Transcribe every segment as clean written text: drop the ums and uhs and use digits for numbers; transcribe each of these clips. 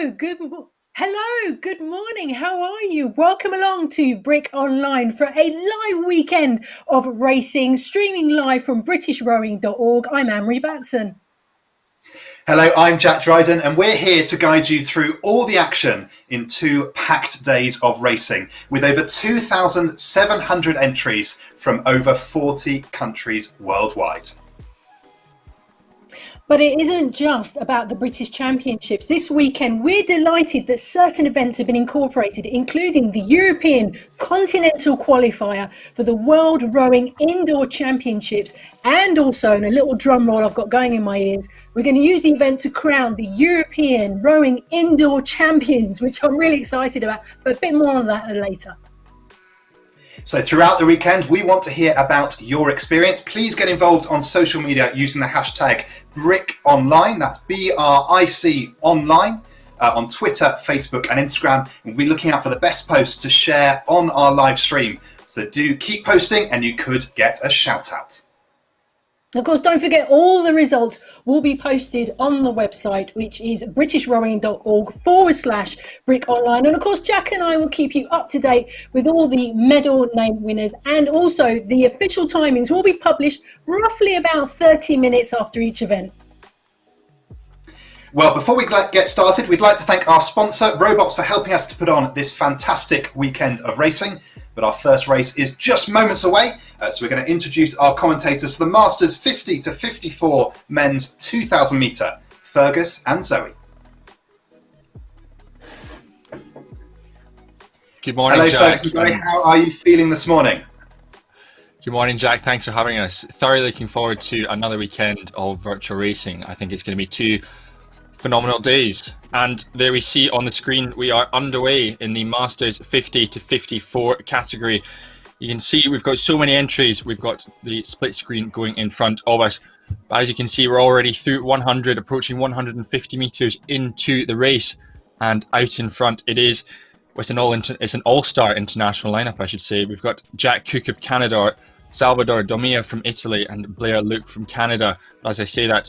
Hello, good morning. How are you? Welcome along to Brick Online for a live weekend of racing, streaming live from BritishRowing.org. I'm Anne-Marie Batson. Hello, I'm Jack Dryden, and we're here to guide you through all the action in 2 packed days of racing, with over 2,700 entries from over 40 countries worldwide. But it isn't just about the British Championships. This weekend, we're delighted that certain events have been incorporated, including the European Continental Qualifier for the World Rowing Indoor Championships, and also, in a little drum roll I've got going in my ears, we're going to use the event to crown the European Rowing Indoor Champions, which I'm really excited about, but a bit more on that later. So throughout the weekend, we want to hear about your experience. Please get involved on social media using the hashtag BrickOnline. That's BRIC online on Twitter, Facebook and Instagram. We'll be looking out for the best posts to share on our live stream. So do keep posting and you could get a shout out. Of course, don't forget all the results will be posted on the website, which is BritishRowing.org/BrickOnline. And of course, Jack and I will keep you up to date with all the medal name winners, and also the official timings will be published roughly about 30 minutes after each event. Well, before we get started, we'd like to thank our sponsor, Robots, for helping us to put on this fantastic weekend of racing. But our first race is just moments away, so we're going to introduce our commentators to the Masters 50 to 54 men's 2,000 metre, Fergus and Zoe. Good morning, Hello, Jack. Fergus and Zoe. How are you feeling this morning? Good morning, Jack. Thanks for having us. Thoroughly looking forward to another weekend of virtual racing. I think it's going to be 2 phenomenal days. And there we see on the screen we are underway in the Masters 50 to 54 category. You can see we've got so many entries. We've got the split screen going in front of us. But as you can see, we're already through 100, approaching 150 meters into the race. And out in front it is, it's an all-star international lineup, I should say. We've got Jack Cook of Canada, Salvador Domia from Italy, and Blair Luke from Canada. As I say that,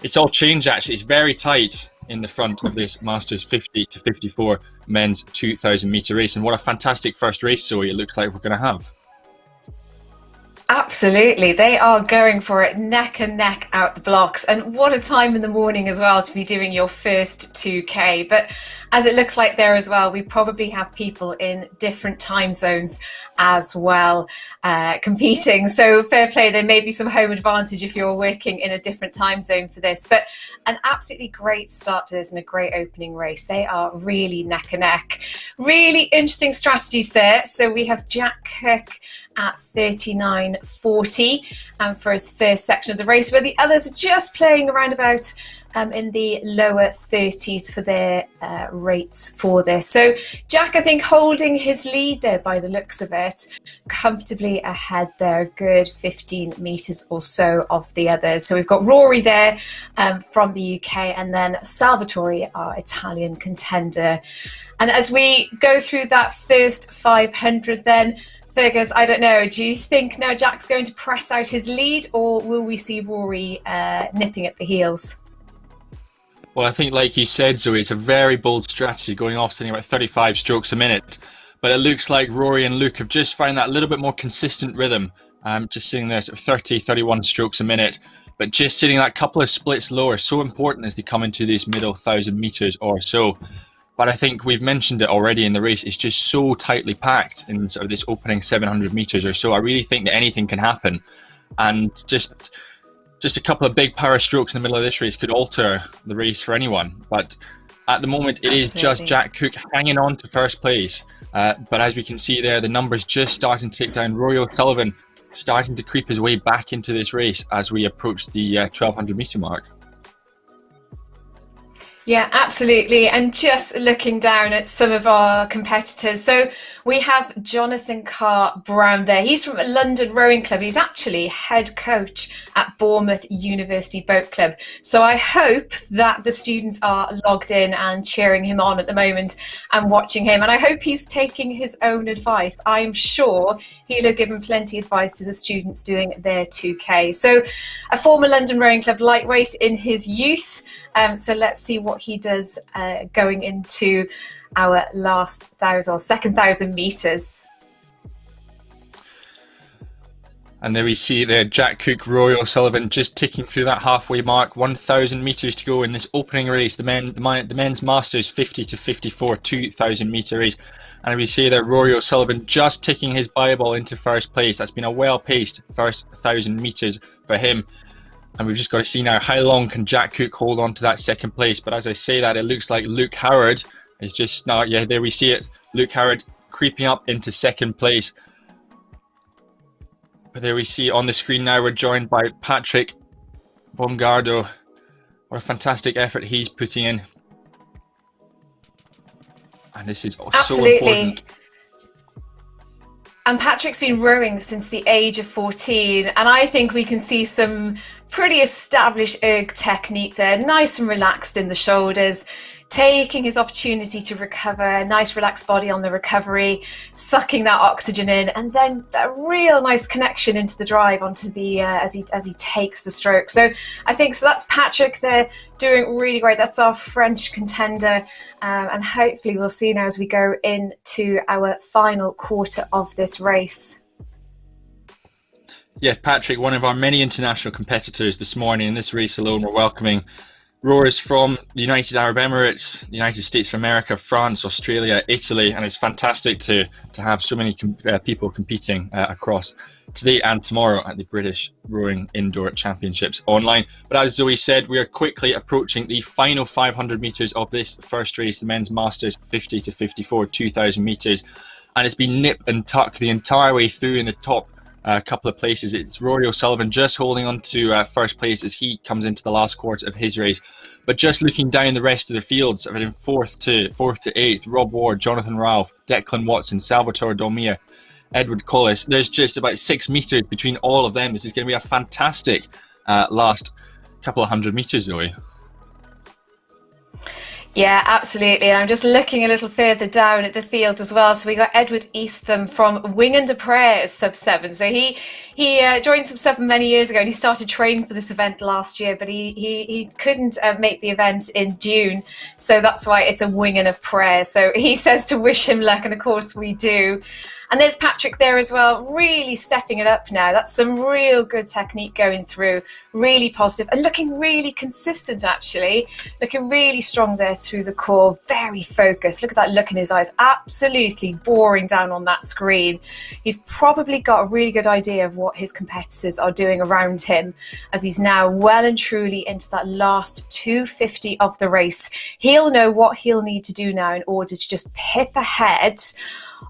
it's all changed actually. It's very tight in the front of this Masters 50 to 54 men's 2,000 metre race. And what a fantastic first race, Zoe, it looks like we're going to have. Absolutely, they are going for it neck and neck out the blocks, and what a time in the morning as well to be doing your first 2K. But as it looks like there as well, we probably have people in different time zones as well competing, so fair play, there may be some home advantage if you're working in a different time zone for this. But an absolutely great start to this and a great opening race. They are really neck and neck. Really interesting strategies there. So we have Jack Cook at 39.40 for his first section of the race, where the others are just playing around about in the lower 30s for their rates for this. So Jack, I think, holding his lead there by the looks of it, comfortably ahead there, good 15 metres or so of the others. So we've got Rory there from the UK, and then Salvatore, our Italian contender. And as we go through that first 500 then, Fergus, I don't know, do you think now Jack's going to press out his lead, or will we see Rory nipping at the heels? Well, I think, like you said, Zoe, it's a very bold strategy, going off sitting about 35 strokes a minute. But it looks like Rory and Luke have just found that little bit more consistent rhythm, just sitting there sort of 30, 31 strokes a minute, but just sitting that couple of splits lower, so important as they come into these middle 1,000 metres or so. But I think we've mentioned it already in the race, it's just so tightly packed in sort of this opening 700 metres or so. I really think that anything can happen. And just a couple of big power strokes in the middle of this race could alter the race for anyone. But at the moment, it is just Jack Cook hanging on to first place. But as we can see there, the numbers just starting to tick down. Rory O'Sullivan starting to creep his way back into this race as we approach the 1,200 metre mark. Yeah, absolutely. And just looking down at some of our competitors. So we have Jonathan Carr-Brown there. He's from London Rowing Club. He's actually head coach at Bournemouth University Boat Club. So I hope that the students are logged in and cheering him on at the moment and watching him. And I hope he's taking his own advice. I'm sure he'll have given plenty of advice to the students doing their 2K. So a former London Rowing Club lightweight in his youth. So let's see what what he does going into our last 2,000 meters. And there we see there Jack Cook, Rory O'Sullivan just ticking through that halfway mark. 1,000 meters to go in this opening race, the men's Masters 50 to 54 2,000 meter race. And we see that Rory O'Sullivan just ticking his Bible into first place. That's been a well-paced first 1,000 meters for him. And we've just got to see now how long can Jack Cook hold on to that second place. But as I say that, it looks like Luke Howard is just now, yeah, there we see it. Luke Howard creeping up into second place. But there we see on the screen now, we're joined by Patrick Baumgartner. What a fantastic effort he's putting in. And this is so important. And Patrick's been rowing since the age of 14, and I think we can see some pretty established erg technique there, nice and relaxed in the shoulders, taking his opportunity to recover, nice relaxed body on the recovery, sucking that oxygen in, and then that real nice connection into the drive onto the as he takes the stroke. So I think that's Patrick there doing really great. That's our French contender, and hopefully we'll see now as we go into our final quarter of this race. Yes, Patrick, one of our many international competitors this morning in this race alone. We're welcoming rowers from the United Arab Emirates, the United States of America, France, Australia, Italy, and it's fantastic to have so many people competing across today and tomorrow at the British Rowing Indoor Championships online. But as Zoe said, we are quickly approaching the final 500 metres of this first race, the men's Masters 50 to 54, 2,000 metres. And it's been nip and tuck the entire way through in the top couple of places. It's Rory O'Sullivan just holding on to first place as he comes into the last quarter of his race. But just looking down the rest of the fields, in fourth to eighth, Rob Ward, Jonathan Ralph, Declan Watson, Salvatore Domia, Edward Collis. There's just about 6 metres between all of them. This is going to be a fantastic last couple of 100 metres, Zoe. Yeah, absolutely. And I'm just looking a little further down at the field as well. So we got Edward Eastham from Wingham de Prez Sub-7. So he joined Sub-7 many years ago, and he started training for this event last year, but he couldn't make the event in June. So that's why it's a Wingham of Prez. So he says to wish him luck, and of course we do. And there's Patrick there as well, really stepping it up now. That's some real good technique going through, really positive and looking really consistent, actually. Looking really strong there through the core, very focused. Look at that look in his eyes, absolutely boring down on that screen. He's probably got a really good idea of what his competitors are doing around him as he's now well and truly into that last 250 of the race. He'll know what he'll need to do now in order to just pip ahead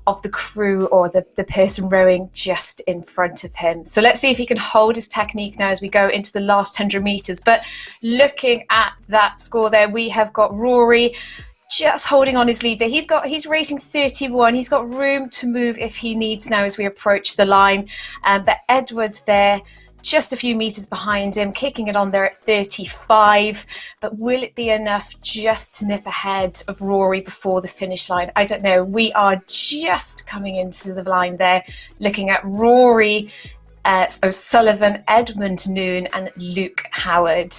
of the crew or the person rowing just in front of him. So let's see if he can hold his technique now as we go into the last 100 metres. But looking at that score there, we have got Rory just holding on his lead there. He's rating 31. He's got room to move if he needs now as we approach the line. But Edward there, just a few metres behind him, kicking it on there at 35. But will it be enough just to nip ahead of Rory before the finish line? I don't know. We are just coming into the line there, looking at Rory O'Sullivan, Edmund Noon and Luke Howard.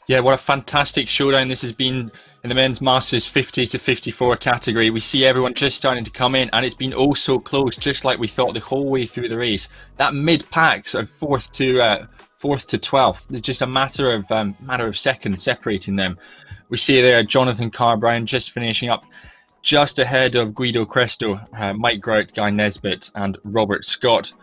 Yeah, what a fantastic showdown this has been in the men's Masters 50 to 54 category. We see everyone just starting to come in, and it's been oh so close, just like we thought the whole way through the race. That mid-pack, so fourth to 12th, it's just a matter of seconds separating them. We see there Jonathan Carr-Brown just finishing up just ahead of Guido Cresto, Mike Grout, Guy Nesbitt and Robert Scott.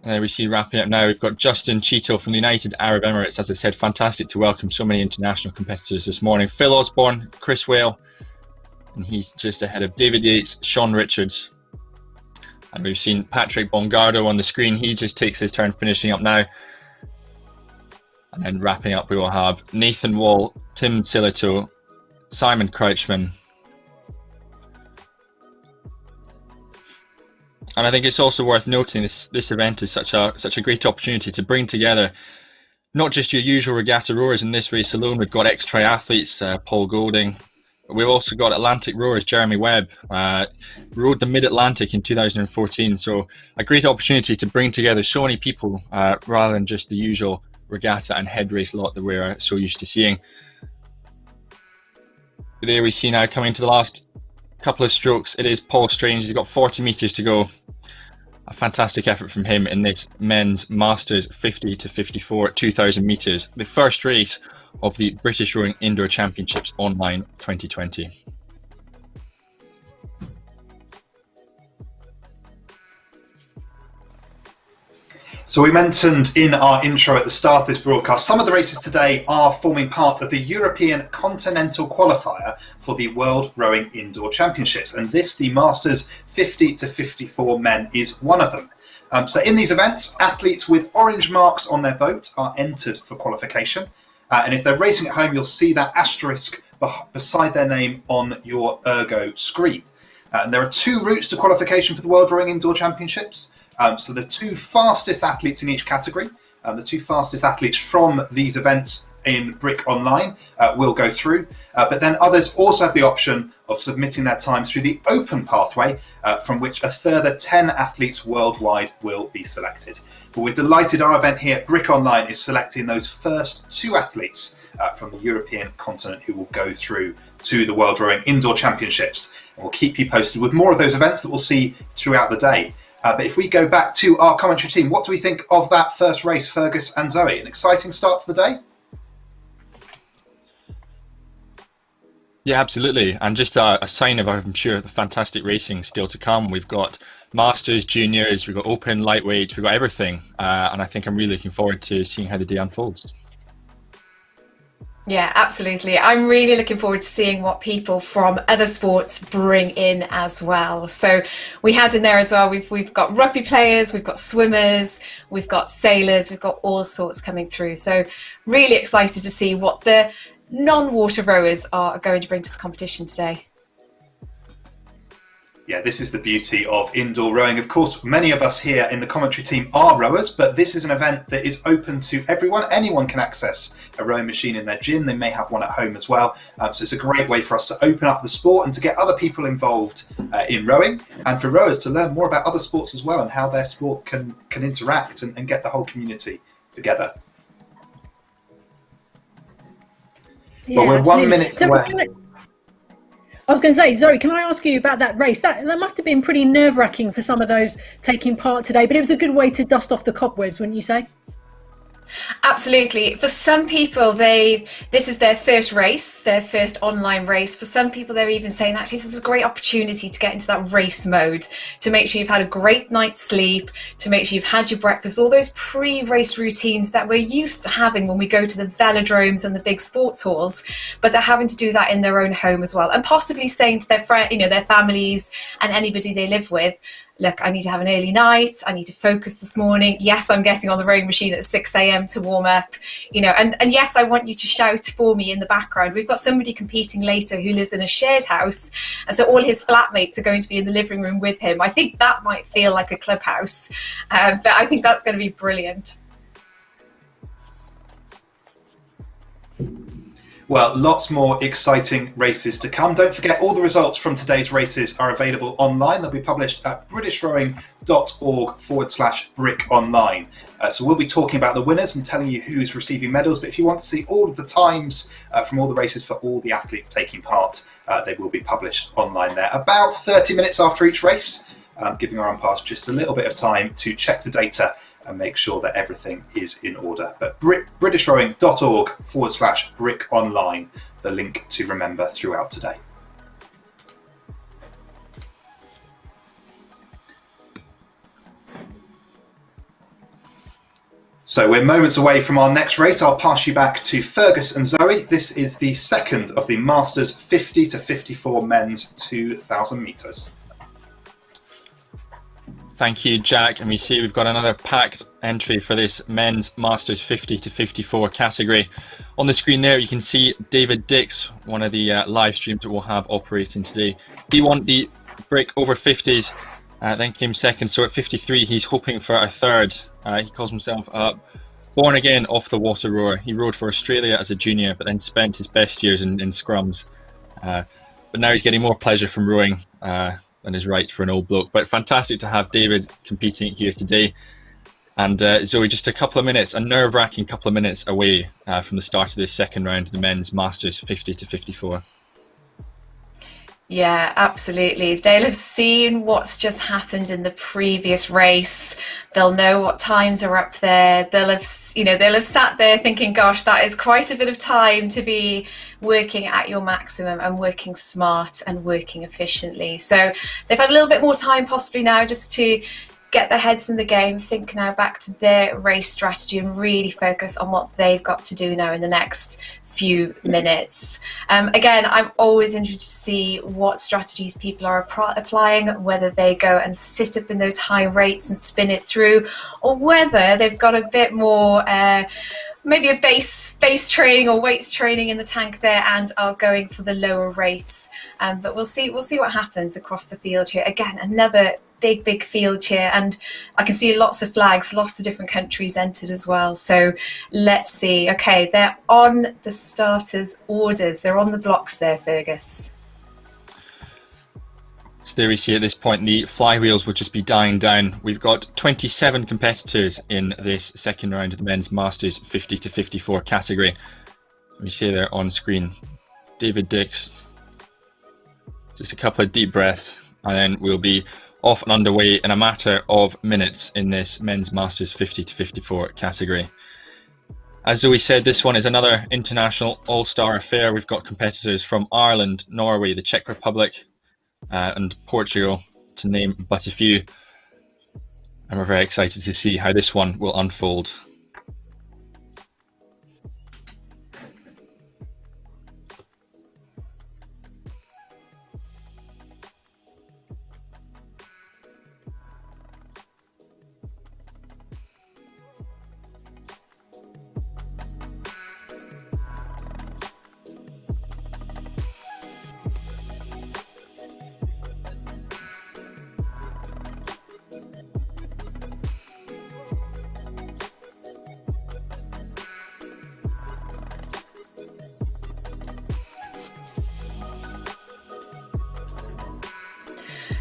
We see wrapping up now, we've got Justin Cheeto from the United Arab Emirates. As I said, fantastic to welcome so many international competitors this morning. Phil Osborne, Chris Whale, and he's just ahead of David Yates, Sean Richards. And we've seen Patrick Baumgartner on the screen. He just takes his turn finishing up now. And then wrapping up, we will have Nathan Wall, Tim Silito, Simon Crouchman. And I think it's also worth noting this event is such a great opportunity to bring together not just your usual regatta rowers in this race alone. We've got ex-triathletes, Paul Golding. We've also got Atlantic rowers, Jeremy Webb, rowed the Mid-Atlantic in 2014. So a great opportunity to bring together so many people rather than just the usual regatta and head race lot that we're so used to seeing. There we see now coming to the last couple of strokes, it is Paul Strange. He's got 40 metres to go. A fantastic effort from him in this men's Masters 50 to 54 2,000 metres, the first race of the British Rowing Indoor Championships Online 2020. So we mentioned in our intro at the start of this broadcast, some of the races today are forming part of the European Continental Qualifier for the World Rowing Indoor Championships. And this, the Masters 50 to 54 men, is one of them. So in these events, athletes with orange marks on their boat are entered for qualification. And if they're racing at home, you'll see that asterisk beside their name on your Ergo screen. And there are 2 routes to qualification for the World Rowing Indoor Championships. So the 2 fastest athletes in each category, the 2 fastest athletes from these events in Brick Online will go through, but then others also have the option of submitting their times through the open pathway, from which a further 10 athletes worldwide will be selected. But we're delighted our event here at Brick Online is selecting those first 2 athletes from the European continent who will go through to the World Rowing Indoor Championships. And we'll keep you posted with more of those events that we'll see throughout the day. But if we go back to our commentary team, what do we think of that first race, Fergus and Zoe? An exciting start to the day? Yeah, absolutely. And just a sign of, I'm sure, the fantastic racing still to come. We've got Masters, Juniors, we've got Open, Lightweight, we've got everything. And I think I'm really looking forward to seeing how the day unfolds. Yeah, absolutely. I'm really looking forward to seeing what people from other sports bring in as well. So we had in there as well, we've got rugby players, we've got swimmers, we've got sailors, we've got all sorts coming through. So really excited to see what the non-water rowers are going to bring to the competition today. Yeah, this is the beauty of indoor rowing. Of course, many of us here in the commentary team are rowers, but this is an event that is open to everyone. Anyone can access a rowing machine in their gym. They may have one at home as well. So it's a great way for us to open up the sport and to get other people involved in rowing, and for rowers to learn more about other sports as well and how their sport can interact and get the whole community together. Yeah, but we're absolutely. 1 minute away. I was going to say, Zoe, can I ask you about that race? That must have been pretty nerve-wracking for some of those taking part today, but it was a good way to dust off the cobwebs, wouldn't you say? Absolutely. For some people, this is their first race, their first online race. For some people, they're even saying, actually, this is a great opportunity to get into that race mode, to make sure you've had a great night's sleep, to make sure you've had your breakfast, all those pre-race routines that we're used to having when we go to the velodromes and the big sports halls, but they're having to do that in their own home as well, and possibly saying to their friends, their families and anybody they live with, look, I need to have an early night. I need to focus this morning. Yes, I'm getting on the rowing machine at 6 a.m. to warm up, and yes, I want you to shout for me in the background. We've got somebody competing later who lives in a shared house, and so all his flatmates are going to be in the living room with him. I think that might feel like a clubhouse, but I think that's going to be brilliant. Well, lots more exciting races to come. Don't forget, all the results from today's races are available online. They'll be published at britishrowing.org/brickonline. So we'll be talking about the winners and telling you who's receiving medals. But if you want to see all of the times from all the races for all the athletes taking part, they will be published online there. About 30 minutes after each race, giving our umpires just a little bit of time to check the data and make sure that everything is in order. But britishrowing.org/brickonline, the link to remember throughout today. So we're moments away from our next race. I'll pass you back to Fergus and Zoe. This is the second of the Masters 50 to 54 men's 2,000 metres. Thank you, Jack. And we see we've got another packed entry for this men's Masters 50 to 54 category. On the screen there, you can see David Dix, one of the live streams that we'll have operating today. He won the Brick over 50s, then came second. So at 53, he's hoping for a third. He calls himself a born again off the water rower. He rowed for Australia as a junior, but then spent his best years in scrums. But now he's getting more pleasure from rowing than is right for an old bloke. But fantastic to have David competing here today. And Zoe, just a couple of minutes, a nerve-wracking couple of minutes away from the start of this second round of the men's Masters 50 to 54. Yeah, absolutely. They'll have seen what's just happened in the previous race. They'll know what times are up there. They'll have sat there thinking, gosh, that is quite a bit of time to be working at your maximum and working smart and working efficiently. So they've had a little bit more time possibly now just to get their heads in the game, think now back to their race strategy and really focus on what they've got to do now in the next few minutes. Again, I'm always interested to see what strategies people are applying, whether they go and sit up in those high rates and spin it through, or whether they've got a bit more maybe a base training or weights training in the tank there and are going for the lower rates. But we'll see what happens across the field here. Again, another big field here, and I can see lots of flags, lots of different countries entered as well. So let's see. Okay, they're on the starters' orders. They're on the blocks there, Fergus. So there we see at this point the flywheels will just be dying down. We've got 27 competitors in this second round of the men's Masters 50 to 54 category. We see there on screen David Dix. Just a couple of deep breaths and then we'll be off and underway in a matter of minutes in this men's Masters 50 to 54 category. As Zoe said, this one is another international all-star affair. We've got competitors from Ireland, Norway, the Czech Republic and Portugal, to name but a few. And we're very excited to see how this one will unfold.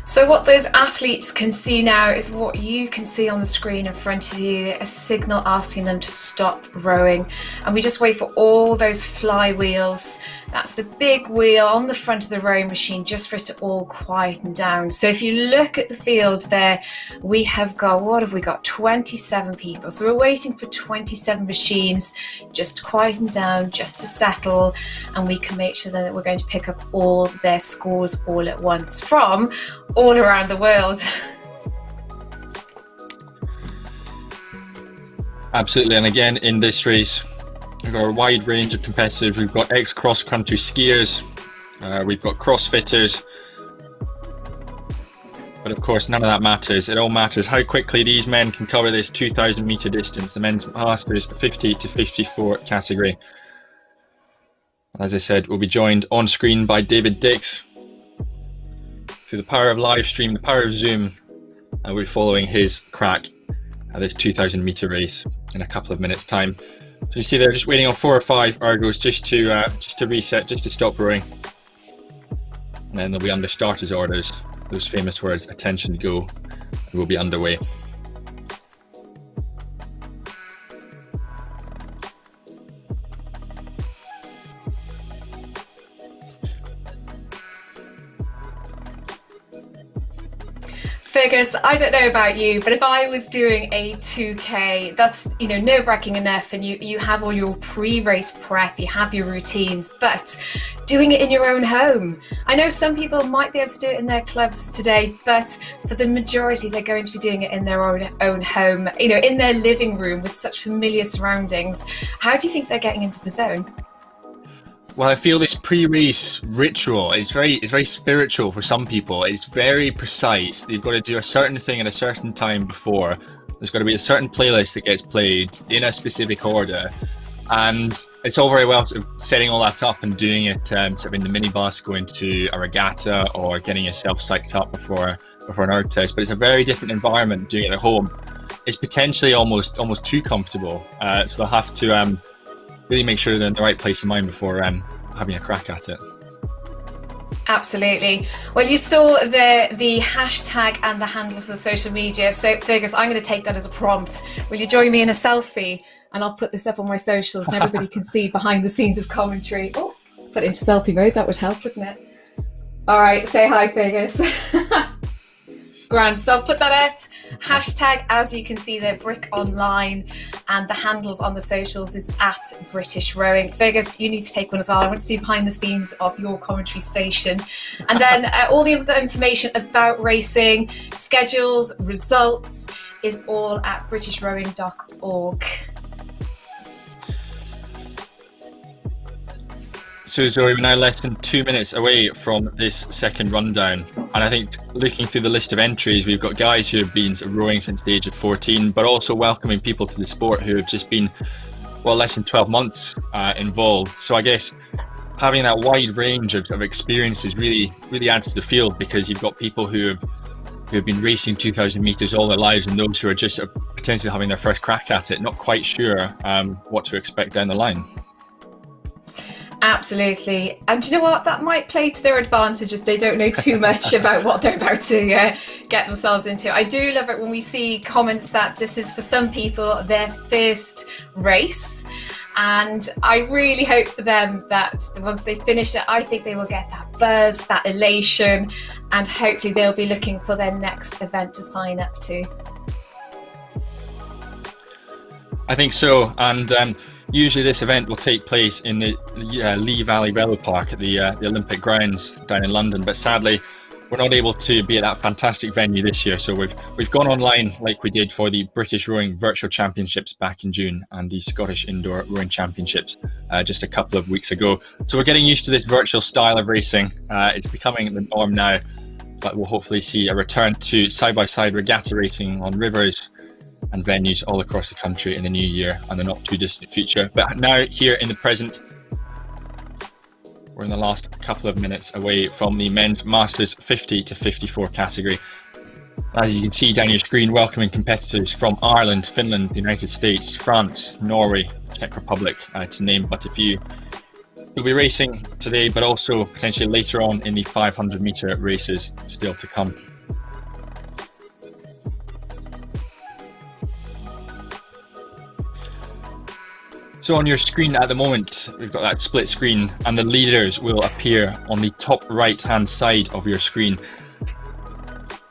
So what those athletes can see now is what you can see on the screen in front of you, a signal asking them to stop rowing. And we just wait for all those flywheels. That's the big wheel on the front of the rowing machine, just for it to all quieten down. So if you look at the field there, we have got, what have we got? 27 people. So we're waiting for 27 machines just to quieten down, just to settle, and we can make sure that we're going to pick up all their scores all at once from all around the world. Absolutely, and again in this race we've got a wide range of competitors. We've got ex-cross country skiers, we've got crossfitters, but of course none of that matters. It all matters how quickly these men can cover this 2,000 metre distance, the men's Masters 50 to 54 category. As I said, we'll be joined on screen by David Dix. Through the power of live stream, the power of Zoom, and we're following his crack at this 2,000 metre race in a couple of minutes' time. So you see they're just waiting on 4 or 5 ergos just to reset, just to stop rowing, and then they'll be under starters' orders. Those famous words, attention, go, and we'll be underway. Fergus, I don't know about you, but if I was doing a 2K, that's, nerve-wracking enough, and you have all your pre-race prep, you have your routines, but doing it in your own home. I know some people might be able to do it in their clubs today, but for the majority, they're going to be doing it in their own home, in their living room with such familiar surroundings. How do you think they're getting into the zone? Well, I feel this pre-race ritual is very spiritual for some people. It's very precise. You've got to do a certain thing at a certain time before. There's got to be a certain playlist that gets played in a specific order. And it's all very well sort of setting all that up and doing it sort of in the minibus, going to a regatta or getting yourself psyched up before an erg test. But it's a very different environment doing it at home. It's potentially almost too comfortable. So they'll have to really make sure they're in the right place of mind before having a crack at it. Absolutely. Well, you saw the hashtag and the handles for the social media. So, Fergus, I'm going to take that as a prompt. Will you join me in a selfie? And I'll put this up on my socials and everybody can see behind the scenes of commentary. Oh, put it into selfie mode. That would help, wouldn't it? All right. Say hi, Fergus. Grand. So I'll put that up. Hashtag, as you can see there, Brick Online, and the handles on the socials is at British Rowing. Fergus, you need to take one as well. I want to see behind the scenes of your commentary station. And then all the other information about racing, schedules, results is all at britishrowing.org. So Zoe, we're now less than 2 minutes away from this second rundown, and I think looking through the list of entries, we've got guys who have been rowing since the age of 14, but also welcoming people to the sport who have just been, well, less than 12 months involved. So I guess having that wide range of experiences really adds to the field, because you've got people who have been racing 2,000 metres all their lives, and those who are just potentially having their first crack at it, not quite sure what to expect down the line. Absolutely. And you know what? That might play to their advantage if they don't know too much about what they're about to get themselves into. I do love it when we see comments that this is, for some people, their first race. And I really hope for them that once they finish it, I think they will get that buzz, that elation, and hopefully they'll be looking for their next event to sign up to. I think so. And usually this event will take place in the Lee Valley Velo Park at the Olympic grounds down in London, but sadly we're not able to be at that fantastic venue this year. So we've gone online like we did for the British Rowing Virtual Championships back in June and the Scottish Indoor Rowing Championships just a couple of weeks ago. So we're getting used to this virtual style of racing. It's becoming the norm now, but we'll hopefully see a return to side-by-side regatta racing on rivers and venues all across the country in the new year and the not too distant future. But now, here in the present, we're in the last couple of minutes away from the men's Masters 50 to 54 category. As you can see down your screen, welcoming competitors from Ireland, Finland, the United States, France, Norway, the Czech Republic, to name but a few. We'll be racing today, but also potentially later on in the 500 metre races still to come. So on your screen at the moment, we've got that split screen, and the leaders will appear on the top right hand side of your screen,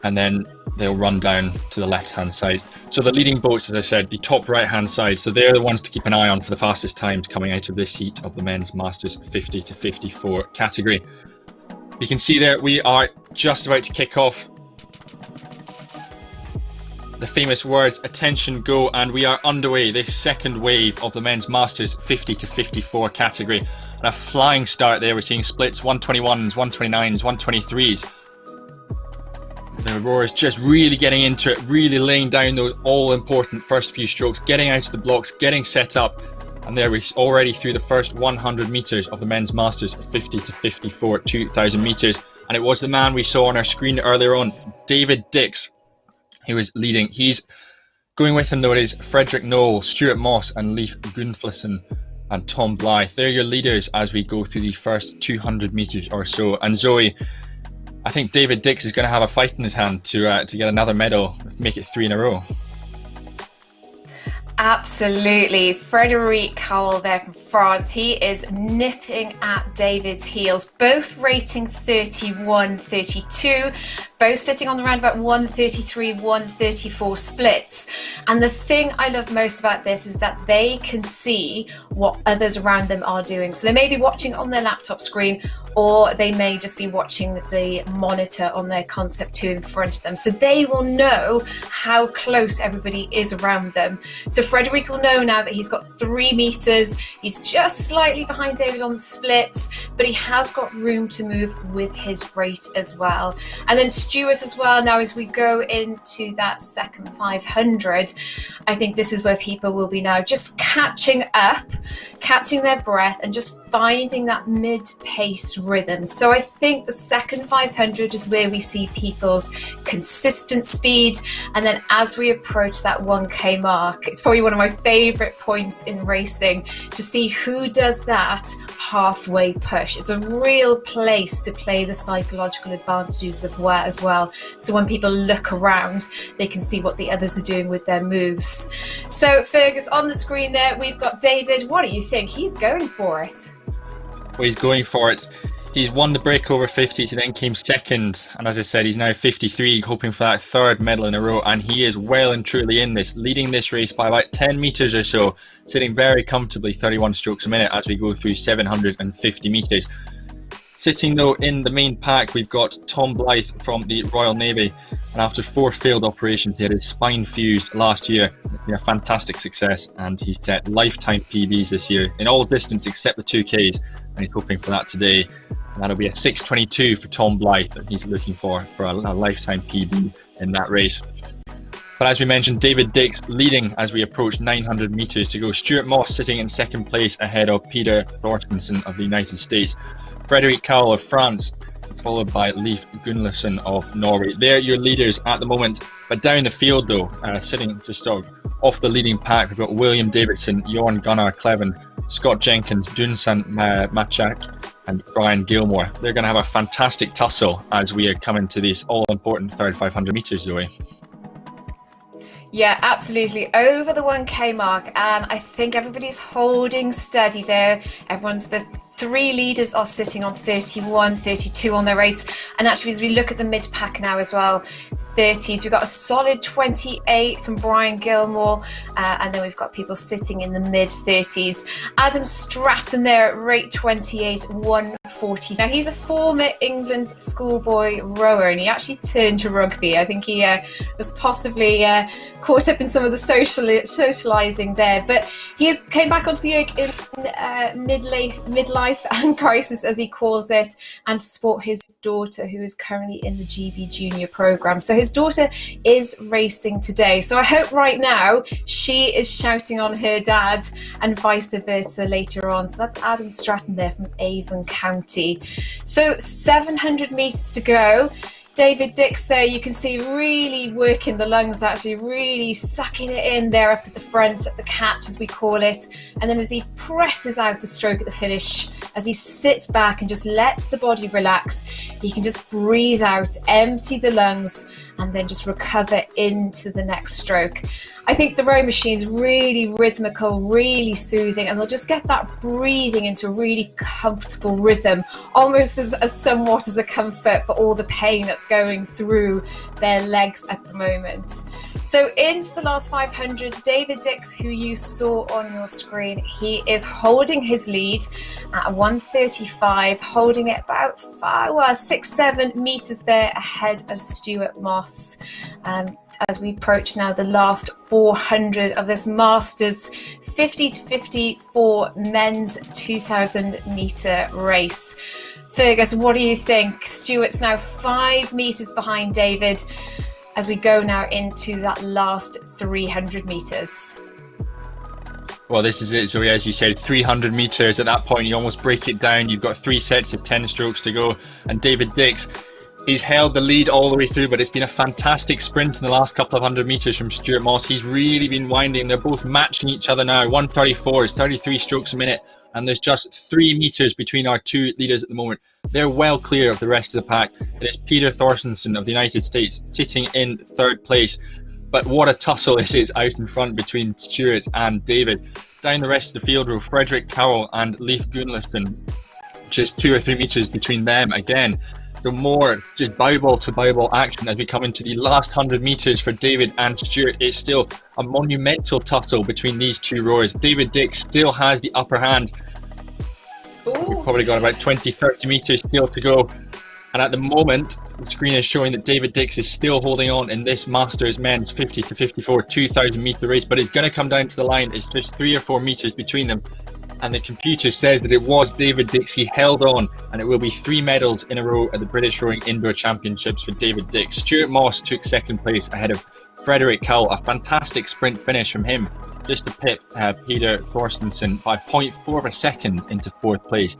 and then they'll run down to the left hand side. So the leading boats, as I said, the top right hand side, so they're the ones to keep an eye on for the fastest times coming out of this heat of the men's Masters 50 to 54 category. You can see there we are just about to kick off. The famous words, attention, go, and we are underway, this second wave of the men's Masters 50 to 54 category. And a flying start there, we're seeing splits, 121s, 129s, 123s. The rowers just really getting into it, really laying down those all-important first few strokes, getting out of the blocks, getting set up. And there we're already through the first 100 metres of the men's Masters 50 to 54, 2,000 metres. And it was the man we saw on our screen earlier on, David Dix, who was leading. He's going with him though, it is Frederick Knoll, Stuart Moss and Leif Gunflesson and Tom Blythe. They're your leaders as we go through the first 200 metres or so. And Zoe, I think David Dix is going to have a fight in his hand to get another medal, make it 3 in a row. Absolutely. Frédéric Cowell there from France. He is nipping at David's heels, both rating 31-32, both sitting on the round about 133-134 splits. And the thing I love most about this is that they can see what others around them are doing. So they may be watching on their laptop screen, or they may just be watching the monitor on their Concept 2 in front of them. So they will know how close everybody is around them. So Frédéric will know now that he's got 3 metres. He's just slightly behind David on the splits, but he has got room to move with his rate as well. And then Stuart as well, now as we go into that second 500, I think this is where people will be now just catching up, catching their breath and just finding that mid-pace rhythm. So I think the second 500 is where we see people's consistent speed, and then as we approach that 1k mark, it's probably probably one of my favourite points in racing, to see who does that halfway push. It's a real place to play the psychological advantages of that as well. So when people look around, they can see what the others are doing with their moves. So Fergus, on the screen there, we've got David. What do you think? He's going for it. Well, he's going for it. He's won the break over 50s, he then came second, and as I said, he's now 53, hoping for that third medal in a row, and he is well and truly in this, leading this race by about 10 metres or so, sitting very comfortably 31 strokes a minute as we go through 750 metres. Sitting though in the main pack, we've got Tom Blythe from the Royal Navy, and after 4 failed operations, he had his spine fused last year. It's been a fantastic success, and he's set lifetime PBs this year in all distance except the 2Ks, and he's hoping for that today. And that'll be a 6:22 for Tom Blythe that he's looking for a lifetime PB in that race. But as we mentioned, David Dix leading as we approach 900 metres to go. Stuart Moss sitting in second place ahead of Peter Thorstensen of the United States. Frederic Cowell of France, followed by Leif Gunnlaugsson of Norway. They're your leaders at the moment. But down the field though, sitting to start off the leading pack, we've got William Davidson, Jorn Gunnar Kleven, Scott Jenkins, Dunsan Machak, and Brian Gilmore. They're going to have a fantastic tussle as we come into this all-important third 500 metres, Zoe. Yeah, absolutely. Over the 1K mark, and I think everybody's holding steady there. The 3 leaders are sitting on 31, 32 on their rates. And actually, as we look at the mid-pack now as well, 30s, we've got a solid 28 from Brian Gilmore, and then we've got people sitting in the mid-30s. Adam Stratton there at rate 28, 140. Now, he's a former England schoolboy rower, and he actually turned to rugby. I think he was possibly caught up in some of the socialising there, but he came back onto the erg in midlife and crisis, as he calls it, and to support his daughter, who is currently in the GB Junior programme. So his daughter is racing today, so I hope right now she is shouting on her dad and vice versa later on. So that's Adam Stratton there from Avon County. So 700 metres to go. David Dix there, you can see really working the lungs, actually really sucking it in there up at the front, at the catch as we call it. And then as he presses out the stroke at the finish, as he sits back and just lets the body relax, he can just breathe out, empty the lungs, and then just recover into the next stroke. I think the rowing machine's really rhythmical, really soothing, and they'll just get that breathing into a really comfortable rhythm, almost as somewhat as a comfort for all the pain that's going through their legs at the moment. So into the last 500, David Dix, who you saw on your screen, he is holding his lead at 135, holding it about 6-7 metres there ahead of Stuart Moss. As we approach now the last 400 of this Masters 50 to 54 men's 2,000 metre race. Fergus, what do you think? Stuart's now 5 metres behind David as we go now into that last 300 metres. Well, this is it. So as you said, 300 metres. At that point, you almost break it down. You've got 3 sets of 10 strokes to go. And David Dix, he's held the lead all the way through, but it's been a fantastic sprint in the last couple of 100 metres from Stuart Moss. He's really been winding. They're both matching each other now. 134 is 33 strokes a minute, and there's just 3 metres between our 2 leaders at the moment. They're well clear of the rest of the pack. It is Peter Thorstensen of the United States sitting in 3rd place. But what a tussle this is out in front between Stuart and David. Down the rest of the field row, Frederic Cowell and Leif Gunnlaugsson, just 2 or 3 metres between them again. So more just bow ball to bow ball action as we come into the last 100 metres for David and Stuart. It's still a monumental tussle between these 2 rowers. David Dix still has the upper hand. We've probably got about 20-30 metres still to go. And at the moment, the screen is showing that David Dix is still holding on in this Masters men's 50 to 54 2,000 metre race, but it's going to come down to the line. It's just 3 or 4 metres between them. And the computer says that it was David Dix. He held on, and it will be 3 medals in a row at the British Rowing Indoor Championships for David Dix. Stuart Moss took 2nd place ahead of Frederic Cowell. A fantastic sprint finish from him, just to pip Peter Thorstensen by 0.4 of a second into 4th place.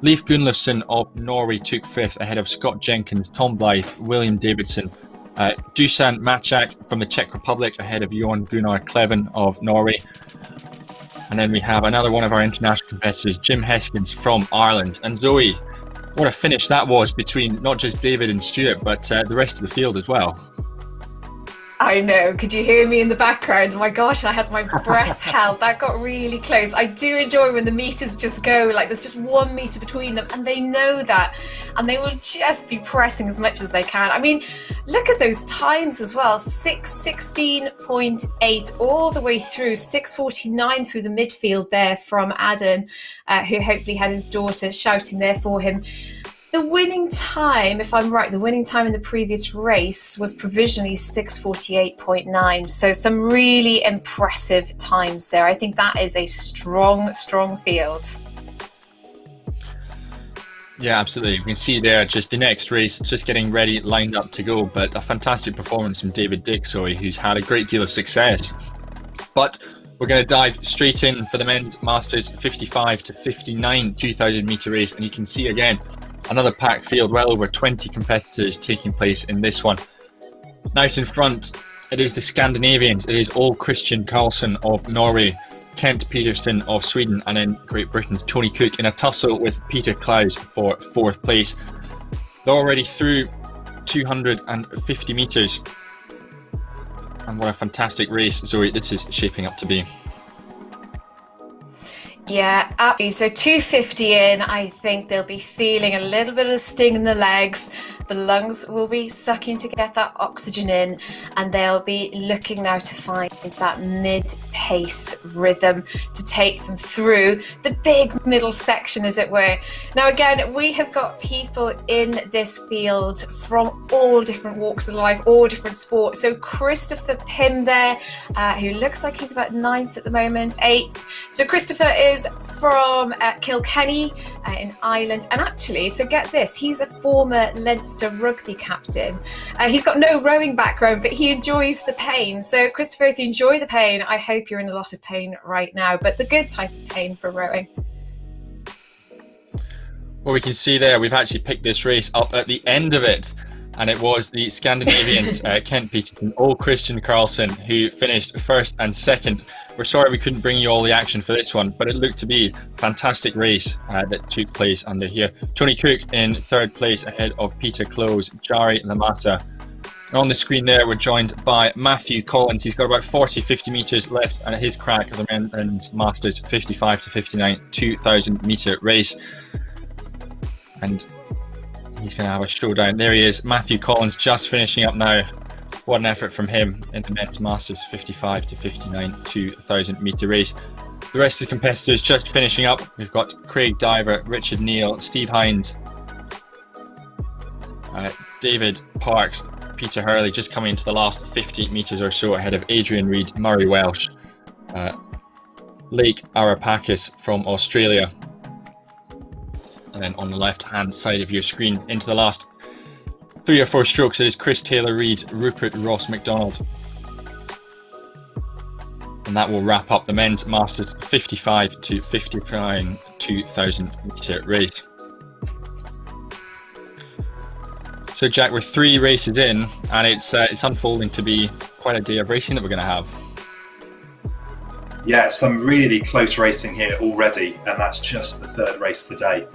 Leif Gunnlaugsson of Norway took 5th ahead of Scott Jenkins, Tom Blythe, William Davidson, Dusan Machak from the Czech Republic ahead of Jon Gunnar Kleven of Norway. And then we have another one of our international competitors, Jim Heskins from Ireland. And Zoe, what a finish that was between not just David and Stuart, but the rest of the field as well. I know. Could you hear me in the background? My gosh, I had my breath held. That got really close. I do enjoy when the meters just go, like there's just 1 meter between them, and they know that, and they will just be pressing as much as they can. I mean, look at those times as well. 6:16.8 all the way through, 6:49 through the midfield there from Adam, who hopefully had his daughter shouting there for him. The winning time, if I'm right, the winning time in the previous race was provisionally 6:48.9. So some really impressive times there. I think that is a strong, strong field. Yeah, absolutely. You can see there just the next race, just getting ready, lined up to go. But a fantastic performance from David Dick, Zoe, who's had a great deal of success. But we're going to dive straight in for the men's Masters 55 to 59 2,000 metre race. And you can see again, another packed field, well over 20 competitors taking place in this one. Now out in front, it is the Scandinavians. It is Ole Christian Karlsson of Norway, Kent Peterson of Sweden, and then Great Britain's Tony Cook in a tussle with Peter Klaus for 4th place. They're already through 250 metres. And what a fantastic race, Zoe, this is shaping up to be. Yeah, absolutely. So 250 in, I think they'll be feeling a little bit of a sting in the legs. The lungs will be sucking to get that oxygen in, and they'll be looking now to find that mid-pace rhythm to take them through the big middle section, as it were. Now, again, we have got people in this field from all different walks of life, all different sports. So Christopher Pym there, who looks like he's about 9th at the moment, 8th. So Christopher is from Kilkenny in Ireland, and actually, so get this, he's a former Leinster rugby captain. He's got no rowing background, but he enjoys the pain. So Christopher, if you enjoy the pain, I hope you're in a lot of pain right now, but the good type of pain for rowing. Well, we can see there, we've actually picked this race up at the end of it, and it was the Scandinavians, Kent Peterson, Ole Christian Karlsson, who finished 1st and 2nd. We're sorry we couldn't bring you all the action for this one, but it looked to be a fantastic race that took place under here. Tony Cook in 3rd place ahead of Peter Close, Jari Lamata. On the screen there, we're joined by Matthew Collins. He's got about 40-50 metres left at his crack of the men's Masters 55 to 59 2,000 metre race. And he's going to have a showdown. There he is, Matthew Collins, just finishing up now. What an effort from him in the men's Masters 55 to 59 2,000 metre race. The rest of the competitors just finishing up. We've got Craig Diver, Richard Neal, Steve Hines, David Parks, Peter Hurley, just coming into the last 50 metres or so ahead of Adrian Reid, Murray Welsh, Lake Arapakis from Australia. And then on the left hand side of your screen, into the last 3 or 4 strokes, it is Chris Taylor-Reid, Rupert Ross McDonald. And that will wrap up the men's Masters 55 to 59 2,000 metre race. So Jack, we're 3 races in, and it's unfolding to be quite a day of racing that we're going to have. Yeah, some really close racing here already, and that's just the 3rd race of the day.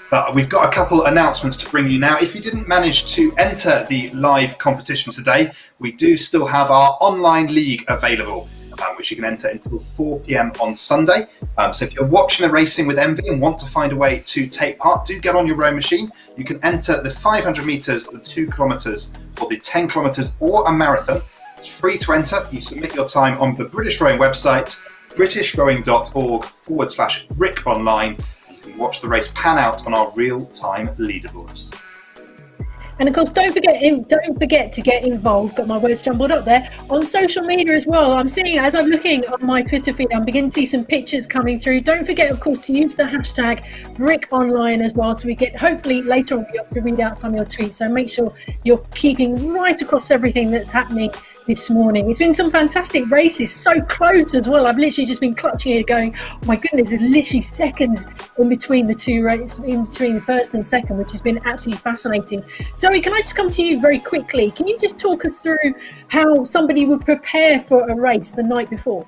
But we've got a couple announcements to bring you now. If you didn't manage to enter the live competition today, we do still have our online league available, which you can enter until 4 p.m. on Sunday. So if you're watching the racing with Envy and want to find a way to take part, do get on your rowing machine. You can enter the 500 metres, the 2 kilometres, or the 10 kilometres, or a marathon. It's free to enter. You submit your time on the British Rowing website, britishrowing.org/RickOnline. Watch the race pan out on our real-time leaderboards. And of course, don't forget to get involved. Got my words jumbled up there on social media as well. I'm seeing, as I'm looking on my Twitter feed, I'm beginning to see some pictures coming through. Don't forget, of course, to use the hashtag RickOnline as well. So we get, hopefully later on, we have to read out some of your tweets. So make sure you're keeping right across everything that's happening this morning. It's been some fantastic races, so close as well. I've literally just been clutching it going, oh my goodness, there's literally seconds in between the two races, in between the first and second, which has been absolutely fascinating. Zoe, can I just come to you very quickly? Can you just talk us through how somebody would prepare for a race the night before?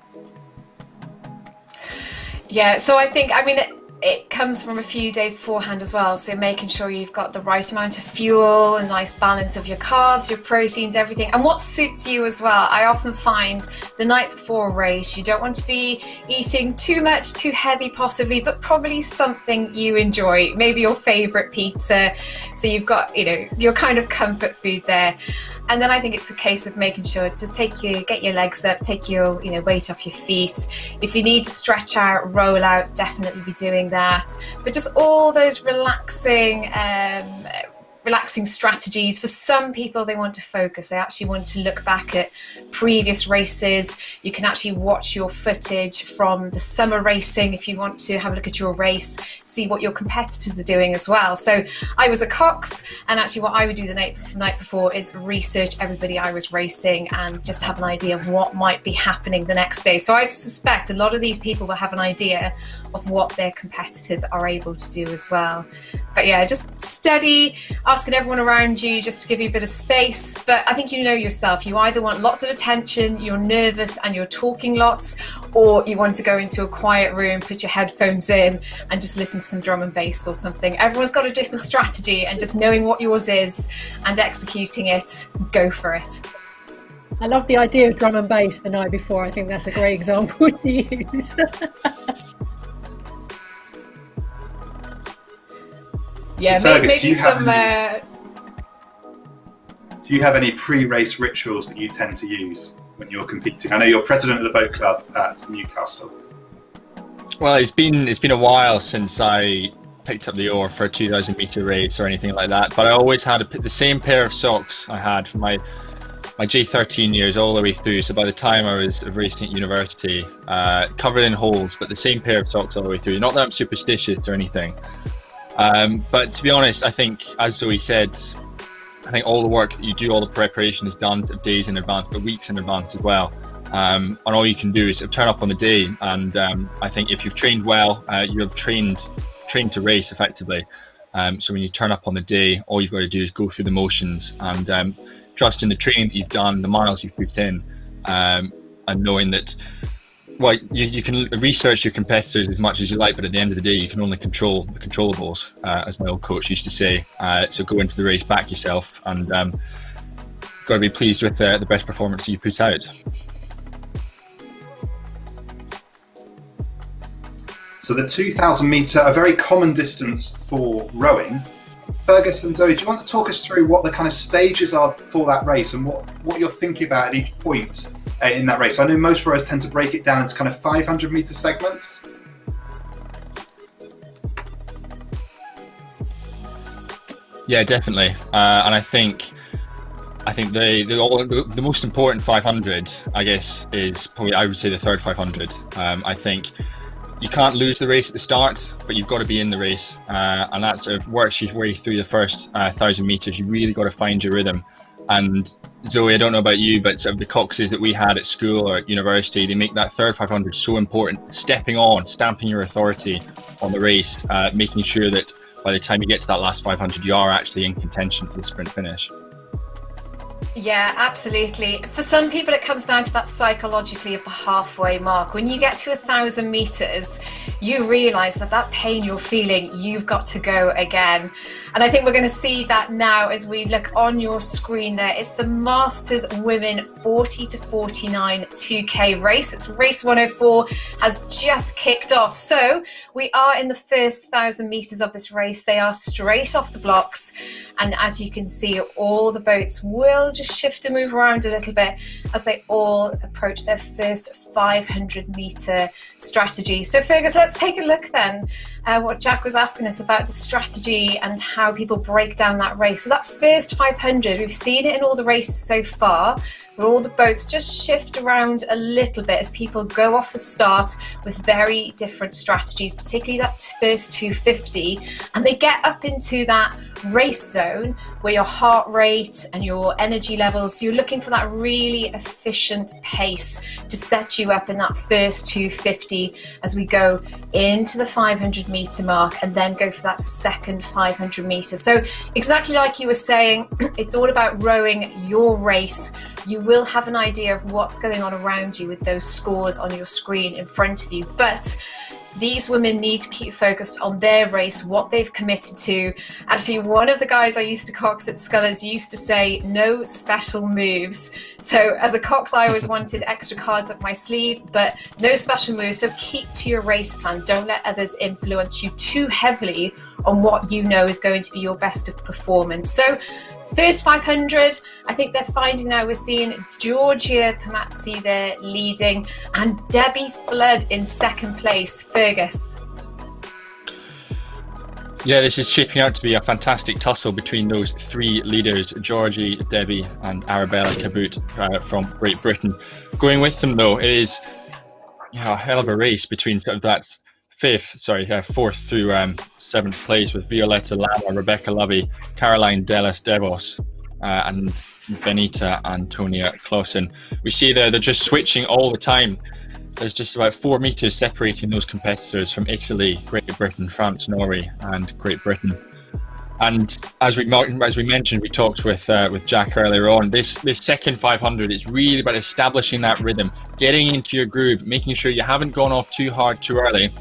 Yeah, so I mean, it comes from a few days beforehand as well. So making sure you've got the right amount of fuel, a nice balance of your carbs, your proteins, everything, and what suits you as well. I often find the night before a race, you don't want to be eating too much, too heavy possibly, but probably something you enjoy, maybe your favorite pizza. So you've got, your kind of comfort food there. And then I think it's a case of making sure to get your legs up, take your weight off your feet. If you need to stretch out, roll out, definitely be doing that. But just all those relaxing strategies. For some people, they want to focus. They actually want to look back at previous races. You can actually watch your footage from the summer racing if you want to have a look at your race, see what your competitors are doing as well. So I was at Cox, and actually what I would do the night before is research everybody I was racing and just have an idea of what might be happening the next day. So I suspect a lot of these people will have an idea of what their competitors are able to do as well. But yeah, just steady, asking everyone around you just to give you a bit of space. But I think you know yourself, you either want lots of attention, you're nervous and you're talking lots, or you want to go into a quiet room, put your headphones in and just listen to some drum and bass or something. Everyone's got a different strategy, and just knowing what yours is and executing it, go for it. I love the idea of drum and bass the night before. I think that's a great example to use. Yeah, so Fergus, maybe some... Do you have any pre-race rituals that you tend to use when you're competing? I know you're president of the boat club at Newcastle. Well, it's been a while since I picked up the oar for a 2,000 meter race or anything like that, but I always had the same pair of socks I had for my J13 years all the way through. So by the time I was racing at university, covered in holes, but the same pair of socks all the way through. Not that I'm superstitious or anything. But to be honest, I think, as Zoe said, I think all the work that you do, all the preparation is done days in advance, but weeks in advance as well. And all you can do is turn up on the day. And I think if you've trained well, you have trained to race effectively. So when you turn up on the day, all you've got to do is go through the motions and trust in the training that you've done, the miles you've put in, and knowing that, well, you can research your competitors as much as you like, but at the end of the day, you can only control the controllables, as my old coach used to say. So go into the race, back yourself, and got to be pleased with the best performance you put out. So the 2,000 metre, a very common distance for rowing. Fergus and Zoe, do you want to talk us through what the kind of stages are for that race and what you're thinking about at each point in that race? I know most rowers tend to break it down into kind of 500 metre segments. Yeah, definitely. And I think the most important 500, I guess, is probably, I would say, the third 500. I think you can't lose the race at the start, but you've got to be in the race, and that sort of works your way through the first 1,000 meters. You really got to find your rhythm. And Zoe, I don't know about you, but sort of the Coxes that we had at school or at university, they make that third 500 so important. Stepping on, stamping your authority on the race, making sure that by the time you get to that last 500, you are actually in contention for the sprint finish. Yeah, absolutely. For some people, it comes down to that psychologically of the halfway mark. When you get to 1,000 meters, you realize that pain you're feeling, you've got to go again. And I think we're going to see that now as we look on your screen there. It's the Masters Women 40 to 49 2K race. It's race 104 has just kicked off. So we are in the first 1,000 meters of this race. They are straight off the blocks. And as you can see, all the boats will just shift and move around a little bit as they all approach their first 500 meter strategy. So Fergus, let's take a look then what Jack was asking us about the strategy and how people break down that race. So that first 500, we've seen it in all the races so far. where all the boats just shift around a little bit as people go off the start with very different strategies, particularly that first 250, and they get up into that race zone where your heart rate and your energy levels, you're looking for that really efficient pace to set you up in that first 250 as we go into the 500 meter mark and then go for that second 500 meters. So exactly like you were saying, it's all about rowing your race. You will have an idea of what's going on around you with those scores on your screen in front of you, but these women need to keep focused on their race, what they've committed to. Actually, one of the guys I used to cox at Scullers used to say, no special moves. So as a cox, I always wanted extra cards up my sleeve, but no special moves. So keep to your race plan. Don't let others influence you too heavily on what you know is going to be your best of performance. So first 500, I think they're finding now, we're seeing Georgia Pamazzi there leading and Debbie Flood in second place. Fergus. Yeah, this is shaping out to be a fantastic tussle between those three leaders, Georgie, Debbie and Arabella Cabot from Great Britain. Going with them though, it is a hell of a race between sort of that fourth through seventh place with Violetta Lama, Rebecca Lovey, Caroline Delas Devos and Benita Antonia Clausen. We see there they're just switching all the time. There's just about 4 meters separating those competitors from Italy, Great Britain, France, Norway and Great Britain. And as we mentioned, we talked with Jack earlier on, this second 500 is really about establishing that rhythm, getting into your groove, making sure you haven't gone off too hard too early,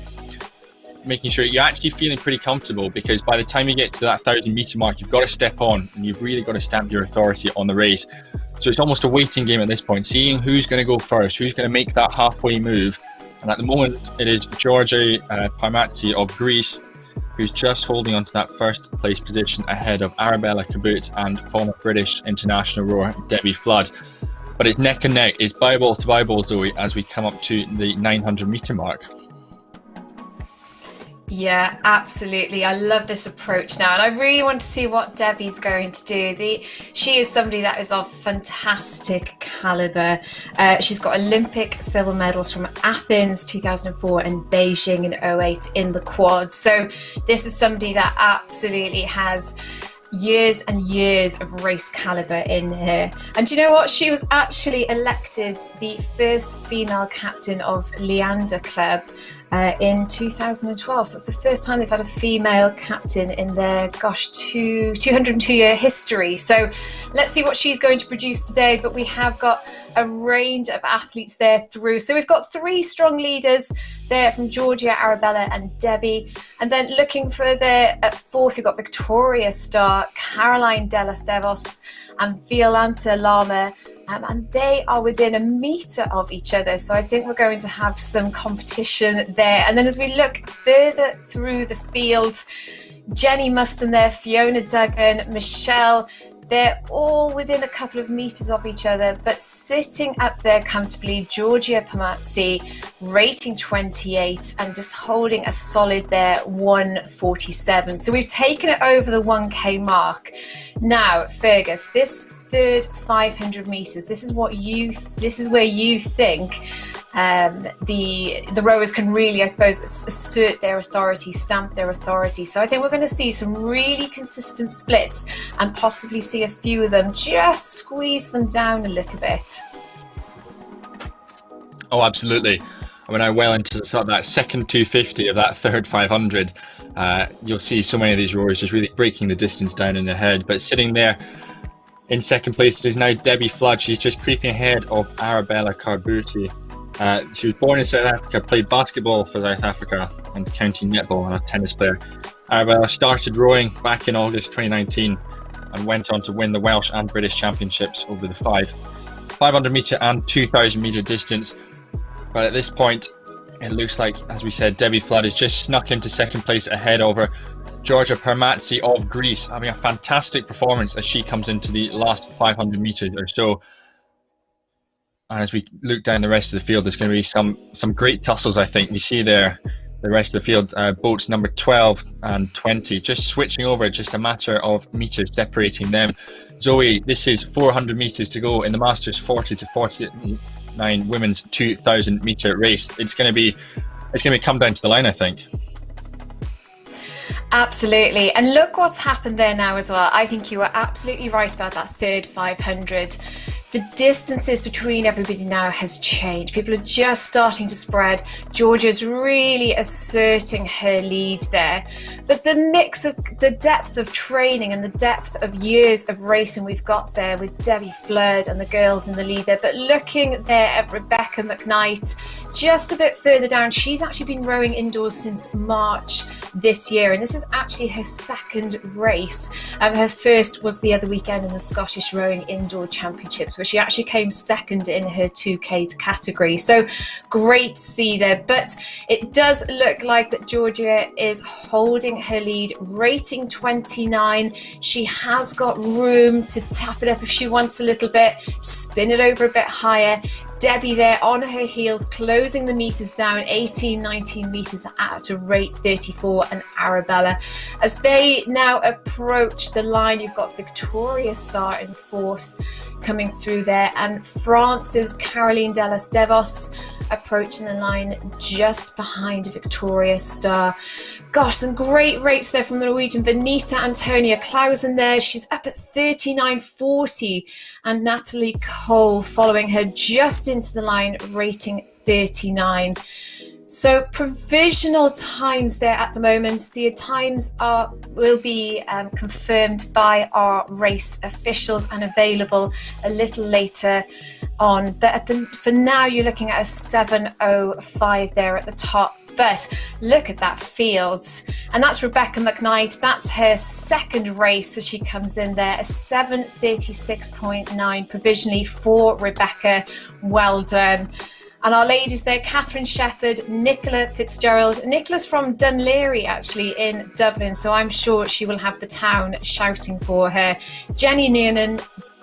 making sure you're actually feeling pretty comfortable, because by the time you get to that 1,000 meter mark, you've got to step on and you've really got to stamp your authority on the race. So it's almost a waiting game at this point, seeing who's going to go first, who's going to make that halfway move. And at the moment, it is Georgia Pamazzi of Greece who's just holding on to that first place position ahead of Arabella Cabot and former British international rower Debbie Flood. But it's neck and neck, it's Bible to Bible, Zoe, as we come up to the 900 meter mark. Yeah, absolutely. I love this approach now, and I really want to see what Debbie's going to do. She is somebody that is of fantastic caliber. She's got Olympic silver medals from Athens 2004 and Beijing in 2008 in the quad. So this is somebody that absolutely has years and years of race caliber in her. And do you know what? She was actually elected the first female captain of Leander Club in 2012. So it's the first time they've had a female captain in their 202-year history. So let's see what she's going to produce today. But we have got a range of athletes there through. So we've got 3 strong leaders there from Georgia, Arabella and Debbie. And then looking further at 4th, we've got Victoria Star, Caroline Delas Devos and Violetta Lama. And they are within a metre of each other. So I think we're going to have some competition there. And then as we look further through the field, Jenny Muston there, Fiona Duggan, Michelle, they're all within a couple of metres of each other, but sitting up there comfortably, Georgia Pamazzi, rating 28 and just holding a solid there, 147. So we've taken it over the 1K mark. Now, Fergus, this third 500 meters, this is where you think the rowers can really, I suppose, assert their authority, stamp their authority. So I think we're going to see some really consistent splits and possibly see a few of them just squeeze them down a little bit. Oh, absolutely. When I well into that second 250 of that third 500, you'll see so many of these rowers just really breaking the distance down in their head. But sitting there in second place is now Debbie Flood. She's just creeping ahead of Arabella Cabot. She was born in South Africa, played basketball for South Africa and county netball, and a tennis player. Arabella started rowing back in August 2019 and went on to win the Welsh and British championships over the 500 metre and 2,000 metre distance. But at this point, it looks like, as we said, Debbie Flood has just snuck into second place ahead of her. Georgia Pamazzi of Greece having a fantastic performance as she comes into the last 500 metres or so. And as we look down the rest of the field, there's going to be some great tussles, I think. We see there the rest of the field, boats number 12 and 20, just switching over, just a matter of metres separating them. Zoe, this is 400 metres to go in the Masters 40 to 49 women's 2,000 metre race. It's going to be come down to the line, I think. Absolutely. And look what's happened there now as well. I think you are absolutely right about that third 500. The distances between everybody now has changed. People are just starting to spread. Georgia's really asserting her lead there. But the mix of the depth of training and the depth of years of racing we've got there with Debbie Flood and the girls in the lead there. But looking there at Rebecca McKnight, just a bit further down, she's actually been rowing indoors since March this year. And this is actually her second race. Her first was the other weekend in the Scottish Rowing Indoor Championships, where she actually came second in her 2K category. So great to see there. But it does look like that Georgia is holding her lead, rating 29. She has got room to tap it up if she wants a little bit, spin it over a bit higher. Debbie there on her heels, closing the meters down, 18, 19 meters at a rate 34, and Arabella. As they now approach the line, you've got Victoria Starr in fourth coming through there, and France's Caroline Delas Devos approaching the line just behind Victoria Starr. Gosh, some great rates there from the Norwegian Benita Antonia Clausen there. She's up at 39.40, and Natalie Cole following her just into the line, rating 39. So provisional times there at the moment. The times will be confirmed by our race officials and available a little later on. But for now, you're looking at a 7:05 there at the top. But look at that field. And that's Rebecca McKnight. That's her second race as she comes in there. A 7:36.9 provisionally for Rebecca. Well done. And our ladies there, Catherine Shepherd, Nicola Fitzgerald. Nicola's from Dunleary, actually, in Dublin, so I'm sure she will have the town shouting for her. Jenny Noonan,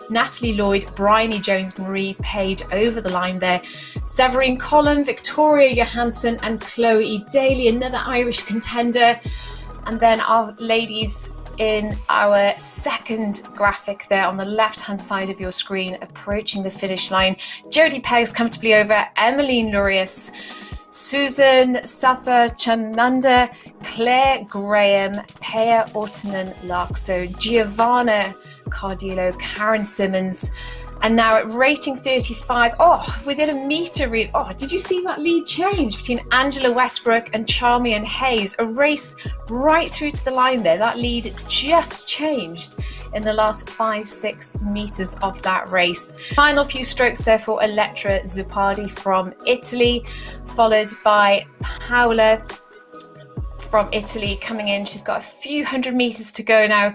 Natalie Lloyd, Bryony Jones, Marie Page over the line there. Severine Collum, Victoria Johansson and Chloe Daly, another Irish contender. And then our ladies in our second graphic there on the left-hand side of your screen, approaching the finish line. Jodie Pegs comfortably over, Emmeline Lurius, Susan Satharchananda, Claire Graham, Paya Ortanen-Larkso, Giovanna Cardillo, Karen Simmons, and now at rating 35, within a metre really. Did you see that lead change between Angela Westbrook and Charmian Hayes? A race right through to the line there. That lead just changed in the last 5-6 metres of that race. Final few strokes there for Elettra Zupardi from Italy, followed by Paola from Italy coming in. She's got a few hundred metres to go now.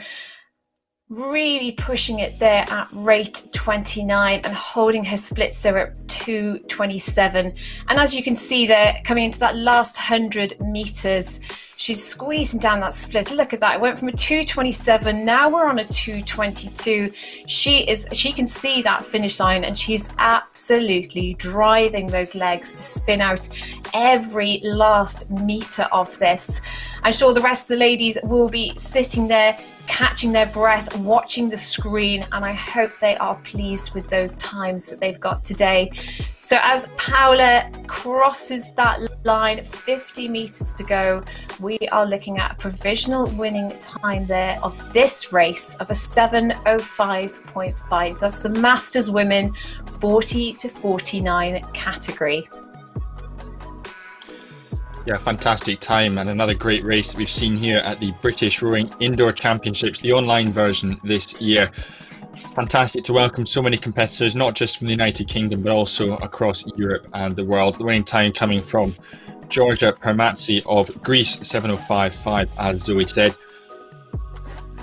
Really pushing it there at rate 29 and holding her splits there at 2:27. And as you can see there, coming into that last 100 metres, she's squeezing down that split. Look at that. It went from a 2:27. Now we're on a 2:22. She can see that finish line, and she's absolutely driving those legs to spin out every last metre of this. I'm sure the rest of the ladies will be sitting there catching their breath, watching the screen, and I hope they are pleased with those times that they've got today. So as Paola crosses that line, 50 metres to go, we are looking at a provisional winning time there of this race of a 7:05.5. That's the Masters Women 40 to 49 category. Yeah, fantastic time, and another great race that we've seen here at the British Rowing Indoor Championships, the online version this year. Fantastic to welcome so many competitors, not just from the United Kingdom, but also across Europe and the world. The winning time coming from Georgia Permatsi of Greece, 7:05.5, as Zoe said.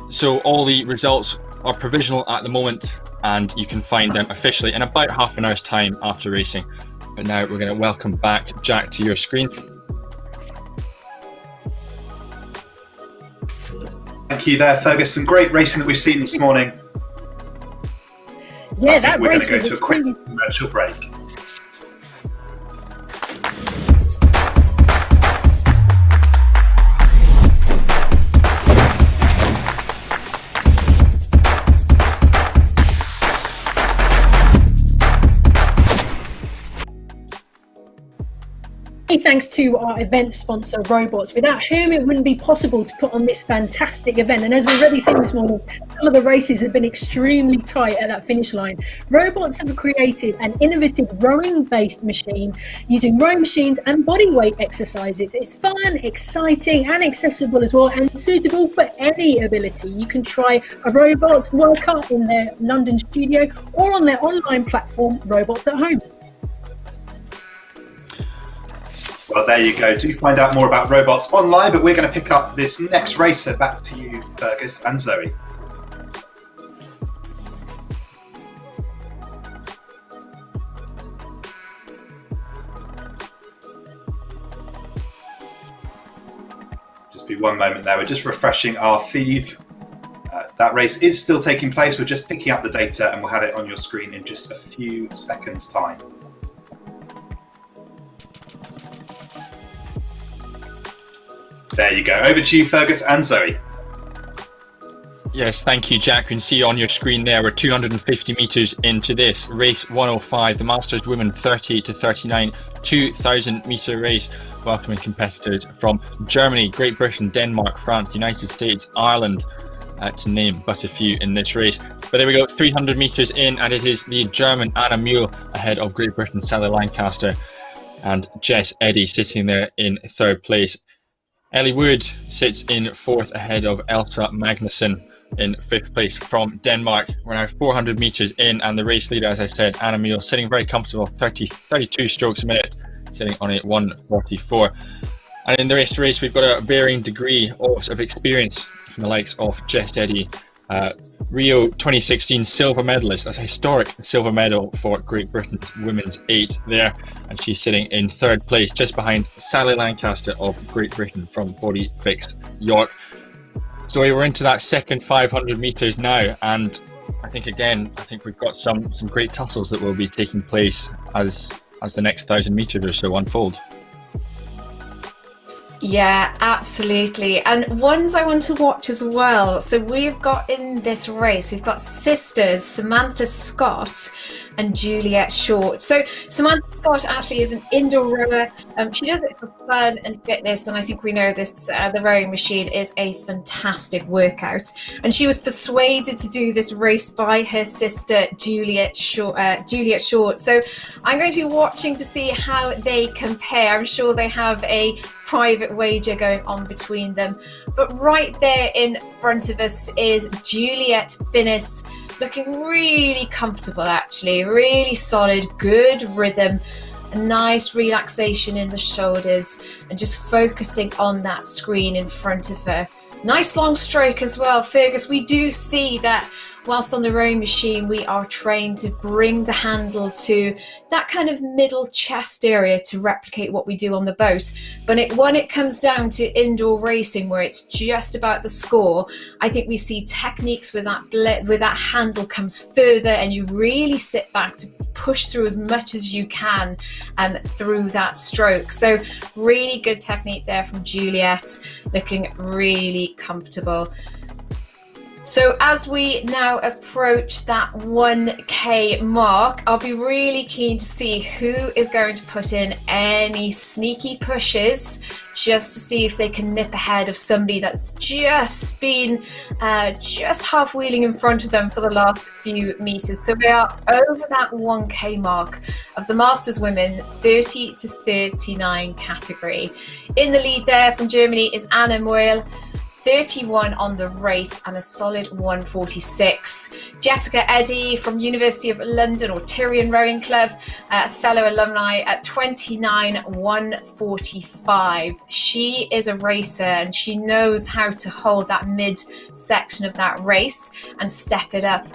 So all the results are provisional at the moment, and you can find them officially in about half an hour's time after racing. But now we're going to welcome back Jack to your screen. Thank you there, Ferguson. Great racing that we've seen this morning. Yeah, that we're going race to go was to a quick commercial break. Thanks to our event sponsor, Robots, without whom it wouldn't be possible to put on this fantastic event. And as we've already seen this morning, some of the races have been extremely tight at that finish line. Robots have created an innovative rowing-based machine using rowing machines and bodyweight exercises. It's fun, exciting, and accessible as well, and suitable for any ability. You can try a Robots World Cup in their London studio or on their online platform, Robots at Home. Well, there you go. Do find out more about Robots online, but we're going to pick up this next race. So back to you, Fergus and Zoe. Just be one moment there. We're just refreshing our feed. That race is still taking place. We're just picking up the data and we'll have it on your screen in just a few seconds' time. There you go. Over to you, Fergus and Zoe. Yes, thank you, Jack. You can see on your screen there, we're 250 metres into this. Race 105, the Masters Women 30 to 39, 2,000 metre race. Welcoming competitors from Germany, Great Britain, Denmark, France, United States, Ireland, to name but a few in this race. But there we go, 300 metres in, and it is the German Anna Mühl ahead of Great Britain's Sally Lancaster and Jess Eddy sitting there in third place. Ellie Wood sits in fourth ahead of Elsa Magnusson in fifth place from Denmark. We're now 400 metres in, and the race leader, as I said, Anna Mühl, sitting very comfortable, 32 strokes a minute, sitting on a 1:44. And in the race, we've got a varying degree of experience from the likes of Jess Eddy, Rio 2016 silver medalist, a historic silver medal for Great Britain's women's 8 there, and she's sitting in third place just behind Sally Lancaster of Great Britain from Body Fix York. So we're into that second 500 metres now, and I think we've got some great tussles that will be taking place as the next 1,000 metres or so unfold. Yeah, absolutely. And ones I want to watch as well. So we've got in this race, we've got sisters Samantha Scott and Juliet Short. So Samantha Scott actually is an indoor rower. She does it for fun and fitness, and I think we know this. The rowing machine is a fantastic workout, and she was persuaded to do this race by her sister Juliet Short. So I'm going to be watching to see how they compare. I'm sure they have a private wager going on between them, but right there in front of us is Juliet Finnis, looking really comfortable, actually, really solid, good rhythm, a nice relaxation in the shoulders, and just focusing on that screen in front of her. Nice long stroke as well, Fergus. We do see that whilst on the rowing machine, we are trained to bring the handle to that kind of middle chest area to replicate what we do on the boat. But when it comes down to indoor racing, where it's just about the score, I think we see techniques where that handle comes further, and you really sit back to push through as much as you can through that stroke. So really good technique there from Juliet, looking really comfortable. So as we now approach that 1K mark, I'll be really keen to see who is going to put in any sneaky pushes, just to see if they can nip ahead of somebody that's just been just half wheeling in front of them for the last few meters. So we are over that 1K mark of the Masters Women 30 to 39 category. In the lead there from Germany is Anna Mühl, 31 on the rate and a solid 1:46. Jessica Eddy from University of London or Tyrian Rowing Club, fellow alumni at 29, 1:45. She is a racer and she knows how to hold that mid section of that race and step it up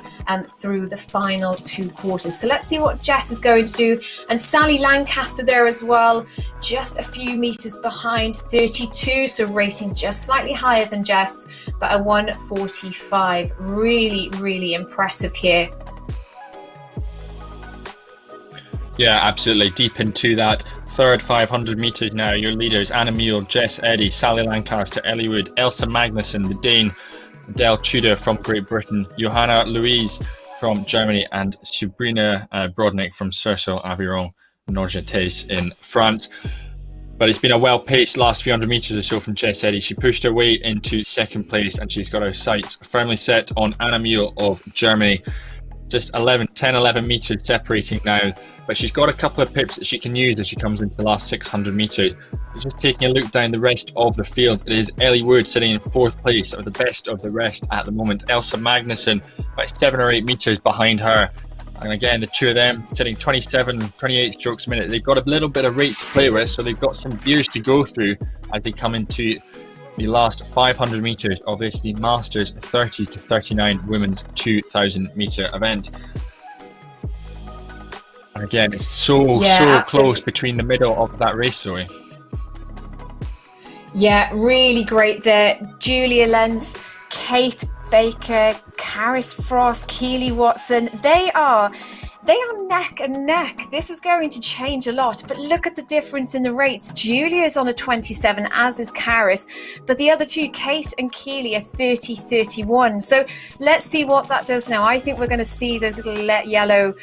through the final 2 quarters. So let's see what Jess is going to do. And Sally Lancaster there as well, just a few meters behind, 32, so rating just slightly higher than Jess, but a 1:45. Really, really impressive here. Yeah, absolutely. Deep into that third 500 metres now. Your leaders, Anna Mühl, Jess Eddy, Sally Lancaster, Ellie Wood, Elsa Magnusson, the Dane, Adele Tudor from Great Britain, Johanna Louise from Germany, and Sabrina Brodnik from Cercle Aviron Norgetes in France. But it's been a well-paced last few hundred metres or so from Jess Eddy. She pushed her way into second place, and she's got her sights firmly set on Anna Mühl of Germany. Just 10, 11 metres separating now. But she's got a couple of pips that she can use as she comes into the last 600 metres. Just taking a look down the rest of the field, it is Ellie Wood sitting in fourth place, or the best of the rest at the moment. Elsa Magnusson about 7 or 8 metres behind her. And again, the two of them sitting 27, 28 strokes a minute. They've got a little bit of rate to play with, so they've got some gears to go through as they come into the last 500 metres of this, the Masters 30 to 39 Women's 2,000 metre event. And again, it's so close between the middle of that race, Zoe. Yeah, really great there. Julia Lenz, Kate Baker, Karis Frost, Keely Watson, they are neck and neck. This is going to change a lot, but look at the difference in the rates. Julia is on a 27, as is Karis, but the other two, Kate and Keely, are 30, 31. So let's see what that does now. I think we're going to see those little yellow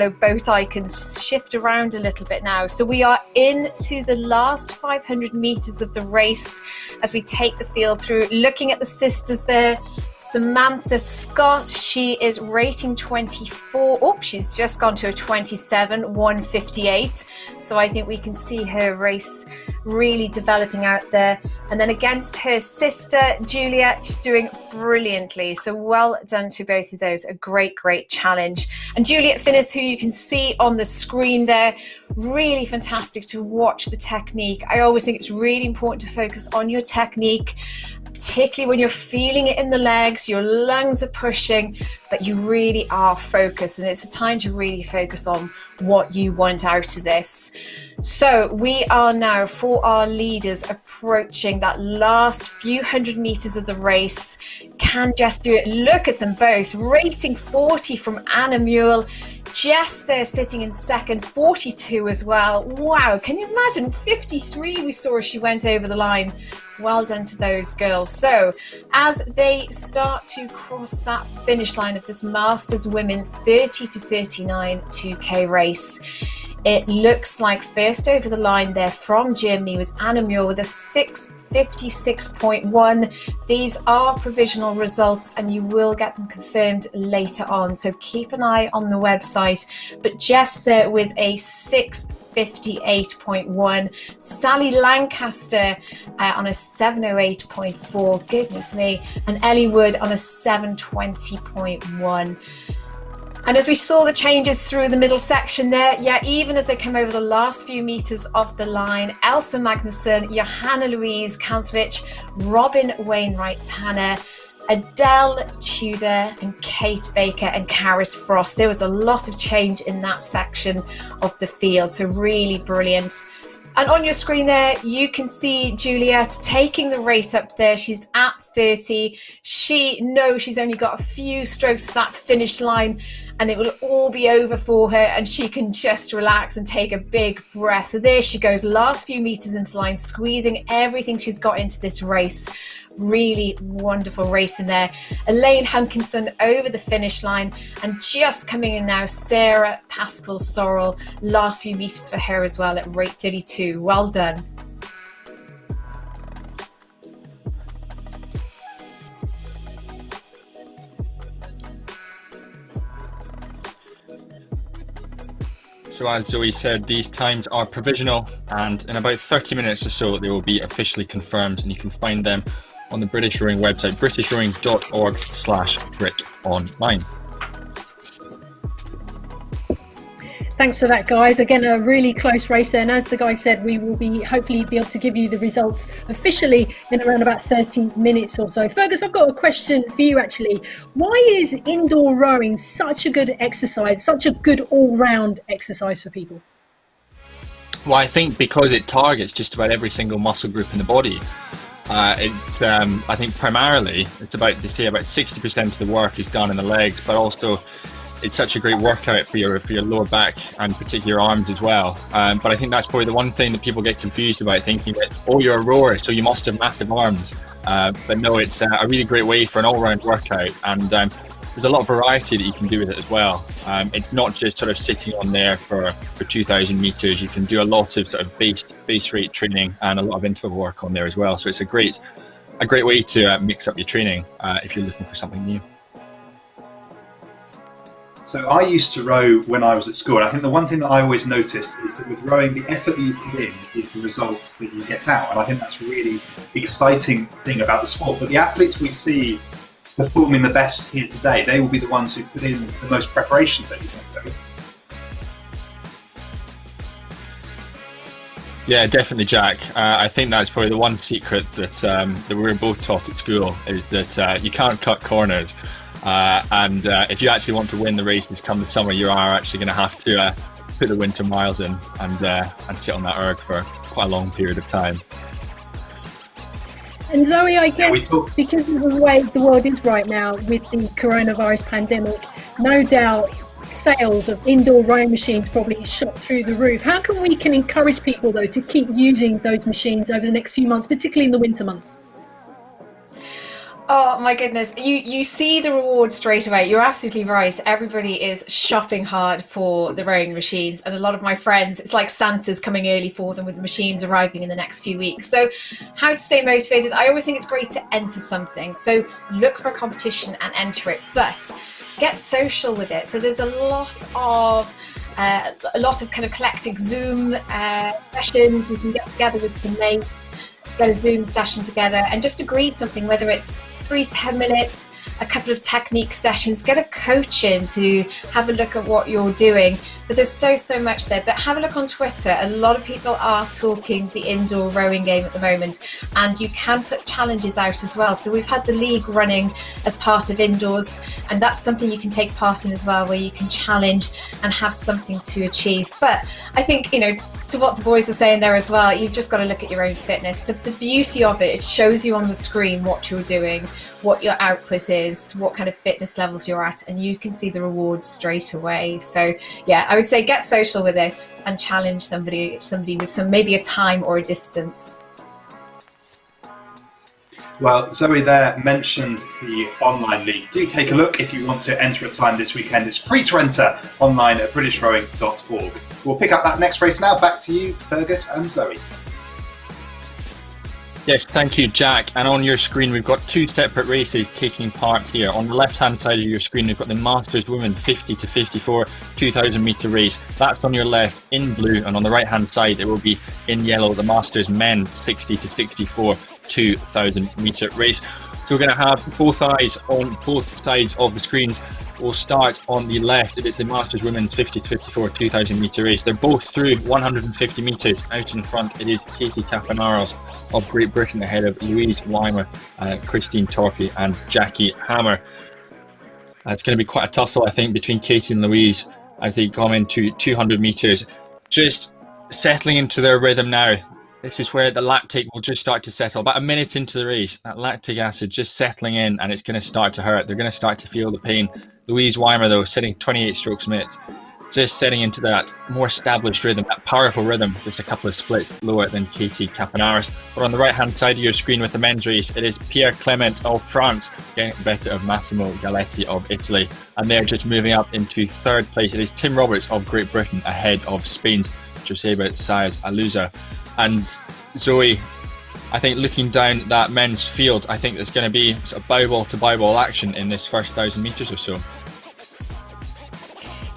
boat icons shift around a little bit now. So we are into the last 500 meters of the race as we take the field through. Looking at the sisters there, Samantha Scott, she is rating 24. Oh, she's just gone to a 27, 158. So I think we can see her race really developing out there. And then against her sister, Julia, she's doing brilliantly. So well done to both of those. A great, great challenge. And Juliet Finnis, who you can see on the screen there, really fantastic to watch the technique. I always think it's really important to focus on your technique, particularly when you're feeling it in the legs, your lungs are pushing, but you really are focused, and it's a time to really focus on what you want out of this. So we are now, for our leaders, approaching that last few hundred meters of the race. Can Jess do it? Look at them both. Rating 40 from Anna Mühl. Jess there sitting in second, 42 as well. Wow, can you imagine? 53 we saw as she went over the line. Well done to those girls. So as they start to cross that finish line of this Masters Women 30 to 39 2K race, it looks like first over the line there from Germany was Anna Mühl with a 6:56.1. These are provisional results and you will get them confirmed later on, so keep an eye on the website. But Jess with a 6:58.1, Sally Lancaster on a 7:08.4, goodness me, and Ellie Wood on a 7:20.1. And as we saw the changes through the middle section there, yeah, even as they come over the last few meters of the line, Elsa Magnusson, Johanna Louise Kansvich, Robin Wainwright Tanner, Adele Tudor and Kate Baker and Karis Frost. There was a lot of change in that section of the field, so really brilliant. And on your screen there, you can see Juliet taking the rate up there. She's at 30. She knows she's only got a few strokes to that finish line and it will all be over for her and she can just relax and take a big breath. So there she goes, last few meters into the line, squeezing everything she's got into this race. Really wonderful race in there. Elaine Hunkinson over the finish line, and just coming in now, Sarah Pascal Sorrell, last few meters for her as well at rate 32. Well done. So as Zoe said, these times are provisional, and in about 30 minutes or so they will be officially confirmed, and you can find them on the British Rowing website, britishrowing.org/BritOnline. Thanks for that, guys. Again, a really close race there. And as the guy said, we will hopefully be able to give you the results officially in around about 30 minutes or so. Fergus, I've got a question for you, actually. Why is indoor rowing such a good exercise, such a good all-round exercise for people? Well, I think because it targets just about every single muscle group in the body. I think primarily it's about 60% of the work is done in the legs, but also it's such a great workout for your lower back and particularly your arms as well. But I think that's probably the one thing that people get confused about, thinking that, oh, you're a rower, so you must have massive arms. But no, it's a really great way for an all-round workout. And there's a lot of variety that you can do with it as well. It's not just sort of sitting on there for 2,000 meters. You can do a lot of sort of base rate training and a lot of interval work on there as well. So it's a great way to mix up your training if you're looking for something new. So I used to row when I was at school, and I think the one thing that I always noticed is that with rowing, the effort that you put in is the result that you get out, and I think that's a really exciting thing about the sport. But the athletes we see performing the best here today, they will be the ones who put in the most preparation, don't you think? Yeah, definitely, Jack. I think that's probably the one secret that we were both taught at school, is that you can't cut corners. And if you actually want to win the races come the summer, you are actually going to have to put the winter miles in and sit on that erg for quite a long period of time. And Zoe, I guess because of the way the world is right now with the coronavirus pandemic, no doubt sales of indoor rowing machines probably shot through the roof. How can we encourage people though to keep using those machines over the next few months, particularly in the winter months? Oh my goodness, you see the reward straight away. You're absolutely right. Everybody is shopping hard for the rowing machines, and a lot of my friends, it's like Santa's coming early for them with the machines arriving in the next few weeks. So how to stay motivated? I always think it's great to enter something. So look for a competition and enter it, but get social with it. So there's a lot of kind of collective Zoom sessions. You can get together with your mates, get a Zoom session together and just agree something, whether it's 3 to 10 minutes, a couple of technique sessions, get a coach in to have a look at what you're doing. But there's so much there. But have a look on Twitter. A lot of people are talking the indoor rowing game at the moment, and you can put challenges out as well. So we've had the league running as part of indoors, and that's something you can take part in as well, where you can challenge and have something to achieve. But I think, to what the boys are saying there as well, you've just got to look at your own fitness. The beauty of it shows you on the screen what you're doing, what your output is, what kind of fitness levels you're at, and you can see the rewards straight away. So yeah, I would say get social with it and challenge somebody with maybe a time or a distance. Well, Zoe there mentioned the online league. Do take a look if you want to enter a time this weekend. It's free to enter online at britishrowing.org. We'll pick up that next race now. Back to you, Fergus and Zoe. Yes, thank you, Jack. And on your screen, we've got 2 separate races taking part here. On the left-hand side of your screen, we've got the Masters Women 50 to 54 2,000 metre race. That's on your left in blue, and on the right-hand side, it will be in yellow, the Masters Men 60 to 64 2,000 metre race. So we're going to have both eyes on both sides of the screens. We'll start on the left. It is the Masters Women's 50 to 54 2,000 metre race. They're both through 150 metres. Out in front, it is Katie Kapanaros of Great Britain ahead of Louise Weimer, Christine Torpey and Jackie Hammer. It's going to be quite a tussle, I think, between Katie and Louise as they come into 200 metres. Just settling into their rhythm now. This is where the lactate will just start to settle. About a minute into the race, that lactic acid just settling in, and it's going to start to hurt. They're going to start to feel the pain. Louise Weimer, though, sitting 28 strokes a minute, just setting into that more established rhythm, that powerful rhythm, just a couple of splits lower than Katie Kapanaris. But on the right-hand side of your screen with the men's race, it is Pierre Clement of France getting better of Massimo Galetti of Italy, and they're just moving up into 3rd place. It is Tim Roberts of Great Britain ahead of Spain's Joseba Saez Aluza. And Zoe, I think looking down that men's field, I think there's going to be sort of bow ball to bow ball action in this first 1,000 metres or so.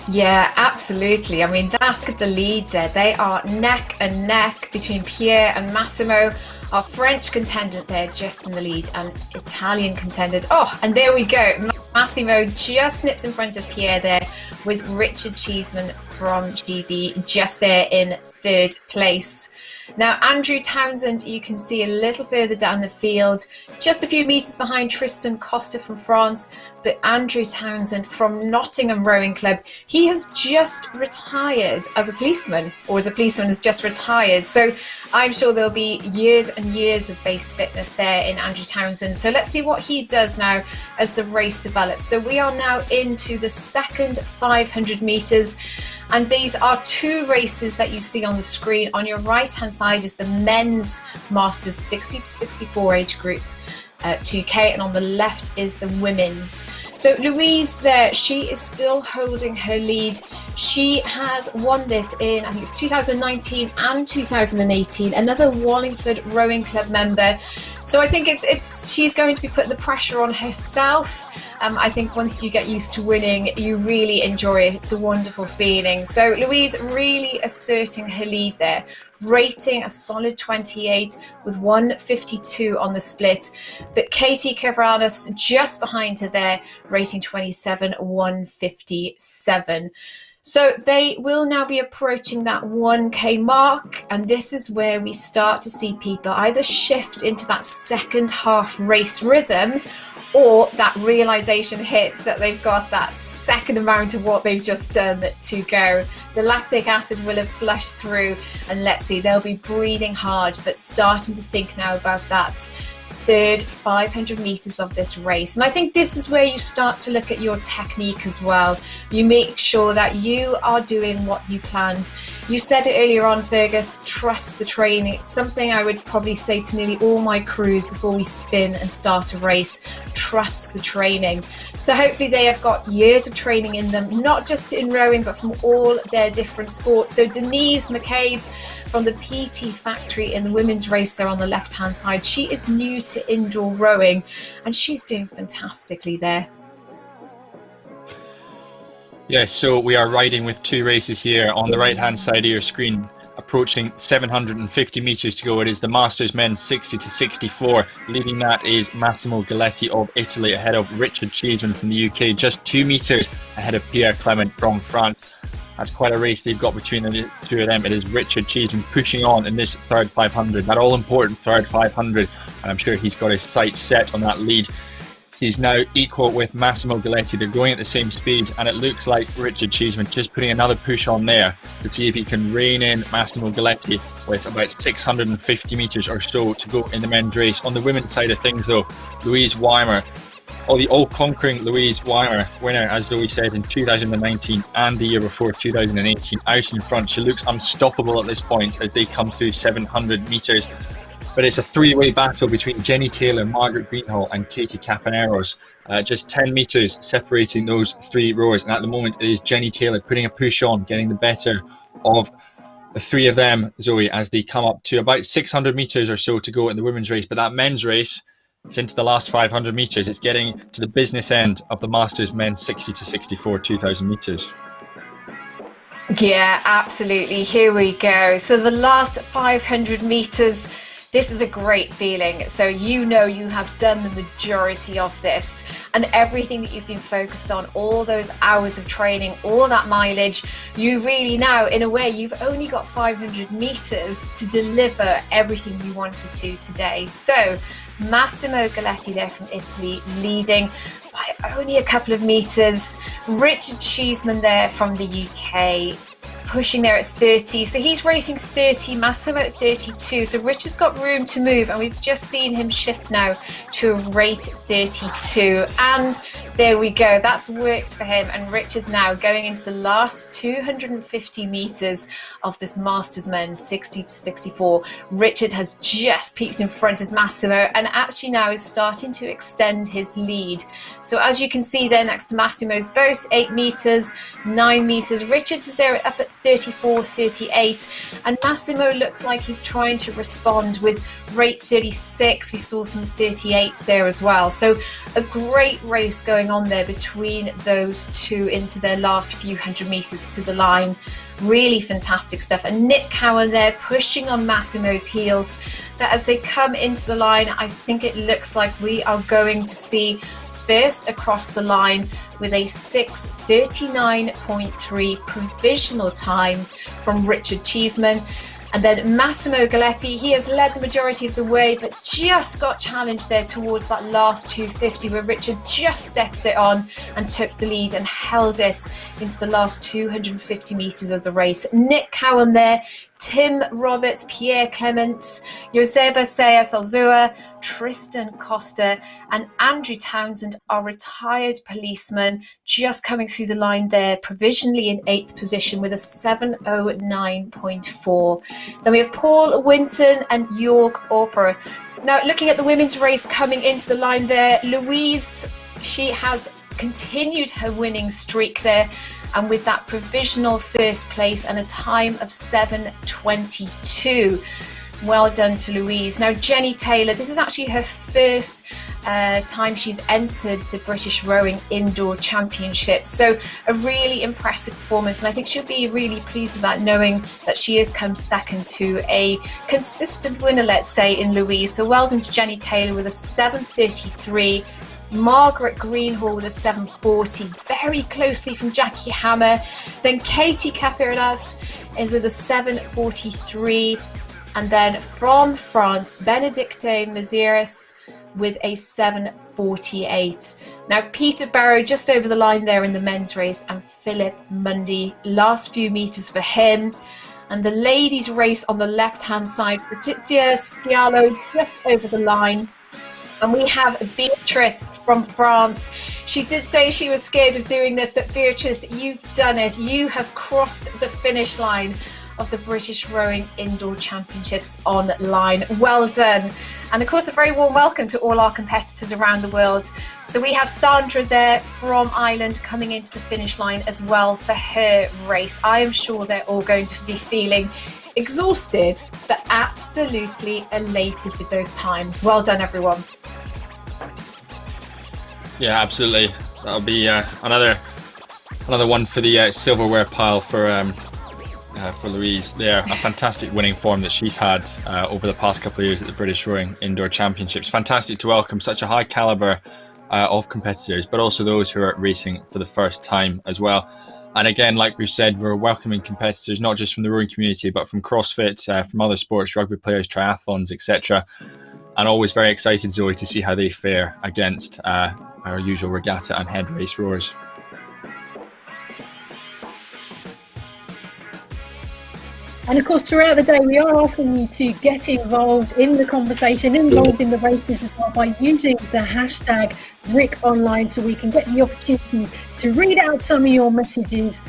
Yeah, absolutely. I mean, that's the lead there. They are neck and neck between Pierre and Massimo. Our French contendant there just in the lead, and Italian contendant. Oh, and there we go. Massimo just nips in front of Pierre there, with Richard Cheeseman from GB just there in 3rd place. Now, Andrew Townsend, you can see a little further down the field, just a few metres behind Tristan Costa from France. But Andrew Townsend from Nottingham Rowing Club, he has just retired as a policeman, or as a policeman has just retired. So I'm sure there'll be years and years of base fitness there in Andrew Townsend. So let's see what he does now as the race develops. So we are now into the second 500 metres. And these are 2 races that you see on the screen. On your right-hand side is the men's Masters 60 to 64 age group. 2K, and on the left is the women's. So Louise there, she is still holding her lead. She has won this in, I think it's 2019 and 2018, another Wallingford Rowing Club member. So I think she's going to be putting the pressure on herself. I think once you get used to winning, you really enjoy it. It's a wonderful feeling. So Louise really asserting her lead there, rating a solid 28 with 1:52 on the split. But Katie Kavranas just behind her there, rating 27, 1:57. So they will now be approaching that 1K mark, and this is where we start to see people either shift into that second half race rhythm, or that realization hits that they've got that second amount of what they've just done to go. The lactic acid will have flushed through, and let's see, they'll be breathing hard, but starting to think now about that third 500 meters of this race. And I think this is where you start to look at your technique as well. You make sure that you are doing what you planned. You said it earlier on, Fergus, trust the training. It's something I would probably say to nearly all my crews before we spin and start a race. Trust the training. So hopefully they have got years of training in them, not just in rowing, but from all their different sports. So Denise McCabe from the PT Factory in the women's race there on the left-hand side, she is new to indoor rowing, and she's doing fantastically there. Yes, so we are riding with two races here on the right-hand side of your screen, approaching 750 meters to go. It is the Masters men's 60 to 64. Leading that is Massimo Galletti of Italy, ahead of Richard Cheeseman from the UK, just 2 meters ahead of Pierre Clement from France. That's quite a race they've got between the two of them. It is Richard Cheeseman pushing on in this third 500, that all-important third 500, and I'm sure he's got his sights set on that lead. He's now equal with Massimo Galletti. They're going at the same speed, and it looks like Richard Cheeseman just putting another push on there to see if he can rein in Massimo Galletti with about 650 meters or so to go in the men's race. On the women's side of things though, Louise Weimer, the all-conquering Louise Weimer, winner, as Zoe said, in 2019 and the year before, 2018, out in front. She looks unstoppable at this point as they come through 700 metres. But it's a three-way battle between Jenny Taylor, Margaret Greenhall and Katie Capaneros. Just 10 metres separating those three rowers. And at the moment, it is Jenny Taylor putting a push on, getting the better of the three of them, Zoe, as they come up to about 600 metres or so to go in the women's race. But that men's race, it's into the last 500 metres. It's getting to the business end of the Masters men's 60 to 64 2,000 metres. Yeah, absolutely. Here we go. So the last 500 metres, this is a great feeling. So you know you have done the majority of this, and everything that you've been focused on, all those hours of training, all that mileage, you really now, in a way, you've only got 500 metres to deliver everything you wanted to today. So Massimo Galletti there from Italy leading by only a couple of metres. Richard Cheeseman there from the UK pushing there at 30, so he's rating 30, Massimo at 32, so Richard's got room to move, and we've just seen him shift now to a rate 32, and there we go, that's worked for him. And Richard now going into the last 250 metres of this Masters men's 60 to 64. Richard has just peaked in front of Massimo and actually now is starting to extend his lead. So as you can see there next to Massimo's boat, 8 metres, 9 metres. Richard is there up at 34, 38, and Massimo looks like he's trying to respond with rate 36. We saw some 38s there as well. So a great race going on there between those two into their last few hundred metres to the line. Really fantastic stuff. And Nick Cowan there pushing on Massimo's heels. But as they come into the line, I think it looks like we are going to see first across the line with a 6:39.3 provisional time from Richard Cheeseman. And then Massimo Galletti, he has led the majority of the way, but just got challenged there towards that last 250 where Richard just stepped it on and took the lead and held it into the last 250 metres of the race. Nick Cowan there Tim Roberts, Pierre Clement, Joseba Sayas-Alzua, Tristan Costa and Andrew Townsend are retired policemen, just coming through the line there, provisionally in 8th position with a 7:09.4. Then we have Paul Winton and Jörg Orper. Now, looking at the women's race coming into the line there, Louise, she has continued her winning streak there, and with that provisional first place and a time of 7:22. Well done to Louise. Now, Jenny Taylor, this is actually her first time she's entered the British Rowing Indoor Championship. So a really impressive performance. And I think she'll be really pleased with that, knowing that she has come second to a consistent winner, let's say, in Louise. So well done to Jenny Taylor with a 7:33. Margaret Greenhall with a 7:40, very closely from Jackie Hammer. Then Katie Capiras with a 7:43. And then from France, Benedicte Maziris with a 7:48. Now, Peter Barrow just over the line there in the men's race, and Philip Mundy, last few metres for him. And the ladies' race on the left-hand side, Patrizia Sciallo just over the line. And we have Beatrice from France. She did say she was scared of doing this, but Beatrice, you've done it. You have crossed the finish line of the British Rowing Indoor Championships online. Well done. And of course, a very warm welcome to all our competitors around the world. So we have Sandra there from Ireland coming into the finish line as well for her race. I am sure they're all going to be feeling exhausted, but absolutely elated with those times. Well done, everyone. Yeah, absolutely. That'll be another one for the silverware pile for Louise there. A fantastic winning form that she's had over the past couple of years at the British Rowing Indoor Championships. Fantastic to welcome such a high calibre of competitors, but also those who are racing for the first time as well. And again, like we've said, we're welcoming competitors not just from the rowing community, but from CrossFit, from other sports, rugby players, triathlons, etc. And always very excited, Zoe, to see how they fare against our usual regatta and head race rowers. And of course, throughout the day, we are asking you to get involved in the conversation, involved in the races as well, by using the hashtag BrickOnline, so we can get the opportunity to read out some of your messages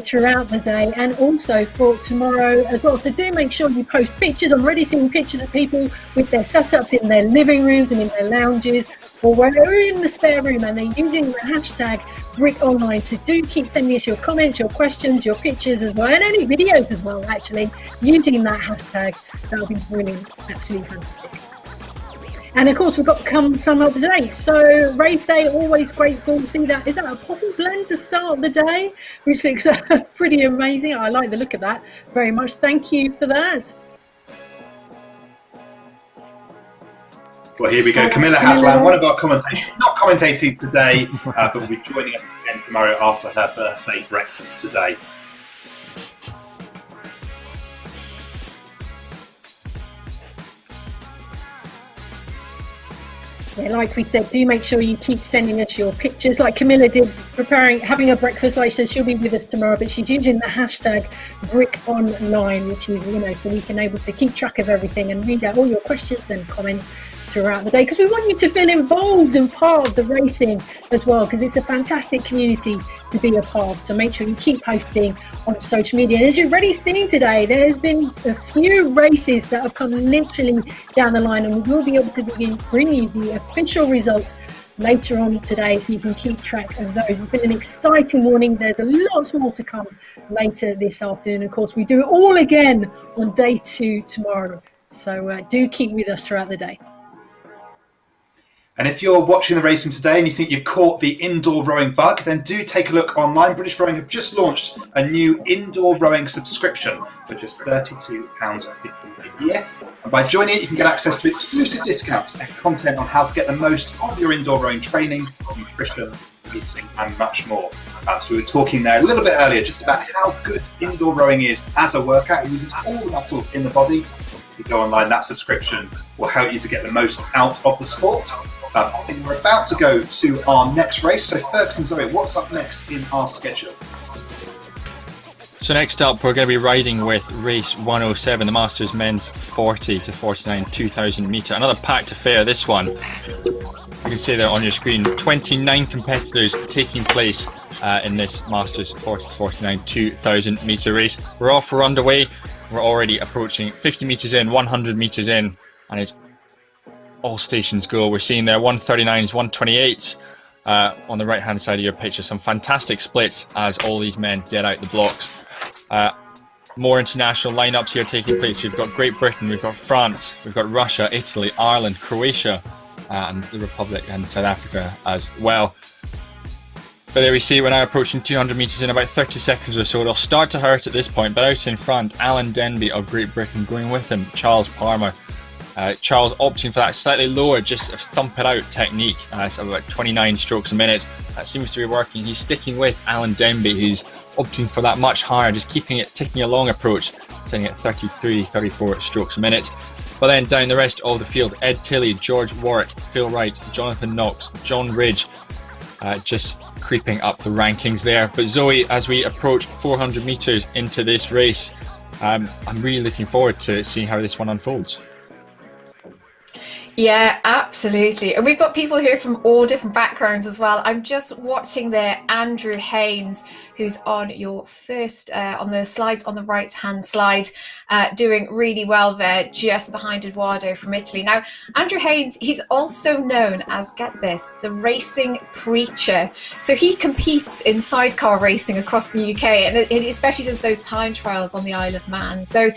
throughout the day, and also for tomorrow as well. So do make sure you post pictures. I'm already seeing pictures of people with their setups in their living rooms and in their lounges, or wherever in the spare room, and they're using the hashtag BrickOnline. So do keep sending us your comments, your questions, your pictures as well, and any videos as well, actually, using that hashtag. That'll be brilliant, absolutely fantastic. And of course, we've got to come sum up today. So race day, always grateful to see that. Is that a poppy blend to start the day? Which looks pretty amazing. I like the look of that very much. Thank you for that. Well, here we go. Camilla Hadland, one of our commentators, not commentating today, but will be joining us again tomorrow after her birthday breakfast today. Yeah, like we said, do make sure you keep sending us your pictures, like Camilla did, having a breakfast. Like she says, she'll be with us tomorrow, but she's using the hashtag BrickOnline, which is, so we can able to keep track of everything and read out all your questions and comments throughout the day, because we want you to feel involved and part of the racing as well, because it's a fantastic community to be a part of. So make sure you keep posting on social media. And as you've already seen today, there's been a few races that have come literally down the line, and we will be able to bring you the official results later on today, so you can keep track of those. It's been an exciting morning. There's a lots more to come later this afternoon. Of course, we do it all again on day 2 tomorrow. So do keep with us throughout the day. And if you're watching the racing today and you think you've caught the indoor rowing bug, then do take a look online. British Rowing have just launched a new indoor rowing subscription for just £32.50 a year. And by joining it, you can get access to exclusive discounts and content on how to get the most of your indoor rowing training, nutrition, racing, and much more. So we were talking there a little bit earlier just about how good indoor rowing is as a workout. It uses all the muscles in the body. If you go online, that subscription will help you to get the most out of the sport. I think we're about to go to our next race. So Ferguson, Zoe, what's up next in our schedule? So next up, we're going to be riding with race 107, the Masters Men's 40 to 49 2,000 metre. Another packed affair, this one. You can see there on your screen, 29 competitors taking place in this Masters 40 to 49 2,000 metre race. We're off, we're underway. We're already approaching 50 metres in, 100 metres in, and it's all stations go. We're seeing there 139s, 128s. On the right hand side of your picture, some fantastic splits as all these men get out the blocks. More international lineups here taking place. We've got Great Britain, we've got France, we've got Russia, Italy, Ireland, Croatia, and the Republic and South Africa as well. But there we see we're now approaching 200 metres in about 30 seconds or so. It'll start to hurt at this point, but out in front, Alan Denby of Great Britain going with him, Charles Palmer. Charles opting for that slightly lower, just thump it out technique, so about 29 strokes a minute. That seems to be working. He's sticking with Alan Denby, who's opting for that much higher, just keeping it ticking along approach, sitting at 33, 34 strokes a minute. But then down the rest of the field, Ed Tilley, George Warwick, Phil Wright, Jonathan Knox, John Ridge, just creeping up the rankings there. But Zoe, as we approach 400 metres into this race, I'm really looking forward to seeing how this one unfolds. Yeah, absolutely. And we've got people here from all different backgrounds as well. I'm just watching there Andrew Haynes, who's on your first, on the slides on the right-hand slide, doing really well there, just behind Edoardo from Italy. Now, Andrew Haynes, he's also known as, get this, the racing preacher. So he competes in sidecar racing across the UK, and it especially does those time trials on the Isle of Man. So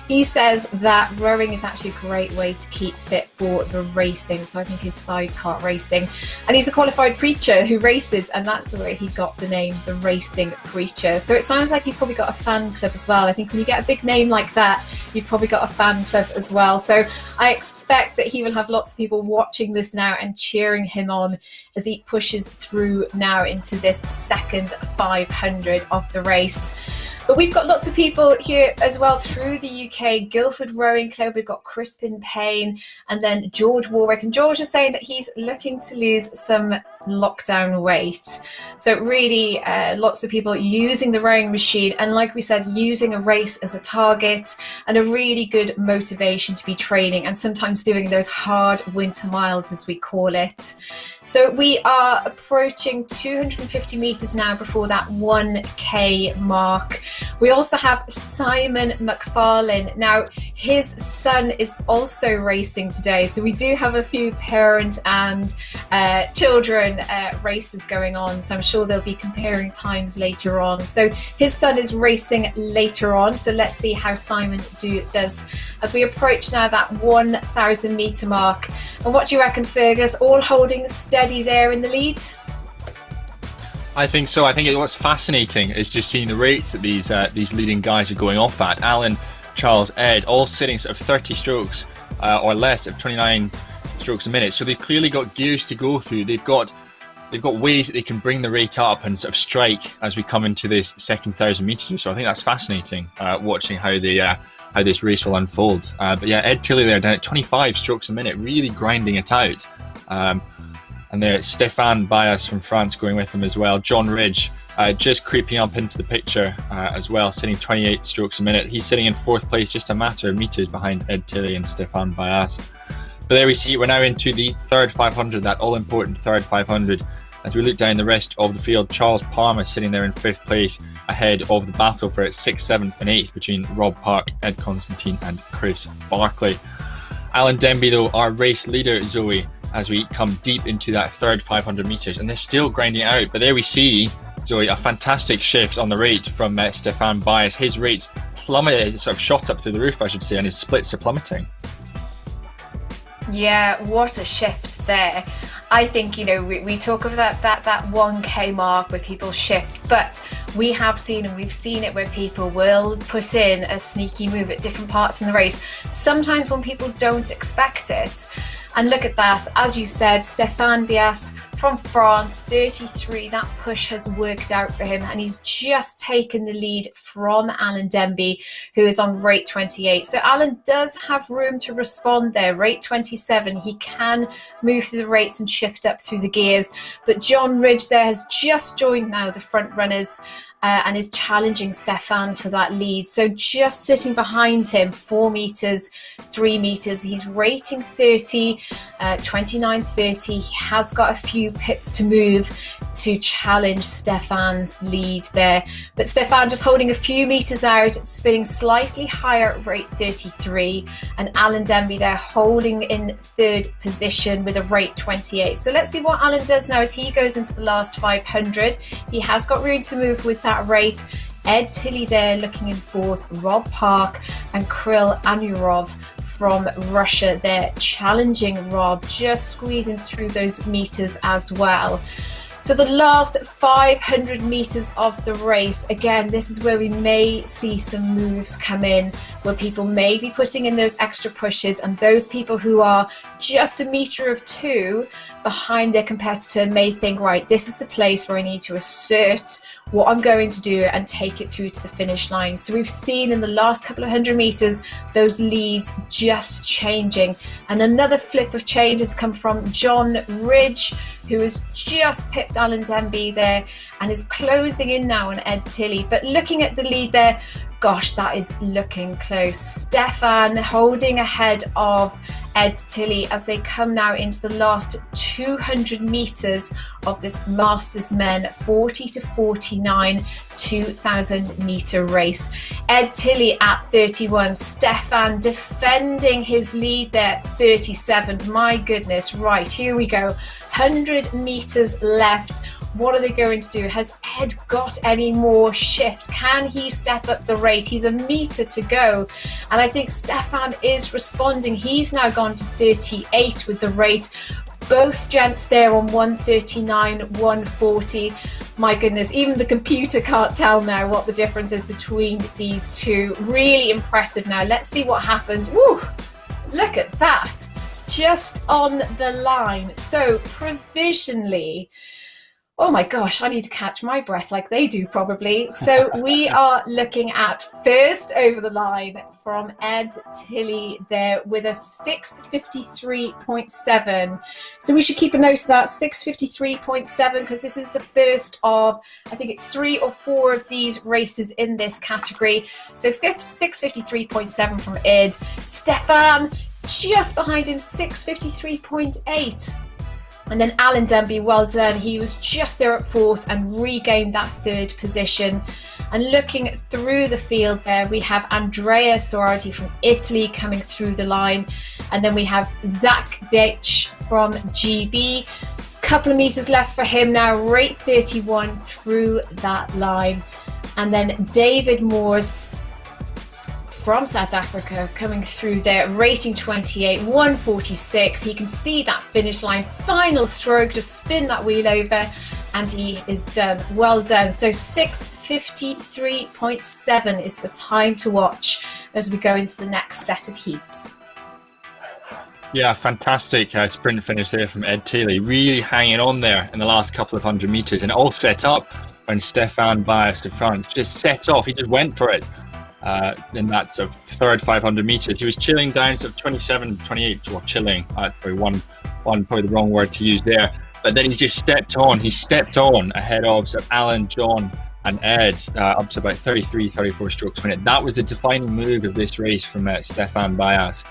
he says that rowing is actually a great way to keep fit for the racing. So I think his sidecar racing. And he's a qualified preacher who races, and that's where he got the name, the racing preacher. So it sounds like he's probably got a fan club as well. I think when you get a big name like that, you've probably got a fan club as well. So I expect that he will have lots of people watching this now and cheering him on as he pushes through now into this second 500 of the race. But we've got lots of people here as well through the UK. Guildford Rowing Club, we've got Crispin Payne, and then George Warwick. And George is saying that he's looking to lose some lockdown weight. So really lots of people using the rowing machine, and like we said, using a race as a target and a really good motivation to be training and sometimes doing those hard winter miles, as we call it. So we are approaching 250 metres now before that 1k mark. We also have Simon McFarlane. Now, his son is also racing today. So we do have a few parent and children races going on. So I'm sure they'll be comparing times later on. So his son is racing later on. So let's see how Simon does as we approach now that 1,000 metre mark. And what do you reckon, Fergus? All holding steady there in the lead? I think so. I think what's fascinating is just seeing the rates that these leading guys are going off at. Alan, Charles, Ed, all sitting sort of 30 strokes or less of 29 strokes a minute. So they've clearly got gears to go through. They've got ways that they can bring the rate up and sort of strike as we come into this second 1,000 metres. So I think that's fascinating, watching how this race will unfold. But yeah, Ed Tilley there down at 25 strokes a minute, really grinding it out. And there's Stéphane Bayas from France going with him as well. John Ridge just creeping up into the picture as well, sitting 28 strokes a minute. He's sitting in fourth place, just a matter of metres behind Ed Tilley and Stéphane Bayas. But there we see we're now into the third 500, that all-important third 500. As we look down the rest of the field, Charles Palmer sitting there in fifth place, ahead of the battle for it, 6th, 7th and 8th between Rob Park, Ed Constantine and Chris Barclay. Alan Denby, though, our race leader, Zoe, as we come deep into that third 500 metres, and they're still grinding it out. But there we see, Zoe, a fantastic shift on the rate from Stéphane Bayas. His rates plummeted, sort of shot up through the roof, I should say, and his splits are plummeting. Yeah, what a shift there. I think, you know, we talk of that 1k mark where people shift, but we have seen, and we've seen it where people will put in a sneaky move at different parts in the race, sometimes when people don't expect it. And look at that, as you said, Stéphane Bayas from France, 33, that push has worked out for him, and he's just taken the lead from Alan Denby, who is on rate 28. So Alan does have room to respond there, rate 27. He can move through the rates and shift up through the gears, but John Ridge there has just joined now the front runners. and is challenging Stefan for that lead. So just sitting behind him, 4 meters, 3 meters. He's rating 30, 29.30. He has got a few pips to move to challenge Stefan's lead there. But Stefan just holding a few meters out, spinning slightly higher at rate 33. And Alan Denby there holding in 3rd position with a rate 28. So let's see what Alan does now as he goes into the last 500. He has got room to move with that rate. Ed Tilley there looking in 4th, Rob Park and Kryl Anurov from Russia there challenging Rob, just squeezing through those meters as well. So the last 500 meters of the race, again, this is where we may see some moves come in, where people may be putting in those extra pushes, and those people who are just a meter of 2 behind their competitor may think, right, this is the place where I need to assert what I'm going to do and take it through to the finish line. So we've seen in the last couple of 100 meters those leads just changing, and another flip of change has come from John Ridge, who has just pipped Alan Denby there and is closing in now on Ed Tilley. But looking at the lead there, gosh, that is looking close. Stefan holding ahead of Ed Tilley as they come now into the last 200 meters of this Masters Men 40 to 49 2,000 meter race. Ed Tilley at 31, Stefan defending his lead there at 37. My goodness, right, here we go. 100 meters left. What are they going to do? Has Ed got any more shift? Can he step up the rate? He's a meter to go. And I think Stefan is responding. He's now gone to 38 with the rate. Both gents there on 139, 140. My goodness, even the computer can't tell now what the difference is between these two. Really impressive now. Let's see what happens. Woo! Look at that. Just on the line. So provisionally, oh my gosh, I need to catch my breath like they do probably. So we are looking at first over the line from Ed Tilley there with a 6:53.7. So we should keep a note of that, 6:53.7, because this is the first of, I think it's 3 or 4 of these races in this category. So 6:53.7 from Ed. Stefan just behind him, 6:53.8. And then Alan Denby, well done. He was just there at 4th and regained that 3rd position. And looking through the field there, we have Andrea Sorardi from Italy coming through the line. And then we have Zach Veitch from GB. Couple of meters left for him now, rate 31 through that line. And then David Moores from South Africa coming through there, rating 28, 146. He can see that finish line, final stroke, just spin that wheel over and he is done. Well done. So 6:53.7 is the time to watch as we go into the next set of heats. Yeah, fantastic sprint finish there from Ed Tilley, really hanging on there in the last couple of 100 meters, and all set up when Stefan Bias de France just set off. He just went for it. In that sort of 3rd 500 meters, he was chilling down sort of 27, 28, or chilling. That's probably probably the wrong word to use there. But then he just stepped on. He stepped on ahead of sort of Alan, John, and Ed up to about 33, 34 strokes per minute. That was the defining move of this race from Stefan Bias.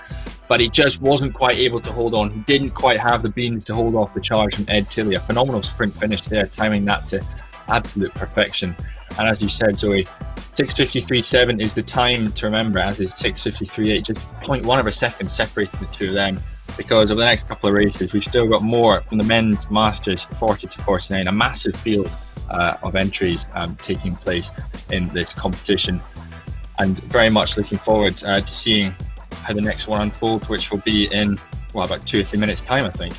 But he just wasn't quite able to hold on. He didn't quite have the beans to hold off the charge from Ed Tilley. A phenomenal sprint finish there, timing that to absolute perfection. And as you said, Zoe, 6:53.7 is the time to remember, as is 6:53.8, just 0.1 of a second separating the two of them, because over the next couple of races we've still got more from the men's Masters 40 to 49, a massive field of entries taking place in this competition, and very much looking forward to seeing how the next one unfolds, which will be in about 2 or 3 minutes time, I think.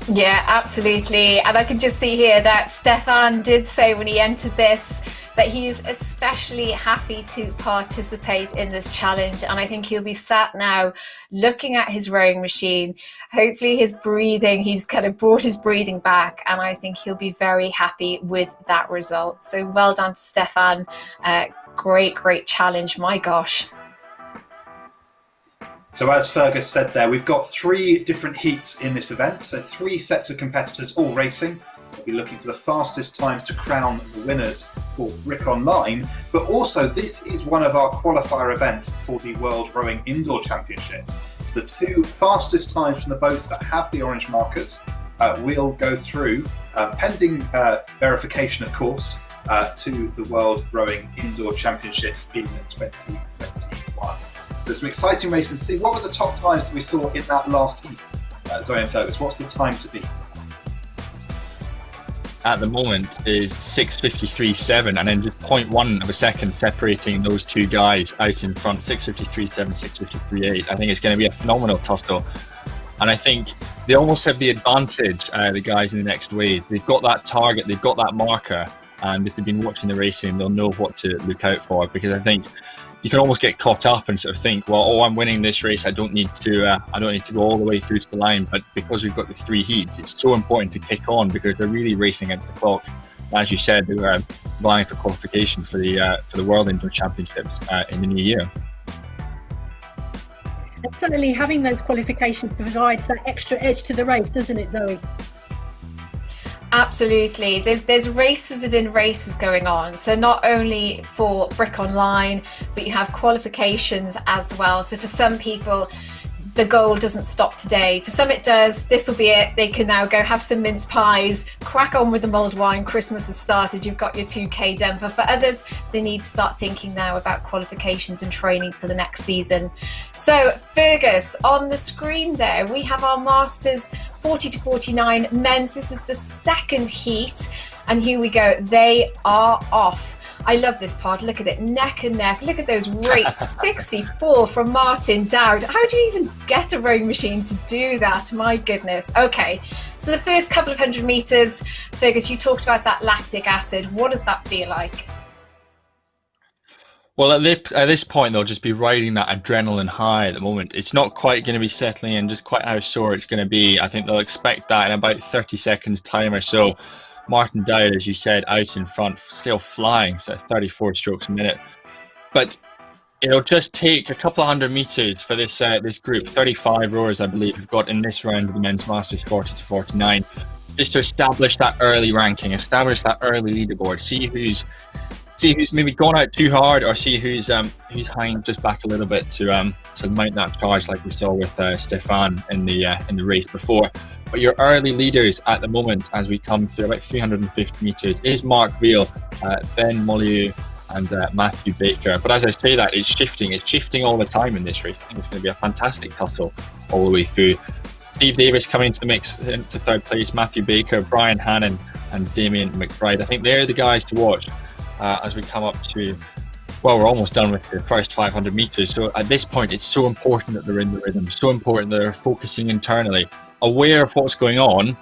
Yeah, absolutely. And I can just see here that Stefan did say when he entered this that he's especially happy to participate in this challenge. And I think he'll be sat now looking at his rowing machine. Hopefully his breathing, he's kind of brought his breathing back. And I think he'll be very happy with that result. So well done to Stefan. Great challenge. My gosh. So as Fergus said there, we've got 3 different heats in this event, so 3 sets of competitors all racing. We'll be looking for the fastest times to crown the winners for Brick Online, but also this is one of our qualifier events for the World Rowing Indoor Championship. So the 2 fastest times from the boats that have the orange markers will go through, pending verification of course, to the World Rowing Indoor Championships in 2021. There's some exciting races to see. What were the top times that we saw in that last heat, Zoe and Fergus? What's the time to beat? At the moment is 6:53.7, and then just 0.1 of a second separating those 2 guys out in front. 6:53.7, 6:53.8. I think it's going to be a phenomenal tussle, and I think they almost have the advantage, the guys in the next wave. They've got that target, they've got that marker, and if they've been watching the racing, they'll know what to look out for, because I think you can almost get caught up and sort of think, well, oh, I'm winning this race, I don't need to go all the way through to the line. But because we've got the 3 heats, it's so important to kick on, because they're really racing against the clock. As you said, they were vying for qualification for the World Indoor Championships in the new year. And certainly having those qualifications provides that extra edge to the race, doesn't it, Zoe? Absolutely. There's races within races going on. So not only for Brick Online, but you have qualifications as well. So for some people, the goal doesn't stop today. For some it does. This will be it. They can now go have some mince pies, crack on with the mulled wine. Christmas has started. You've got your 2K done. But for others, they need to start thinking now about qualifications and training for the next season. So Fergus, on the screen there, we have our Masters 40 to 49 men's. This is the second heat. And here we go. They are off. I love this pod. Look at it, neck and neck. Look at those rates. 64 from Martin Dowd. How do you even get a rowing machine to do that? My goodness. Okay, so the first couple of 100 meters, Fergus, you talked about that lactic acid. What does that feel like? Well, at this point, they'll just be riding that adrenaline high at the moment. It's not quite going to be settling in just quite how sore it's going to be. I think they'll expect that in about 30 seconds time or so. Martin Dowd, as you said, out in front, still flying, so 34 strokes a minute. But it'll just take a couple of 100 meters for this group, 35 rowers, I believe, we've got in this round of the men's Masters 40 to 49, just to establish that early ranking, establish that early leaderboard, see who's maybe gone out too hard, or see who's hanging just back a little bit to mount that charge, like we saw with Stefan in the race before. But your early leaders at the moment, as we come through about 350 meters, is Mark Veal, Ben Molyneux, and Matthew Baker. But as I say that, it's shifting all the time in this race. I think it's going to be a fantastic tussle all the way through. Steve Davis coming into the mix into 3rd place, Matthew Baker, Brian Hannon, and Damien McBride. I think they're the guys to watch as we come up to, well, we're almost done with the first 500 meters. So at this point, it's so important that they're in the rhythm, so important that they're focusing internally, aware of what's going on,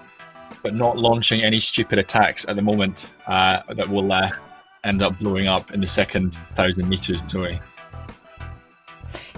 but not launching any stupid attacks at the moment that will end up blowing up in the second 1,000 meters, Zoe.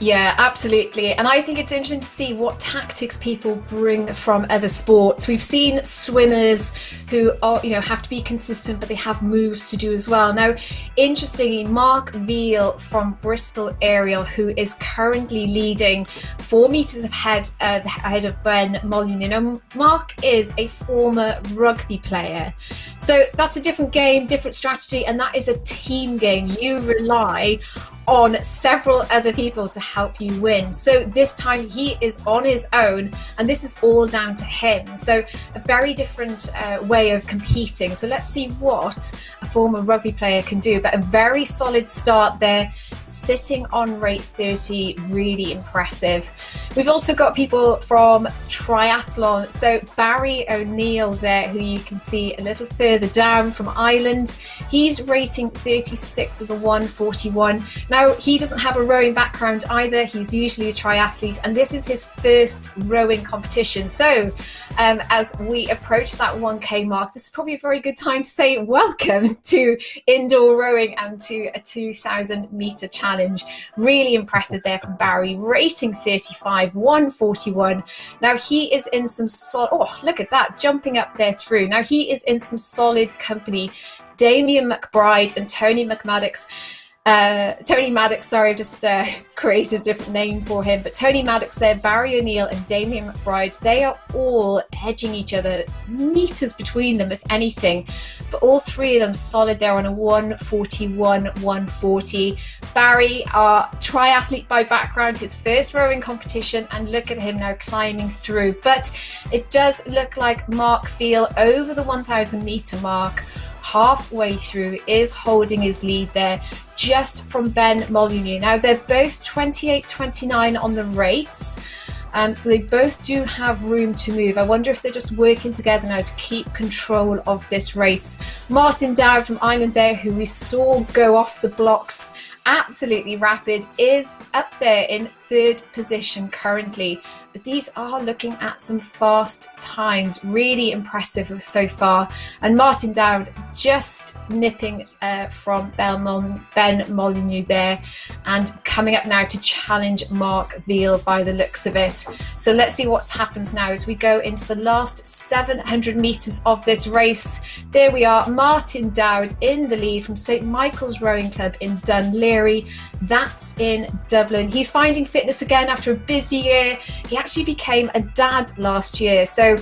Yeah, absolutely. And I think it's interesting to see what tactics people bring from other sports. We've seen swimmers who are, have to be consistent, but they have moves to do as well. Now, interestingly, Mark Veal from Bristol Aerial, who is currently leading 4 meters ahead of Ben Molyneux. Now, Mark is a former rugby player. So that's a different game, different strategy, and that is a team game. You rely on several other people to help you win. So this time he is on his own, and this is all down to him. So a very different way of competing. So let's see what a former rugby player can do. But a very solid start there, sitting on rate 30, really impressive. We've also got people from triathlon. So Barry O'Neill there, who you can see a little further down from Ireland. He's rating 36 of the 141. Now, he doesn't have a rowing background either. He's usually a triathlete, and this is his first rowing competition. So as we approach that 1K mark, this is probably a very good time to say welcome to indoor rowing and to a 2,000 meter challenge. Really impressive there from Barry, rating 35, 141. Now he is in some look at that, jumping up there through. Now he is in some solid company. Damien McBride and Tony McMaddox. Tony Maddox, sorry, I've just created a different name for him. But Tony Maddox there, Barry O'Neill and Damien McBride, they are all edging each other, meters between them, if anything. But all three of them solid there on a 141, 140. Barry, our triathlete by background, his first rowing competition, and look at him now climbing through. But it does look like Mark Veal over the 1,000 metre mark, halfway through, is holding his lead there just from Ben Molyneux. Now they're both 28-29 on the rates, so they both do have room to move. I wonder if they're just working together now to keep control of this race. Martin Dowd from Ireland there, who we saw go off the blocks absolutely rapid, is up there in third position currently. But these are looking at some fast times, really impressive so far. And Martin Dowd just nipping from Ben Molyneux there, and coming up now to challenge Mark Veal by the looks of it. So let's see what happens now as we go into the last 700 metres of this race. There we are, Martin Dowd in the lead from St Michael's Rowing Club in Dunleary. That's in Dublin. He's finding fitness again after a busy year. He actually became a dad last year, so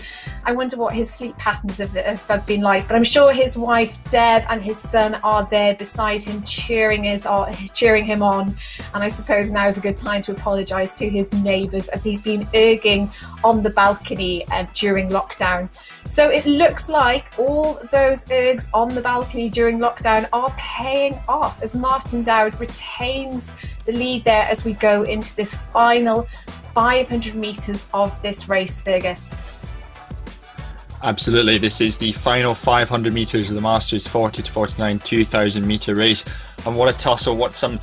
I wonder what his sleep patterns have been like. But I'm sure his wife Deb and his son are there beside him, cheering him on. And I suppose now is a good time to apologise to his neighbours, as he's been erging on the balcony during lockdown. So it looks like all those ergs on the balcony during lockdown are paying off, as Martin Dowd retains the lead there as we go into this final 500 metres of this race, Fergus. Absolutely, this is the final 500 metres of the Masters 40 to 49 2,000 metre race. And what a tussle, what some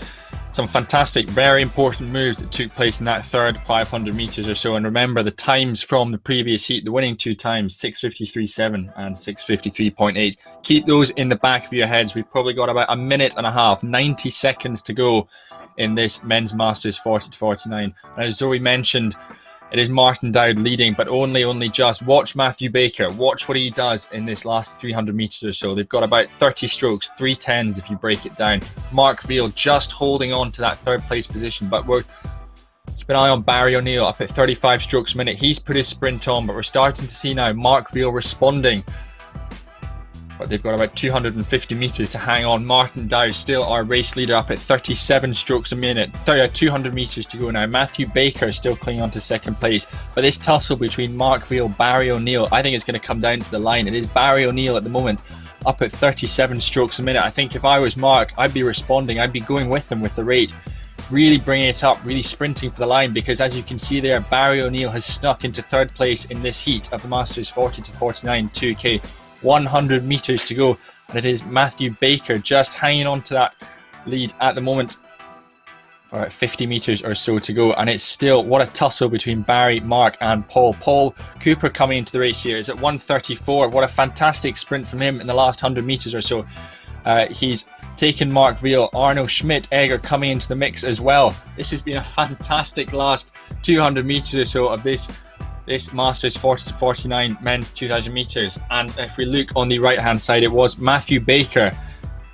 fantastic, very important moves that took place in that third 500 metres or so. And remember the times from the previous heat, the winning two times, 6:53.7 and 6:53.8. Keep those in the back of your heads. We've probably got about a minute and a half, 90 seconds to go in this men's Masters 40 to 49. And as Zoe mentioned, it is Martin Dowd leading, but only just. Watch Matthew Baker. Watch what he does in this last 300 metres or so. They've got about 30 strokes, 3:10s if you break it down. Mark Veal just holding on to that third place position, but we're keep an eye on Barry O'Neill up at 35 strokes a minute. He's put his sprint on, but we're starting to see now Mark Veal responding. But they've got about 250 metres to hang on. Martin Dowd still our race leader up at 37 strokes a minute. 200 metres to go now. Matthew Baker still clinging on to second place. But this tussle between Mark Veal, Barry O'Neill, I think it's going to come down to the line. It is Barry O'Neill at the moment up at 37 strokes a minute. I think if I was Mark, I'd be responding. I'd be going with him with the rate. Really bringing it up, really sprinting for the line, because as you can see there, Barry O'Neill has snuck into third place in this heat of the Masters 40 to 49 2K. 100 metres to go, and it is Matthew Baker just hanging on to that lead at the moment. About 50 metres or so to go, and it's still, what a tussle between Barry, Mark and Paul. Paul Cooper coming into the race here is at 1:34. What a fantastic sprint from him in the last 100 metres or so. He's taken Mark Veal. Arno Schmidt-Egger coming into the mix as well. This has been a fantastic last 200 metres or so of this Masters 40 to 49 men's 2,000 metres. And if we look on the right hand side, it was Matthew Baker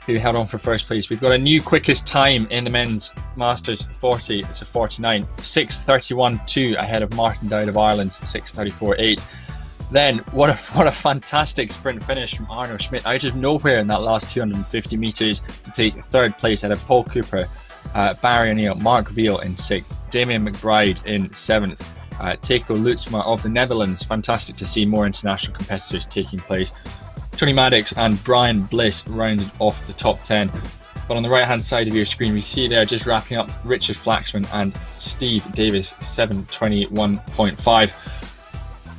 who held on for first place. We've got a new quickest time in the men's Masters 40 to 49, 6:31.2 ahead of Martin Dowd of Ireland's 6:34.8. Then what a fantastic sprint finish from Arno Schmidt out of nowhere in that last 250 metres to take third place out of Paul Cooper, Barry O'Neill, Mark Veal in 6th, Damien McBride in 7th. Taco Lutsma of the Netherlands. Fantastic to see more international competitors taking place. Tony Maddox and Brian Bliss rounded off the top 10. But on the right hand side of your screen, we see there just wrapping up Richard Flaxman and Steve Davis, 7:21.5.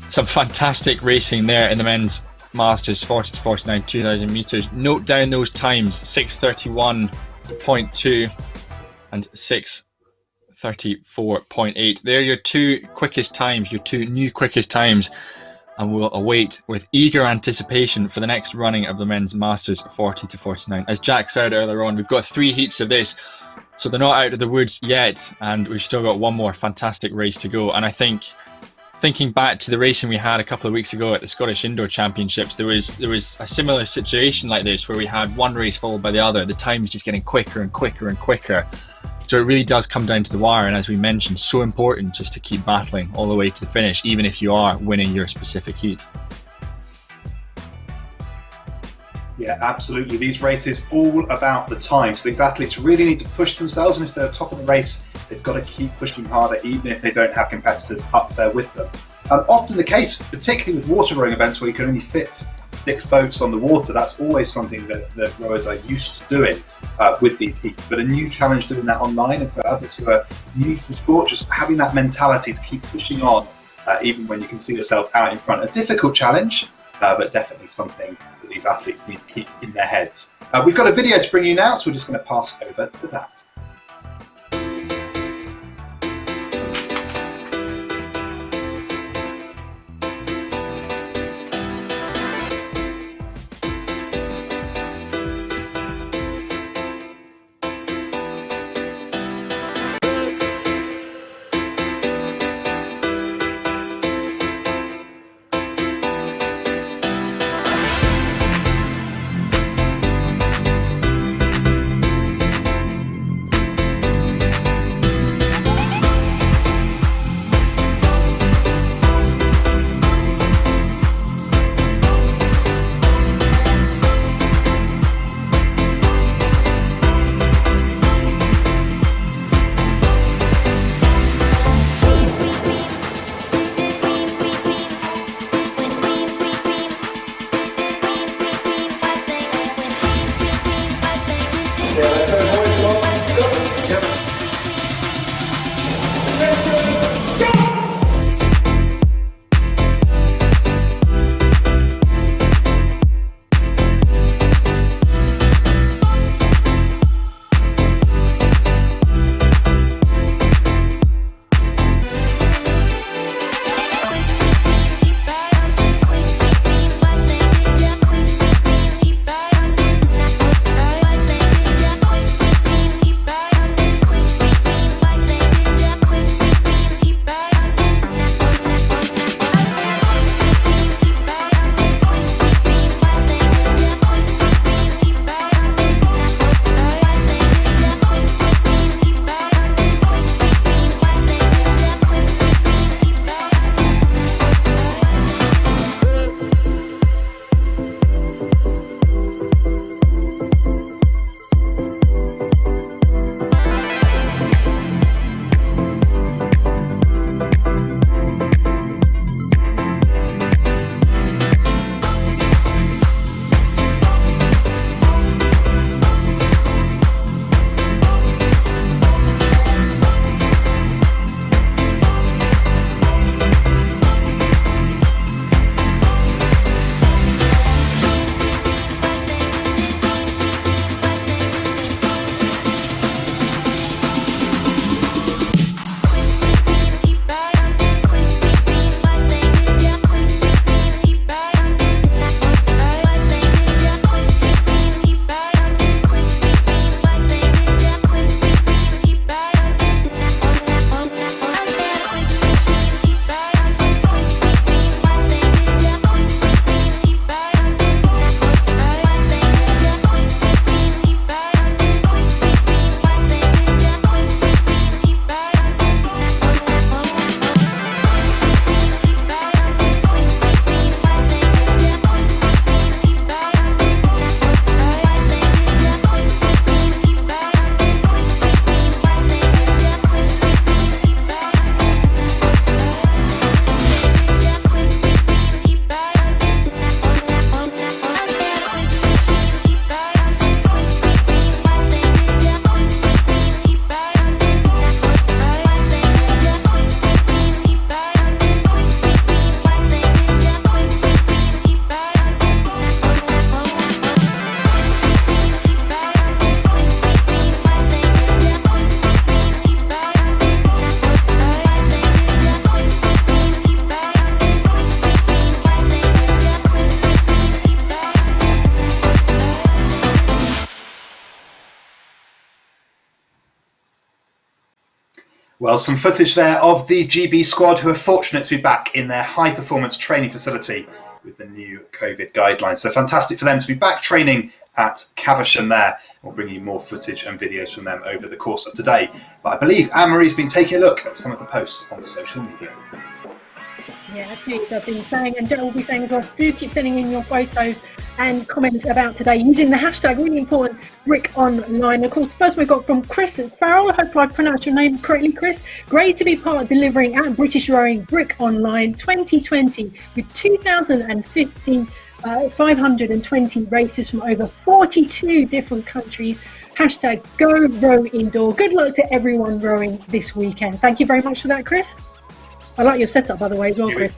Some fantastic racing there in the men's Masters 40 to 49 2,000 metres. Note down those times, 6:31.2 and 6:34.8. They're your two quickest times, your two new quickest times, and we'll await with eager anticipation for the next running of the men's Masters 40 to 49. As Jack said earlier on, we've got 3 heats of this, so they're not out of the woods yet, and we've still got one more fantastic race to go. And I think thinking back to the racing we had a couple of weeks ago at the Scottish Indoor Championships, there was a similar situation like this where we had one race followed by the other. The time was just getting quicker and quicker and quicker. So it really does come down to the wire, and as we mentioned, so important just to keep battling all the way to the finish, even if you are winning your specific heat. Yeah, absolutely. These races all about the time. So these athletes really need to push themselves, and if they're top of the race, they've got to keep pushing harder, even if they don't have competitors up there with them. Often the case, particularly with water rowing events where you can only fit 6 boats on the water, that's always something that rowers are used to doing with these heats. But a new challenge doing that online, and for others who are new to the sport, just having that mentality to keep pushing on, even when you can see yourself out in front. A difficult challenge, but definitely something that these athletes need to keep in their heads. We've got a video to bring you now, so we're just going to pass over to that. Well, some footage there of the GB squad who are fortunate to be back in their high-performance training facility with the new COVID guidelines. So fantastic for them to be back training at Caversham there. We'll bring you more footage and videos from them over the course of today. But I believe Anne-Marie's been taking a look at some of the posts on social media. Yeah, absolutely. I've been saying, and Joe will be saying as well, do keep sending in your photos and comments about today using the hashtag, really important, Brick Online. Of course, first we got from Chris Farrell. I hope I pronounced your name correctly, Chris. Great to be part of delivering at British Rowing Brick Online 2020 with 520 races from over 42 different countries. Hashtag Go Row Indoor. Good luck to everyone rowing this weekend. Thank you very much for that, Chris. I like your setup, by the way, as well, Chris.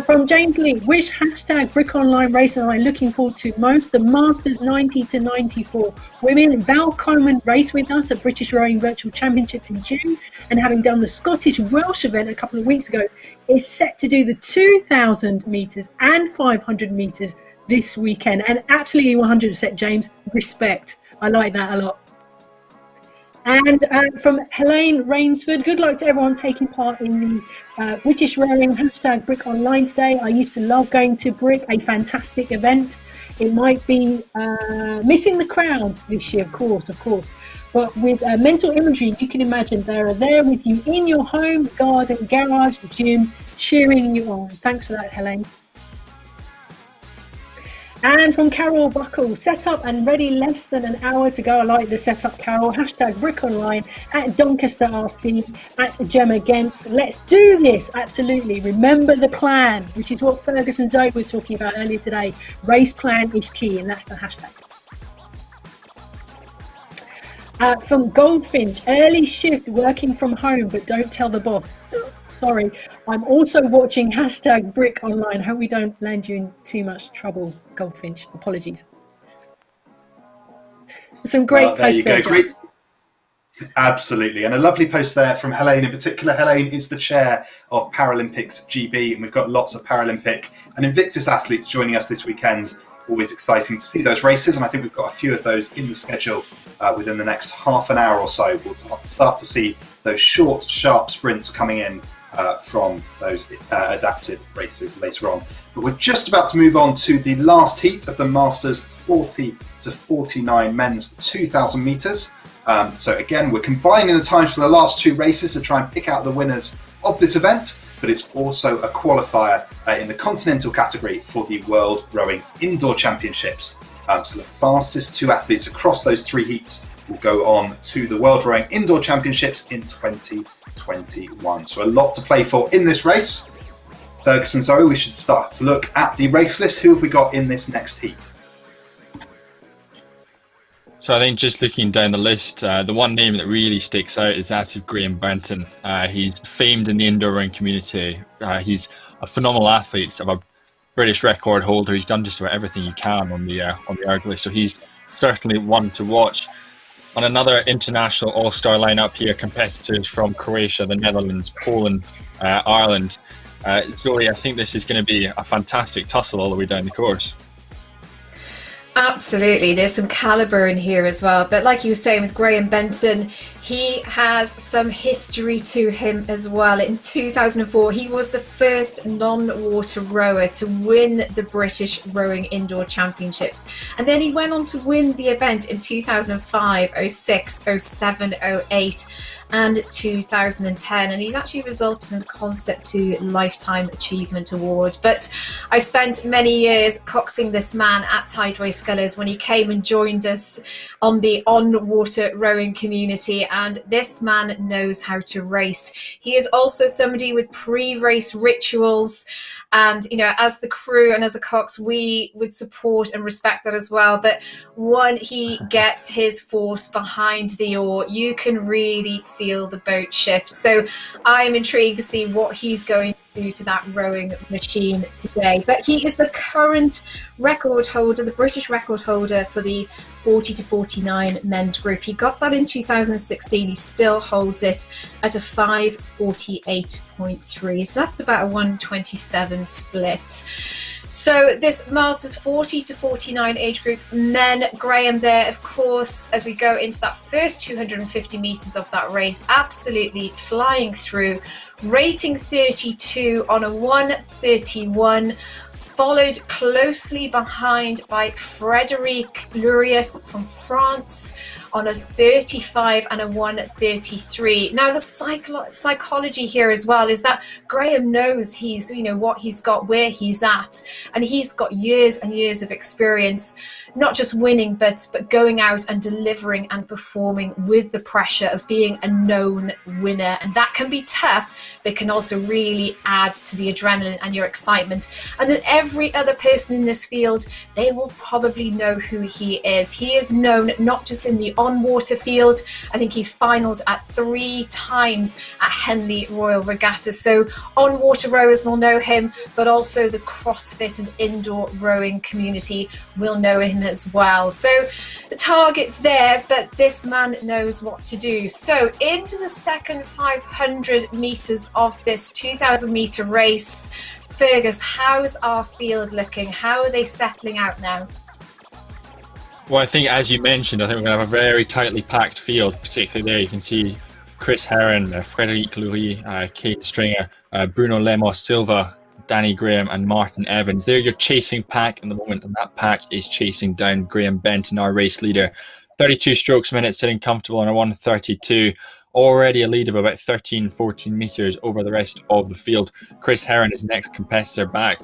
From James Lee, which hashtag Brick Online race am I looking forward to most? The Masters 90 to 94 women. Val Coleman raced with us at British Rowing Virtual Championships in June, and having done the Scottish Welsh event a couple of weeks ago, is set to do the 2,000 metres and 500 metres this weekend. And absolutely 100%, James, respect. I like that a lot. And from Helene Rainsford, good luck to everyone taking part in the British Rowing hashtag Brick Online today. I used to love going to Brick, a fantastic event. It might be missing the crowds this year, of course. But with mental imagery, you can imagine they are there with you in your home, garden, garage, gym, cheering you on. Thanks for that, Helene. And from Carol Buckle, set up and ready less than an hour to go. I like the setup, Carol. Hashtag Brick Online at Doncaster RC, at Gemma Gens. Let's do this. Absolutely. Remember the plan, which is what Fergus and Zoe were talking about earlier today. Race plan is key, and that's the hashtag. From Goldfinch, early shift working from home, but don't tell the boss. Sorry, I'm also watching hashtag Brick Online. Hope we don't land you in too much trouble, Goldfinch. Apologies. Some great posts there. Great. Absolutely, and a lovely post there from Helene in particular. Helene is the chair of Paralympics GB, and we've got lots of Paralympic and Invictus athletes joining us this weekend. Always exciting to see those races, and I think we've got a few of those in the schedule within the next half an hour or so. We'll start to see those short, sharp sprints coming in from those adaptive races later on. But we're just about to move on to the last heat of the Masters 40 to 49 men's 2,000 metres. So again, we're combining the times for the last two races to try and pick out the winners of this event, but it's also a qualifier in the continental category for the World Rowing Indoor Championships. So the fastest two athletes across those three heats will go on to the World Rowing Indoor Championships in 2021. So a lot to play for in this race. Ferguson, Zoe, we should start to look at the race list. Who have we got in this next heat? So I think just looking down the list, the one name that really sticks out is that of Graham Benton. He's famed in the indoor rowing community. He's a phenomenal athlete, of a British record holder. He's done just about everything he can on the erg list, so he's certainly one to watch. On another international all-star lineup here, competitors from Croatia, the Netherlands, Poland, Ireland. Zoe, I think this is going to be a fantastic tussle all the way down the course. Absolutely, there's some calibre in here as well, but like you were saying with Graham Benton, he has some history to him as well. In 2004 he was the first non-water rower to win the British Rowing Indoor Championships, and then he went on to win the event in 2005, 06, 07, 08 and 2010, and he's actually resulted in a Concept 2 Lifetime Achievement Award. But I spent many years coxing this man at Tideway Scullers when he came and joined us on the on-water rowing community, and this man knows how to race. He is also somebody with pre-race rituals, and you know, as the crew and as a cox, we would support and respect that as well. But when he gets his force behind the oar, you can really feel the boat shift. So I am intrigued to see what he's going to do to that rowing machine today. But he is the current record holder, the British record holder for the 40 to 49 men's group. He got that in 2016. He still holds it at a 5:48.3. So that's about a 1:27 split. So this Masters 40 to 49 age group men, Graham there, of course, as we go into that first 250 metres of that race, absolutely flying through, rating 32 on a 1:31, followed closely behind by Frédéric Lurius from France on a 35 and a 1:33. Now the psychology here as well is that Graham knows he's, what he's got, where he's at, and he's got years and years of experience, not just winning, but going out and delivering and performing with the pressure of being a known winner. And that can be tough, but can also really add to the adrenaline and your excitement. And then every other person in this field, they will probably know who he is. He is known not just in the on-water field. I think he's finaled at 3 times at Henley Royal Regatta. So on-water rowers will know him, but also the CrossFit and indoor rowing community will know him as well. So the target's there, but this man knows what to do. So into the second 500 metres of this 2,000 metre race. Fergus, how's our field looking? How are they settling out now? Well, I think, as you mentioned, I think we're going to have a very tightly packed field, particularly there. You can see Chris Herron, Frédéric Lurie, Kate Stringer, Bruno Lemos Silva, Danny Graham and Martin Evans. They're your chasing pack in the moment, and that pack is chasing down Graham Benton, our race leader. 32 strokes a minute, sitting comfortable on a 1:32. Already a lead of about 13-14 metres over the rest of the field. Chris Herron is the next competitor back.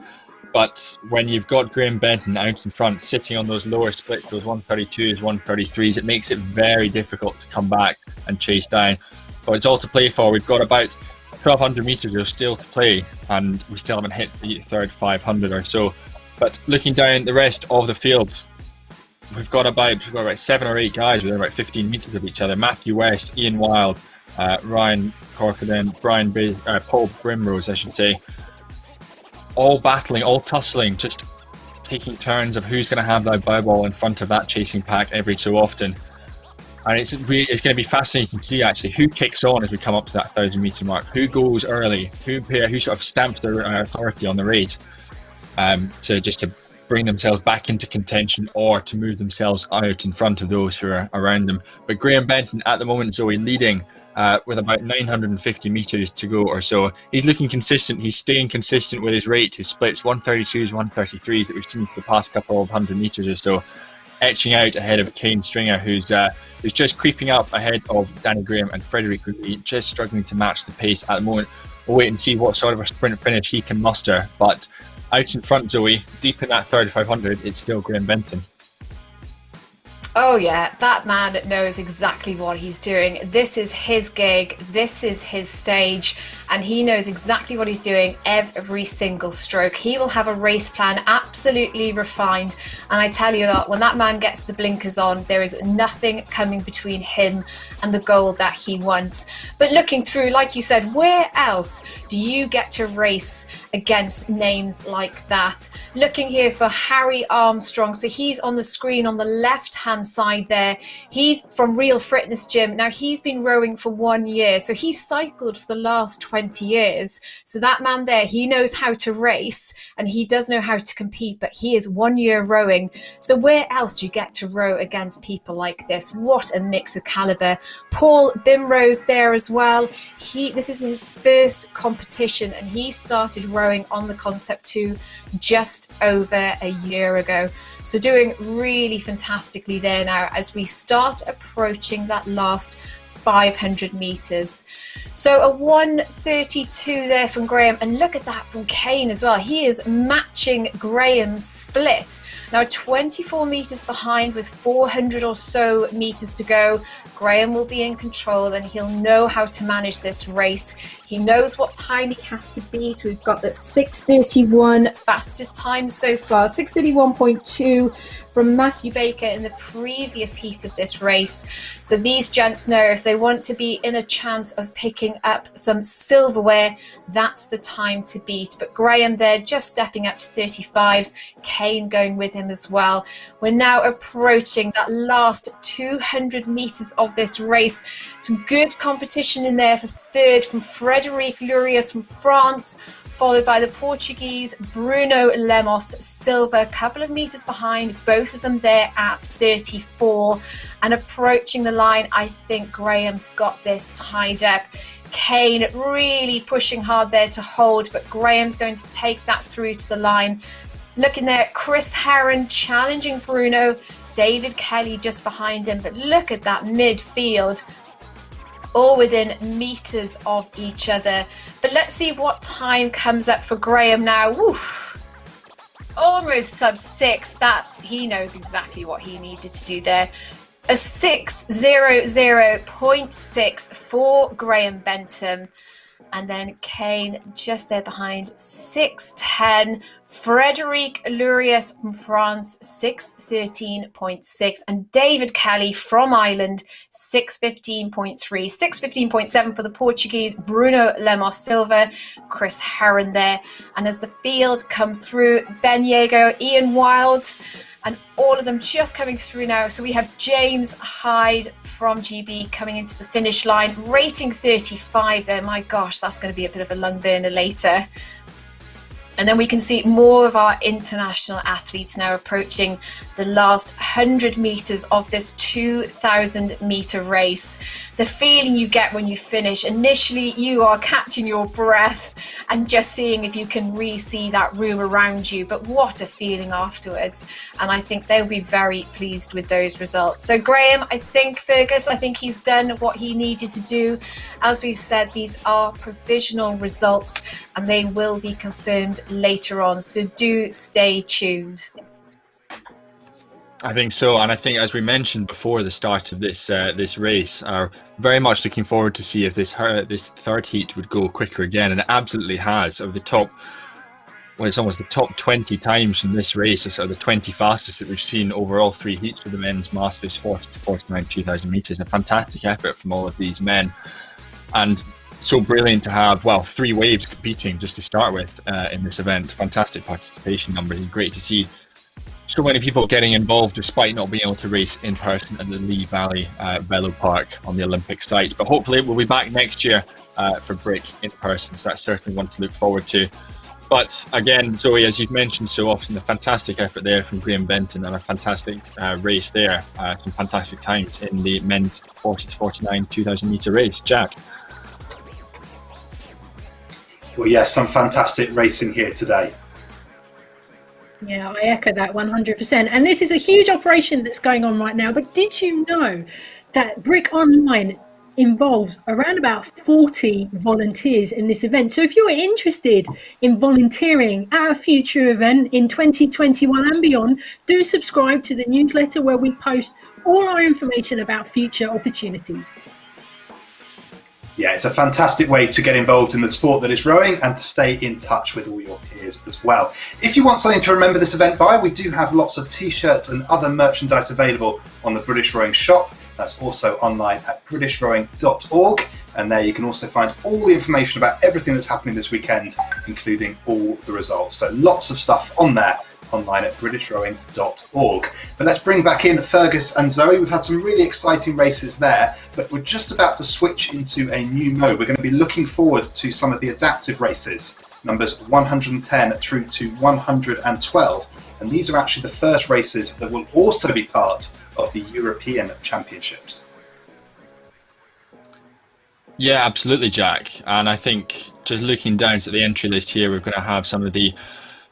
But when you've got Graham Benton out in front, sitting on those lower splits, those 1:32s, 1:33s, it makes it very difficult to come back and chase down. But it's all to play for. We've got about 1,200 metres still to play, and we still haven't hit the third 500 or so. But looking down the rest of the field, we've got about 7 or 8 guys within about 15 metres of each other. Matthew West, Ian Wilde, Ryan Corcoran, Paul Brimrose, I should say. All battling, all tussling, just taking turns of who's going to have that bow ball in front of that chasing pack every so often. And it's going to be fascinating to see actually who kicks on as we come up to that 1,000 metre mark, who goes early, who sort of stamps their authority on the race to bring themselves back into contention or to move themselves out in front of those who are around them. But Graham Benton at the moment, Zoe, leading with about 950 metres to go or so. He's looking consistent. He's staying consistent with his rate. His splits 1:32s, 1:33s that we've seen for the past couple of 100 metres or so, etching out ahead of Kane Stringer, who's just creeping up ahead of Danny Graham and Frédéric Lurie, just struggling to match the pace at the moment. We'll wait and see what sort of a sprint finish he can muster. But out in front, Zoe, deep in that third 500, it's still Graham Benton. Oh yeah, that man knows exactly what he's doing. This is his gig, this is his stage, and he knows exactly what he's doing every single stroke. He will have a race plan absolutely refined, and I tell you that when that man gets the blinkers on, there is nothing coming between him and the goal that he wants. But looking through, like you said, where else do you get to race against names like that? Looking here for Harry Armstrong, so he's on the screen on the left-hand side there. He's from Real Fitness Gym. Now he's been rowing for 1 year, so he's cycled for the last 20 years. So that man there, he knows how to race and he does know how to compete, but he is 1 year rowing. So where else do you get to row against people like this? What a mix of caliber. Paul Bimrose there as well. This is his first competition and he started rowing on the Concept 2 just over a year ago. So doing really fantastically there now as we start approaching that last 500 metres. So a 1:32 there from Graham, and look at that from Kane as well. He is matching Graham's split. Now 24 metres behind with 400 or so metres to go. Graham will be in control and he'll know how to manage this race. He knows what time he has to beat. We've got the 6:31 fastest time so far, 6:31.2 from Matthew Baker in the previous heat of this race. So these gents know if they want to be in a chance of picking up some silverware, that's the time to beat. But Graham there just stepping up to 35s, Kane going with him as well. We're now approaching that last 200 metres of this race. Some good competition in there for third from Frédéric Lurius from France, followed by the Portuguese Bruno Lemos Silva, a couple of meters behind, both of them there at 34. And approaching the line, I think Graham's got this tied up. Kane really pushing hard there to hold, but Graham's going to take that through to the line. Looking there, Chris Herron challenging Bruno, David Kelly just behind him, but look at that midfield, all within meters of each other. But let's see what time comes up for Graham now. Woof. Almost sub 6. That he knows exactly what he needed to do there. A 6:00.6 for Graham Bentham. And then Kane just there behind, 6:10. Frederic Lurius from France, 6:13.6. And David Kelly from Ireland, 6:15.3. 6:15.7 for the Portuguese Bruno Lemos Silva, Chris Herron there. And as the field come through, Ben Yago, Ian Wild, and all of them just coming through now. So we have James Hyde from GB coming into the finish line, rating 35 there. My gosh, that's going to be a bit of a lung burner later. And then we can see more of our international athletes now approaching the last 100 metres of this 2,000 metre race. The feeling you get when you finish, initially you are catching your breath and just seeing if you can re-see that room around you, but what a feeling afterwards. And I think they'll be very pleased with those results. So Graham, I think he's done what he needed to do. As we've said, these are provisional results and they will be confirmed later on, so do stay tuned. I think so, and I think, as we mentioned before the start of this race, are very much looking forward to see if this third heat would go quicker again, and it absolutely has. Of the top, well, it's almost the top 20 times from this race, so the 20 fastest that we've seen over all 3 heats for the men's masters, 40 to 49, 2,000 metres. A fantastic effort from all of these men, and so brilliant to have, well, 3 waves competing just to start with in this event. Fantastic participation numbers, and great to see so many people getting involved despite not being able to race in person at the Lee Valley Velo Park on the Olympic site. But hopefully we'll be back next year for BRIC in person, so that's certainly one to look forward to. But again, Zoe, as you've mentioned so often, a fantastic effort there from Graham Bentham and a fantastic race there. Some fantastic times in the men's 40 to 49 2,000 metre race. Jack? Well, yes, some fantastic racing here today. Yeah, I echo that 100%. And this is a huge operation that's going on right now. But did you know that BRIC Online involves around about 40 volunteers in this event? So if you're interested in volunteering at a future event in 2021 and beyond, do subscribe to the newsletter where we post all our information about future opportunities. Yeah, it's a fantastic way to get involved in the sport that is rowing and to stay in touch with all your peers as well. If you want something to remember this event by, we do have lots of t-shirts and other merchandise available on the British Rowing shop. That's also online at britishrowing.org, and there you can also find all the information about everything that's happening this weekend, including all the results. So lots of stuff on there, online at britishrowing.org. But let's bring back in Fergus and Zoe. We've had some really exciting races there, but we're just about to switch into a new mode. We're going to be looking forward to some of the adaptive races, numbers 110 through to 112. And these are actually the first races that will also be part of the European Championships. Yeah, absolutely, Jack. And I think just looking down to the entry list here, we're going to have some of the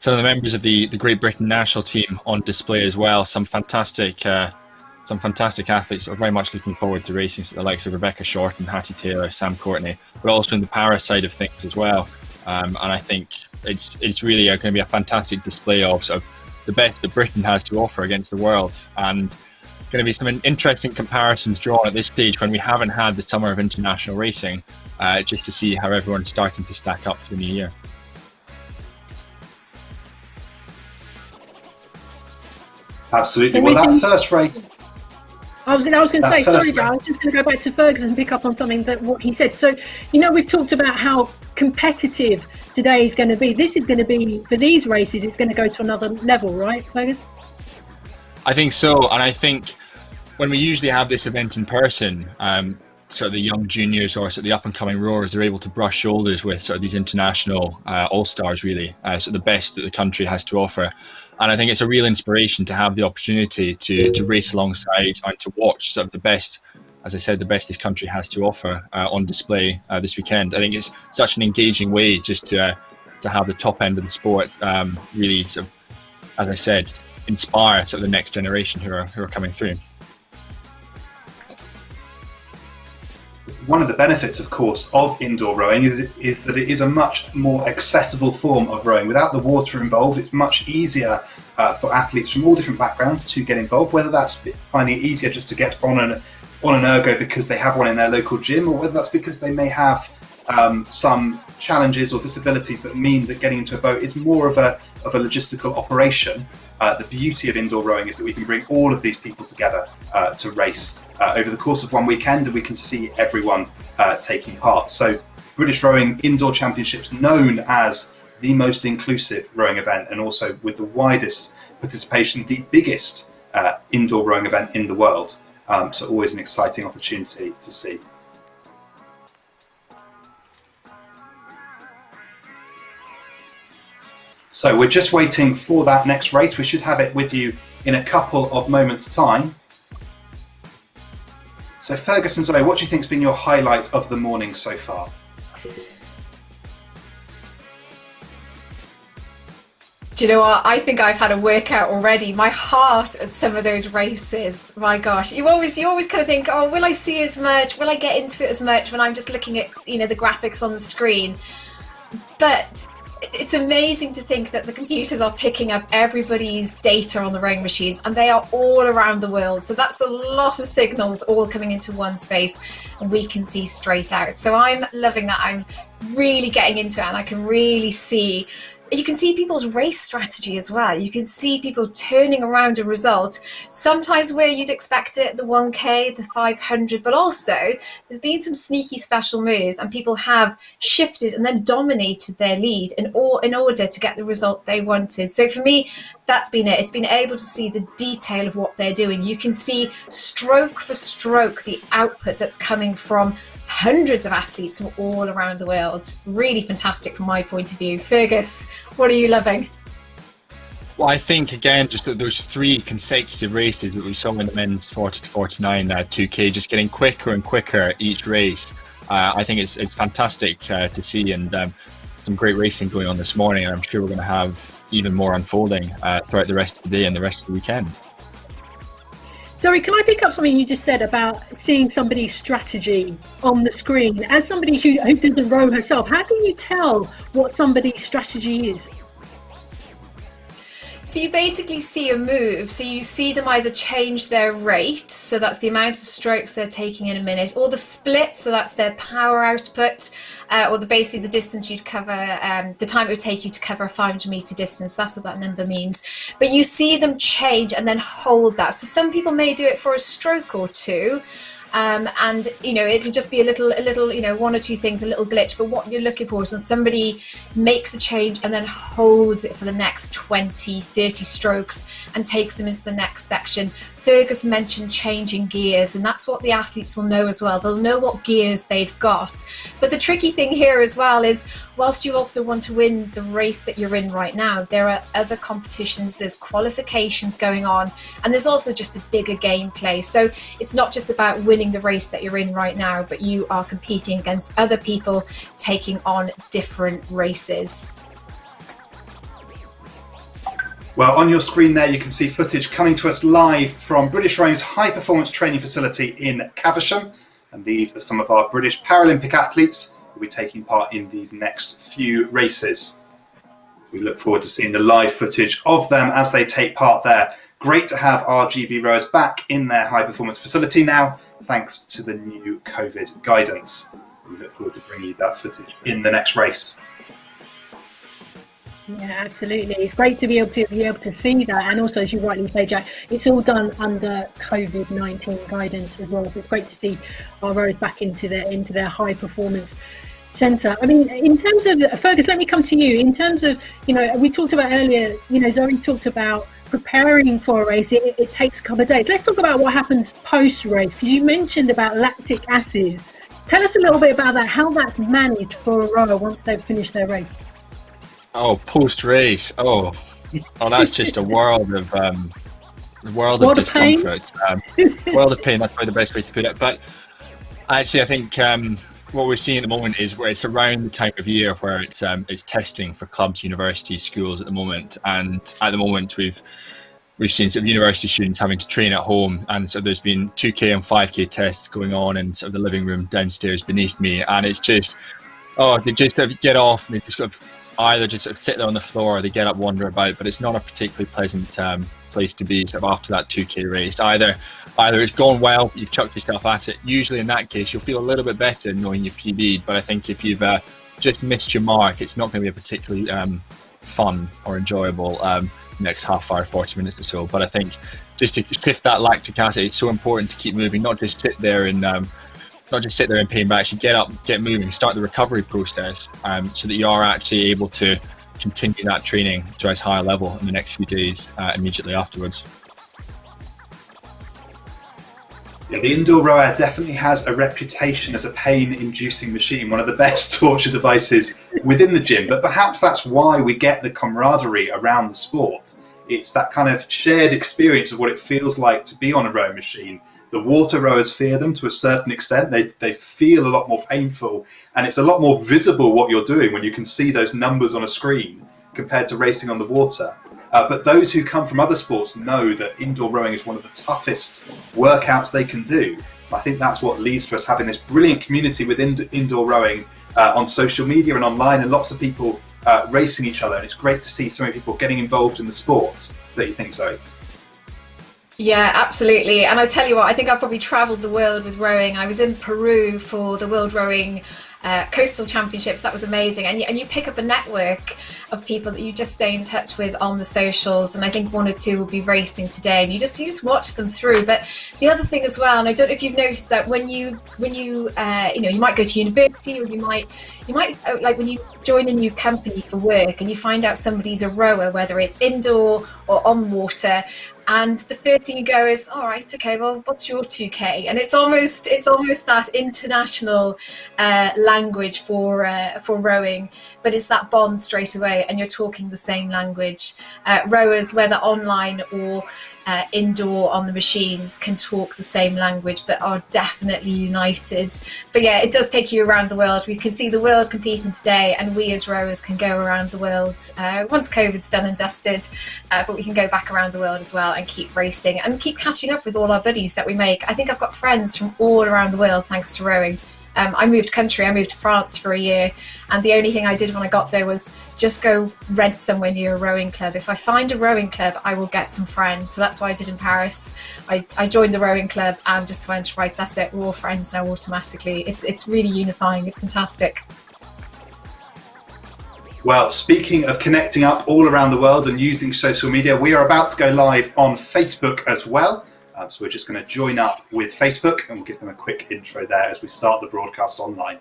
members of the Great Britain national team on display as well. Some fantastic athletes that are very much looking forward to racing, so the likes of Rebecca Shorten, Hattie Taylor, Sam Courtney, but also in the para side of things as well. And I think it's really going to be a fantastic display of sort of the best that Britain has to offer against the world, and going to be some interesting comparisons drawn at this stage when we haven't had the summer of international racing, just to see how everyone's starting to stack up for the new year. Absolutely. Well, that first race. I was going to say, sorry, Joe, I was just going to go back to Ferguson and pick up on something that what he said. So, we've talked about how competitive today is going to be. This is going to be, for these races, it's going to go to another level, right, Fergus? I think so, and I think when we usually have this event in person, sort of the young juniors or sort of the up and coming rowers are able to brush shoulders with sort of these international all-stars, really, so the best that the country has to offer. And I think it's a real inspiration to have the opportunity to race alongside and to watch sort of the best, as I said, the best this country has to offer on display this weekend. I think it's such an engaging way just to have the top end of the sport really sort of, as I said, inspire sort of the next generation who are coming through. One of the benefits, of course, of indoor rowing is that it is a much more accessible form of rowing. Without the water involved, it's much easier for athletes from all different backgrounds to get involved, whether that's finding it easier just to get on an ergo because they have one in their local gym, or whether that's because they may have some challenges or disabilities that mean that getting into a boat is more of a logistical operation. The beauty of indoor rowing is that we can bring all of these people together to race over the course of one weekend, and we can see everyone taking part. So British Rowing Indoor Championships, known as the most inclusive rowing event, and also with the widest participation, the biggest indoor rowing event in the world. So always an exciting opportunity to see. So we're just waiting for that next race. We should have it with you in a couple of moments' time. So Fergus and Zoe, what do you think has been your highlight of the morning so far? Do you know what? I think I've had a workout already. My heart at some of those races, my gosh. You always kind of think, oh, will I see as much? Will I get into it as much when I'm just looking at, the graphics on the screen? But it's amazing to think that the computers are picking up everybody's data on the rowing machines, and they are all around the world. So that's a lot of signals all coming into one space, and we can see straight out. So I'm loving that. I'm really getting into it, and I can really see. You can see people's race strategy as well. You can see people turning around a result, sometimes where you'd expect it, the 1K, the 500, but also there's been some sneaky special moves, and people have shifted and then dominated their lead in order to get the result they wanted. So for me, that's been it. It's been able to see the detail of what they're doing. You can see stroke for stroke the output that's coming from hundreds of athletes from all around the world. Really fantastic from my point of view. Fergus, what are you loving? Well, I think, again, just that those 3 consecutive races that we saw in the men's 40 to 49 2K, just getting quicker and quicker each race. I think it's fantastic to see, and some great racing going on this morning, and I'm sure we're going to have even more unfolding throughout the rest of the day and the rest of the weekend. Zoe, can I pick up something you just said about seeing somebody's strategy on the screen? As somebody who doesn't row herself, how can you tell what somebody's strategy is? So you basically see a move. So you see them either change their rate, so that's the amount of strokes they're taking in a minute, or the split, so that's their power output, or basically the distance you'd cover, the time it would take you to cover a 500-meter distance. That's what that number means. But you see them change and then hold that. So some people may do it for a stroke or two. And it'll just be a little, 1 or 2 things, a little glitch. But what you're looking for is when somebody makes a change and then holds it for the next 20, 30 strokes and takes them into the next section. Fergus mentioned changing gears, and that's what the athletes will know as well. They'll know what gears they've got. But the tricky thing here as well is, whilst you also want to win the race that you're in right now, there are other competitions, there's qualifications going on, and there's also just the bigger gameplay. So it's not just about winning the race that you're in right now, but you are competing against other people taking on different races. Well, on your screen there, you can see footage coming to us live from British Rowing's high performance training facility in Caversham. And these are some of our British Paralympic athletes who will be taking part in these next few races. We look forward to seeing the live footage of them as they take part there. Great to have our GB rowers back in their high performance facility now, thanks to the new COVID guidance. We look forward to bringing you that footage in the next race. Yeah, absolutely. It's great to be able to see that, and also, as you rightly say, Jack, it's all done under COVID-19 guidance as well. So it's great to see our rowers back into their high performance centre. I mean, in terms of Fergus, let me come to you. In terms of we talked about earlier. Zoe talked about preparing for a race, it takes a couple of days. Let's talk about what happens post-race, because you mentioned about lactic acid. Tell us a little bit about that, how that's managed for a rower once they've finished their race. Oh, post-race. Oh, that's just a world of discomfort. World of pain. That's probably the best way to put it. But actually, I think what we're seeing at the moment is where it's around the time of year where it's testing for clubs, universities, schools at the moment. And at the moment, we've seen sort of university students having to train at home, and so there's been 2K and 5K tests going on in sort of the living room downstairs beneath me, and it's just, they just get off and they just either just sort of sit there on the floor or they get up, wander about, but it's not a particularly pleasant place to be sort of after that 2K race. Either it's gone well, you've chucked yourself at it. Usually in that case, you'll feel a little bit better knowing you've PB'd, but I think if you've just missed your mark, it's not going to be a particularly fun or enjoyable next half hour, 40 minutes or so. But I think just to shift that lactic acid, it's so important to keep moving, not just sit there in pain, but actually get up, get moving, start the recovery process, so that you are actually able to continue that training to as high a level in the next few days immediately afterwards. Yeah, the indoor rower definitely has a reputation as a pain-inducing machine, one of the best torture devices within the gym, but perhaps that's why we get the camaraderie around the sport. It's that kind of shared experience of what it feels like to be on a rowing machine. The water rowers fear them to a certain extent. They feel a lot more painful, and it's a lot more visible what you're doing when you can see those numbers on a screen compared to racing on the water. But those who come from other sports know that indoor rowing is one of the toughest workouts they can do. I think that's what leads to us having this brilliant community within indoor rowing on social media and online, and lots of people racing each other. And it's great to see so many people getting involved in the sport. Don't you think so? Yeah, absolutely. And I tell you what, I think I've probably travelled the world with rowing. I was in Peru for the World Rowing Coastal Championships. That was amazing. And you pick up a network of people that you just stay in touch with on the socials. And I think one or two will be racing today, and you just watch them through. But the other thing as well, and I don't know if you've noticed that when you might go to university, or you might like when you join a new company for work and you find out somebody's a rower, whether it's indoor or on water, and the first thing you go is, all right, okay, well, what's your 2K? And it's almost that international language for rowing, but it's that bond straight away, and you're talking the same language. Rowers, whether online or indoor on the machines, can talk the same language, but are definitely united. But yeah, it does take you around the world. We can see the world competing today, and we as rowers can go around the world once COVID's done and dusted, but we can go back around the world as well and keep racing and keep catching up with all our buddies that we make. I think I've got friends from all around the world thanks to rowing. I moved country, I moved to France for a year, and the only thing I did when I got there was just go rent somewhere near a rowing club. If I find a rowing club, I will get some friends. So that's what I did in Paris. I joined the rowing club and just went, right, that's it, we're all friends now automatically. It's really unifying, it's fantastic. Well, speaking of connecting up all around the world and using social media, we are about to go live on Facebook as well. So we're just going to join up with Facebook, and we'll give them a quick intro there as we start the broadcast online.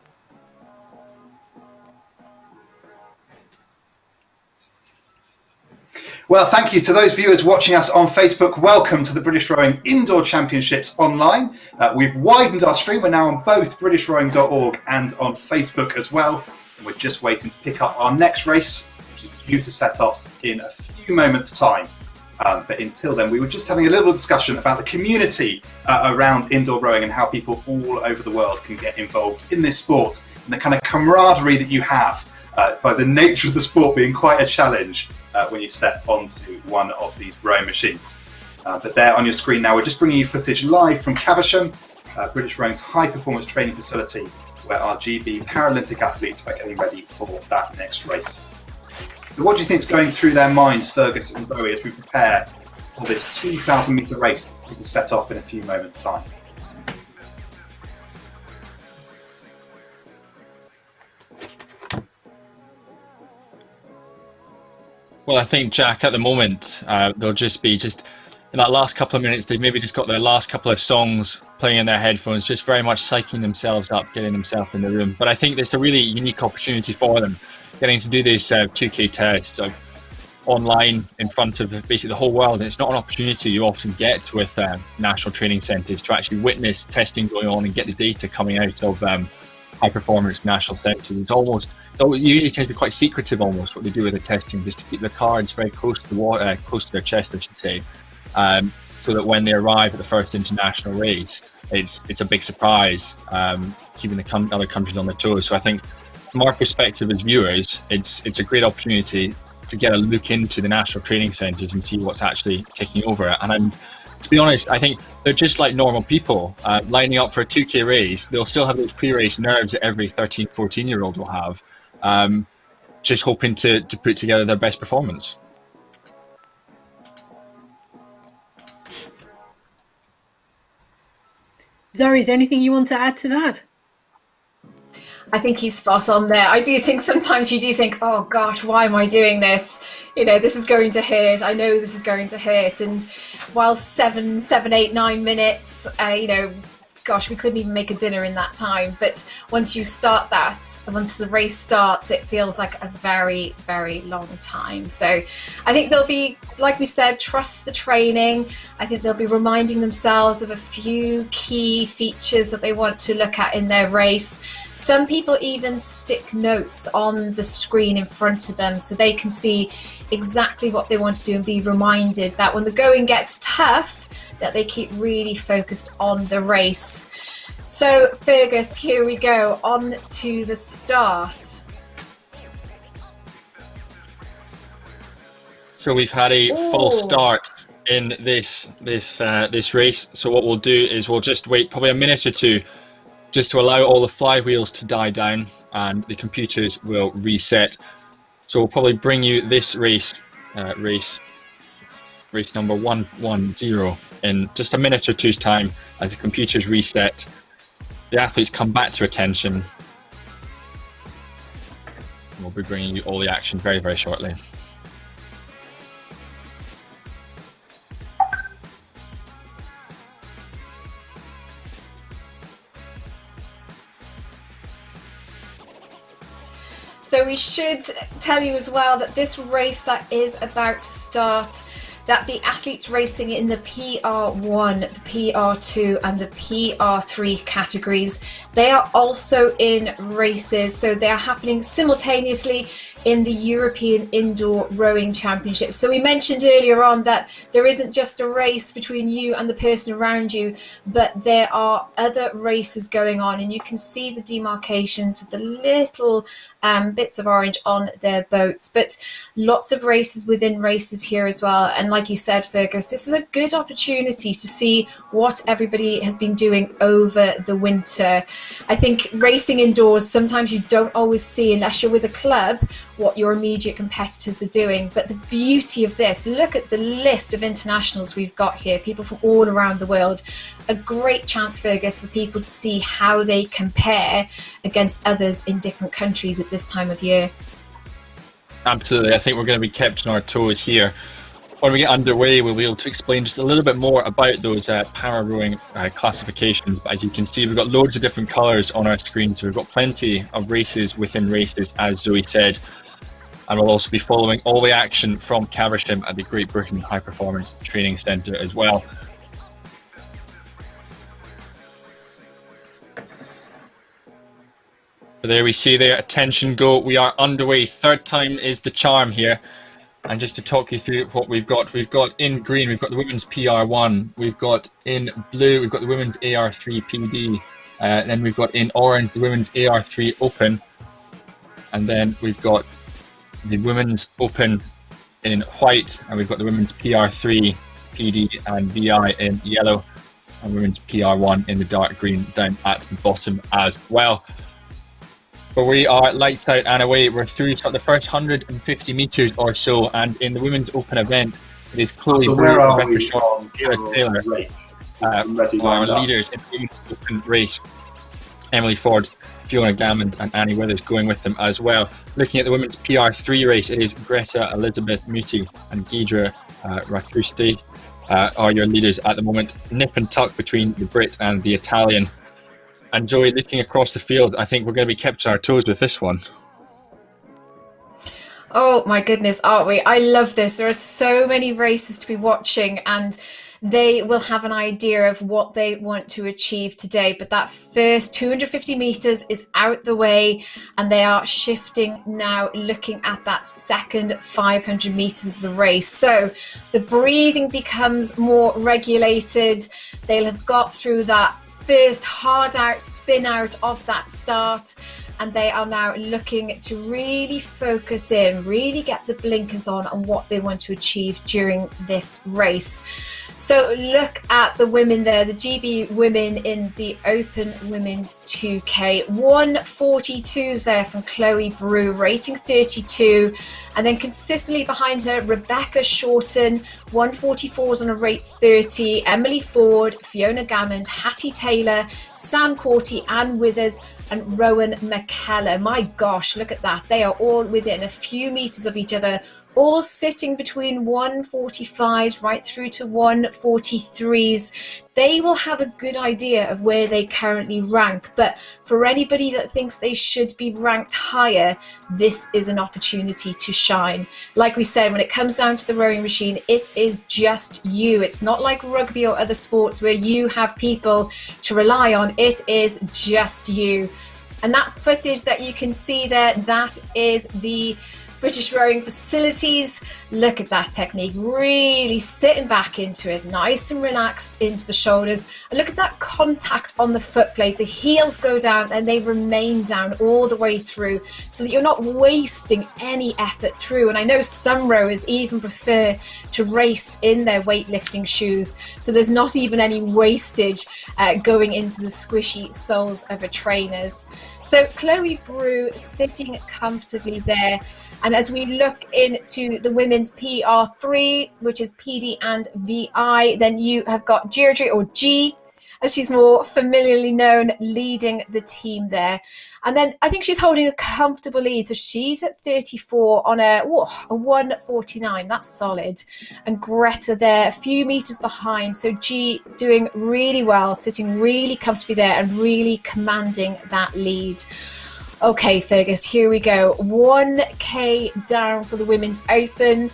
Well, thank you to those viewers watching us on Facebook. Welcome to the British Rowing Indoor Championships online. We've widened our stream. We're now on both britishrowing.org and on Facebook as well. And we're just waiting to pick up our next race, which is due to set off in a few moments' time. But until then, we were just having a little discussion about the community around indoor rowing and how people all over the world can get involved in this sport, and the kind of camaraderie that you have by the nature of the sport being quite a challenge when you step onto one of these rowing machines. But there on your screen now, we're just bringing you footage live from Caversham, British Rowing's high-performance training facility, where our GB Paralympic athletes are getting ready for that next race. So what do you think is going through their minds, Fergus and Zoe, as we prepare for this 2,000-metre race that will set off in a few moments' time? Well, I think, Jack, at the moment, they'll just be in that last couple of minutes, they've maybe just got their last couple of songs playing in their headphones, just very much psyching themselves up, getting themselves in the room. But I think there's a really unique opportunity for them, getting to do these 2K tests. online in front of basically the whole world, and it's not an opportunity you often get with national training centres to actually witness testing going on and get the data coming out of high performance national centres. It usually tends to be quite secretive almost what they do with the testing, just to keep the cards very close to the close to their chest, I should say, so that when they arrive at the first international race, it's a big surprise, keeping the other countries on their toes. So I think from our perspective as viewers, it's a great opportunity to get a look into the national training centres and see what's actually taking over. And to be honest, I think they're just like normal people lining up for a 2K race. They'll still have those pre-race nerves that every 13, 14-year-old will have, just hoping to put together their best performance. Zoe, is there anything you want to add to that? I think he's spot on there. I do think sometimes you do think, oh gosh, why am I doing this? This is going to hurt. I know this is going to hurt. And while 7, 8, 9 minutes, gosh, we couldn't even make a dinner in that time. But once you start that, once the race starts, it feels like a very, very long time. So I think they'll be, like we said, trust the training. I think they'll be reminding themselves of a few key features that they want to look at in their race. Some people even stick notes on the screen in front of them so they can see exactly what they want to do and be reminded that when the going gets tough, that they keep really focused on the race. So Fergus, here we go, on to the start. So we've had a full start in this race. So what we'll do is we'll just wait probably a minute or two just to allow all the flywheels to die down and the computers will reset. So we'll probably bring you this race number 110 in just a minute or two's time as the computers reset, the athletes come back to attention. We'll be bringing you all the action very, very shortly. So we should tell you as well that this race that is about to start, that the athletes racing in the PR1, the PR2 and the PR3 categories, they are also in races. So they are happening simultaneously in the European Indoor Rowing Championship. So we mentioned earlier on that there isn't just a race between you and the person around you, but there are other races going on, and you can see the demarcations with the little bits of orange on their boats, but lots of races within races here as well. And like you said, Fergus, this is a good opportunity to see what everybody has been doing over the winter. I think racing indoors, sometimes you don't always see, unless you're with a club, what your immediate competitors are doing. But the beauty of this, look at the list of internationals we've got here, people from all around the world. A great chance, Fergus, for people to see how they compare against others in different countries at this time of year. Absolutely. I think we're going to be kept on our toes here. When we get underway, we'll be able to explain just a little bit more about those para rowing classifications. But as you can see, we've got loads of different colours on our screen, so we've got plenty of races within races, as Zoe said. And we'll also be following all the action from Caversham at the Great Britain High Performance Training Centre as well. So there we see there, attention, go. We are underway. Third time is the charm here. And just to talk you through what we've got in green, we've got the women's PR1. We've got in blue, we've got the women's AR3 PD. Then we've got in orange, the women's AR3 Open. And then we've got the women's Open in white. And we've got the women's PR3 PD and VI in yellow. And women's PR1 in the dark green down at the bottom as well. But we are lights out and away. We're through to the first 150 metres or so, and in the women's open event, it is Chloe Brew, Rebecca Shaw, and Kayla Taylor, our leaders in the women's open race. Emily Ford, Fiona Gammond, and Annie Withers going with them as well. Looking at the women's PR3 race, it is Greta Elizabeth Muti and Gidra Ratusti are your leaders at the moment. Nip and tuck between the Brit and the Italian. And Zoe, looking across the field, I think we're going to be kept on our toes with this one. Oh my goodness, aren't we? I love this. There are so many races to be watching, and they will have an idea of what they want to achieve today. But that first 250 meters is out the way, and they are shifting now, looking at that second 500 meters of the race. So the breathing becomes more regulated. They'll have got through that first hard out, spin out of that start, and they are now looking to really focus in, really get the blinkers on what they want to achieve during this race. So look at the women there, the GB women in the Open Women's 2K. 142s there from Chloe Brew, rating 32. And then consistently behind her, Rebecca Shorten, 144s on a rate 30. Emily Ford, Fiona Gammond, Hattie Taylor, Sam Corty, Ann Withers, and Rowan McKellar. My gosh, look at that. They are all within a few meters of each other, all sitting between 145s right through to 143s. They will have a good idea of where they currently rank, but for anybody that thinks they should be ranked higher, this is an opportunity to shine. Like we said, when it comes down to the rowing machine, it is just you. It's not like rugby or other sports where you have people to rely on. It is just you. And that footage that you can see there, that is the British Rowing Facilities. Look at that technique, really sitting back into it, nice and relaxed into the shoulders. And look at that contact on the foot plate. The heels go down and they remain down all the way through, so that you're not wasting any effort through. And I know some rowers even prefer to race in their weightlifting shoes, so there's not even any wastage going into the squishy soles of a trainers. So Chloe Brew sitting comfortably there. And as we look into the women's PR3, which is PD and VI, then you have got Deirdre, or G, as she's more familiarly known, leading the team there. And then I think she's holding a comfortable lead. So she's at 34 on a 149. That's solid. And Greta there, a few meters behind. So G doing really well, sitting really comfortably there and really commanding that lead. Okay, Fergus, here we go. 1K down for the Women's Open.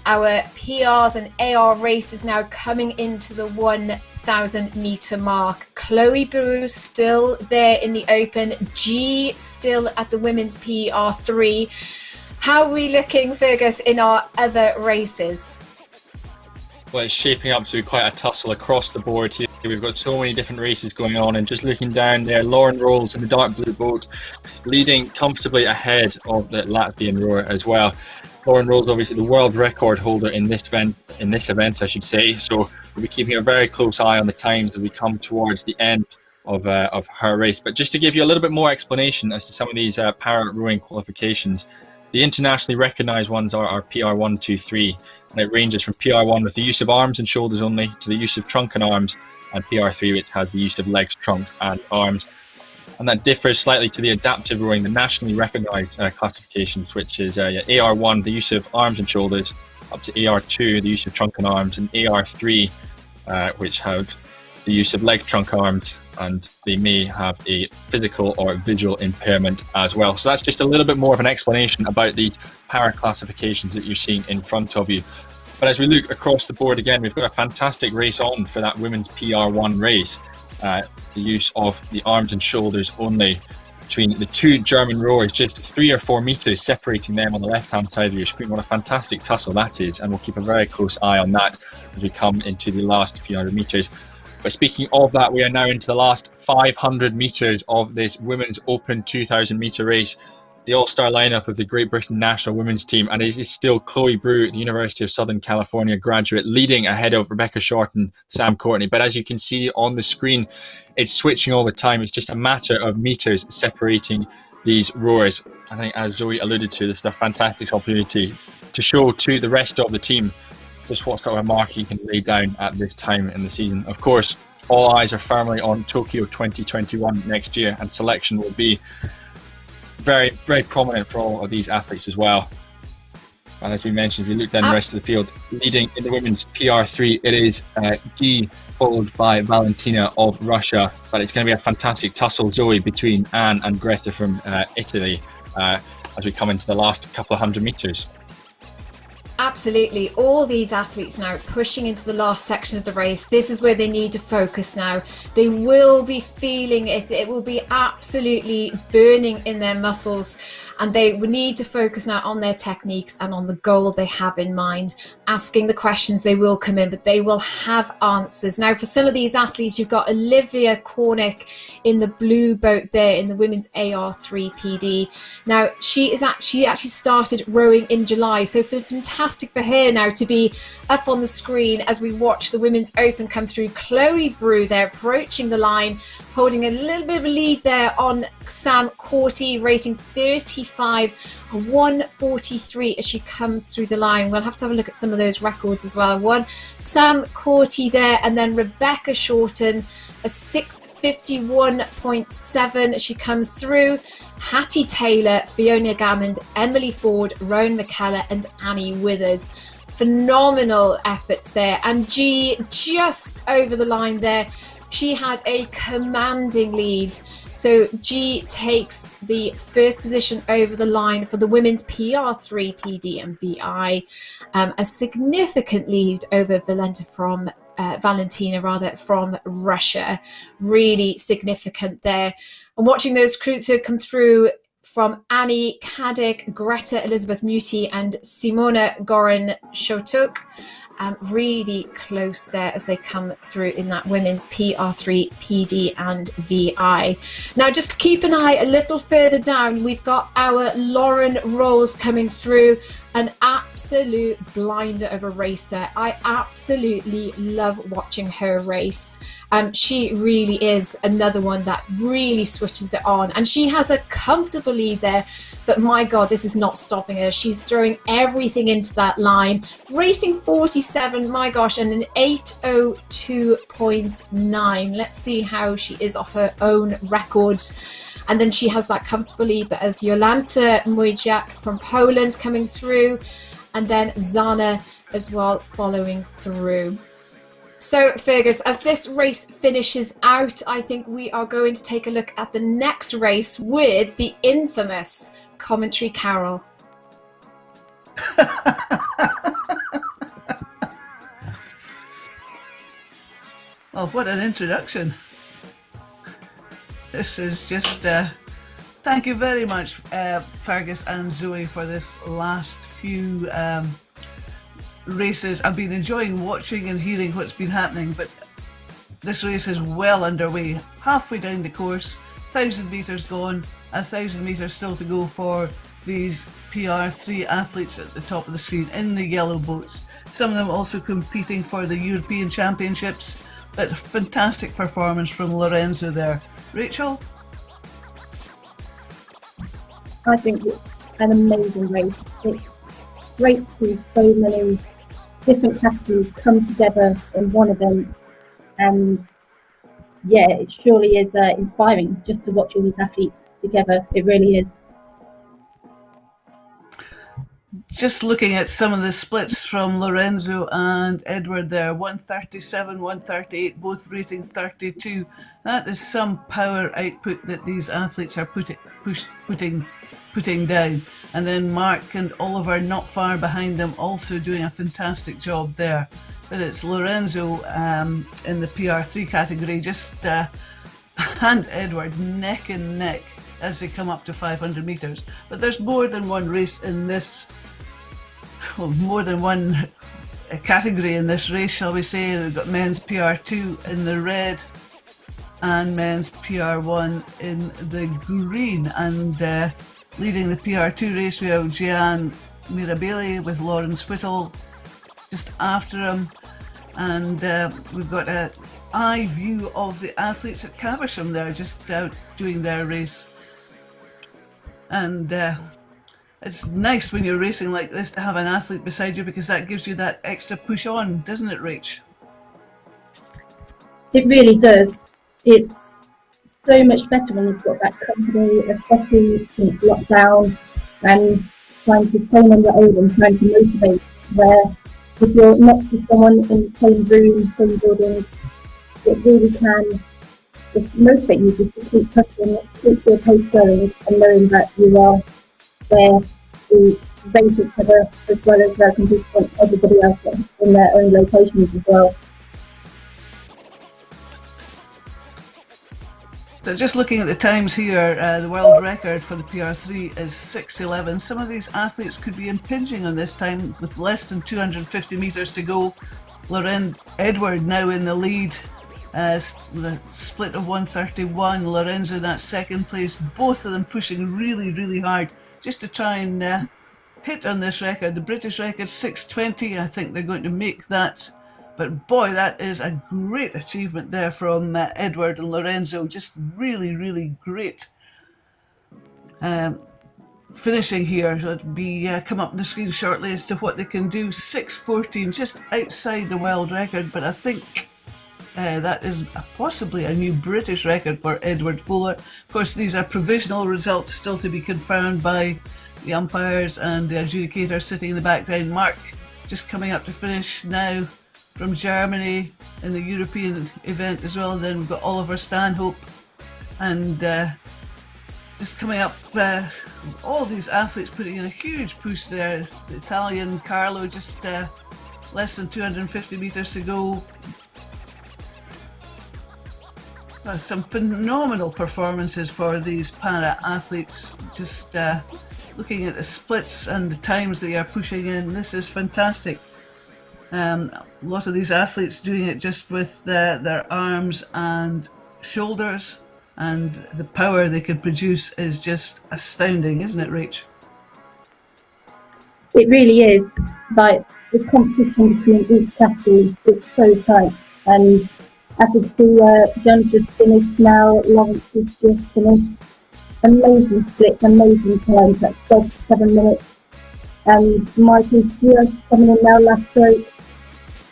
Our PRs and AR race is now coming into the 1,000 metre mark. Chloe Brew still there in the Open. G still at the Women's PR3. How are we looking, Fergus, in our other races? Well, it's shaping up to be quite a tussle across the board here. We've got so many different races going on, and just looking down there, Lauren Rolls in the dark blue boat leading comfortably ahead of the Latvian rower as well. Lauren Rolls, obviously the world record holder in this event, I should say. So we'll be keeping a very close eye on the times as we come towards the end of her race. But just to give you a little bit more explanation as to some of these para rowing qualifications, the internationally recognised ones are PR1, 2, 3, and it ranges from PR1 with the use of arms and shoulders only to the use of trunk and arms, and PR3 which has the use of legs, trunks and arms. And that differs slightly to the adaptive rowing, the nationally recognised classifications, which is AR1, the use of arms and shoulders, up to AR2, the use of trunk and arms, and AR3, which have the use of leg, trunk, arms, and they may have a physical or visual impairment as well. So that's just a little bit more of an explanation about these para classifications that you're seeing in front of you. But as we look across the board again, we've got a fantastic race on for that women's PR1 race. The use of the arms and shoulders only between the two German rowers, just 3 or 4 meters separating them on the left-hand side of your screen. What a fantastic tussle that is, and we'll keep a very close eye on that as we come into the last few hundred meters. But speaking of that, we are now into the last 500 meters of this Women's Open 2,000 meter race. The all-star lineup of the Great Britain national women's team, and it is still Chloe Brew, the University of Southern California graduate, leading ahead of Rebecca Shorten, Sam Courtney. But as you can see on the screen, it's switching all the time. It's just a matter of meters separating these rowers. I think, as Zoe alluded to, this is a fantastic opportunity to show to the rest of the team just what sort of a mark you can lay down at this time in the season. Of course, all eyes are firmly on Tokyo 2021 next year, and selection will be very, very prominent for all of these athletes as well. And as we mentioned, if you look down the rest of the field, leading in the women's PR3, it is Guy, followed by Valentina of Russia. But it's going to be a fantastic tussle, Zoe, between Anne and Greta from Italy. as we come into the last couple of 100 meters. Absolutely. All these athletes now pushing into the last section of the race. This is where they need to focus now. They will be feeling it. It will be absolutely burning in their muscles. And they need to focus now on their techniques and on the goal they have in mind. Asking the questions, they will come in, but they will have answers. Now, for some of these athletes, you've got Olivia Cornick in the blue boat there in the women's AR3 PD. Now, she actually started rowing in July. So fantastic for her now to be up on the screen as we watch the Women's Open come through. Chloe Brew there approaching the line, holding a little bit of a lead there on Sam Corty, rating 35, 1:43 as she comes through the line. We'll have to have a look at some of those records as well. Sam Corty there, and then Rebecca Shorten, a 6:51.7 as she comes through. Hattie Taylor, Fiona Gammond, Emily Ford, Rowan McKellar and Annie Withers. Phenomenal efforts there. And G just over the line there. She had a commanding lead. So G takes the first position over the line for the women's PR3 PD and VI. A significant lead over Valentina from Russia. Really significant there. And watching those crews who come through from Annie Caddick, Greta Elizabeth Muti and Simona Gorin-Shotuk. Really close there as they come through in that women's PR3, PD and VI. Now just keep an eye a little further down. We've got our Lauren Rolls coming through. An absolute blinder of a racer. I absolutely love watching her race. She really is another one that really switches it on. And she has a comfortable lead there. But my God, this is not stopping her. She's throwing everything into that line. Rating 47, my gosh, and an 8:02.9. Let's see how she is off her own record. And then she has that comfortable lead, but as Jolanta Mojak from Poland coming through, and then Zana as well following through. So Fergus, as this race finishes out, I think we are going to take a look at the next race with the infamous Commentary Carol. Well, what an introduction. This is just, thank you very much, Fergus and Zoe, for this last few races. I've been enjoying watching and hearing what's been happening, but this race is well underway. Halfway down the course, 1,000 metres gone, 1,000 metres still to go for these PR3 athletes at the top of the screen in the yellow boats. Some of them also competing for the European Championships, but fantastic performance from Lorenzo there. Rachel? I think it's an amazing race. It's great to see so many different categories come together in one event, and yeah, it surely is inspiring just to watch all these athletes together. It really is. Just looking at some of the splits from Lorenzo and Edward there, 137, 138, both rating 32. That is some power output that these athletes are putting down. And then Mark and Oliver not far behind them, also doing a fantastic job there. But it's Lorenzo in the PR3 category, just and Edward neck and neck as they come up to 500 metres. But there's more than one race in this, well, more than one category in this race, shall we say. We've got men's PR2 in the red and men's PR1 in the green. And leading the PR2 race, we have Gian Mirabelli with Lawrence Whittle just after him. And we've got an eye view of the athletes at Caversham there, just out doing their race. And it's nice when you're racing like this to have an athlete beside you, because that gives you that extra push on, doesn't it, Rach? It really does. It's so much better when you've got that company, especially since lockdown, and trying to train on your own and trying to motivate, where if you're next to someone in the same room, same building, it really can just motivate you just to keep pushing, keep your pace going, and knowing that you are where we race each other as well as compete against everybody else in their own locations as well. So just looking at the times here, the world record for the PR3 is 6:11. Some of these athletes could be impinging on this time with less than 250 metres to go. Edward now in the lead, the split of 1:31. Lorenzo in that second place, both of them pushing really, really hard just to try and hit on this record. The British record 6:20, I think they're going to make that. But boy, that is a great achievement there from Edward and Lorenzo. Just really, really great. Finishing here, so it'll be come up on the screen shortly as to what they can do. 6:14, just outside the world record, but I think that is possibly a new British record for Edward Fuller. Of course, these are provisional results still to be confirmed by the umpires and the adjudicator sitting in the background. Mark just coming up to finish now from Germany in the European event as well. And then we've got Oliver Stanhope and just coming up, all these athletes putting in a huge push there. The Italian Carlo just less than 250 metres to go. Some phenomenal performances for these para athletes. Just looking at the splits and the times they are pushing in, this is fantastic. A lot of these athletes doing it just with their arms and shoulders, and the power they can produce is just astounding, isn't it, Rach? It really is. Like, the competition between each category is so tight, and I could see John's just finished now, Lawrence has just finished. Amazing splits, amazing times, that's 7 minutes. And Michael's just coming in now, last stroke.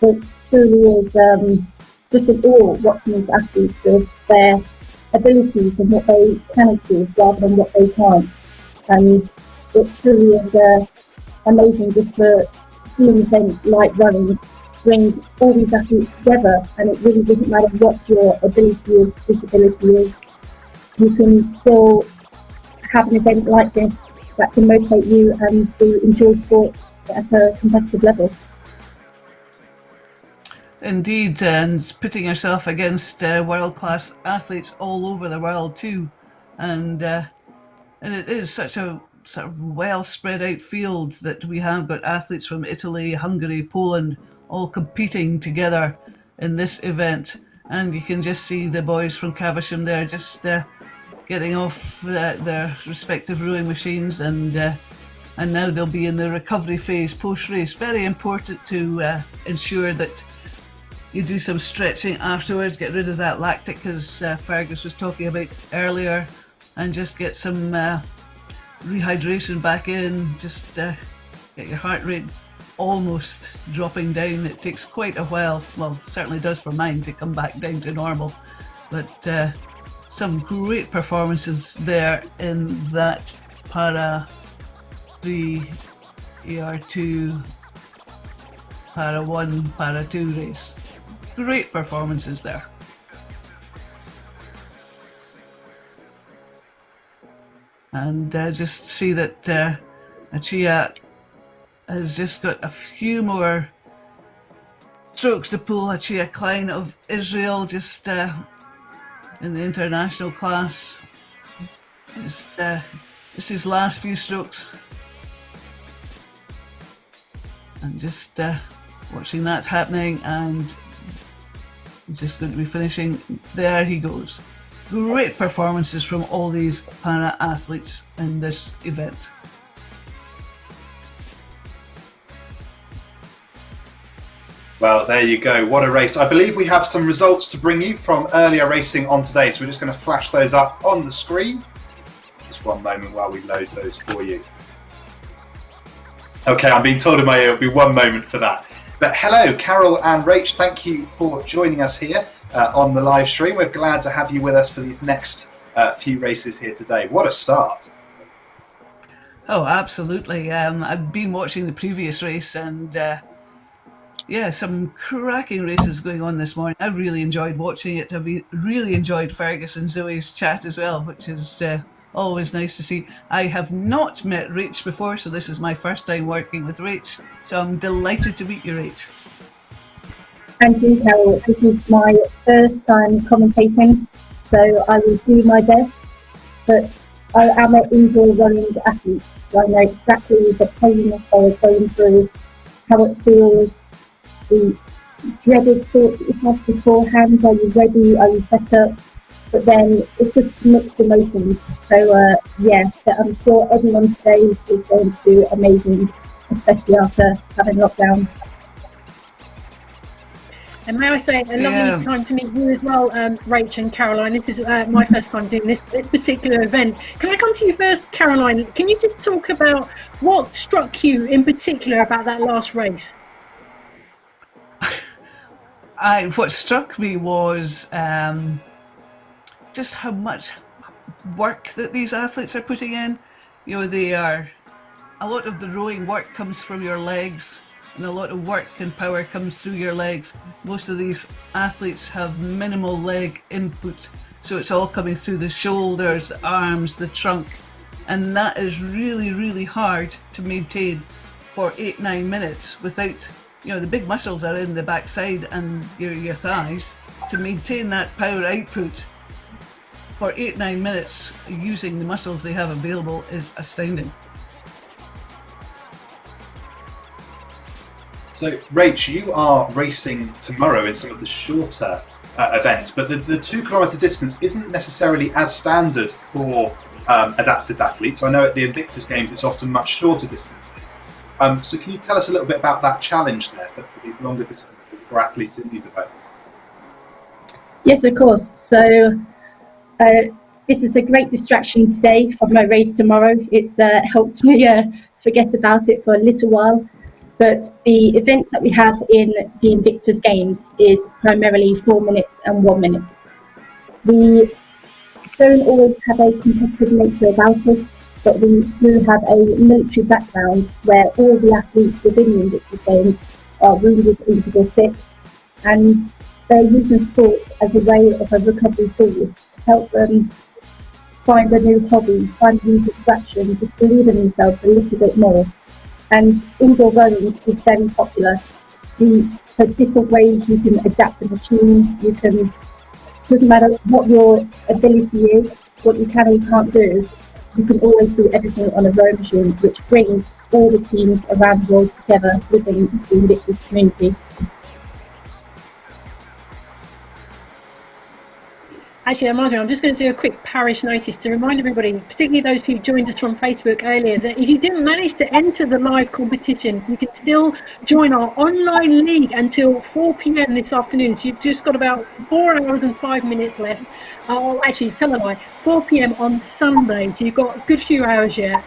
It truly is just an awe watching these athletes with their abilities and what they can achieve rather than what they can't. And it truly is amazing just for seeing events like running bring all these athletes together, and it really doesn't matter what your ability is, disability is. You can still have an event like this that can motivate you and to enjoy sport at a competitive level. Indeed, and putting yourself against world-class athletes all over the world too, and it is such a sort of well spread out field that we have got athletes from Italy, Hungary, Poland all competing together in this event, and you can just see the boys from Caversham there just getting off their respective rowing machines, and now they'll be in the recovery phase post-race. Very important to ensure that you do some stretching afterwards, get rid of that lactic as Fergus was talking about earlier, and just get some rehydration back in, just get your heart rate almost dropping down. It takes quite a while, well, it certainly does for mine, to come back down to normal, but some great performances there in that Para 3, ER2, Para 1, Para 2 race. Great performances there. And just see that Achia has just got a few more strokes to pull. Achia Klein of Israel just in the international class. Just his last few strokes. And just watching that happening, and he's just going to be finishing. There he goes. Great performances from all these para athletes in this event. Well, there you go. What a race. I believe we have some results to bring you from earlier racing on today, so we're just going to flash those up on the screen. Just one moment while we load those for you. Okay, I'm being told in my ear it'll be one moment for that. But hello, Carol and Rach. Thank you for joining us here on the live stream. We're glad to have you with us for these next few races here today. What a start. Oh, absolutely. I've been watching the previous race, and yeah, some cracking races going on this morning. I really enjoyed watching it. I really enjoyed Fergus and Zoe's chat as well, which is always nice to see. I have not met Rach before, so this is my first time working with Rach. So I'm delighted to meet you, Rach. Thank you, Carol. This is my first time commentating, so I will do my best. But I am an indoor running athlete, so I know exactly the pain that I was going through, how it feels, the dreaded thoughts that you have beforehand. Are you ready? Are you set up? But then it's just mixed emotions. So yeah, I'm sure everyone today is going to do amazing, especially after having lockdown. And may I say, a lovely time to meet you as well, Rach and Caroline. This is my first time doing this particular event. Can I come to you first, Caroline? Can you just talk about what struck you in particular about that last race? What struck me was just how much work that these athletes are putting in. You know, a lot of the rowing work comes from your legs, and a lot of work and power comes through your legs. Most of these athletes have minimal leg input, so it's all coming through the shoulders, the arms, the trunk, and that is really, really hard to maintain for 8-9 minutes without, you know, the big muscles are in the backside and your thighs. To maintain that power output for 8-9 minutes using the muscles they have available is astounding. So, Rach, you are racing tomorrow in some of the shorter events, but the 2 kilometre distance isn't necessarily as standard for adaptive athletes. I know at the Invictus Games it's often much shorter distances. So can you tell us a little bit about that challenge there for these longer distances for athletes in these events? Yes, of course. So this is a great distraction today from my race tomorrow. It's helped me forget about it for a little while. But the events that we have in the Invictus Games is primarily 4 minutes and 1 minute. We don't always have a competitive nature about us, but we do have a military background where all the athletes within the Invictus Games are wounded into the sick, and they're using sport as a way of a recovery tool to help them find a new hobby, find a new distraction, just believe in themselves a little bit more. And indoor running is very popular. For different ways you can adapt the machine, doesn't matter what your ability is, what you can and can't do, you can always do everything on a rowing machine, which brings all the teams around the world together within the Invictus community. Actually, I'm just going to do a quick parish notice to remind everybody, particularly those who joined us from Facebook earlier, that if you didn't manage to enter the live competition, you can still join our online league until 4 p.m. this afternoon. So you've just got about 4 hours and 5 minutes left. Actually, tell a lie, 4 p.m. on Sunday. So you've got a good few hours yet.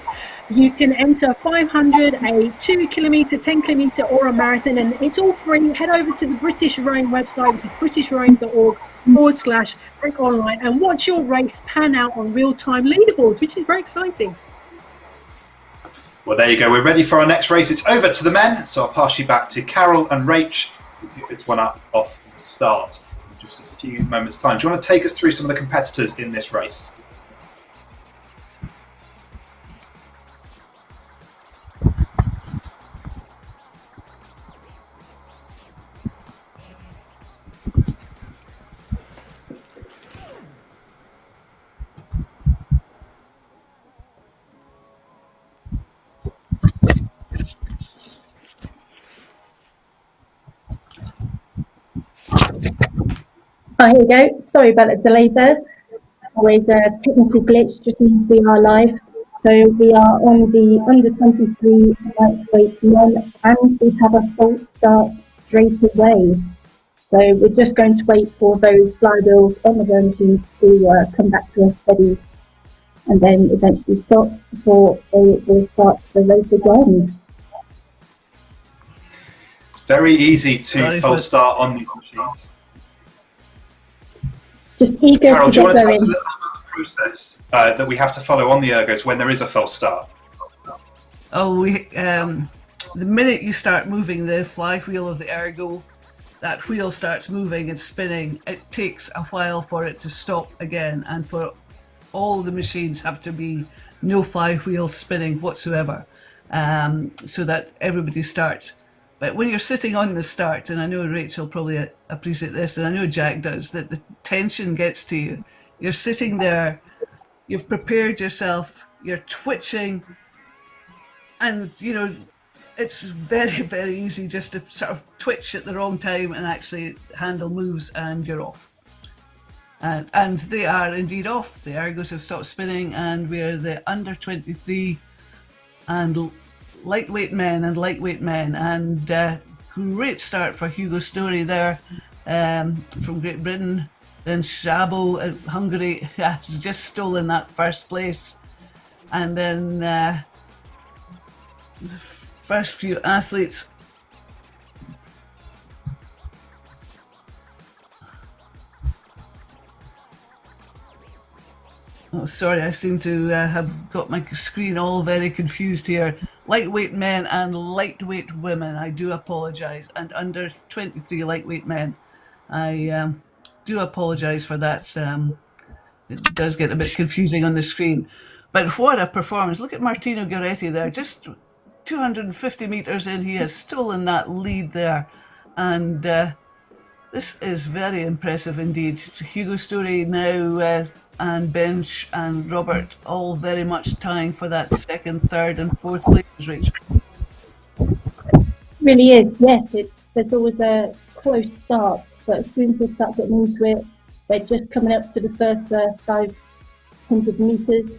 You can enter 500, a 2 kilometre, 10 kilometre or a marathon, and it's all free. Head over to the British Rowing website, which is britishrowing.org/Brick Online, and watch your race pan out on real-time leaderboards, which is very exciting. Well, there you go. We're ready for our next race. It's over to the men, so I'll pass you back to Carol and Rach to pick this one up off the start in just a few moments' time. Do you want to take us through some of the competitors in this race? Here we go. Sorry about the delay there. Always a technical glitch, just means we are live. So we are on the under 23 lightweight men, and we have a false start straight away. So we're just going to wait for those flywheels on the rowing machine to come back to us steady, and then eventually stop before they will start the race again. It's very easy to false start on these machines. Just eager Carol, to do you get want to tell us a going. little bit about the process that we have to follow on the ergos when there is a false start? Oh, the minute you start moving the flywheel of the ergo, that wheel starts moving and spinning. It takes a while for it to stop again, and for all the machines have to be no flywheel spinning whatsoever, so that everybody starts. But when you're sitting on the start, and I know Rachel probably appreciate this, and I know Jack does, that the tension gets to you. You're sitting there, you've prepared yourself, you're twitching, and it's very, very easy just to sort of twitch at the wrong time and actually handle moves and you're off. And they are indeed off. The Argos have stopped spinning, and we're the under 23 and lightweight men and great start for Hugo Story there from Great Britain. Then Szabo Hungary has just stolen that first place, and then the first few athletes. Oh, sorry, I seem to have got my screen all very confused here. Lightweight men and lightweight women, I do apologise. And under 23 lightweight men, I do apologise for that. It does get a bit confusing on the screen. But what a performance. Look at Martino Gueretti there. Just 250 metres in, he has stolen that lead there. And this is very impressive indeed. Hugo Story now and Bench and Robert all very much tying for that second, third and fourth place, Rachel. Really is, yes. There's always a close start, but as soon as they start getting into it, they're just coming up to the first 500 metres,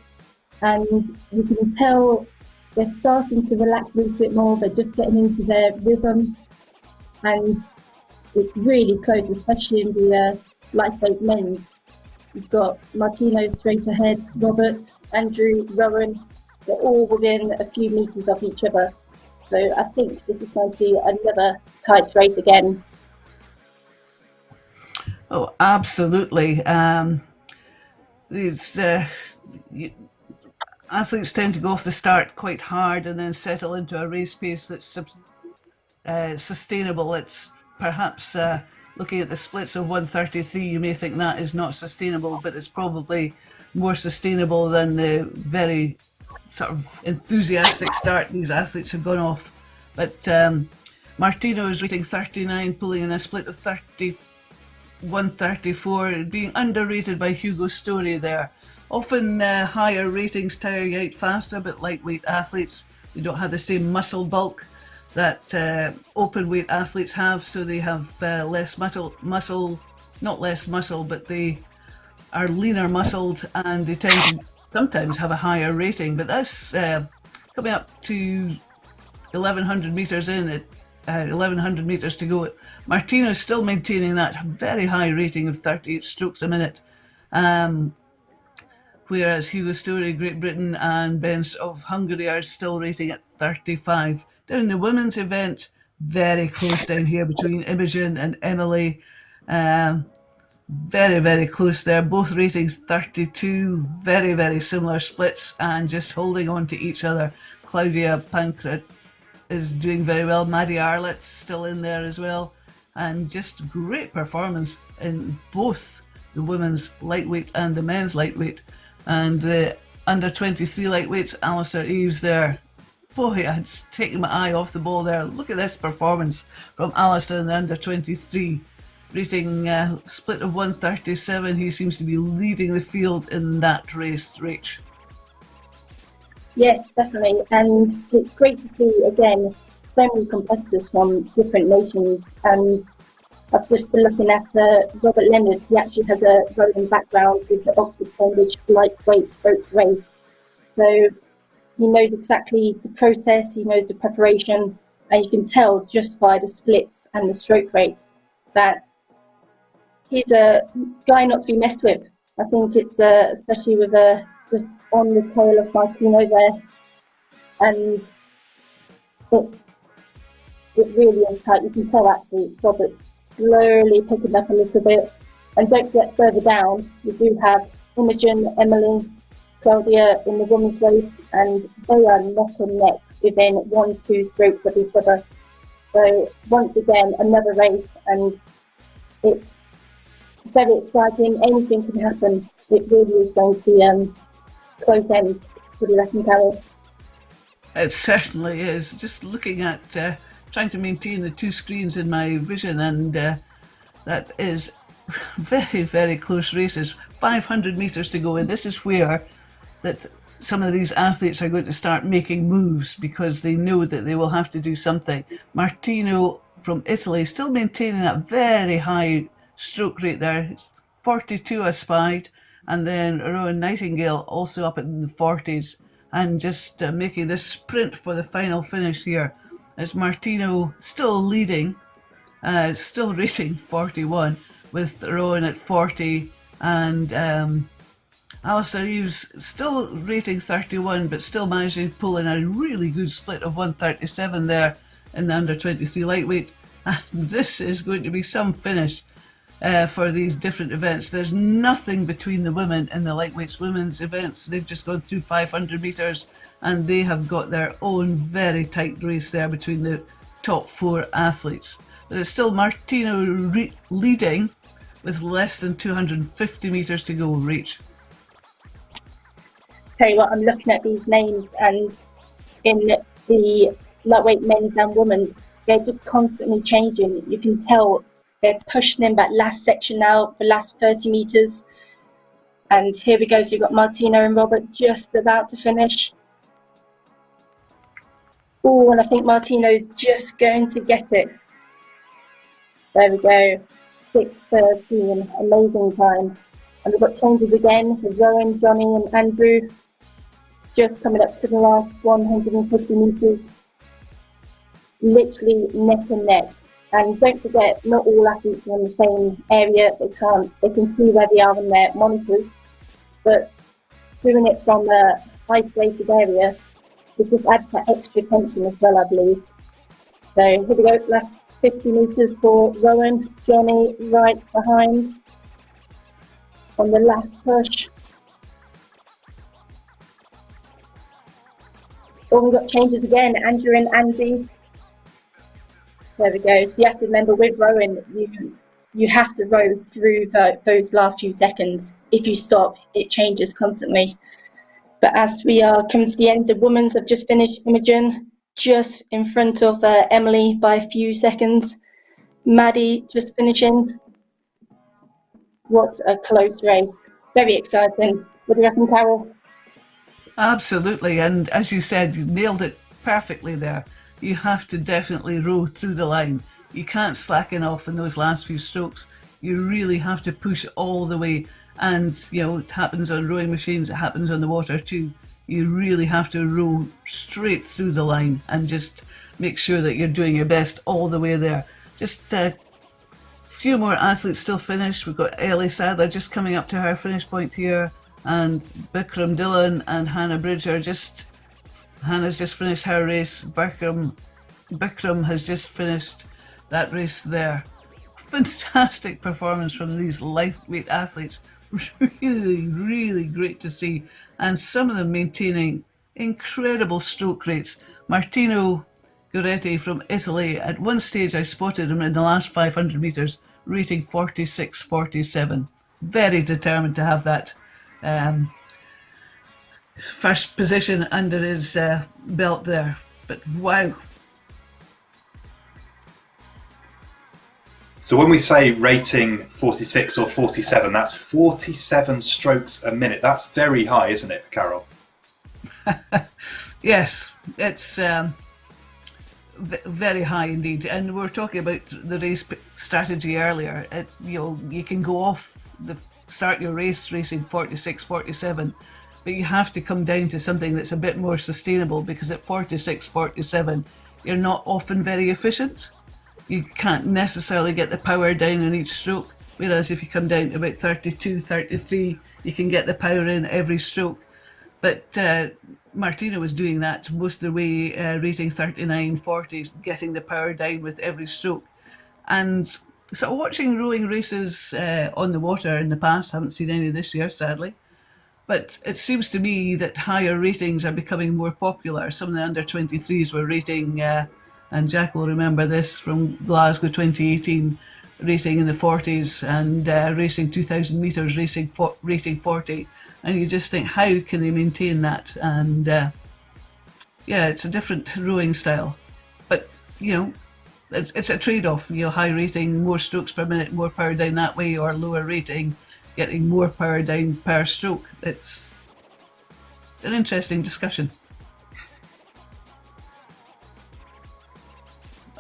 and you can tell they're starting to relax a little bit more. They're just getting into their rhythm, and it's really close, especially in the lightweight men. You've got Martino straight ahead, Robert, Andrew, Rowan. They're all within a few metres of each other. So I think this is going to be another tight race again. Oh, absolutely. These athletes tend to go off the start quite hard and then settle into a race pace that's sustainable. It's perhaps looking at the splits of 133, you may think that is not sustainable, but it's probably more sustainable than the very sort of enthusiastic start these athletes have gone off. But Martino is rating 39, pulling in a split of 134, being underrated by Hugo Story there. Often higher ratings tire you out faster, but lightweight athletes, they don't have the same muscle bulk that open weight athletes have, so they have less muscle, not less muscle, but they are leaner muscled, and they tend to sometimes have a higher rating. But that's coming up to 1100 metres in, at 1100 metres to go. Martino is still maintaining that very high rating of 38 strokes a minute, whereas Hugo Story, Great Britain, and Bench of Hungary are still rating at 35. Down the women's event, very close down here between Imogen and Emily. Very, very close there. Both rating 32. Very, very similar splits and just holding on to each other. Claudia Pankrat is doing very well. Maddie Arlett's still in there as well. And just great performance in both the women's lightweight and the men's lightweight. And the under 23 lightweights, Alistair Eves there. Boy, I had taken my eye off the ball there. Look at this performance from Alistair in the under 23. Rating split of 137. He seems to be leading the field in that race, Rach. Yes, definitely. And it's great to see, again, so many competitors from different nations. And I've just been looking at Robert Leonard. He actually has a rowing background with the Oxford Cambridge lightweight boat race. So he knows exactly the process, he knows the preparation, and you can tell just by the splits and the stroke rate that he's a guy not to be messed with. I think it's especially with just on the tail of Martino there, and it really is tight. You can tell actually Robert's slowly picking up a little bit, and don't get further down. You do have Imogen, Emily, Claudia in the women's race, and they are neck and neck within 1-2 strokes of each other. So once again, another race, and it's very exciting. Anything can happen. It really is going to be close end. What do you reckon, Carol? It certainly is. Just looking at trying to maintain the two screens in my vision, and that is very, very close races. 500 metres to go, and this is where that some of these athletes are going to start making moves because they know that they will have to do something. Martino from Italy still maintaining that very high stroke rate there. It's 42 I spied, and then Rowan Nightingale also up in the 40s, and just making this sprint for the final finish here. As Martino still leading, still rating 41, with Rowan at 40, and Alistair Reeves still rating 31, but still managing to pull in a really good split of 137 there in the under 23 lightweight. And this is going to be some finish for these different events. There's nothing between the women in the lightweights women's events. They've just gone through 500 metres, and they have got their own very tight race there between the top four athletes. But it's still Martino leading with less than 250 metres to go reach. Tell you what, I'm looking at these names, and in the lightweight men's and women's, they're just constantly changing. You can tell they're pushing in that last section now, the last 30 metres. And here we go. So you've got Martino and Robert just about to finish. Oh, and I think Martino's just going to get it. There we go. 6:13, amazing time. And we've got changes again with Rowan, Johnny and Andrew. Just coming up to the last 150 metres. Literally neck and neck. And don't forget, not all athletes are in the same area. They can see where they are on their monitors. But doing it from an isolated area, it just adds that extra tension as well, I believe. So here we go, last 50 metres for Rowan. Johnny right behind on the last push. Oh, we've got changes again, Andrew and Andy. There we go. So you have to remember with rowing, you have to row through those last few seconds. If you stop, it changes constantly. But as we are coming to the end, the women's have just finished. Imogen just in front of Emily by a few seconds. Maddie just finishing. What a close race. Very exciting. What do you reckon, Carol? Absolutely, and as you said, you nailed it perfectly there. You have to definitely row through the line. You can't slacken off in those last few strokes. You really have to push all the way. And, you know, it happens on rowing machines, it happens on the water too. You really have to row straight through the line and just make sure that you're doing your best all the way there. Just a few more athletes still finished. We've got Ellie Sadler just coming up to her finish point here, and Bikram Dillon and Hannah Bridge are Hannah's just finished her race. Bikram has just finished that race there. Fantastic performance from these lightweight athletes. Really, really great to see. And some of them maintaining incredible stroke rates. Martino Goretti from Italy, at one stage I spotted him in the last 500 metres, rating 46.47. Very determined to have that first position under his belt there. But wow. So when we say rating 46 or 47, that's 47 strokes a minute. That's very high, isn't it, Carol? Yes, it's very high indeed. And we were talking about the race strategy earlier. You can go off start your race racing 46, 47, but you have to come down to something that's a bit more sustainable, because at 46, 47, you're not often very efficient. You can't necessarily get the power down in each stroke, whereas if you come down to about 32, 33, you can get the power in every stroke. But Martina was doing that most of the way, rating 39, 40, getting the power down with every stroke. And so watching rowing races on the water in the past, haven't seen any this year, sadly, but it seems to me that higher ratings are becoming more popular. Some of the under 23s were rating, and Jack will remember this from Glasgow 2018, rating in the 40s and racing 2,000 metres, rating 40. And you just think, how can they maintain that? And yeah, it's a different rowing style. But, you know, it's a trade-off. You know, high rating, more strokes per minute, more power down that way, or lower rating, getting more power down per stroke. It's an interesting discussion.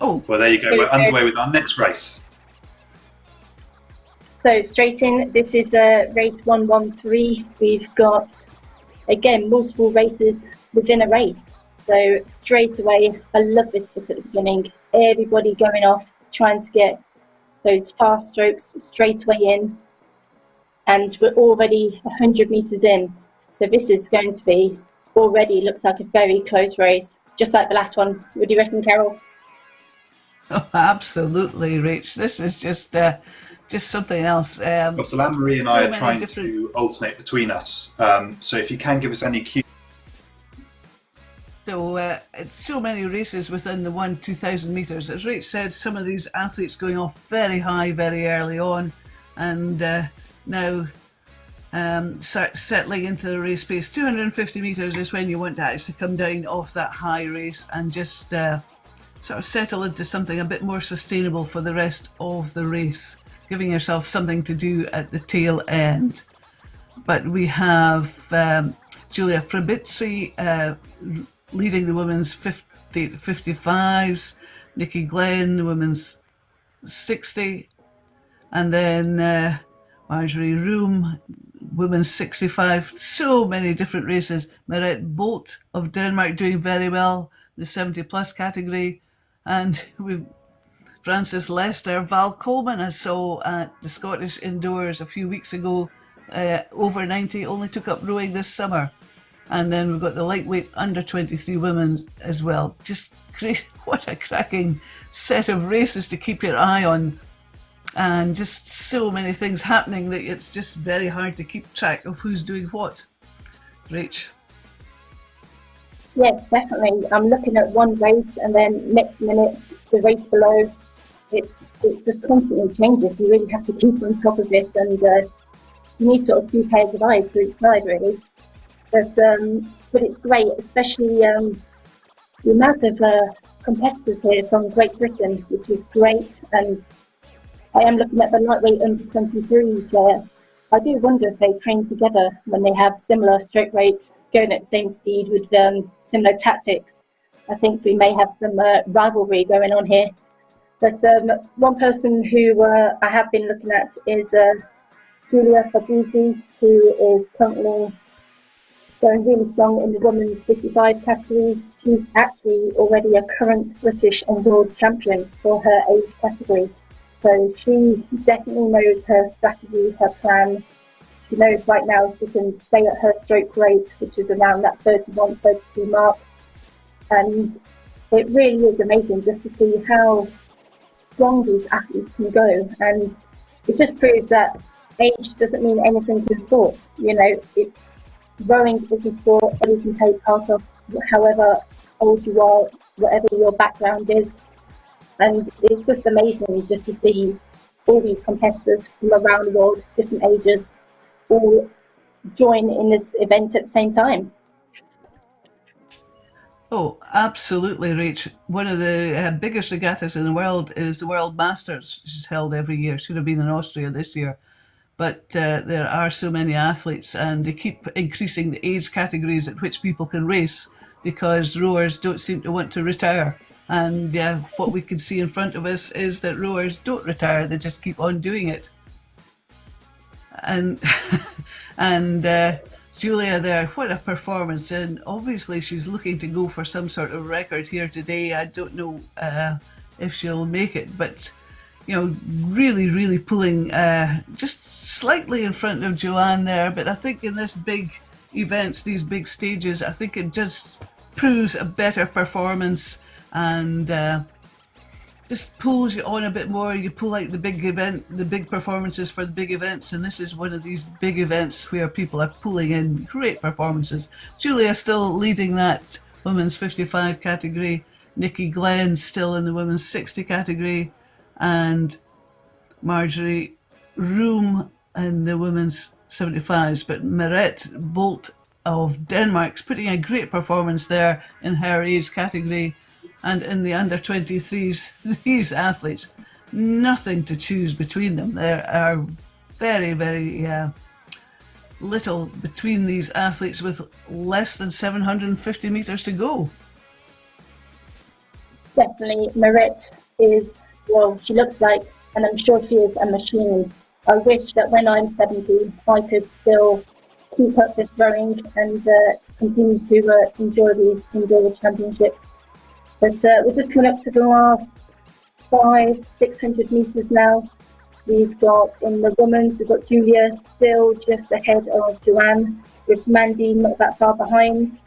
Oh, well, there you go. We're underway with our next race. So straight in, this is race 113. We've got, again, multiple races within a race. So straight away, I love this bit at the beginning. Everybody going off, trying to get those fast strokes straight away in. And we're already 100 metres in. So this is going to be, already looks like a very close race, just like the last one. What do you reckon, Carol? oh, absolutely, Rach. This is just something else. So Anne-Marie and I are trying to alternate between us. So if you can give us any cues. So it's so many races within the 2,000 metres. As Rach said, some of these athletes going off very high, very early on, and now settling into the race pace. 250 metres is when you want to actually come down off that high race and just sort of settle into something a bit more sustainable for the rest of the race, giving yourself something to do at the tail end. But we have Giulia Fabrizi leading the women's 50 to 55s, Nikki Glenn, the women's 60, and then Marjorie Room, women's 65. So many different races. Merete Bolt of Denmark doing very well, the 70 plus category, and we've Frances Lester, Val Coleman, I saw at the Scottish Indoors a few weeks ago, over 90, only took up rowing this summer. And then we've got the lightweight under 23 women as well. Just great, what a cracking set of races to keep your eye on. And just so many things happening that it's just very hard to keep track of who's doing what. Rach? Yes, definitely. I'm looking at one race and then next minute the race below. It just constantly changes. You really have to keep on top of it, and you need sort of two pairs of eyes for each side, really. But it's great, especially the amount of competitors here from Great Britain, which is great. And I am looking at the lightweight under 23s where I do wonder if they train together when they have similar stroke rates, going at the same speed with similar tactics. I think we may have some rivalry going on here. But one person who I have been looking at is Giulia Fabrizi, who is currently going really strong in the women's 55 category. She's actually already a current British and world champion for her age category. So she definitely knows her strategy, her plan. She knows right now she can stay at her stroke rate, which is around that 31, 32 mark. And it really is amazing just to see how strong these athletes can go. And it just proves that age doesn't mean anything to the sport. You know, it's rowing is a sport that you can take part of however old you are, whatever your background is. And it's just amazing just to see all these competitors from around the world, different ages, all join in this event at the same time. Oh, absolutely, Rach. One of the biggest regattas in the world is the World Masters, which is held every year. Should have been in Austria this year. But there are so many athletes, and they keep increasing the age categories at which people can race because rowers don't seem to want to retire. And what we can see in front of us is that rowers don't retire, they just keep on doing it. And Giulia there, what a performance. And obviously she's looking to go for some sort of record here today. I don't know if she'll make it, but you know, really, really pulling just slightly in front of Joanne there. But I think in this big events, these big stages, I think it just proves a better performance and just pulls you on a bit more. You pull out the big event, the big performances for the big events, and this is one of these big events where people are pulling in great performances. Giulia still leading that women's 55 category, Nikki Glenn still in the women's 60 category, and Marjorie Room in the women's 75s, but Merete Bolt of Denmark's putting a great performance there in her age category. And in the under 23s, these athletes, nothing to choose between them. There are very, very little between these athletes with less than 750 metres to go. Definitely, Merete is, well, she looks like, and I'm sure she is, a machine. I wish that when I'm 70, I could still keep up this rowing and continue to enjoy these indoor championships. But we're just coming up to the last 600 metres now. We've got, in the women's, we've got Julia still just ahead of Joanne, with Mandy not that far behind.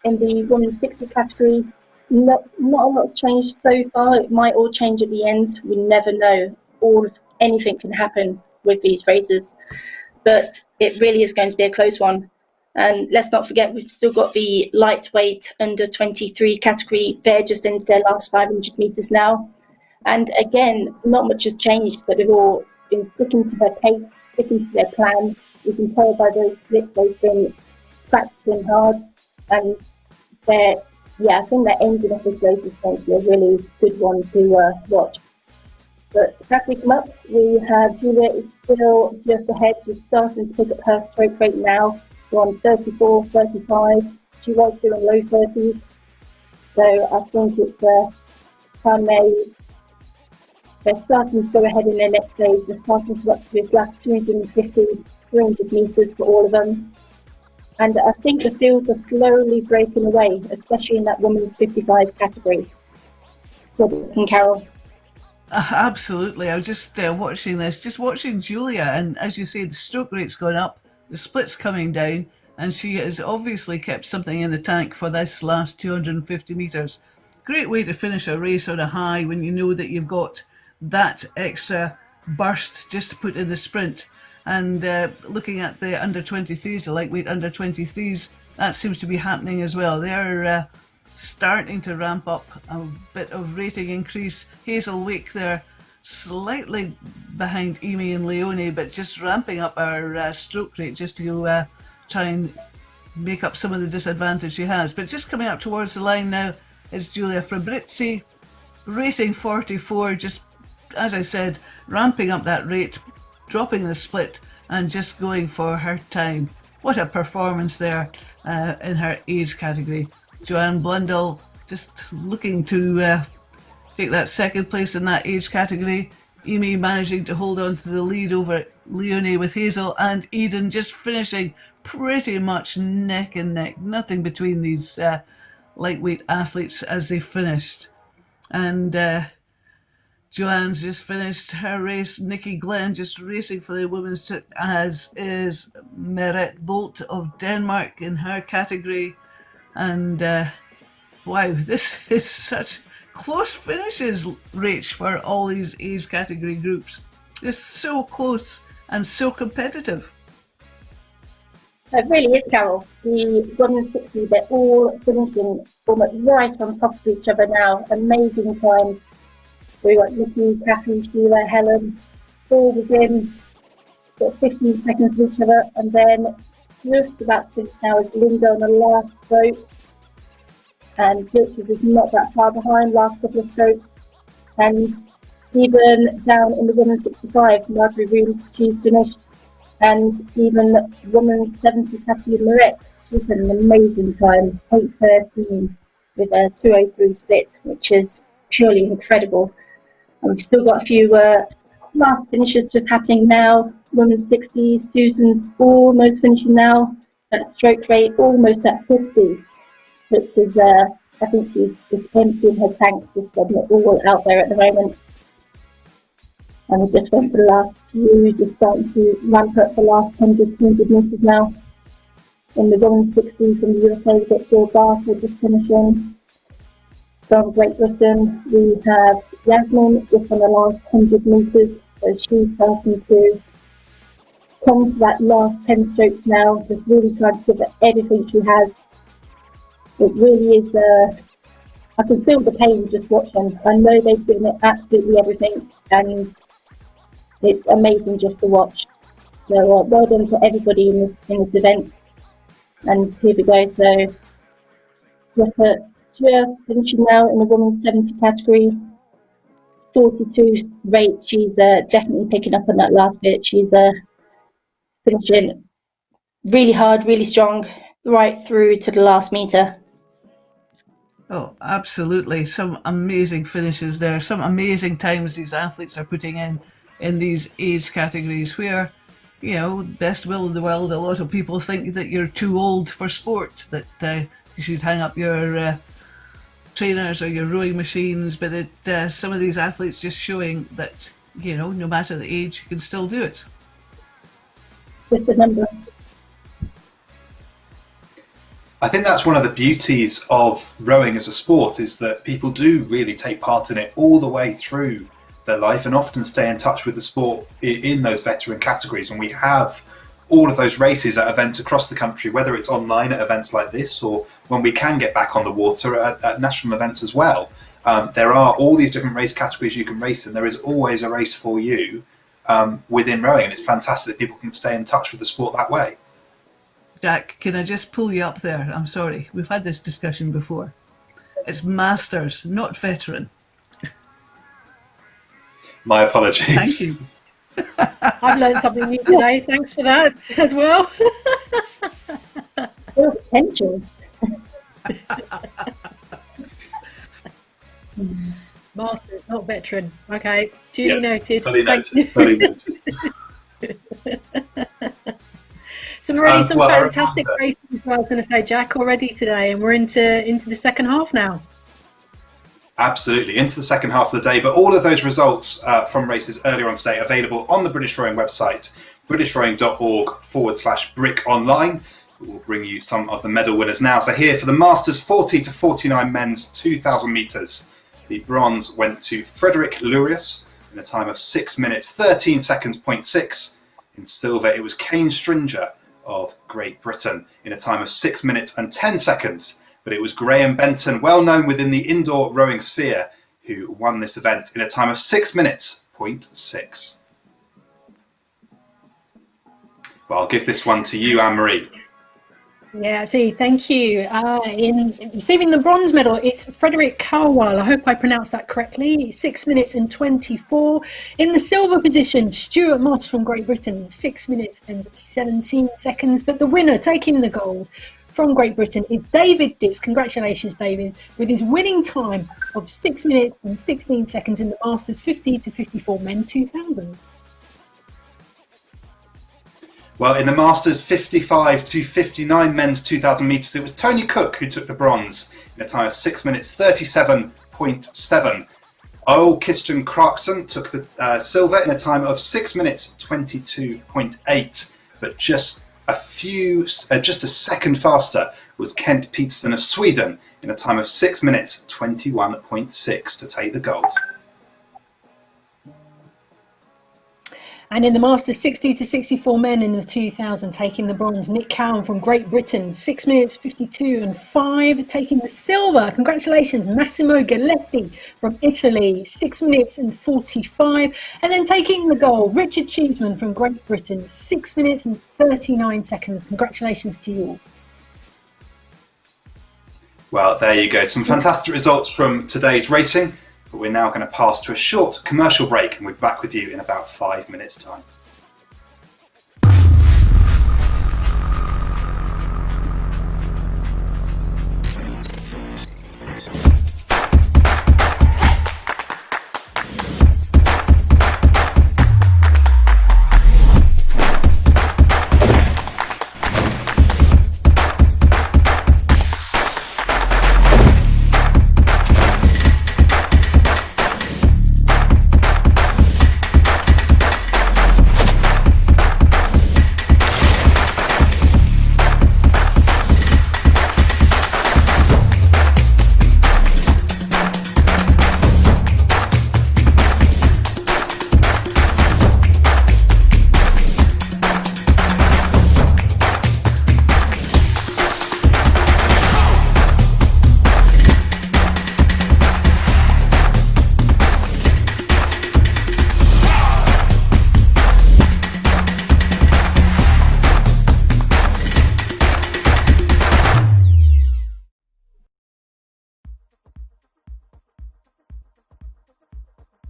In the women's 60 category, not a lot's changed so far. It might all change at the end. We never know. Anything can happen with these races, but it really is going to be a close one. And let's not forget, we've still got the lightweight under 23 category. They're just into their last 500 metres now. And again, not much has changed, but they've all been sticking to their pace, sticking to their plan. You can tell by those splits they've been practicing hard. And I think their ending of this race is going to be a really good one to watch. But as we come up, we have Julia is still just ahead. She's starting to pick up her stroke rate now. We're on 34, 35. She was doing low 30s. So I think it's time they're starting to go ahead in their next stage. They're starting to up to this last 250, 300 metres for all of them. And I think the fields are slowly breaking away, especially in that women's 55 category. And Carol. Absolutely. I was just watching this, just watching Julia, and as you say, the stroke rate's gone up, the split's coming down, and she has obviously kept something in the tank for this last 250 metres. Great way to finish a race on a high when you know that you've got that extra burst just to put in the sprint. And looking at the under 23s, the lightweight under 23s, that seems to be happening as well. They're starting to ramp up a bit of rating increase. Hazel Wake there, slightly behind Amy and Leonie, but just ramping up our stroke rate just to try and make up some of the disadvantage she has. But just coming up towards the line now is Giulia Fabrizi, rating 44, just as I said, ramping up that rate, dropping the split and just going for her time. What a performance there in her age category. Joanne Blundell just looking to take that second place in that age category. Amy managing to hold on to the lead over Leonie with Hazel, and Eden just finishing pretty much neck and neck. Nothing between these lightweight athletes as they finished. And Joanne's just finished her race. Nikki Glenn just racing for the women's, as is Merete Bolt of Denmark in her category. And wow, this is such close finishes, Rach, for all these age category groups. It's so close and so competitive. It really is, Carol. The women's 60, they're all finishing almost right on top of each other now. Amazing times. We've got Nikki, Kathy, Sheila, Helen, all within 15 seconds of each other. And then just about to finish now is Linda on the last stroke. And Pilchers is not that far behind, last couple of strokes. And even down in the women's 65, Marjorie Rooms, she's finished. And even women's 70 category Merete, she's had an amazing time, 8:13 with a 2:03 split, which is purely incredible. And we've still got a few last finishes just happening now. Women's 60, Susan's almost finishing now. That stroke rate almost at 50, which is, I think she's just emptying her tank, just getting it all out there at the moment. And we just went for the last few, just starting to ramp up the last 100, 200 metres now. In the women's 60 from the USA, we've got Jill Barker just finishing. From Great Britain, we have Yasmin just on the last 100 metres, so she's starting to come to that last 10 strokes now, just really trying to give it everything she has. It really is, I can feel the pain just watching. I know they've given it absolutely everything, and it's amazing just to watch. So well done to everybody in this event. And here we go. So Rupert just finishing now in the women's 70 category. 42 rate. She's definitely picking up on that last bit. She's finishing really hard, really strong, right through to the last meter. Oh, absolutely. Some amazing finishes there. Some amazing times these athletes are putting in these age categories where, you know, best will in the world, a lot of people think that you're too old for sport, that you should hang up your trainers or your rowing machines, but some of these athletes just showing that, you know, no matter the age, you can still do it. With the number. I think that's one of the beauties of rowing as a sport, is that people do really take part in it all the way through their life and often stay in touch with the sport in those veteran categories. And we have all of those races at events across the country, whether it's online at events like this or when we can get back on the water at national events as well. There are all these different race categories you can race in. There is always a race for you within rowing, and it's fantastic that people can stay in touch with the sport that way. Jack, can I just pull you up there? I'm sorry, we've had this discussion before. It's masters, not veteran. My apologies. Thank you. I've learned something new today. Thanks for that as well. Full potential. Masters, not veteran. Okay, duly noted. Fully Thank noted. Fully noted. Some really some well, fantastic races, I was going to say, Jack, already today, and we're into the second half now. Absolutely, into the second half of the day. But all of those results from races earlier on today are available on the British Rowing website, britishrowing.org/BrickOnline. We'll bring you some of the medal winners now. So here for the Masters 40 to 49 men's 2,000 metres, the bronze went to Frederick Lurius in a time of 6 minutes 13 seconds 0.6. In silver, it was Kane Stringer of Great Britain in a time of 6 minutes and 10 seconds. But it was Graham Benton, well known within the indoor rowing sphere, who won this event in a time of 6 minutes 0.6. Well, I'll give this one to you, Anne-Marie. Yeah, absolutely. Thank you. In receiving the bronze medal, it's Frederick Carwile. I hope I pronounced that correctly. 6 minutes and 24. In the silver position, Stuart Moss from Great Britain, 6 minutes and 17 seconds. But the winner taking the gold from Great Britain is David Dix. Congratulations, David, with his winning time of 6 minutes and 16 seconds in the Masters 50 to 54 men 2000. Well, in the Masters 55 to 59 men's 2,000 metres, it was Tony Cook who took the bronze in a time of 6 minutes 37.7. Earl Kiston Clarkson took the silver in a time of 6 minutes 22.8. But just a second faster was Kent Peterson of Sweden in a time of 6 minutes 21.6 to take the gold. And in the Masters 60 to 64 men in the 2000, taking the bronze, Nick Cowan from Great Britain, 6 minutes 52 and 5, taking the silver. Congratulations, Massimo Galetti from Italy, 6 minutes and 45. And then taking the gold, Richard Cheeseman from Great Britain, 6 minutes and 39 seconds. Congratulations to you all. Well, there you go. Some fantastic results from today's racing. But we're now going to pass to a short commercial break, and we'll be back with you in about 5 minutes' time.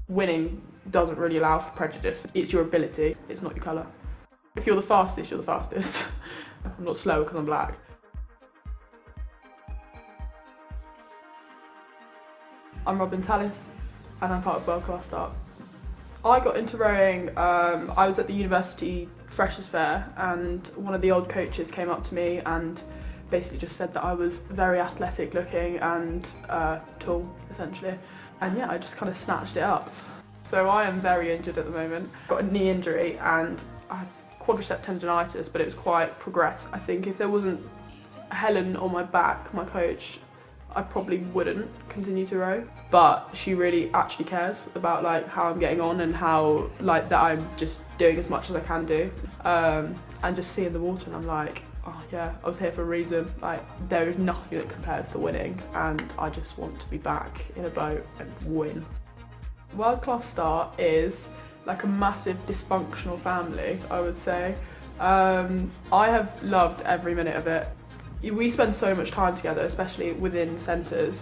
winning doesn't really allow for prejudice. It's your ability, it's not your colour. If you're the fastest, you're the fastest. I'm not slow because I'm black. I'm Robin Tallis and I'm part of World Class Start. I got into rowing, I was at the university freshers fair and one of the old coaches came up to me and basically just said that I was very athletic looking and tall, essentially. And yeah, I just kind of snatched it up. So I am very injured at the moment. Got a knee injury and I had quadricep tendonitis, but it was quite progressed. I think if there wasn't Helen on my back, my coach, I probably wouldn't continue to row. But she really actually cares about like how I'm getting on and how like that I'm just doing as much as I can do. And just seeing the water and I'm like, oh yeah, I was here for a reason. Like there is nothing that compares to winning and I just want to be back in a boat and win. World Class Start is like a massive dysfunctional family, I would say. I have loved every minute of it. We spend so much time together, especially within centres.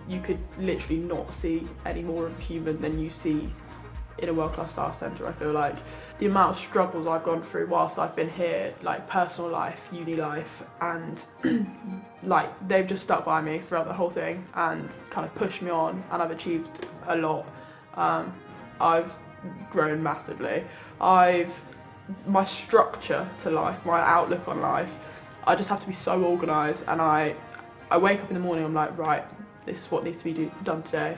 You could literally not see any more of a human than you see in a World Class Start centre, I feel like. The amount of struggles I've gone through whilst I've been here, like personal life, uni life, and like they've just stuck by me throughout the whole thing and kind of pushed me on, and I've achieved a lot. I've grown massively. My structure to life, my outlook on life, I just have to be so organised, and I wake up in the morning, I'm like, right, this is what needs to be done today.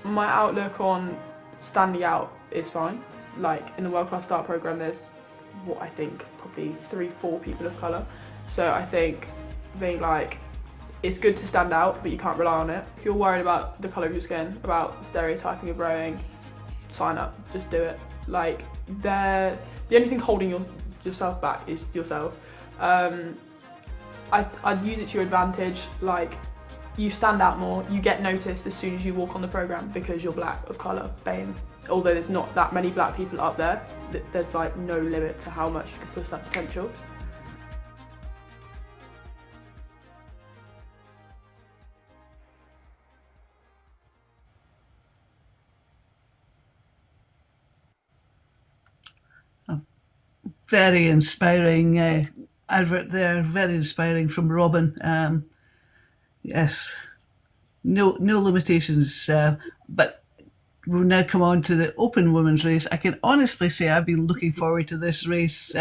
My outlook on standing out is fine. Like in the World Class Start programme, there's what I think probably 3-4 people of colour. So I think being like, it's good to stand out, but you can't rely on it. If you're worried about the colour of your skin, about stereotyping of rowing, sign up, just do it. Like the only thing holding yourself back is yourself. I'd use it to your advantage. Like you stand out more, you get noticed as soon as you walk on the programme because you're black of colour, bam. Although there's not that many black people up there, there's like no limit to how much you can push that potential. Very inspiring advert there, very inspiring from Robin. Yes, no limitations, but we'll now come on to the open women's race. I can honestly say I've been looking forward to this race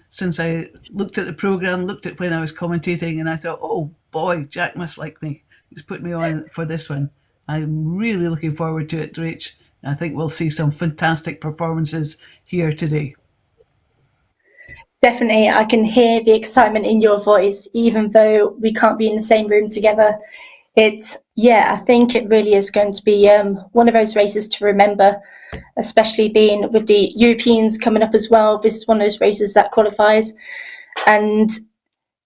since I looked at the programme, looked at when I was commentating, and I thought, oh boy, Jack must like me. He's put me on for this one. I'm really looking forward to it, Rach. I think we'll see some fantastic performances here today. Definitely, I can hear the excitement in your voice, even though we can't be in the same room together. I think it really is going to be one of those races to remember, especially being with the Europeans coming up as well. This is one of those races that qualifies. And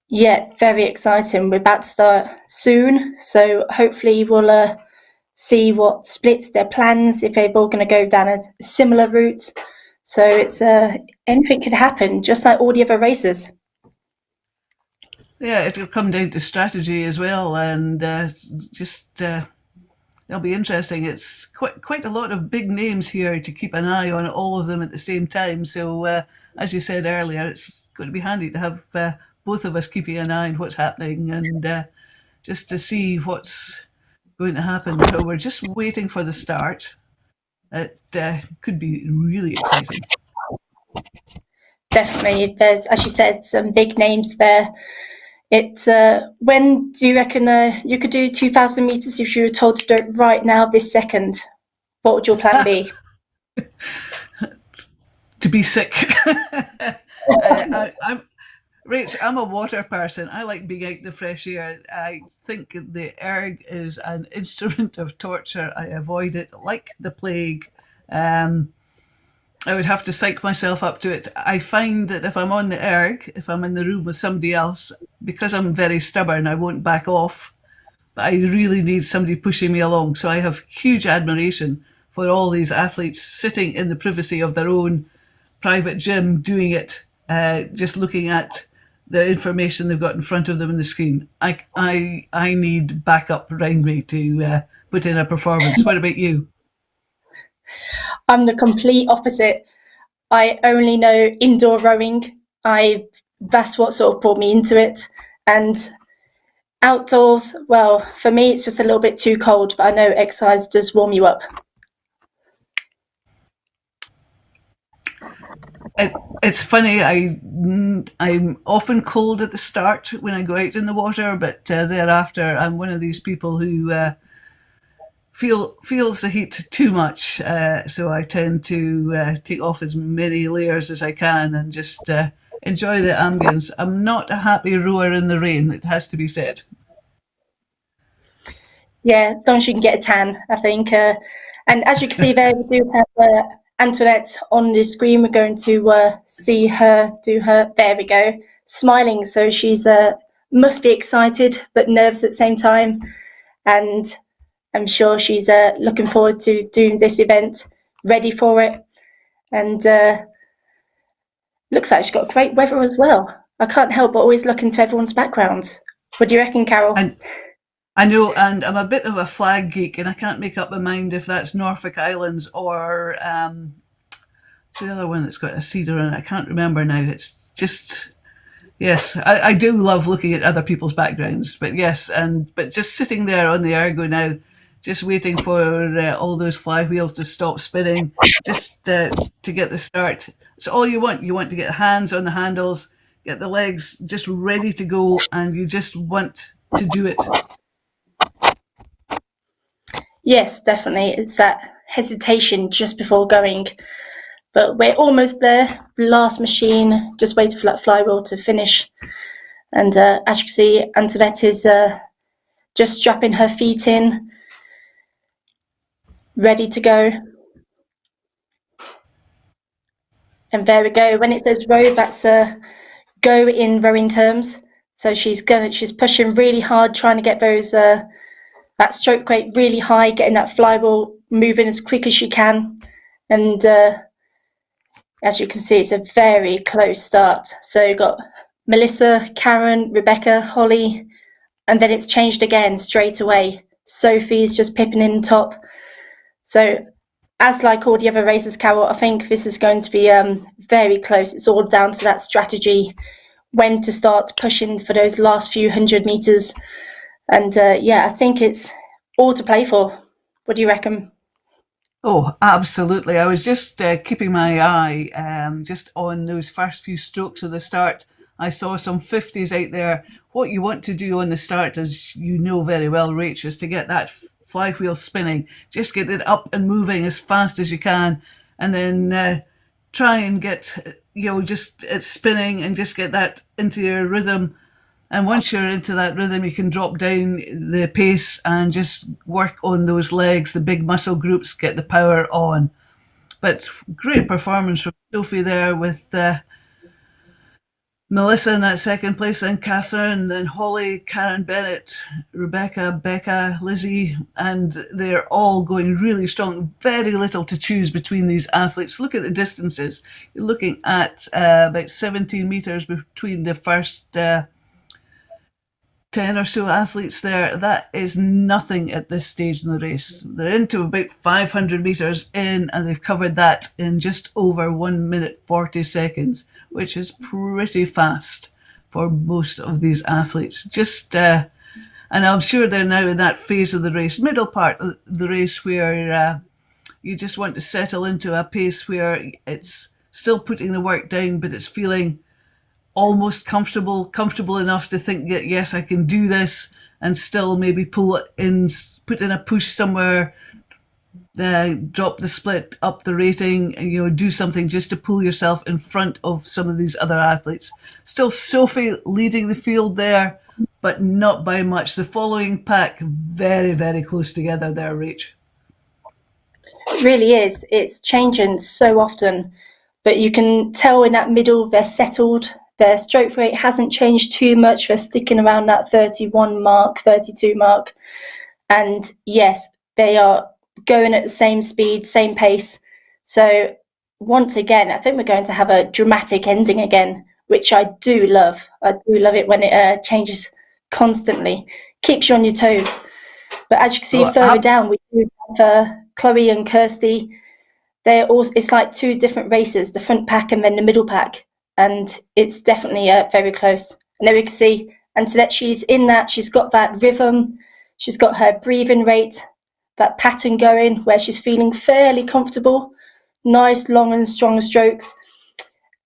yeah, very exciting. We're about to start soon. So hopefully we'll see what splits their plans, if they're all going to go down a similar route. So it's anything could happen, just like all the other races. Yeah, it'll come down to strategy as well, and it'll be interesting. It's quite a lot of big names here to keep an eye on all of them at the same time. So as you said earlier, it's going to be handy to have both of us keeping an eye on what's happening and just to see what's going to happen. So we're just waiting for the start. It could be really exciting. Definitely, there's, as you said, some big names there. When do you reckon you could do 2,000 meters if you were told to do it right now, this second? What would your plan be? To be sick. Rach, I'm a water person. I like being out in the fresh air. I think the erg is an instrument of torture. I avoid it like the plague. I would have to psych myself up to it. I find that if I'm on the erg, if I'm in the room with somebody else, because I'm very stubborn, I won't back off. But I really need somebody pushing me along. So I have huge admiration for all these athletes sitting in the privacy of their own private gym, doing it, just looking at the information they've got in front of them on the screen. I need backup around me to put in a performance. What about you? I'm the complete opposite. I only know indoor rowing. That's what sort of brought me into it. And outdoors, well, for me, it's just a little bit too cold, but I know exercise does warm you up. It's funny. I'm often cold at the start when I go out in the water, but thereafter, I'm one of these people who feels the heat too much. So I tend to take off as many layers as I can and just enjoy the ambience. I'm not a happy rower in the rain, it has to be said. Yeah, as long as you can get a tan, I think. And as you can see there, we do have Antoinette on the screen. We're going to see her do her, there we go, smiling. So she's must be excited but nervous at the same time. And I'm sure she's looking forward to doing this event, ready for it. And looks like she's got great weather as well. I can't help but always look into everyone's backgrounds. What do you reckon, Carol? I know, and I'm a bit of a flag geek, and I can't make up my mind if that's Norfolk Islands or it's the other one that's got a cedar in it. I can't remember now. It's just, yes, I do love looking at other people's backgrounds, but yes, but just sitting there on the ergo now, just waiting for all those flywheels to stop spinning, just to get the start. It's all you want. You want to get hands on the handles, get the legs just ready to go, and you just want to do it. Yes, definitely. It's that hesitation just before going. But we're almost there. Last machine, just waiting for that flywheel to finish. And as you can see, Antoinette is just strapping her feet in, ready to go. And there we go. When it says row, that's go in rowing terms. So she's pushing really hard, trying to get those that stroke rate really high, getting that flywheel moving as quick as she can. And as you can see, it's a very close start. So you've got Melissa, Karen, Rebecca, Holly, and then it's changed again straight away. Sophie's just pipping in top. So as like all the other races, Carol, I think this is going to be very close. It's all down to that strategy, when to start pushing for those last few 100 meters. And yeah, I think it's all to play for. What do you reckon? Oh, absolutely. I was just keeping my eye just on those first few strokes of the start. I saw some 50s out there. What you want to do on the start, as you know very well, Rach, is to get that flywheel spinning. Just get it up and moving as fast as you can, and then try and get, just it's spinning and just get that into your rhythm. And once you're into that rhythm, you can drop down the pace and just work on those legs, the big muscle groups, get the power on. But great performance from Sophie there, with Melissa in that second place, then Catherine, then Holly, Karen Bennett, Rebecca, Becca, Lizzie, and they're all going really strong. Very little to choose between these athletes. Look at the distances. You're looking at about 17 metres between the first 10 or so athletes there. That is nothing at this stage in the race. They're into about 500 metres in, and they've covered that in just over 1 minute 40 seconds, which is pretty fast for most of these athletes. And I'm sure they're now in that phase of the race, middle part of the race, where you just want to settle into a pace where it's still putting the work down, but it's feeling almost comfortable enough to think that, yes, I can do this, and still maybe put in a push somewhere, drop the split, up the rating, and do something just to pull yourself in front of some of these other athletes. Still Sophie leading the field there, but not by much. The following pack very, very close together there, Rach. It really is. It's changing so often, but you can tell in that middle they're settled. Their stroke rate hasn't changed too much. They're sticking around that 31 mark, 32 mark. And yes, they are going at the same speed, same pace. So once again, I think we're going to have a dramatic ending again, which I do love. I do love it when it changes constantly. Keeps you on your toes. But as you can see further down, we do have Chloe and Kirsty they're also, it's like two different races, the front pack and then the middle pack, and it's definitely very close. And there we can see Antoinette, she's in that, she's got that rhythm, she's got her breathing rate, that pattern going where she's feeling fairly comfortable, nice long and strong strokes,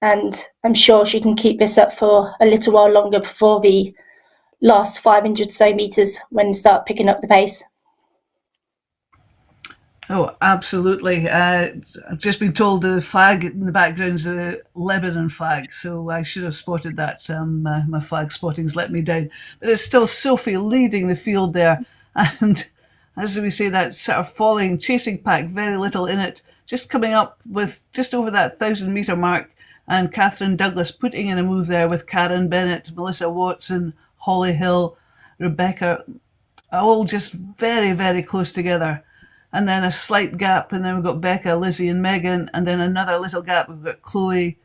and I'm sure she can keep this up for a little while longer before the last 500 so meters when you start picking up the pace. Oh, absolutely. I've just been told the flag in the background is a Lebanon flag, so I should have spotted that. My flag spotting's let me down. But it's still Sophie leading the field there. And as we say, that sort of falling, chasing pack, very little in it, just coming up with just over that 1,000-metre mark. And Catherine Douglas putting in a move there with Karen Bennett, Melissa Watson, Holly Hill, Rebecca, all just very, very close together. And then a slight gap, and then we've got Becca, Lizzie and Megan, and then another little gap. We've got Chloe,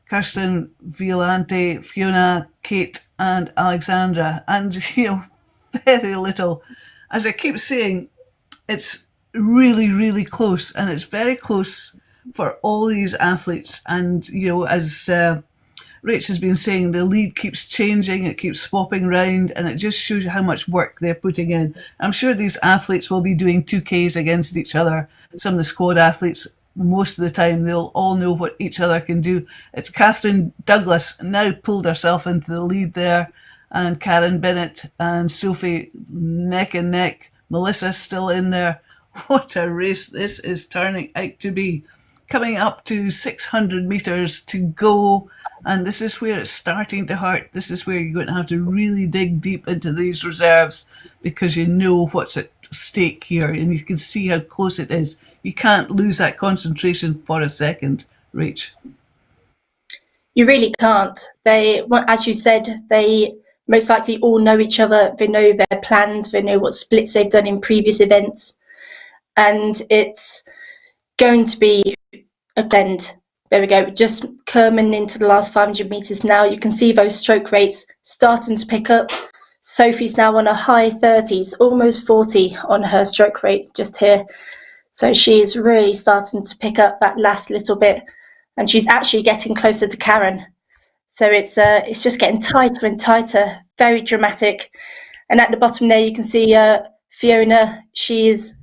Kirsten, Violante, Fiona, Kate and Alexandra. And, very little. As I keep saying, it's really, really close, and it's very close for all these athletes. And, as Rach has been saying, the lead keeps changing, it keeps swapping round, and it just shows you how much work they're putting in. I'm sure these athletes will be doing 2Ks against each other. Some of the squad athletes, most of the time, they'll all know what each other can do. It's Catherine Douglas now pulled herself into the lead there, and Karen Bennett and Sophie neck and neck. Melissa's still in there. What a race this is turning out to be. Coming up to 600 metres to go. And this is where it's starting to hurt. This is where you're going to have to really dig deep into these reserves, because you know what's at stake here and you can see how close it is. You can't lose that concentration for a second, Rach. You really can't. They, as you said, they most likely all know each other. They know their plans. They know what splits they've done in previous events. And it's going to be a blend. There we go, just coming into the last 500 metres now. You can see those stroke rates starting to pick up. Sophie's now on a high 30s, almost 40 on her stroke rate just here. So she's really starting to pick up that last little bit. And she's actually getting closer to Karen. So it's just getting tighter and tighter, very dramatic. And at the bottom there, you can see Fiona, she is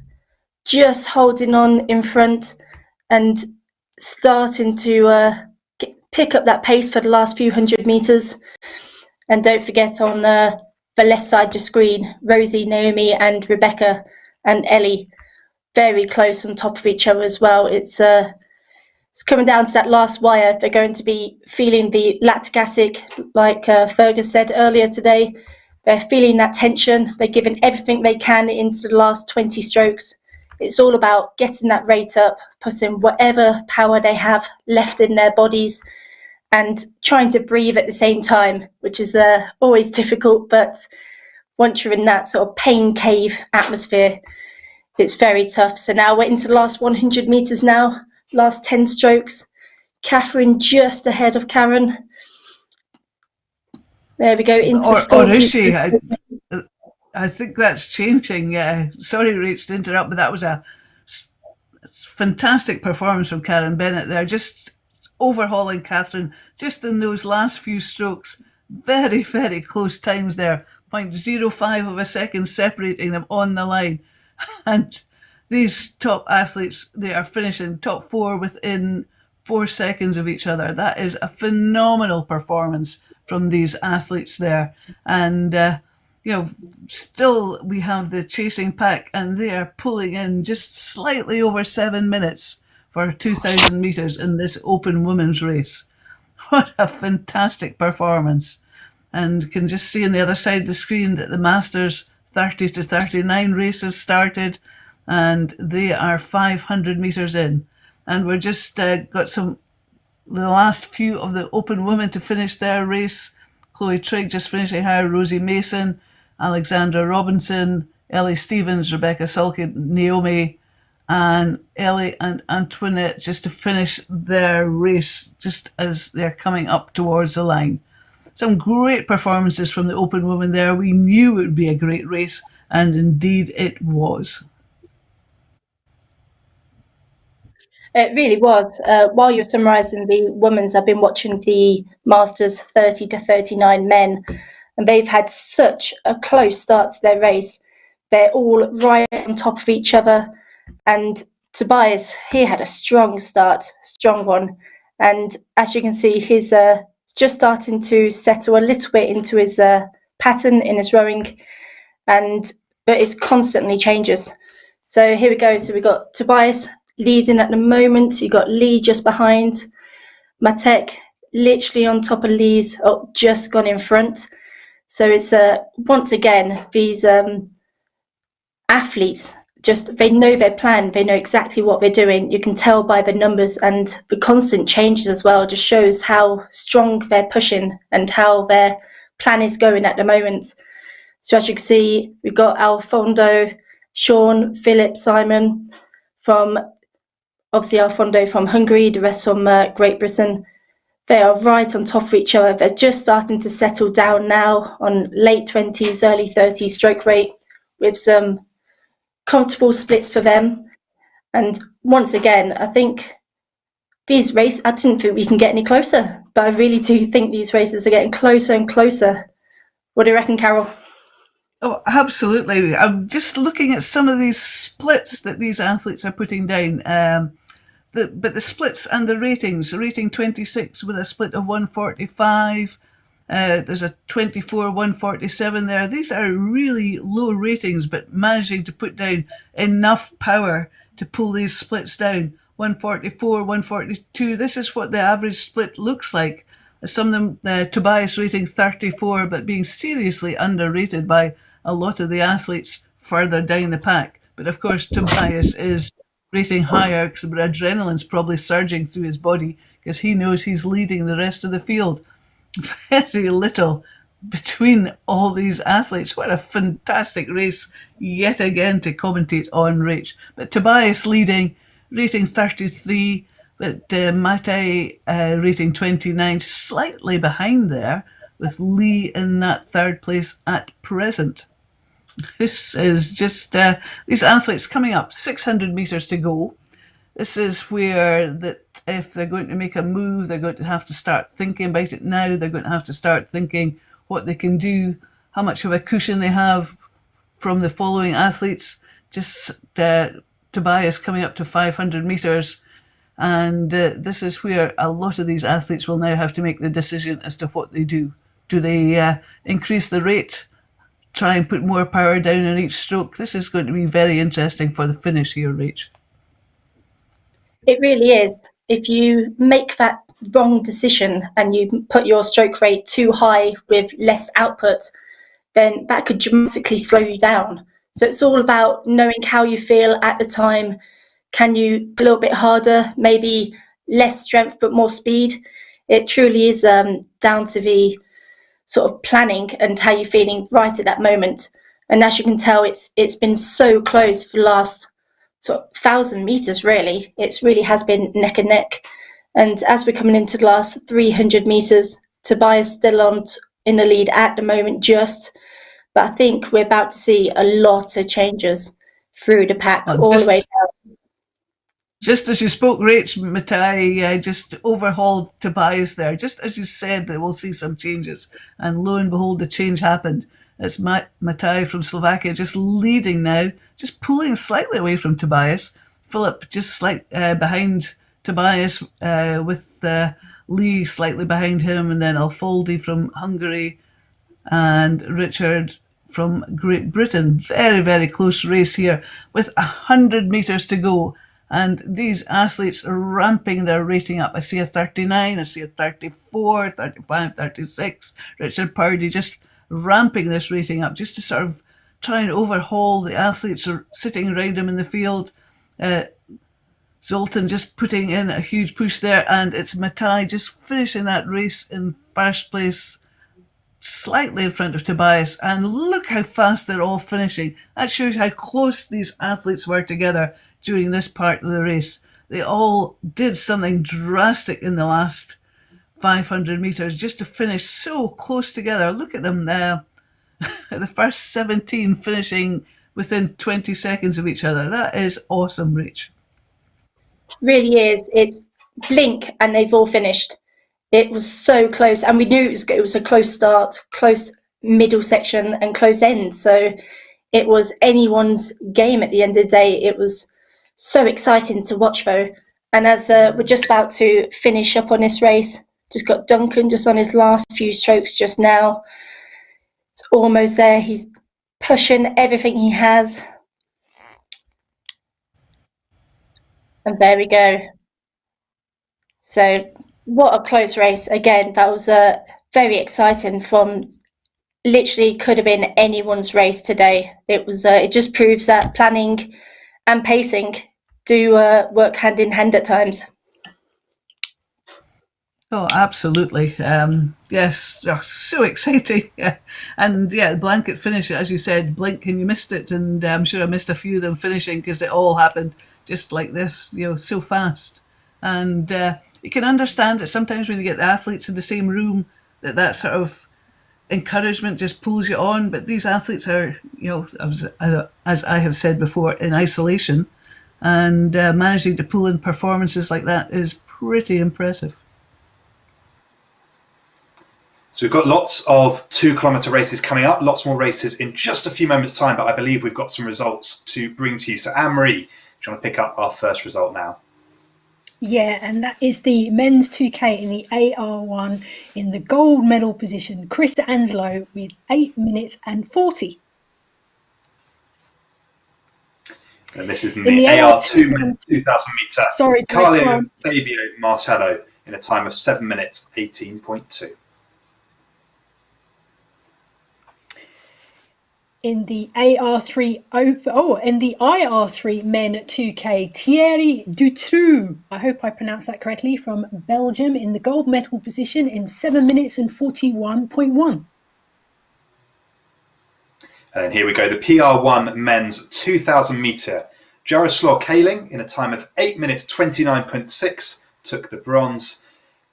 just holding on in front and starting to pick up that pace for the last few hundred metres. And don't forget on the left side of the screen, Rosie, Naomi and Rebecca and Ellie, very close on top of each other as well. It's coming down to that last wire. They're going to be feeling the lactic acid, like Fergus said earlier today. They're feeling that tension. They're giving everything they can into the last 20 strokes. It's all about getting that rate up, putting whatever power they have left in their bodies and trying to breathe at the same time, which is always difficult. But once you're in that sort of pain cave atmosphere, it's very tough. So now we're into the last 100 metres now, last 10 strokes. Catherine just ahead of Karen. There we go. Or is she? I think that's changing. Sorry, Rach, to interrupt, but that was a fantastic performance from Karen Bennett there, just overhauling Catherine just in those last few strokes. Very, very close times there. 0.05 of a second separating them on the line. And these top athletes, they are finishing top four within 4 seconds of each other. That is a phenomenal performance from these athletes there. And still we have the chasing pack, and they are pulling in just slightly over 7 minutes for 2,000 metres in this open women's race. What a fantastic performance. And can just see on the other side of the screen that the Masters 30 to 39 races started, and they are 500 metres in. And we're just got the last few of the open women to finish their race. Chloe Trigg just finishing her, Rosie Mason, Alexandra Robinson, Ellie Stevens, Rebecca Sulkin, Naomi, and Ellie and Antoinette just to finish their race just as they're coming up towards the line. Some great performances from the open women there. We knew it would be a great race, and indeed it was. It really was. While you're summarising the women's, I've been watching the Masters 30 to 39 men, and they've had such a close start to their race. They're all right on top of each other. And Tobias, he had a strong start, strong one. And as you can see, he's just starting to settle a little bit into his pattern in his rowing, but it constantly changes. So here we go. So we've got Tobias leading at the moment. You've got Lee just behind. Matek literally on top of Lee's, just gone in front. So it's once again, these athletes, they know their plan, they know exactly what they're doing. You can tell by the numbers, and the constant changes as well just shows how strong they're pushing and how their plan is going at the moment. So as you can see, we've got Alfondo, Sean, Philip, Simon from, obviously Alfondo from Hungary, the rest from Great Britain. They are right on top of each other. They're just starting to settle down now on late 20s, early 30s stroke rate, with some comfortable splits for them. And once again, I think these races, I didn't think we can get any closer, but I really do think these races are getting closer and closer. What do you reckon, Carol? Oh, absolutely. I'm just looking at some of these splits that these athletes are putting down. But the splits and the ratings, rating 26 with a split of 145. There's a 24, 147 there. These are really low ratings, but managing to put down enough power to pull these splits down. 144, 142. This is what the average split looks like. Some of them, Tobias rating 34, but being seriously underrated by a lot of the athletes further down the pack. But of course, Tobias is rating higher because the adrenaline's probably surging through his body because he knows he's leading the rest of the field. Very little between all these athletes. What a fantastic race yet again to commentate on, Rach. But Tobias leading, rating 33, but Matai rating 29, slightly behind there, with Lee in that third place at present. This is just these athletes coming up, 600 metres to go. This is where that if they're going to make a move, they're going to have to start thinking about it now. They're going to have to start thinking what they can do, how much of a cushion they have from the following athletes. Just Tobias coming up to 500 metres. And this is where a lot of these athletes will now have to make the decision as to what they do. Do they increase the rate, try and put more power down in each stroke? This is going to be very interesting for the finish here, Rach. It really is. If you make that wrong decision and you put your stroke rate too high with less output, then that could dramatically slow you down. So it's all about knowing how you feel at the time. Can you a little bit harder, maybe less strength but more speed? It truly is down to the sort of planning and how you're feeling right at that moment. And as you can tell, it's been so close for the last sort of 1,000 metres, really. It really has been neck and neck. And as we're coming into the last 300 metres, Tobias still in the lead at the moment just, but I think we're about to see a lot of changes through the pack all the way down. Just as you spoke, Rach, Matai just overhauled Tobias there. Just as you said that we'll see some changes. And lo and behold, the change happened. It's Matai from Slovakia just leading now, just pulling slightly away from Tobias. Philip just behind Tobias with Lee slightly behind him, and then Alfoldi from Hungary and Richard from Great Britain. Very, very close race here with 100 metres to go. And these athletes are ramping their rating up. I see a 39, I see a 34, 35, 36. Richard Purdy just ramping this rating up just to sort of try and overhaul the athletes are sitting around him in the field. Zoltan just putting in a huge push there, and it's Matai just finishing that race in first place, slightly in front of Tobias. And look how fast they're all finishing. That shows how close these athletes were together during this part of the race. They all did something drastic in the last 500 metres just to finish so close together. Look at them now. The first 17 finishing within 20 seconds of each other. That is awesome, Rach. really is. It's blink and they've all finished. It was so close, and we knew it was a close start, close middle section, and close end. So it was anyone's game at the end of the day. It was so exciting to watch, though. And as we're just about to finish up on this race, just got Duncan just on his last few strokes just now. It's almost there. He's pushing everything he has. And there we go. So what a close race. Again, that was very exciting. From literally could have been anyone's race today. It was. It just proves that planning and pacing do work hand in hand at times. Oh, absolutely. Yes, oh, so exciting. Yeah. And yeah, the blanket finish, as you said, blink and you missed it. And I'm sure I missed a few of them finishing because it all happened just like this, so fast. And you can understand that sometimes when you get the athletes in the same room, that sort of encouragement just pulls you on. But these athletes are, as I have said before, in isolation, and managing to pull in performances like that is pretty impressive. So we've got lots of 2 kilometre races coming up, lots more races in just a few moments' time, but I believe we've got some results to bring to you. So Anne-Marie, do you want to pick up our first result now? Yeah, and that is the men's 2K in the AR1 in the gold medal position. Chris Anslow with 8 minutes and 40. And this is in the AR2 men's 2,000 metre. Sorry, Carlo Fabio Martello in a time of 7 minutes 18.2. In the AR3 in the IR3 men 2K, Thierry Dutroux, I hope I pronounced that correctly, from Belgium in the gold medal position in 7 minutes and 41.1. And here we go, the PR1 men's 2,000 metre. Jaroslaw Kaling in a time of 8 minutes 29.6 took the bronze.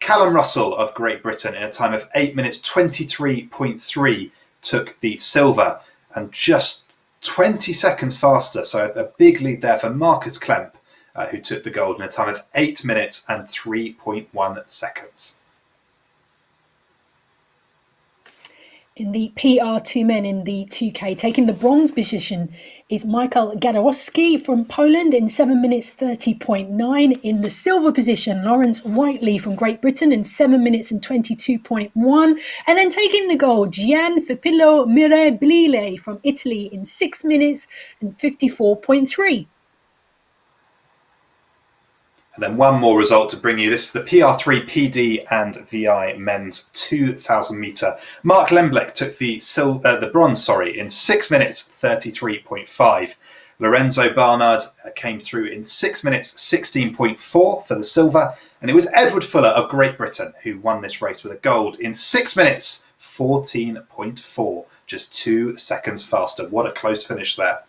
Callum Russell of Great Britain in a time of 8 minutes 23.3 took the silver. And just 20 seconds faster, so a big lead there for Marcus Klemp, who took the gold in a time of 8 minutes and 3.1 seconds. In the PR2 men in the 2K, taking the bronze position is Michael Gadowski from Poland in 7 minutes 30.9. In the silver position, Lawrence Whiteley from Great Britain in 7 minutes and 22.1. And then taking the gold, Gian Fipillo Mirabile from Italy in 6 minutes and 54.3. And then one more result to bring you. This is the PR3 PD and VI men's 2,000 metre. Mark Lemblick took the bronze, in 6 minutes 33.5. Lorenzo Barnard came through in 6 minutes 16.4 for the silver. And it was Edward Fuller of Great Britain who won this race with a gold in 6 minutes 14.4. Just 2 seconds faster. What a close finish there.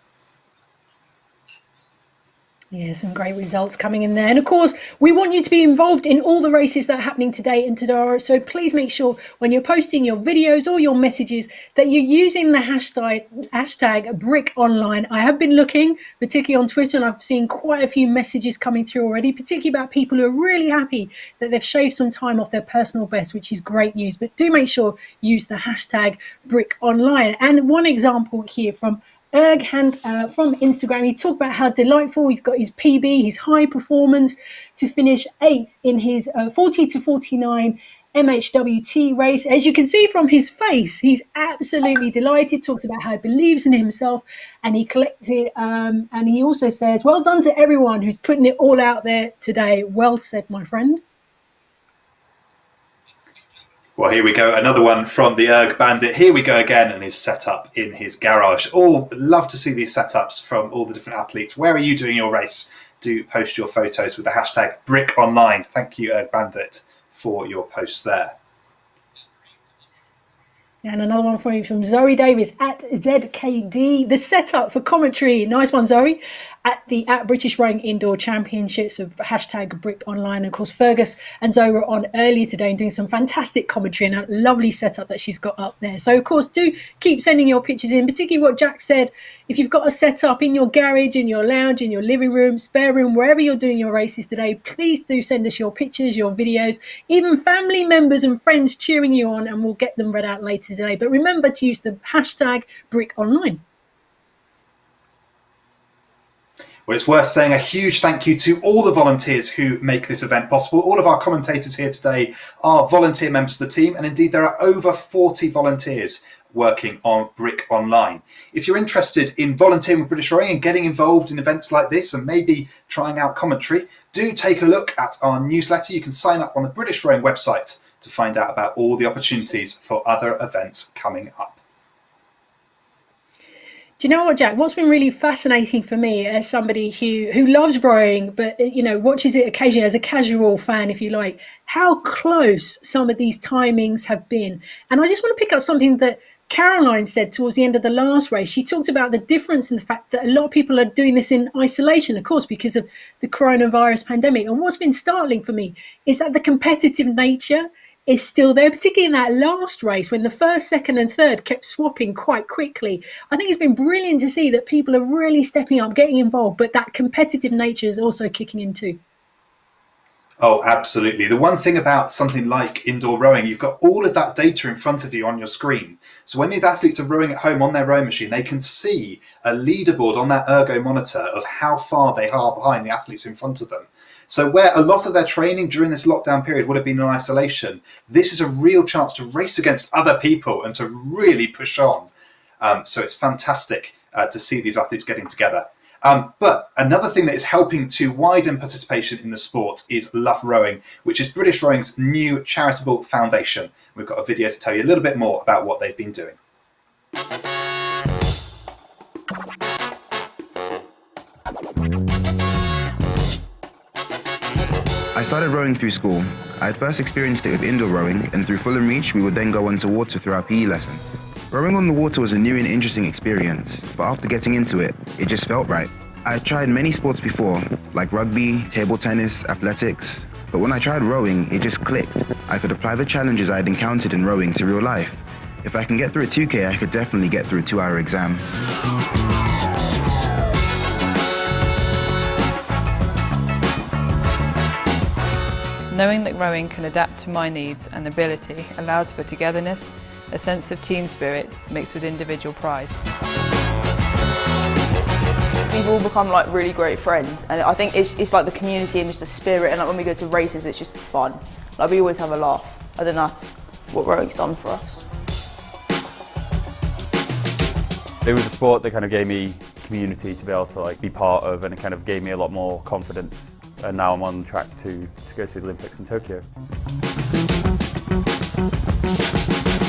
Yeah, some great results coming in there. And of course, we want you to be involved in all the races that are happening today and tomorrow. So please make sure when you're posting your videos or your messages that you're using the hashtag BrickOnline. I have been looking, particularly on Twitter, and I've seen quite a few messages coming through already, particularly about people who are really happy that they've shaved some time off their personal best, which is great news. But do make sure you use the hashtag BrickOnline. And one example here from Erg from Instagram, he talked about how delightful he's got his PB, his high performance, to finish 8th in his 40 to 49 MHWT race. As you can see from his face, he's absolutely delighted, talks about how he believes in himself, and he collected, and he also says, well done to everyone who's putting it all out there today. Well said, my friend. Well, here we go. Another one from the Erg Bandit. Here we go again, and his setup in his garage. All love to see these setups from all the different athletes. Where are you doing your race? Do post your photos with the hashtag BrickOnline. Thank you, Erg Bandit, for your posts there. And another one for you from Zoe Davis at ZKD. The setup for commentary, nice one, Zoe. at British Rowing Indoor Championships of #BrickOnline. Of course, Fergus and Zoe were on earlier today and doing some fantastic commentary and a lovely setup that she's got up there. So, of course, do keep sending your pictures in, particularly what Jack said. If you've got a setup in your garage, in your lounge, in your living room, spare room, wherever you're doing your races today, please do send us your pictures, your videos, even family members and friends cheering you on, and we'll get them read out later today. But remember to use the #BrickOnline. Well, it's worth saying a huge thank you to all the volunteers who make this event possible. All of our commentators here today are volunteer members of the team, and indeed there are over 40 volunteers working on Brick Online. If you're interested in volunteering with British Rowing and getting involved in events like this and maybe trying out commentary, do take a look at our newsletter. You can sign up on the British Rowing website to find out about all the opportunities for other events coming up. Do you know what, Jack? What's been really fascinating for me as somebody who loves rowing, but watches it occasionally as a casual fan, if you like, how close some of these timings have been. And I just want to pick up something that Caroline said towards the end of the last race. She talked about the difference in the fact that a lot of people are doing this in isolation, of course, because of the coronavirus pandemic. And what's been startling for me is that the competitive nature is still there, particularly in that last race when the first, second and third kept swapping quite quickly. I think it's been brilliant to see that people are really stepping up, getting involved, but that competitive nature is also kicking in too. Oh, absolutely. The one thing about something like indoor rowing, you've got all of that data in front of you on your screen. So when these athletes are rowing at home on their rowing machine, they can see a leaderboard on that ergo monitor of how far they are behind the athletes in front of them. So where a lot of their training during this lockdown period would have been in isolation, this is a real chance to race against other people and to really push on. So it's fantastic to see these athletes getting together. But another thing that is helping to widen participation in the sport is Love Rowing, which is British Rowing's new charitable foundation. We've got a video to tell you a little bit more about what they've been doing. I started rowing through school. I had first experienced it with indoor rowing, and through Fulham Reach we would then go onto water through our PE lessons. Rowing on the water was a new and interesting experience, but after getting into it, it just felt right. I had tried many sports before, like rugby, table tennis, athletics, but when I tried rowing, it just clicked. I could apply the challenges I had encountered in rowing to real life. If I can get through a 2K, I could definitely get through a 2-hour exam. Knowing that rowing can adapt to my needs and ability allows for togetherness, a sense of team spirit mixed with individual pride. We've all become like really great friends, and I think it's like the community and just the spirit, and like when we go to races it's just fun. Like we always have a laugh. I think that's what rowing's done for us. It was a sport that kind of gave me community to be able to like be part of, and it kind of gave me a lot more confidence. And now I'm on track to go to the Olympics in Tokyo.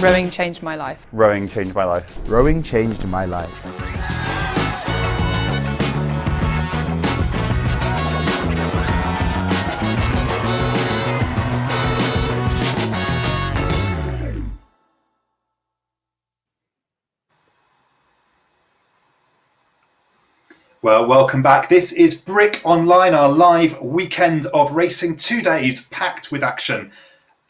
Rowing changed my life. Rowing changed my life. Rowing changed my life. Well, welcome back. This is Brick Online, our live weekend of racing, 2 days packed with action.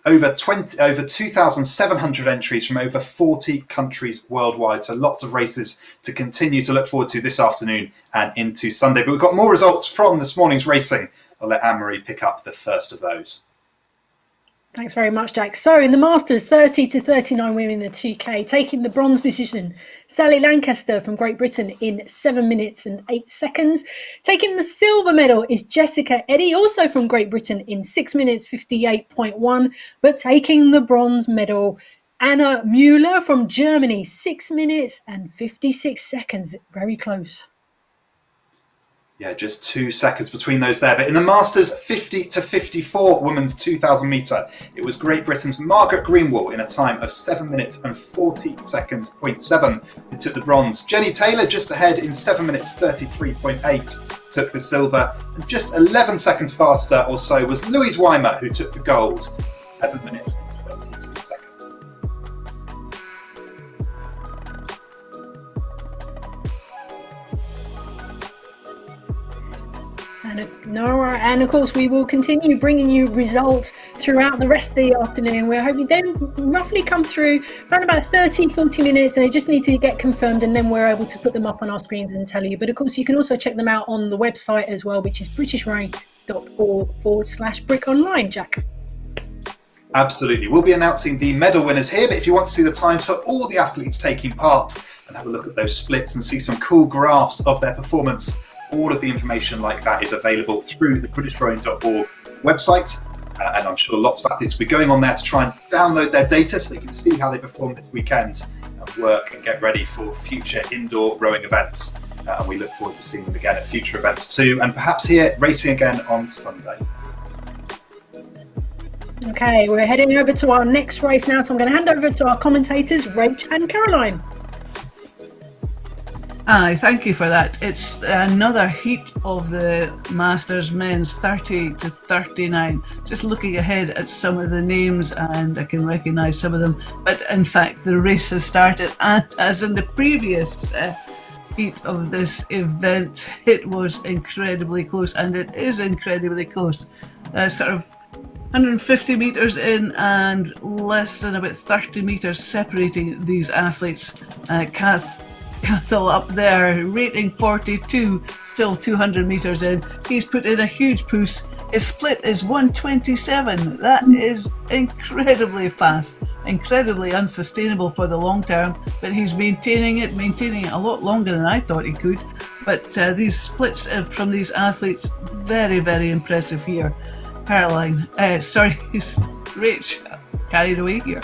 Over 2,700 entries from over 40 countries worldwide. So lots of races to continue to look forward to this afternoon and into Sunday. But we've got more results from this morning's racing. I'll let Anne-Marie pick up the first of those. Thanks very much, Jack. So in the Masters, 30 to 39 women in the 2K, taking the bronze position, Sally Lancaster from Great Britain in 7 minutes and 8 seconds. Taking the silver medal is Jessica Eddy, also from Great Britain in 6 minutes 58.1. But taking the bronze medal, Anna Müller from Germany, 6 minutes and 56 seconds. Very close. Yeah, just 2 seconds between those there. But in the Masters 50 to 54 women's 2,000 metre, it was Great Britain's Margaret Greenwall in a time of 7 minutes and 40 seconds, 0.7, who took the bronze. Jenny Taylor just ahead in 7 minutes 33.8, took the silver. And just 11 seconds faster or so was Louise Weimer, who took the gold, 7 minutes and 22 seconds. And of course, we will continue bringing you results throughout the rest of the afternoon. We're hoping they roughly come through around about 30-40 minutes, and they just need to get confirmed, and then we're able to put them up on our screens and tell you. But of course, you can also check them out on the website as well, which is britishrowing.org/BrickOnline, Jack. Absolutely. We'll be announcing the medal winners here, but if you want to see the times for all the athletes taking part and have a look at those splits and see some cool graphs of their performance, all of the information like that is available through the britishrowing.org website. And I'm sure lots of athletes will be going on there to try and download their data so they can see how they perform this weekend and work and get ready for future indoor rowing events. And we look forward to seeing them again at future events too, and perhaps here racing again on Sunday. Okay, we're heading over to our next race now, so I'm going to hand over to our commentators, Rach and Caroline. Aye, thank you for that. It's another heat of the Masters men's 30 to 39. Just looking ahead at some of the names, and I can recognise some of them, but in fact the race has started, and as in the previous heat of this event, it was incredibly close, and it is incredibly close. Sort of 150 metres in and less than about 30 metres separating these athletes. Cathal up there, rating 42, still 200 metres in. He's put in a huge push. His split is 127. That is incredibly fast, incredibly unsustainable for the long term, but he's maintaining it a lot longer than I thought he could. But these splits from these athletes, very, very impressive here. Caroline, Rach, carried away here. I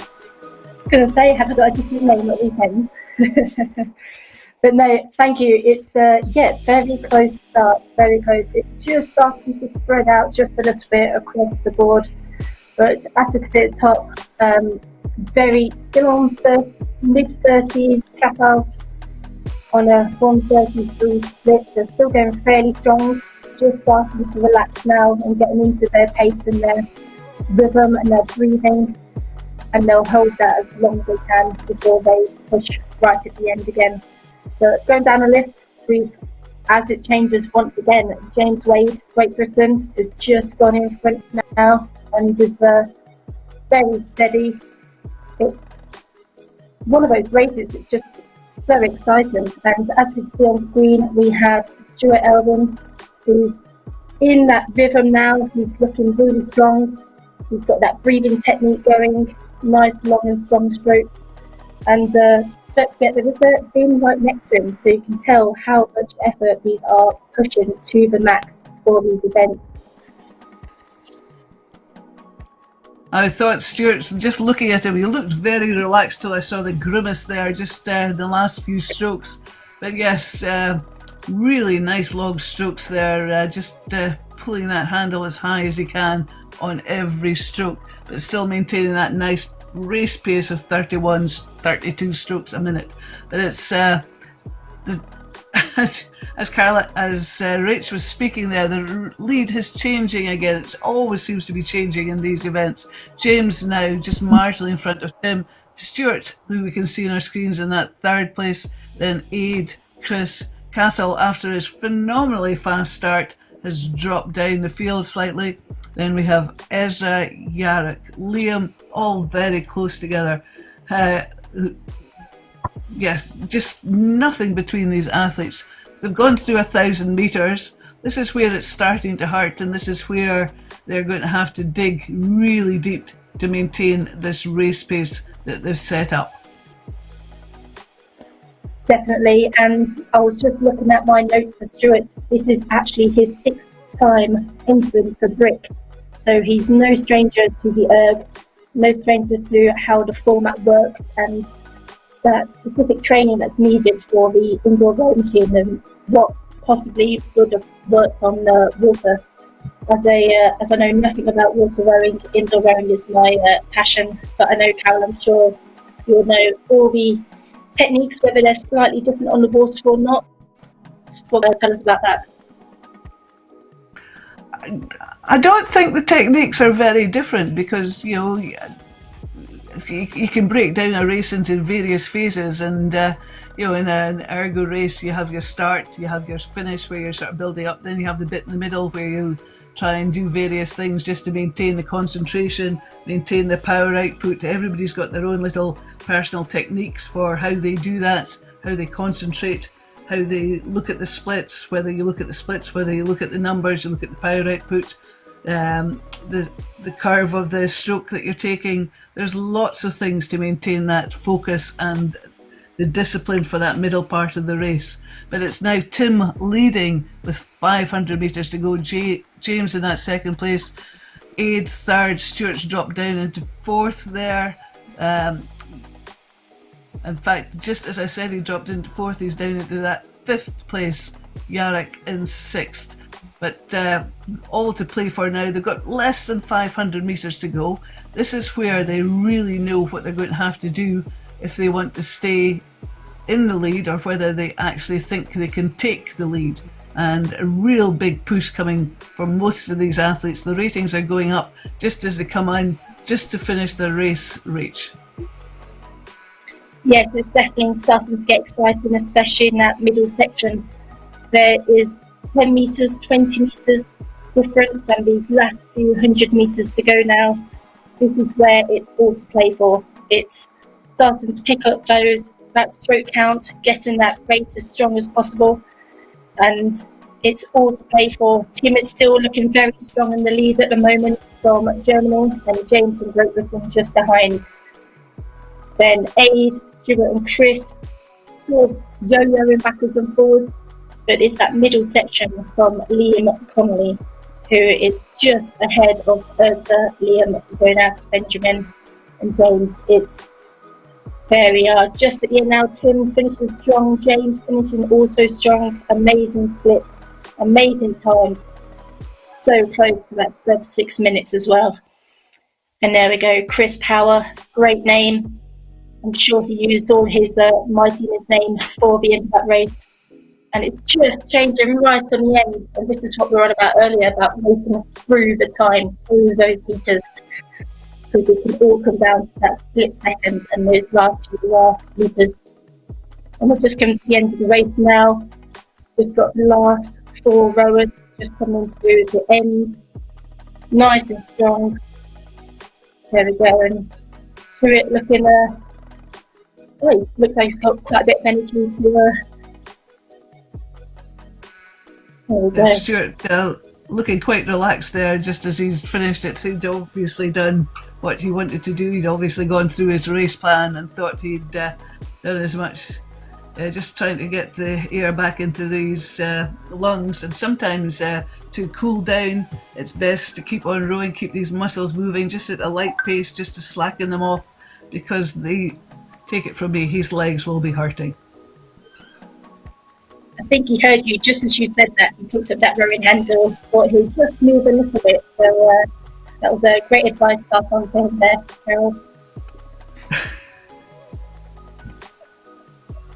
was going to say, haven't got a different name at weekend. But no, thank you. It's very close start, very close. It's just starting to spread out just a little bit across the board. But Attica at the top, still on the mid-30s, Cathal on a 133 split. They're still going fairly strong, just starting to relax now and getting into their pace and their rhythm and their breathing. And they'll hold that as long as they can before they push right at the end again. So going down the list, as it changes once again, James Wade, Great Britain, has just gone in front now and is very steady. It's one of those races, it's just so exciting. And as we see on screen, we have Stuart Elvin, who's in that rhythm now. He's looking really strong. He's got that breathing technique going, nice long and strong strokes. And don't forget the reserve being right next to him, so you can tell how much effort these are pushing to the max for these events. I thought Stuart, just looking at him, he looked very relaxed till I saw the grimace there, just the last few strokes. But yes, really nice long strokes there, just pulling that handle as high as he can on every stroke, but still maintaining that nice race pace of 32 strokes a minute. But it's as Rach was speaking there, the lead is changing again. It always seems to be changing in these events. James now just marginally in front of Tim. Stuart, who we can see on our screens, in that third place. Then Aid, Chris, Cathal, after his phenomenally fast start, has dropped down the field slightly. Then we have Ezra, Yarrick, Liam, all very close together. Yes, just nothing between these athletes. They've gone through 1,000 metres. This is where it's starting to hurt, and this is where they're going to have to dig really deep to maintain this race pace that they've set up. Definitely, and I was just looking at my notes for Stuart. This is actually his 6th time entering for Brick. So he's no stranger to the erg, no stranger to how the format works and that specific training that's needed for the indoor rowing team and what possibly would have worked on water. As I know nothing about water rowing, indoor rowing is my passion, but I know, Carol, I'm sure you'll know all the techniques, whether they're slightly different on the water or not. What can you tell us about that? I don't think the techniques are very different because, you know, you can break down a race into various phases, and in an ergo race, you have your start, you have your finish where you're sort of building up, then you have the bit in the middle where you try and do various things just to maintain the concentration, maintain the power output. Everybody's got their own little personal techniques for how they do that, how they concentrate, how they look at the splits, whether you look at the splits, whether you look at the numbers, you look at the power output, the curve of the stroke that you're taking. There's lots of things to maintain that focus and the discipline for that middle part of the race. But it's now Tim leading with 500 metres to go. James in that second place, Aid third, Stuart's dropped down into fourth there. In fact, just as I said, he dropped into fourth, he's down into that fifth place. Jarek in sixth. But all to play for now. They've got less than 500 metres to go. This is where they really know what they're going to have to do if they want to stay in the lead, or whether they actually think they can take the lead. And a real big push coming from most of these athletes. The ratings are going up just as they come on, just to finish their race, Rach. Yes, it's definitely starting to get exciting, especially in that middle section. There is 10 metres, 20 metres difference, and these last few 100 metres to go now. This is where it's all to play for. It's starting to pick up that stroke count, getting that rate as strong as possible, and it's all to play for. Tim is still looking very strong in the lead at the moment from Germany, and James from Great Britain just behind. Then Aid, Stuart and Chris sort of yo-yoing backwards and forwards, but it's that middle section from Liam Connolly, who is just ahead of Ursa, Liam, Jonas, Benjamin and James. There we are, just at the end now. Tim finishing strong, James finishing also strong. Amazing splits, amazing times. So close to that sub 6 minutes as well. And there we go, Chris Power, great name. I'm sure he used all his might in his name for the end of that race. And it's just changing right on the end. And this is what we were on about earlier, about making through the time, through those meters. Because it can all come down to that split second and those last few meters. And we're just coming to the end of the race now. We've got the last 4 rowers just coming through the end. Nice and strong. There we go. And through it looking, looks like he's got quite a bit of energy to there we go. Stuart looking quite relaxed there just as he's finished it. He'd obviously done what he wanted to do. He'd obviously gone through his race plan and thought he'd done as much. Just trying to get the air back into these lungs, and sometimes to cool down it's best to keep on rowing, keep these muscles moving just at a light pace, just to slacken them off, because take it from me, his legs will be hurting. I think he heard you just as you said that. He picked up that rowing handle, thought he'd just move a little bit. So that was a great advice to pass on to him there, Carol.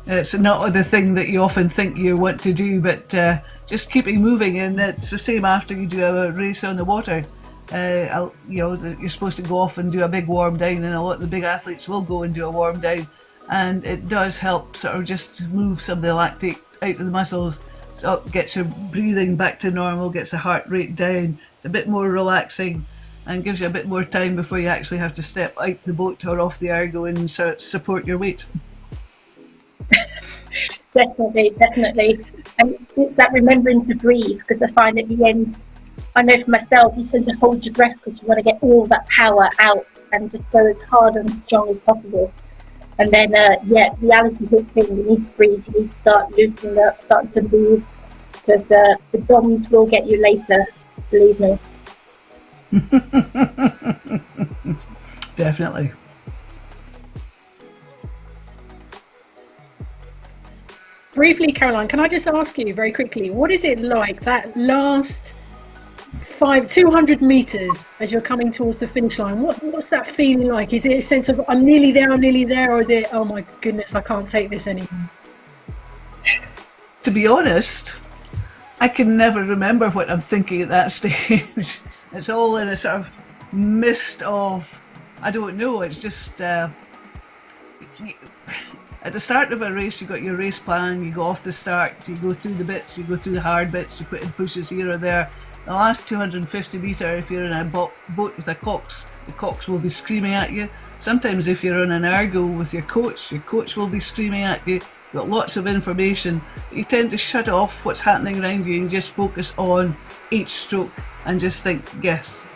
It's not the thing that you often think you want to do, but just keeping moving. And it's the same after you do a race on the water. You're supposed to go off and do a big warm down, and a lot of the big athletes will go and do a warm down, and it does help sort of just move some of the lactate out of the muscles, so it gets your breathing back to normal, gets the heart rate down. It's a bit more relaxing and gives you a bit more time before you actually have to step out the boat or off the ergo and support your weight. Definitely. And it's that remembering to breathe, because I find at the end, I know for myself, you tend to hold your breath because you want to get all that power out and just go as hard and strong as possible. And then, reality hits in. You need to breathe, you need to start loosening up, starting to move, because the bombs will get you later, believe me. Definitely. Briefly, Caroline, can I just ask you very quickly, what is it like that last 200 meters as you're coming towards the finish line? What's that feeling like? Is it a sense of I'm nearly there, or is it, oh my goodness, I can't take this anymore? To be honest, I can never remember what I'm thinking at that stage. It's all in a sort of mist of, I don't know, it's just At the start of a race, you got your race plan, you go off the start, you go through the bits, you go through the hard bits, you put in pushes here or there. The last 250 metre, if you're in a boat with a cox, the cox will be screaming at you. Sometimes if you're on an ergo with your coach will be screaming at you. You've got lots of information. You tend to shut off what's happening around you and just focus on each stroke and just think, yes.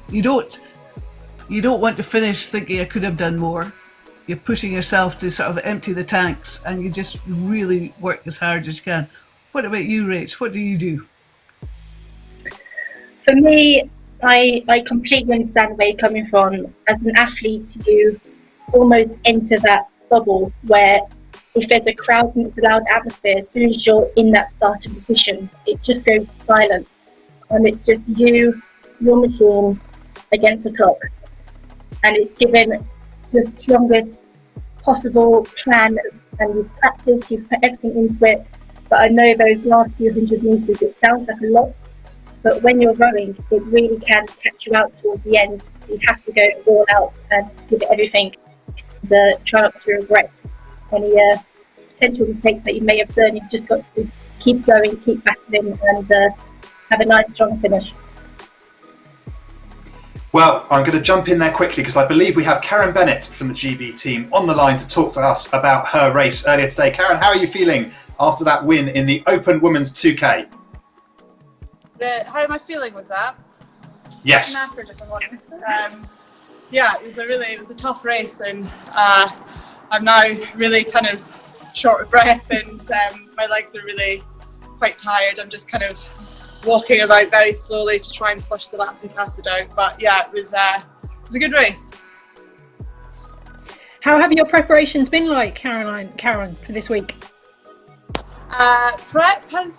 You don't want to finish thinking I could have done more. You're pushing yourself to sort of empty the tanks, and you just really work as hard as you can. What about you, Rach? What do you do? For me, I completely understand where you're coming from. As an athlete, you almost enter that bubble where if there's a crowd and it's a loud atmosphere, as soon as you're in that starting position, it just goes silent. And it's just you, your machine, against the clock. And it's given the strongest possible plan, and you've practiced, you've put everything into it. But I know those last few hundred metres, it sounds like a lot, but when you're rowing, it really can catch you out towards the end. So you have to go all out and give it everything. Try not to regret any potential mistakes that you may have done. You've just got to keep going, keep battling, and have a nice, strong finish. Well, I'm going to jump in there quickly because I believe we have Karen Bennett from the GB team on the line to talk to us about her race earlier today. Karen, how are you feeling after that win in the Open Women's 2K? How am I feeling with that? Yes. Yeah, it was a tough race, and I'm now really kind of short of breath, and my legs are really quite tired. I'm just kind of walking about very slowly to try and flush the lactic acid out. But yeah, it was a good race. How have your preparations been like, Karen, for this week? Prep has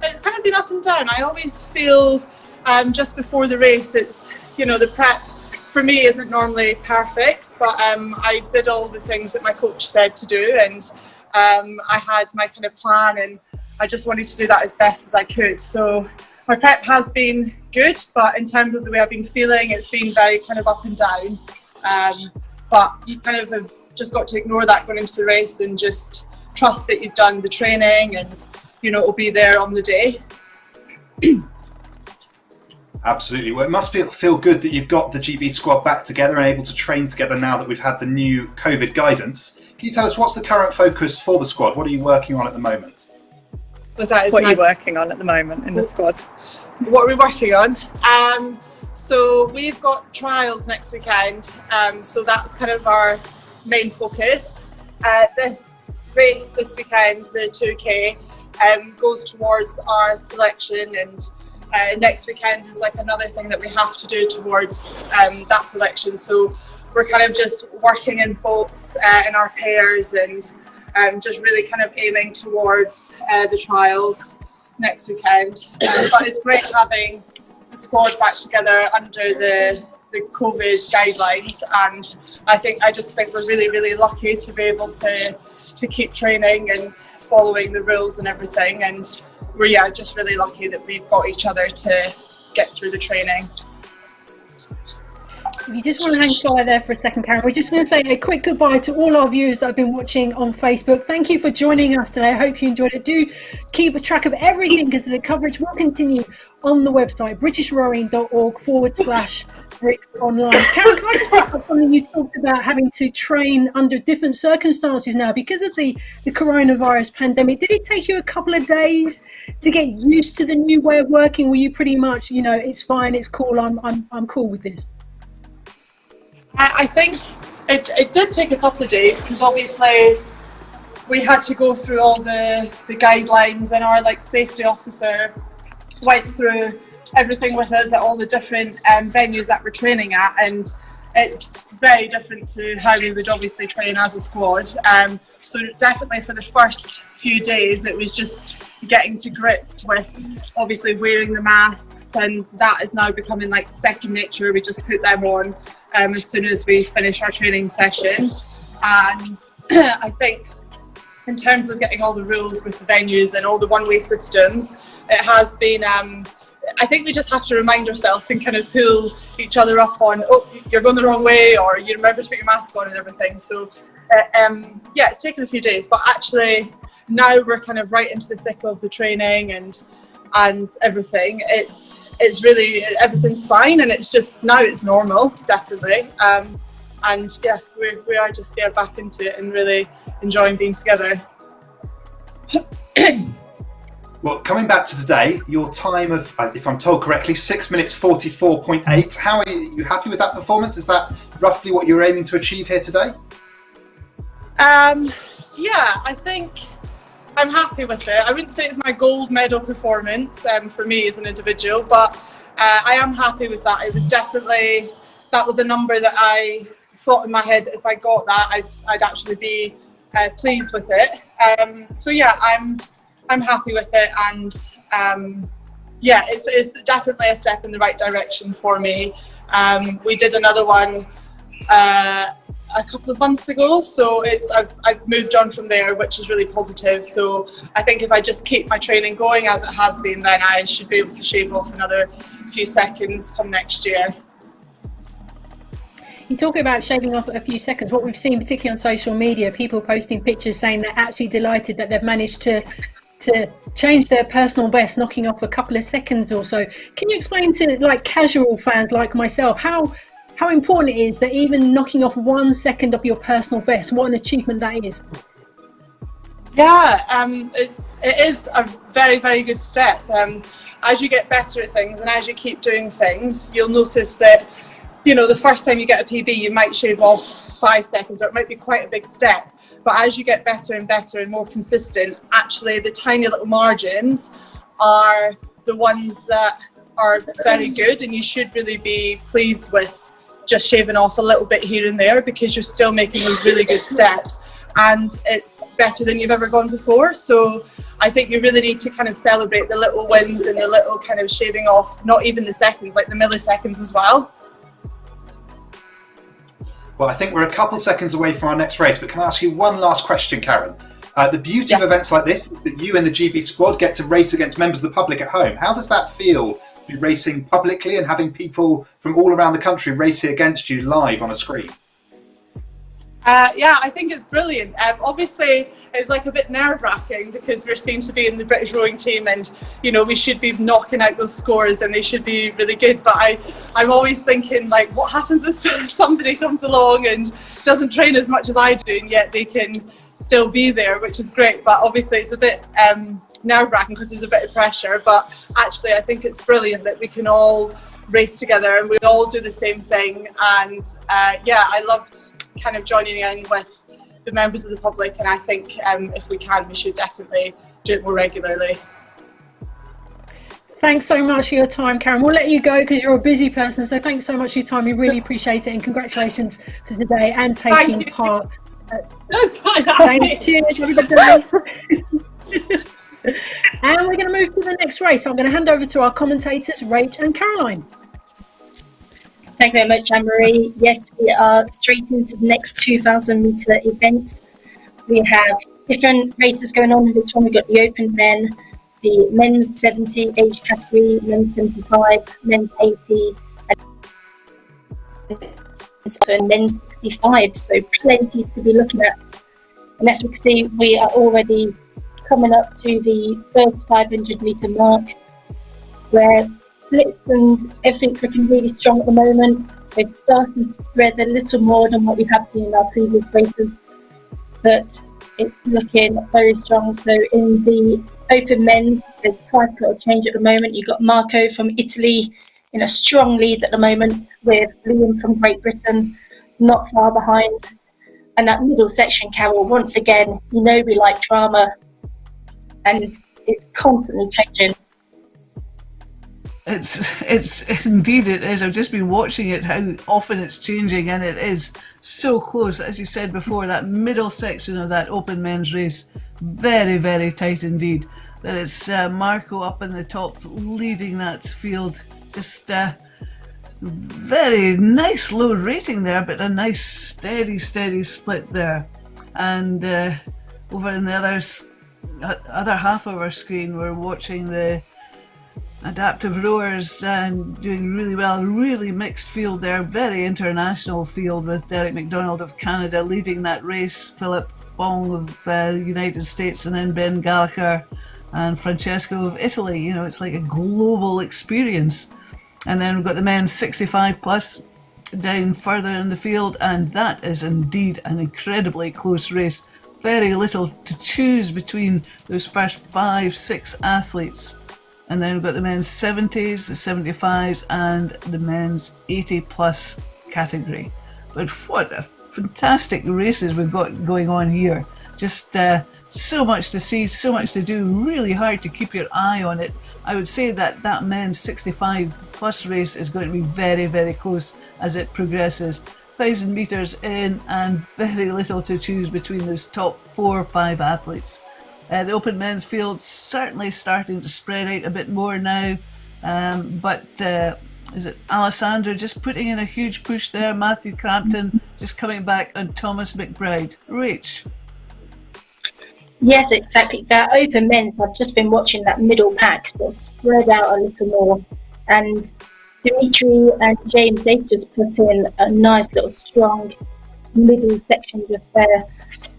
it's kind of been up and down. I always feel just before the race, it's the prep for me isn't normally perfect, but I did all the things that my coach said to do, and I had my kind of plan, and I just wanted to do that as best as I could. So my prep has been good, but in terms of the way I've been feeling, it's been very kind of up and down. But you kind of have just got to ignore that going into the race and just trust that you've done the training, and it'll be there on the day. Absolutely. Well, it must feel good that you've got the GB squad back together and able to train together now that we've had the new COVID guidance. Can you tell us what's the current focus for the squad? What are you working on at the moment? What are you working on at the moment in the squad? What are we working on? So we've got trials next weekend. So that's kind of our main focus. This race this weekend, the 2K, goes towards our selection, and next weekend is like another thing that we have to do towards that selection. So we're kind of just working in boats in our pairs, and just really kind of aiming towards the trials next weekend. But it's great having the squad back together under the COVID guidelines, and I just think we're really, really lucky to be able to keep training and following the rules and everything, and we're just really lucky that we've got each other to get through the training. If you just want to hang fire there for a second, Karen, we're just going to say a quick goodbye to all our viewers that have been watching on Facebook. Thank you for joining us today. I hope you enjoyed it. Do keep a track of everything, because the coverage will continue on the website, britishrowing.org/Brick Online. Karen, can I just pick up something you talked about, having to train under different circumstances now because of the coronavirus pandemic? Did it take you a couple of days to get used to the new way of working? Were you pretty much, it's fine, it's cool, I'm cool with this? I think it did take a couple of days, because obviously we had to go through all the guidelines, and our safety officer went through everything with us at all the different venues that we're training at, and it's very different to how we would obviously train as a squad. So definitely for the first few days it was just getting to grips with obviously wearing the masks, and that is now becoming second nature. We just put them on as soon as we finish our training session. And I think in terms of getting all the rules with the venues and all the one-way systems, it has been I think we just have to remind ourselves and kind of pull each other up on, oh, you're going the wrong way, or you remember to put your mask on and everything. So yeah, it's taken a few days, but actually now we're kind of right into the thick of the training and everything. It's really, everything's fine, and it's just now it's normal, definitely. And yeah, we are just back into it and really enjoying being together. Well, coming back to today, your time of, if I'm told correctly, 6 minutes 44.8. How are you happy with that performance? Is that roughly what you're aiming to achieve here today? Yeah, I think I'm happy with it. I wouldn't say it's my gold medal performance for me as an individual, but I am happy with that. It was definitely, that was a number that I thought in my head that if I got that, I'd actually be pleased with it. So yeah, I'm happy with it, and yeah, it's definitely a step in the right direction for me. We did another one a couple of months ago, so I've moved on from there, which is really positive. So I think if I just keep my training going as it has been, then I should be able to shave off another few seconds come next year. You talk about shaving off a few seconds. What we've seen, particularly on social media, people posting pictures saying they're absolutely delighted that they've managed to change their personal best, knocking off a couple of seconds or so. Can you explain to like casual fans like myself how important it is that even knocking off 1 second of your personal best, what an achievement that is? Yeah, it is a very, very good step. As you get better at things and as you keep doing things, you'll notice that, you know, the first time you get a PB, you might shave off 5 seconds, or it might be quite a big step. But as you get better and better and more consistent, actually the tiny little margins are the ones that are very good, and you should really be pleased with just shaving off a little bit here and there, because you're still making those really good steps, and it's better than you've ever gone before. So I think you really need to kind of celebrate the little wins and the little kind of shaving off, not even the seconds, like the milliseconds as well. Well, I think we're a couple seconds away from our next race, but can I ask you one last question, Karen? The beauty of events like this is that you and the GB squad get to race against members of the public at home. How does that feel, to be racing publicly and having people from all around the country racing against you live on a screen? Yeah, I think it's brilliant. Obviously, it's like a bit nerve-wracking because we're seen to be in the British rowing team, and you know we should be knocking out those scores and they should be really good. But I'm always thinking, like, what happens if somebody comes along and doesn't train as much as I do, and yet they can still be there, which is great. But obviously, it's a bit nerve-wracking because there's a bit of pressure. But actually, I think it's brilliant that we can all race together and we all do the same thing. And yeah, I loved kind of joining in with the members of the public, and I think if we can, we should definitely do it more regularly. Thanks so much for your time, Karen. We'll let you go because you're a busy person, so thanks so much for your time. We really appreciate it, and congratulations for today and taking part. Thank you. And we're going to move to the next race. I'm going to hand over to our commentators, Rach and Caroline. Thank you very much, Anne-Marie. Yes, we are straight into the next 2,000 metre event. We have different races going on in this one. We've got the open men, the men's 70 age category, men's 75, men's 80, and men's 65. So plenty to be looking at. And as we can see, we are already coming up to the first 500 metre mark, where splits and everything's looking really strong at the moment. We're starting to spread a little more than what we have seen in our previous races, but it's looking very strong. So in the open men's, there's quite a lot of change at the moment. You've got Marco from Italy in a strong lead at the moment, with Liam from Great Britain not far behind. And that middle section, Carol, once again, you know we like drama, and it's constantly changing. It's indeed it is. I've just been watching it, how often it's changing, and it is so close. As you said before, that middle section of that open men's race, very, very tight indeed. That it's Marco up in the top leading that field. Just very nice low rating there, but a nice steady split there. And over in the other half of our screen, we're watching the Adaptive rowers doing really well. Really mixed field there, very international field with Derek McDonald of Canada leading that race, Philip Fong of the United States, and then Ben Gallagher and Francesco of Italy. You know, it's like a global experience. And then we've got the men's 65 plus down further in the field, and that is indeed an incredibly close race. Very little to choose between those first 5-6 athletes. And then we've got the men's 70s, the 75s, and the men's 80 plus category. But what a fantastic races we've got going on here. Just so much to see, so much to do, really hard to keep your eye on it. I would say that that men's 65 plus race is going to be very, very close as it progresses. 1,000 metres in and very little to choose between those top 4 or 5 athletes. The open men's field certainly starting to spread out a bit more now, but is it Alessandro just putting in a huge push there? Matthew Crampton just coming back on Thomas McBride. Rach? Yes, exactly. That open men's, I've just been watching that middle pack sort of spread out a little more, and Dimitri and James, they've just put in a nice little strong middle section just there.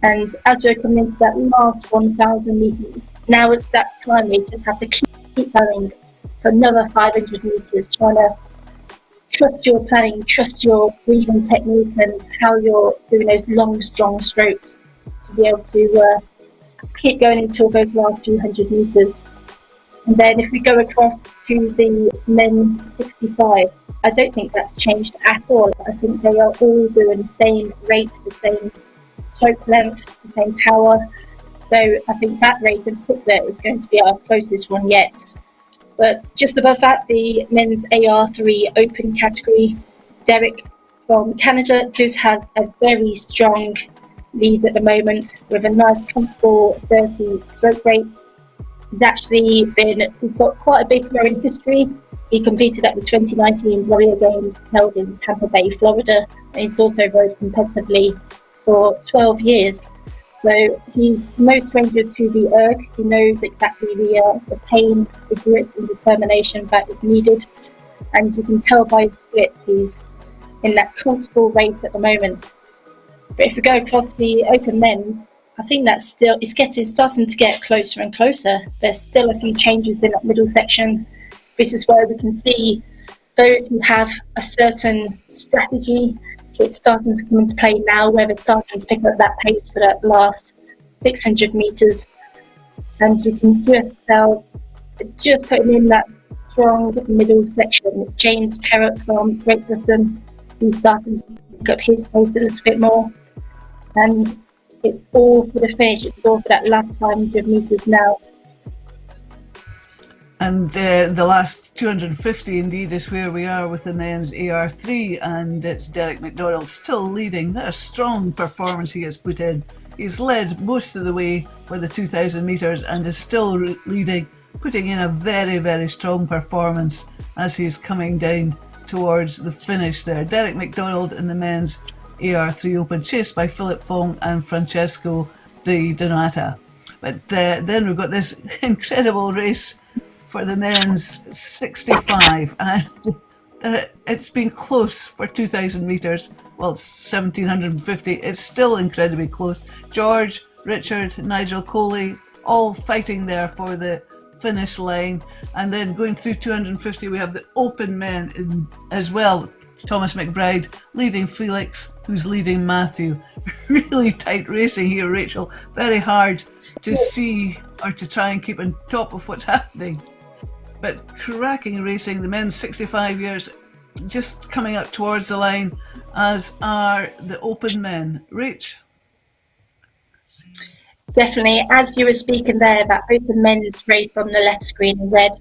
And as we're coming into that last 1,000 metres, now it's that time we just have to keep going for another 500 metres, trying to trust your planning, trust your breathing technique and how you're doing those long, strong strokes to be able to keep going until those last few hundred metres. And then if we go across to the men's 65, I don't think that's changed at all. I think they are all doing the same rate, the same stroke length, the same power. So I think that race in particular is going to be our closest one yet. But just above that, the men's AR3 open category, Derek from Canada does have a very strong lead at the moment with a nice comfortable 30 stroke rate. He's got quite a big rowing history. He competed at the 2019 Warrior Games held in Tampa Bay, Florida, and he's also rowed competitively for 12 years. So he's no stranger to the erg. He knows exactly the pain, the grit and determination that is needed. And you can tell by his split, he's in that comfortable rate at the moment. But if we go across the open men's, I think that's still, it's starting to get closer and closer. There's still a few changes in that middle section. This is where we can see those who have a certain strategy. It's starting to come into play now, where they're starting to pick up that pace for that last 600 metres. And you can just tell, just putting in that strong middle section, James Perrott from Great Britain, he's starting to pick up his pace a little bit more. And it's all for the finish, it's all for that last 500 metres now. And the last 250 indeed is where we are with the men's AR3, and it's Derek McDonald still leading. What a strong performance he has put in. He's led most of the way for the 2,000 metres and is still leading, putting in a very, very strong performance as he's coming down towards the finish there. Derek McDonald in the men's AR3 Open, chased by Philip Fong and Francesco Di Donata. But then we've got this incredible race for the men's 65, and it's been close for 2,000 metres. Well, it's 1,750. It's still incredibly close. George, Richard, Nigel Coley, all fighting there for the finish line. And then going through 250, we have the open men as well. Thomas McBride leading Felix, who's leading Matthew. Really tight racing here, Rachel. Very hard to see or to try and keep on top of what's happening. But cracking racing, the men's 65 years just coming up towards the line, as are the open men. Rach? Definitely, as you were speaking there, that open men's race on the left screen in red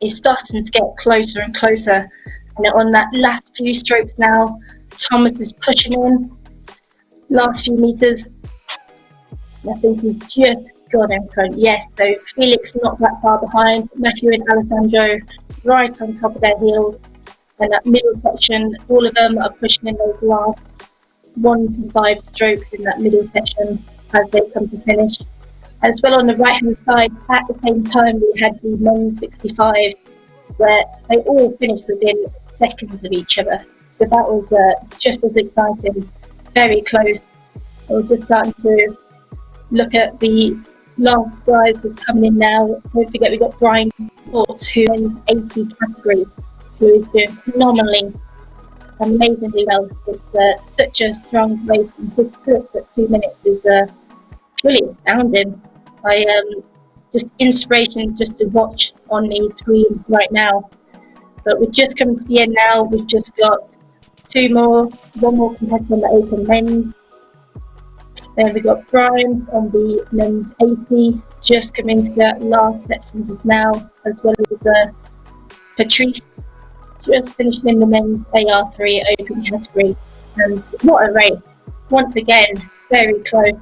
is starting to get closer and closer. And on that last few strokes now, Thomas is pushing in. Last few metres, I think he's just gone in front. Yes, so Felix not that far behind. Matthew and Alessandro right on top of their heels. And that middle section, all of them are pushing in those last 1 to 5 strokes in that middle section as they come to finish. As well on the right hand side, at the same time we had the men's 65 where they all finished within seconds of each other. So that was just as exciting, very close. I was just starting to look at the last guys just coming in now. Don't forget we got Brian Court, who in 80 category, who is doing phenomenally, amazingly well. It's such a strong race, and his splits at 2 minutes is really astounding. Just inspiration just to watch on the screen right now. But we're just coming to the end now. We've just got one more competitor on the open men's. Then we've got Brian on the men's 80, just coming to that last section just now, as well as Patrice, just finishing in the men's AR3 open category. And what a race. Once again, very close.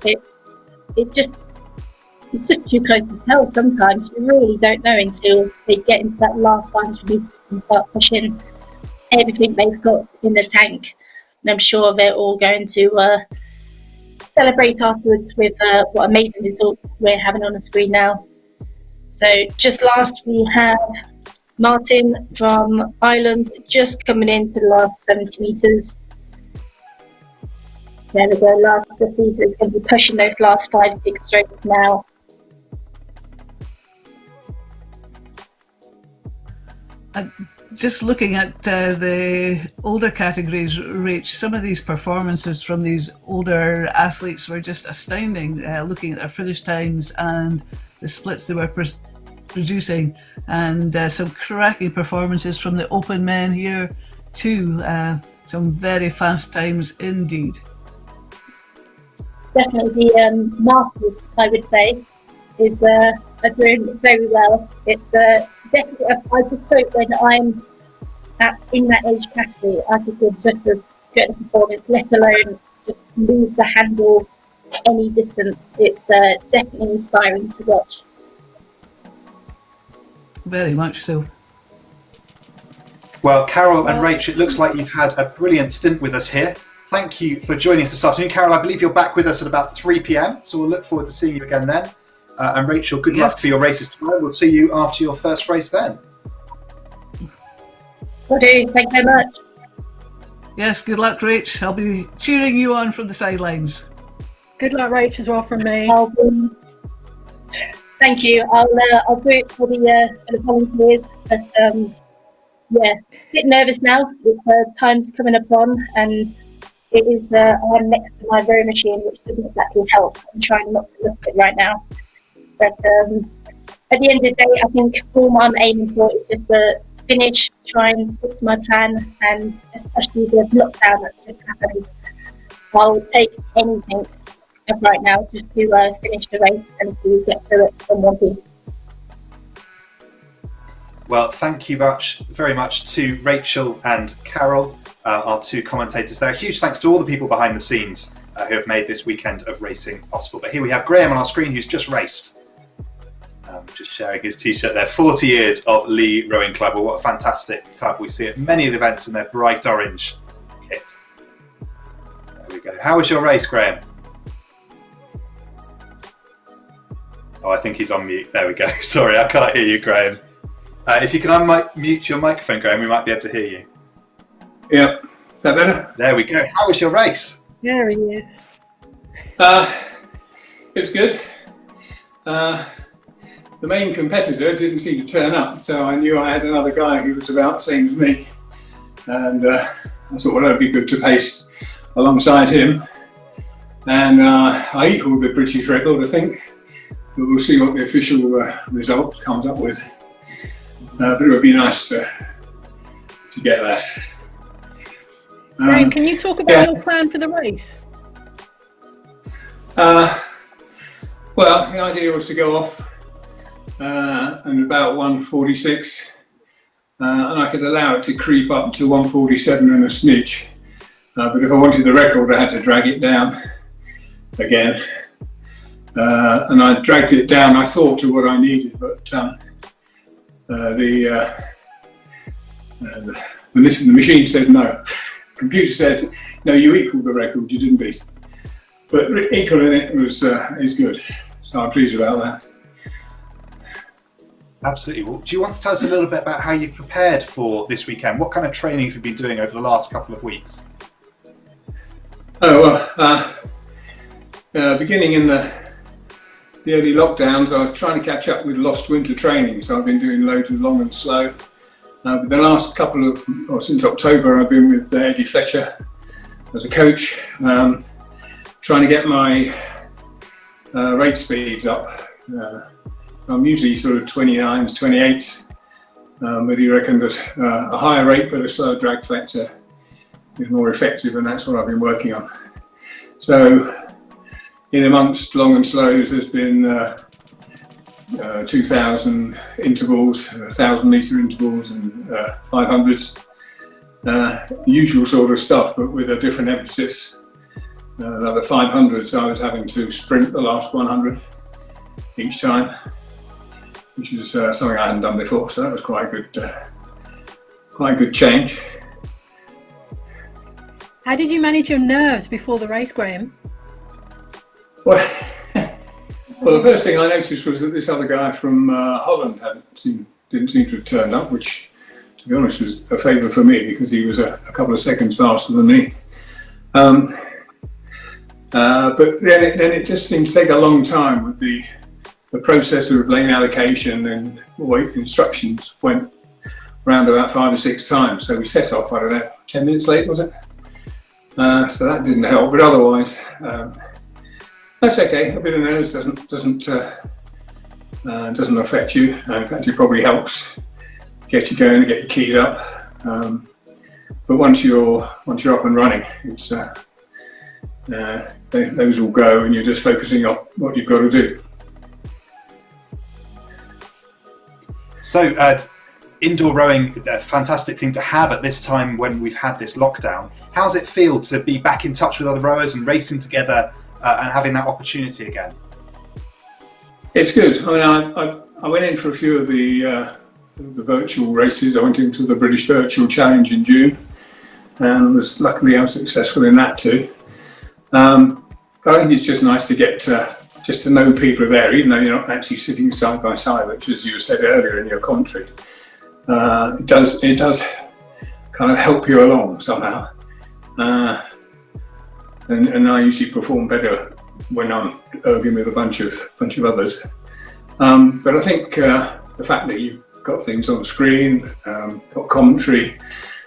It's just too close to tell sometimes. You really don't know until they get into that last 500 metres and start pushing everything they've got in the tank. And I'm sure they're all going to celebrate afterwards with what amazing results we're having on the screen now. So just last we have Martin from Ireland just coming in for the last 70 metres. There we go, last 50, so it's going to be pushing those last 5-6 strokes now. Just looking at the older categories, Rach, some of these performances from these older athletes were just astounding, looking at their finish times and the splits they were producing, and some cracking performances from the open men here too. Some very fast times indeed. Definitely the masters, I would say, are doing very well. It's definitely, I just hope when I'm in that age category, I could do just as good a performance, let alone just lose the handle any distance. It's definitely inspiring to watch. Very much so. Well, Carol and Rach, it looks like you've had a brilliant stint with us here. Thank you for joining us this afternoon. Carol, I believe you're back with us at about 3 p.m, so we'll look forward to seeing you again then. And Rachel, good luck for your races tomorrow. We'll see you after your first race then. Okay, thank you very much. Yes, good luck, Rach. I'll be cheering you on from the sidelines. Good luck, Rach, as well from me. Thank you. I'll do it for the volunteers. But yeah, a bit nervous now. With time's coming upon, and it is. I'm next to my row machine, which doesn't exactly help. I'm trying not to look at it right now. But at the end of the day, I think all I'm aiming for is just the finish, try and stick to my plan, and especially the lockdown that's just happened. I'll take anything right now just to finish the race and to get through it in one piece. Well, thank you very much to Rachel and Carol, our two commentators there. Huge thanks to all the people behind the scenes who have made this weekend of racing possible. But here we have Graham on our screen, who's just raced. Just sharing his t-shirt there. 40 years of Lee Rowing Club. Well, what a fantastic club. We see at many of the events in their bright orange kit. There we go. How was your race, Graham? Oh, I think he's on mute. There we go. Sorry, I can't hear you, Graham. If you can unmute your microphone, Graham, we might be able to hear you. Yep. Is that better? There we go. How was your race? There he is. It was good. The main competitor didn't seem to turn up, so I knew I had another guy who was about the same as me. And I thought, well, that would be good to pace alongside him. And I equalled the British record, I think. But we'll see what the official result comes up with. But it would be nice to get that. Graham, can you talk about your plan for the race? Well, the idea was to go off and about 1:46, and I could allow it to creep up to 1:47 and a smidge. But if I wanted the record, I had to drag it down again. And I dragged it down, I thought, to what I needed, but the machine said no. The computer said, no, you equalled the record, you didn't beat it. But equaling it is good, so I'm pleased about that. Absolutely. Well, do you want to tell us a little bit about how you've prepared for this weekend? What kind of training have you been doing over the last couple of weeks? Beginning in the early lockdowns, I was trying to catch up with lost winter training, so I've been doing loads of long and slow. But the last since October, I've been with Eddie Fletcher as a coach, trying to get my rate speeds up. I'm usually sort of 29s, 28s, but he reckoned that a higher rate but a slower drag factor is more effective, and that's what I've been working on. So in amongst long and slows, there's been 2,000 intervals, 1,000 metre intervals and 500s. The usual sort of stuff, but with a different emphasis. The 500s, I was having to sprint the last 100 each time, which is something I hadn't done before, so that was quite a good change. How did you manage your nerves before the race, Graham? Well, the first thing I noticed was that this other guy from Holland didn't seem to have turned up, which, to be honest, was a favour for me because he was a couple of seconds faster than me. But then it just seemed to take a long time with the process of lane allocation, and weight instructions went round about 5 or 6 times. So we set off, I don't know, 10 minutes late, was it? So that didn't help, but otherwise, that's okay. A bit of nerves doesn't affect you. In fact, it probably helps get you going, get you keyed up. But once you're up and running, it's those will go, and you're just focusing on what you've got to do. So, indoor rowing, a fantastic thing to have at this time when we've had this lockdown. How does it feel to be back in touch with other rowers and racing together and having that opportunity again? It's good. I mean, I went in for a few of the virtual races. I went into the British Virtual Challenge in June, and luckily I was successful in that too. But I think it's just nice to get just to know people are there, even though you're not actually sitting side by side, which, as you said earlier in your commentary, it does kind of help you along somehow. And I usually perform better when I'm erging with a bunch of others. But I think the fact that you've got things on the screen, got commentary,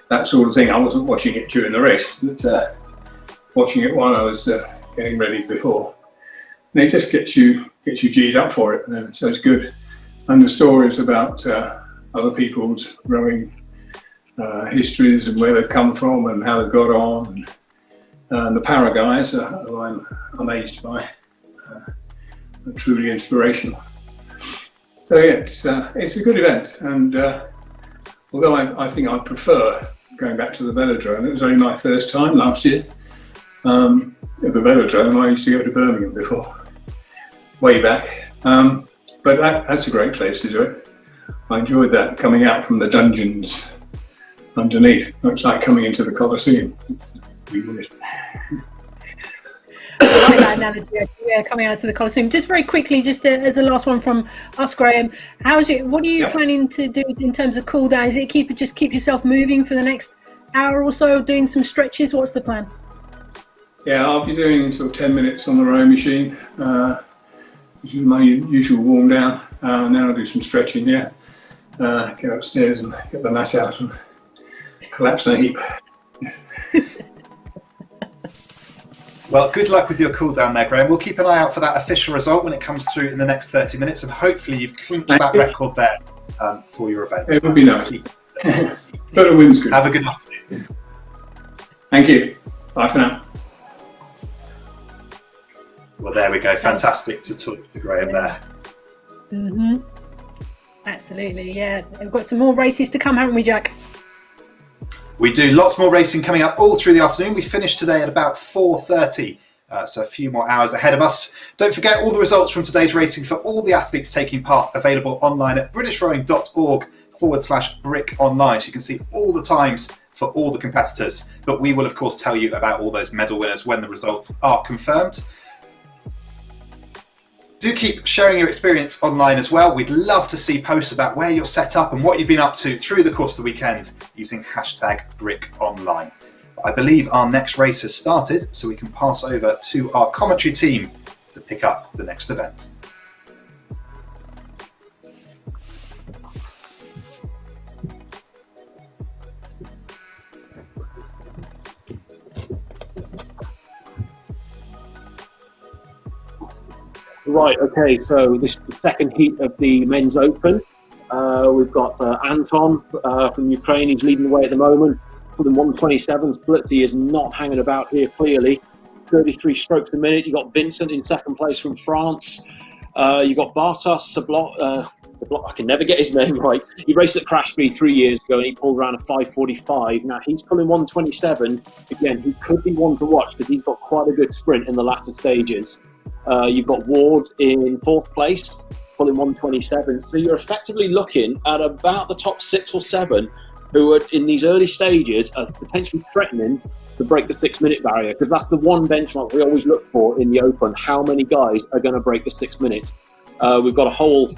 that sort of thing. I wasn't watching it during the race, but watching it while I was getting ready before. And it just gets you G'd up for it, so it's good. And the stories about other people's rowing histories and where they've come from and how they've got on, and the para guys who I'm amazed by, are truly inspirational. So yeah, it's a good event, and although I think I prefer going back to the velodrome, it was only my first time last year at the velodrome. I used to go to Birmingham before, way back, but that's a great place to do it. I enjoyed that, coming out from the dungeons underneath. Looks like coming into the Colosseum. It's weird. I like that analogy. Yeah, coming out to the Colosseum. Just very quickly, just as a last one from us, Graham. What are you planning to do in terms of cool down? Is it keep yourself moving for the next hour or so, doing some stretches? What's the plan? Yeah, I'll be doing sort of 10 minutes on the row machine, which is my usual warm down, and then I'll do some stretching. Yeah, get upstairs and get the mat out and collapse in a heap. Well, good luck with your cool down there, Graham. We'll keep an eye out for that official result when it comes through in the next 30 minutes, and hopefully you've clinched that record there for your event. It would be nice. But a win's good. Have a good afternoon. Thank you. Bye for now. Well, there we go. Fantastic to talk to Graham there. Absolutely, yeah. We've got some more races to come, haven't we, Jack? We do. Lots more racing coming up all through the afternoon. We finished today at about 4:30, so a few more hours ahead of us. Don't forget all the results from today's racing for all the athletes taking part available online at britishrowing.org/brick online. So you can see all the times for all the competitors. But we will, of course, tell you about all those medal winners when the results are confirmed. Do keep sharing your experience online as well. We'd love to see posts about where you're set up and what you've been up to through the course of the weekend using #BrickOnline. I believe our next race has started, so we can pass over to our commentary team to pick up the next event. Right, okay, so this is the second heat of the men's open. We've got Anton from Ukraine, he's leading the way at the moment. Pulling 127 splits, he is not hanging about here clearly. 33 strokes a minute. You've got Vincent in second place from France. You've got Bartosz Sablok, I can never get his name right. He raced at Crashby 3 years ago and he pulled around a 5:45. Now he's pulling 127. Again, he could be one to watch because he's got quite a good sprint in the latter stages. You've got Ward in fourth place, pulling 127. So you're effectively looking at about the top 6 or 7 who are in these early stages are potentially threatening to break the 6-minute barrier, because that's the one benchmark we always look for in the Open. How many guys are going to break the 6 minutes? We've got a whole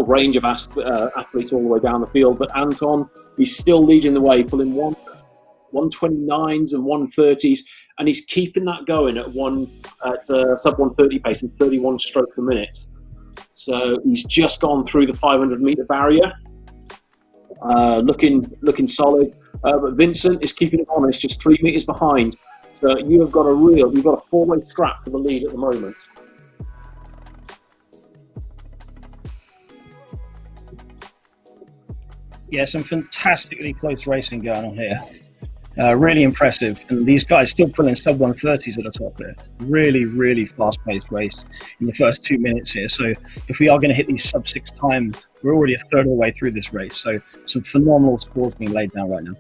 range of athletes all the way down the field, but Anton, he's still leading the way, pulling 129s and 130s, and he's keeping that going at sub 130 pace and 31 strokes a minute. So he's just gone through the 500-meter barrier, looking solid. But Vincent is keeping it honest, just 3 meters behind. So you've got a 4-way scrap for the lead at the moment. Yeah, some fantastically close racing going on here. Really impressive. And these guys still pulling sub 130s at the top here. Really, really fast-paced race in the first 2 minutes here. So if we are going to hit these sub 6 times, we're already a third of the way through this race. So some phenomenal scores being laid down right now.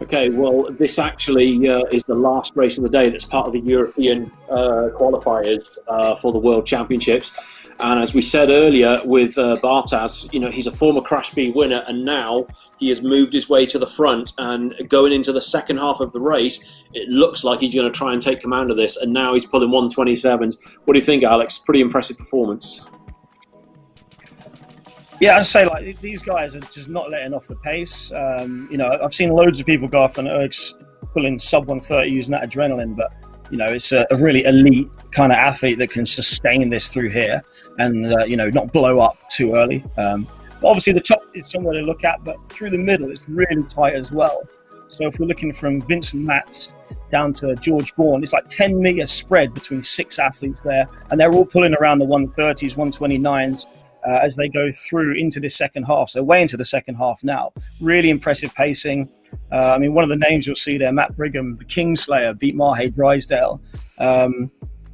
Okay, well, this actually is the last race of the day that's part of the European qualifiers for the World Championships. And as we said earlier with Bartosz, he's a former Crashby winner, and now he has moved his way to the front. And going into the second half of the race, it looks like he's going to try and take command of this. And now he's pulling 127s. What do you think, Alex? Pretty impressive performance. Yeah, I'd say these guys are just not letting off the pace. I've seen loads of people go off on ergs pulling sub 130 using that adrenaline, but it's a really elite kind of athlete that can sustain this through here and not blow up too early. But obviously the top is somewhere to look at, but through the middle it's really tight as well. So if we're looking from Vincent Matz down to George Bourne, it's like 10 meter spread between 6 athletes there, and they're all pulling around the 130s, 129s. As they go through into the second half. So way into the second half now. Really impressive pacing. One of the names you'll see there, Matt Brigham, the Kingslayer, beat Mahe Drysdale.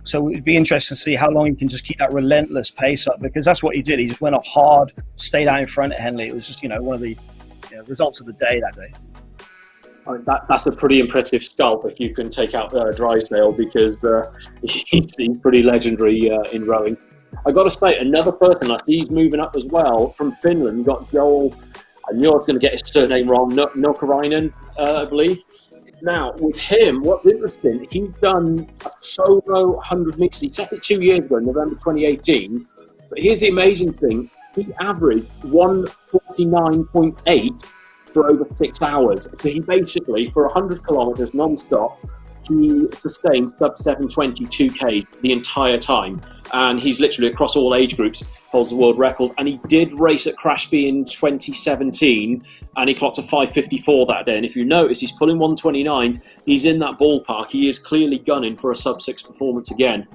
So it'd be interesting to see how long he can just keep that relentless pace up, because that's what he did. He just went off hard, stayed out in front of Henley. It was just, one of the results of the day that day. I mean, that's a pretty impressive scalp if you can take out Drysdale, because he's pretty legendary in rowing. I got to say, another person, I see he's moving up as well from Finland. You've got Joel, I knew I was going to get his surname wrong, Nokarainen, I believe. Now, with him, what's interesting, he's done a solo 100 meters. He set it 2 years ago, November 2018. But here's the amazing thing. He averaged 149.8 for over 6 hours. So he basically, for 100 kilometers non-stop, he sustained sub 720 2K the entire time. And he's literally across all age groups holds the world record. And he did race at Crashby in 2017 and he clocked a 5:54 that day. And if you notice, he's pulling 129s. He's in that ballpark. He is clearly gunning for a sub 6 performance again.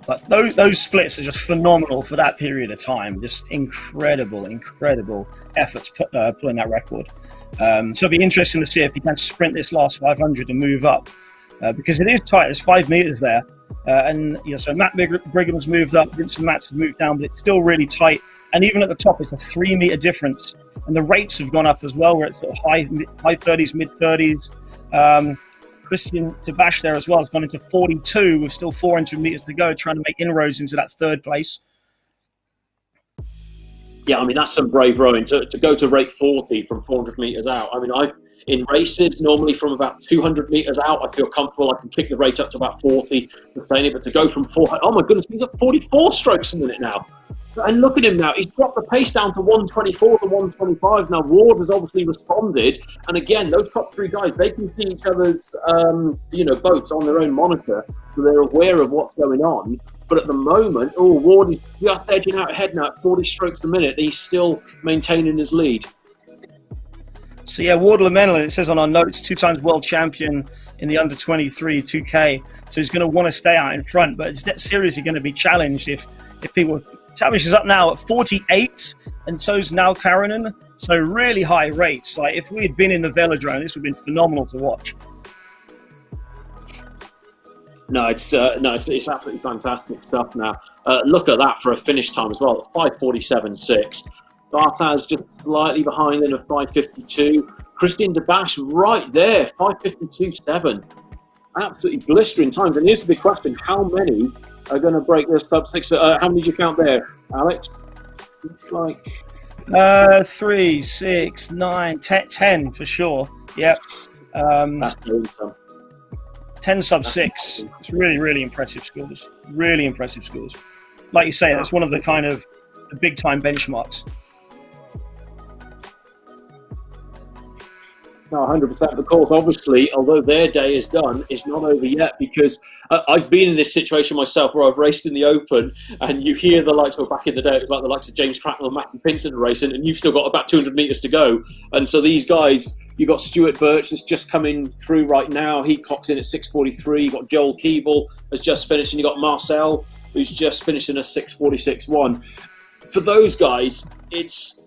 But those splits are just phenomenal for that period of time. Just incredible efforts pulling that record. So it'll be interesting to see if he can sprint this last 500 and move up, because it is tight. There's 5 meters there, so Matt Brigham's moved up, Vincent Matz has moved down, but it's still really tight. And even at the top, it's a 3 meter difference, and the rates have gone up as well. Where it's sort of high 30s, mid 30s. Christian Tabash there as well has gone into 42 with still 400 meters to go, trying to make inroads into that third place. Yeah, I mean, that's some brave rowing to go to rate 40 from 400 meters out. I mean, In races, normally from about 200 metres out, I feel comfortable. I can kick the rate up to about 40, sustain it. But to go from 400, oh my goodness, he's at 44 strokes a minute now. And look at him now. He's dropped the pace down to 124 to 125. Now, Ward has obviously responded. And again, those top three guys, they can see each other's, boats on their own monitor. So they're aware of what's going on. But at the moment, Ward is just edging out ahead now at 40 strokes a minute. He's still maintaining his lead. So yeah, Ward Lemenel, it says on our notes, 2 times world champion in the under-23 2K. So he's going to want to stay out in front. But it's seriously going to be challenged if people... Tavish is up now at 48, and so is now Karenin. So really high rates. Like if we had been in the velodrome, this would have been phenomenal to watch. No, it's absolutely fantastic stuff now. Look at that for a finish time as well, 5:47.6. Bartaz just slightly behind in a 5:52. Christian Debache right there, 5:52.7. Absolutely blistering times. And here's the big question: how many are going to break their sub 6? How many did you count there, Alex? Looks like 3, 6, 9, 10 for sure. Yep. That's good. 10 sub 6. It's really, really impressive scores. Really impressive scores. Like you say, that's one of the kind of the big time benchmarks. No, 100%. Of course, obviously, although their day is done, it's not over yet, because I've been in this situation myself where I've raced in the Open, and you hear the likes of back in the day, it was like the likes of James Cracknell and Matthew Pinsent racing, and you've still got about 200 metres to go. And so these guys, you've got Stuart Birch that's just coming through right now. He clocks in at 6:43. You've got Joel Keeble has just finished, and you've got Marcel who's just finishing at 6:46.1. For those guys, it's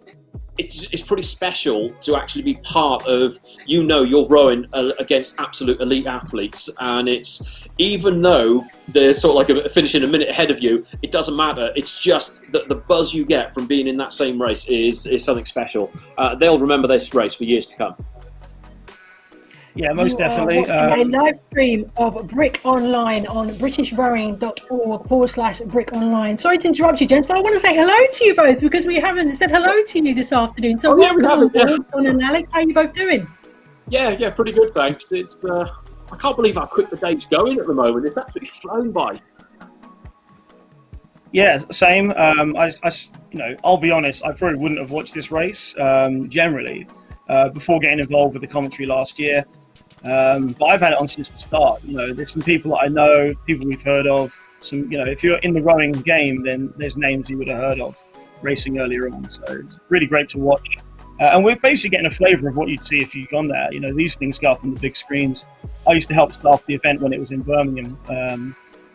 pretty special to actually be part of, you're rowing against absolute elite athletes, and it's, even though they're sort of like finishing a minute ahead of you, it doesn't matter. It's just that the buzz you get from being in that same race is something special. They'll remember this race for years to come. Yeah, most definitely. A live stream of Brick Online on britishrowing.org/Brick Online. Sorry to interrupt you, gents, but I want to say hello to you both, because we haven't said hello to you this afternoon. So welcome, John and Alex. How are you both doing? Yeah, pretty good, thanks. It's I can't believe how quick the day's going at the moment. It's absolutely flown by. Yeah, same. I'll be honest, I probably wouldn't have watched this race generally before getting involved with the commentary last year. But I've had it on since the start. There's some people that I know, people we've heard of. If you're in the rowing game, then there's names you would have heard of racing earlier on. So it's really great to watch. And we're basically getting a flavour of what you'd see if you'd gone there. These things go up on the big screens. I used to help staff the event when it was in Birmingham.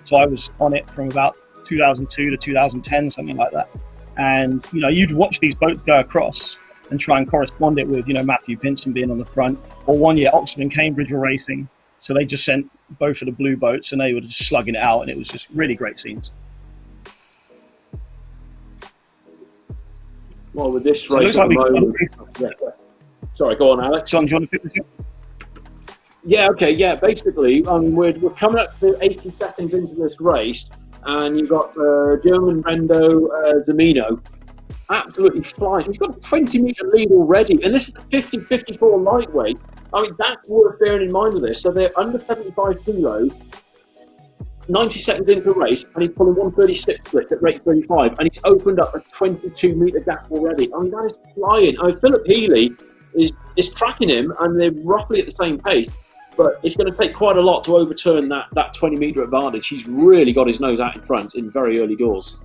So I was on it from about 2002 to 2010, something like that. And, you'd watch these boats go across and try and correspond it with, Matthew Pinsent being on the front. Or one year, Oxford and Cambridge were racing. So they just sent both of the blue boats and they were just slugging it out. And it was just really great scenes. Well, with this race at the moment... Sorry, go on, Alex. John, do you want to pick this up? Yeah, okay, yeah. Basically, we're coming up to 80 seconds into this race, and you've got German Rendo Zamino absolutely flying. He's got a 20-metre lead already, and this is the 50-54 lightweight. That's worth bearing in mind with this. So they're under 75 kilos, 90 seconds into the race, and he's pulling 136 split at rate 35, and he's opened up a 22-metre gap already. That is flying. Philip Healy is tracking him, and they're roughly at the same pace, but it's going to take quite a lot to overturn that 20-metre advantage. He's really got his nose out in front in very early doors.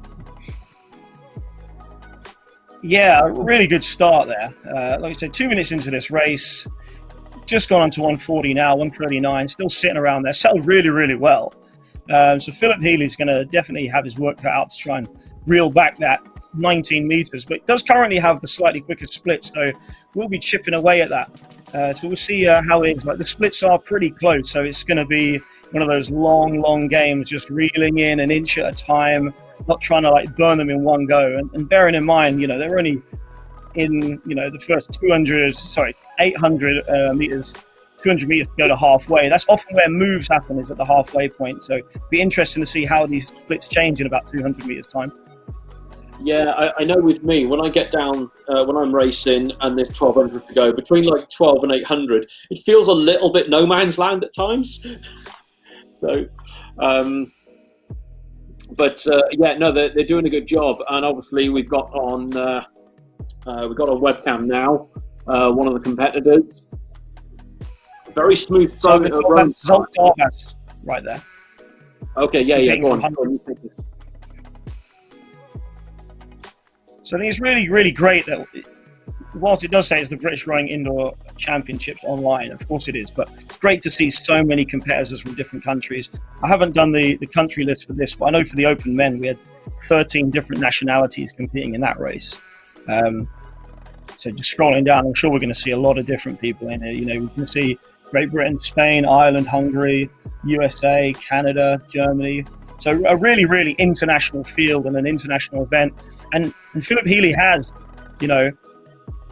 Yeah, really good start there. Like I said, 2 minutes into this race, just gone on to 140 now, 139, still sitting around there, settled really, really well. So Philip Healy's going to definitely have his work cut out to try and reel back that 19 metres, but it does currently have the slightly quicker split, so we'll be chipping away at that. So we'll see how it is. Like, the splits are pretty close, so it's going to be one of those long games, just reeling in an inch at a time, not trying to burn them in one go. And bearing in mind, they're only in the first 800 meters. 200 meters to go to halfway. That's often where moves happen, is at the halfway point. So it'll be interesting to see how these splits change in about 200 meters time. Yeah, I know with me, when I get down, when I'm racing and there's 1200 to go, between like 12 and 800, it feels a little bit no man's land at times. So, yeah, no, they're doing a good job. And obviously we've got on webcam now, one of the competitors. Very smooth. So Zoltan Arbas right there. Okay, yeah, go on. So I think it's really, really great that, whilst it does say it's the British Rowing Indoor Championships online, of course it is, but it's great to see so many competitors from different countries. I haven't done the country list for this, but I know for the Open Men we had 13 different nationalities competing in that race. So just scrolling down, I'm sure we're going to see a lot of different people in it. You know, we can see Great Britain, Spain, Ireland, Hungary, USA, Canada, Germany. So a really, really international field and an international event. And Philip Healy has, you know,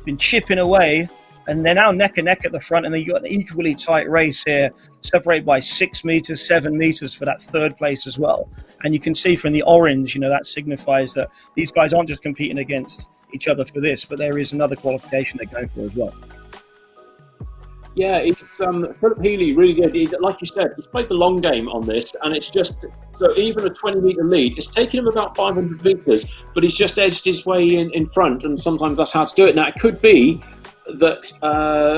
been chipping away, and they're now neck and neck at the front, and then you've got an equally tight race here, separated by 6 meters, 7 meters for that third place as well. And you can see from the orange, you know, that signifies that these guys aren't just competing against each other for this, but there is another qualification they're going for as well. Yeah, it's Philip Healy really good. Like you said, he's played the long game on this, and it's just so even a 20-meter lead, it's taken him about 500 meters, but he's just edged his way in front, and sometimes that's how to do it. Now, it could be that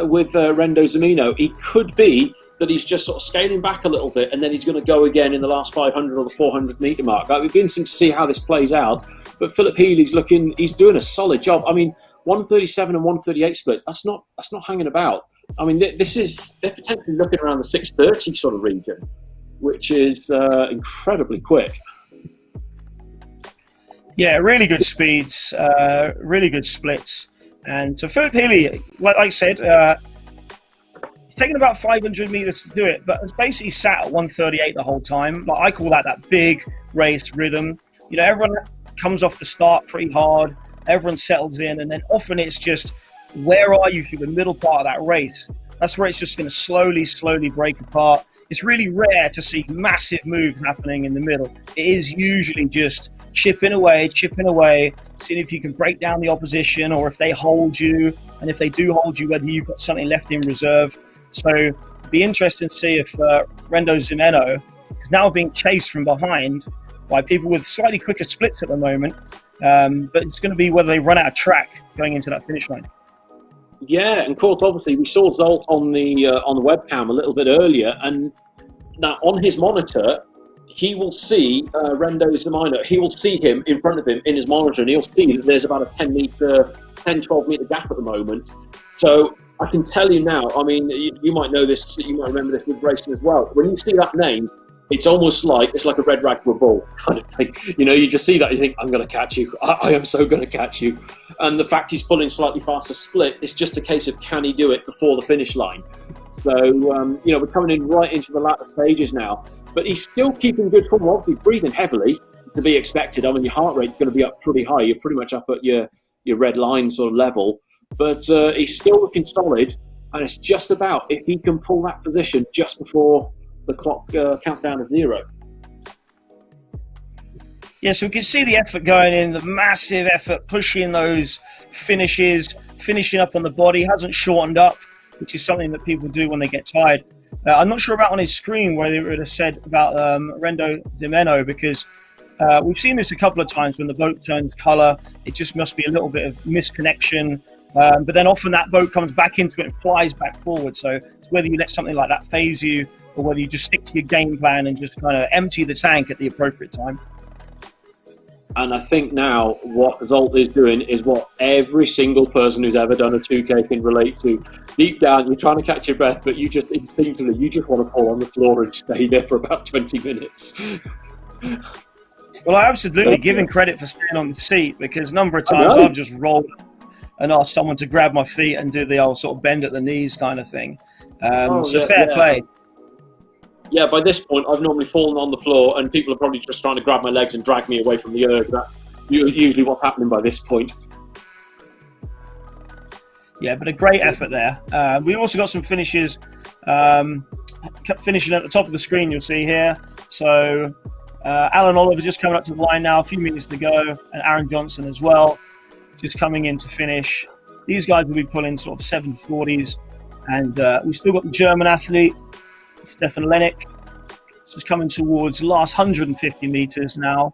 with Rendo Zimeno, it could be that he's just sort of scaling back a little bit, and then he's going to go again in the last 500 or the 400-meter mark. It would be interesting to see how this plays out. But Philip Healy's he's doing a solid job. I mean, 137 and 138 splits, that's not hanging about. I mean, they're potentially looking around the 630 sort of region, which is incredibly quick. Yeah, really good speeds, really good splits. And so Philip Healy, like I said, it's taken about 500 meters to do it, but it's basically sat at 138 the whole time. Like, I call that big race rhythm. You know, everyone comes off the start pretty hard, everyone settles in, and then often it's just, where are you through the middle part of that race? That's where it's just going to slowly break apart. It's really rare to see massive moves happening in the middle. It is usually just chipping away, seeing if you can break down the opposition, or if they hold you, and if they do hold you, whether you've got something left in reserve. So it'd be interesting to see if Rendo Zimeno is now being chased from behind by people with slightly quicker splits at the moment, but it's going to be whether they run out of track going into that finish line. Yeah, and of course, obviously, we saw Zolt on the webcam a little bit earlier, and now on his monitor, he will see Rendo Zimeno. He will see him in front of him in his monitor, and he'll see that there's about a 10, 12 meter gap at the moment. So I can tell you now, I mean, you might know this, you might remember this with racing as well. When you see that name, it's almost like a red rag to a bull kind of thing. You know, you just see that, you think, I'm going to catch you. I am so going to catch you. And the fact he's pulling slightly faster split, it's just a case of can he do it before the finish line. So, you know, we're coming in right into the latter stages now. But he's still keeping good form. Obviously, breathing heavily, to be expected. I mean, your heart rate's going to be up pretty high. You're pretty much up at your red line sort of level. But he's still looking solid. And it's just about if he can pull that position just before the clock counts down to 0. Yeah, so we can see the effort going in, the massive effort, pushing those finishes, finishing up on the body, hasn't shortened up, which is something that people do when they get tired. I'm not sure about on his screen whether it would have said about Rendo Zimeno, because we've seen this a couple of times when the boat turns colour. It just must be a little bit of misconnection. But then often that boat comes back into it and flies back forward. So it's whether you let something like that phase you, or whether you just stick to your game plan and just kind of empty the tank at the appropriate time. And I think now what Zolt is doing is what every single person who's ever done a 2K can relate to. Deep down, you're trying to catch your breath, but you just instinctively, you just want to fall on the floor and stay there for about 20 minutes. Well, I absolutely give him credit for staying on the seat, because a number of times I've just rolled and asked someone to grab my feet and do the old sort of bend at the knees kind of thing. Fair play. Yeah, by this point, I've normally fallen on the floor and people are probably just trying to grab my legs and drag me away from the erg. That's usually what's happening by this point. Yeah, but a great effort there. We also got some finishes, finishing at the top of the screen, you'll see here. So Alan Oliver just coming up to the line now, a few minutes to go, and Aaron Johnson as well, just coming in to finish. These guys will be pulling sort of 740s, and we've still got the German athlete, Stefan Lennick, just coming towards the last 150 meters now.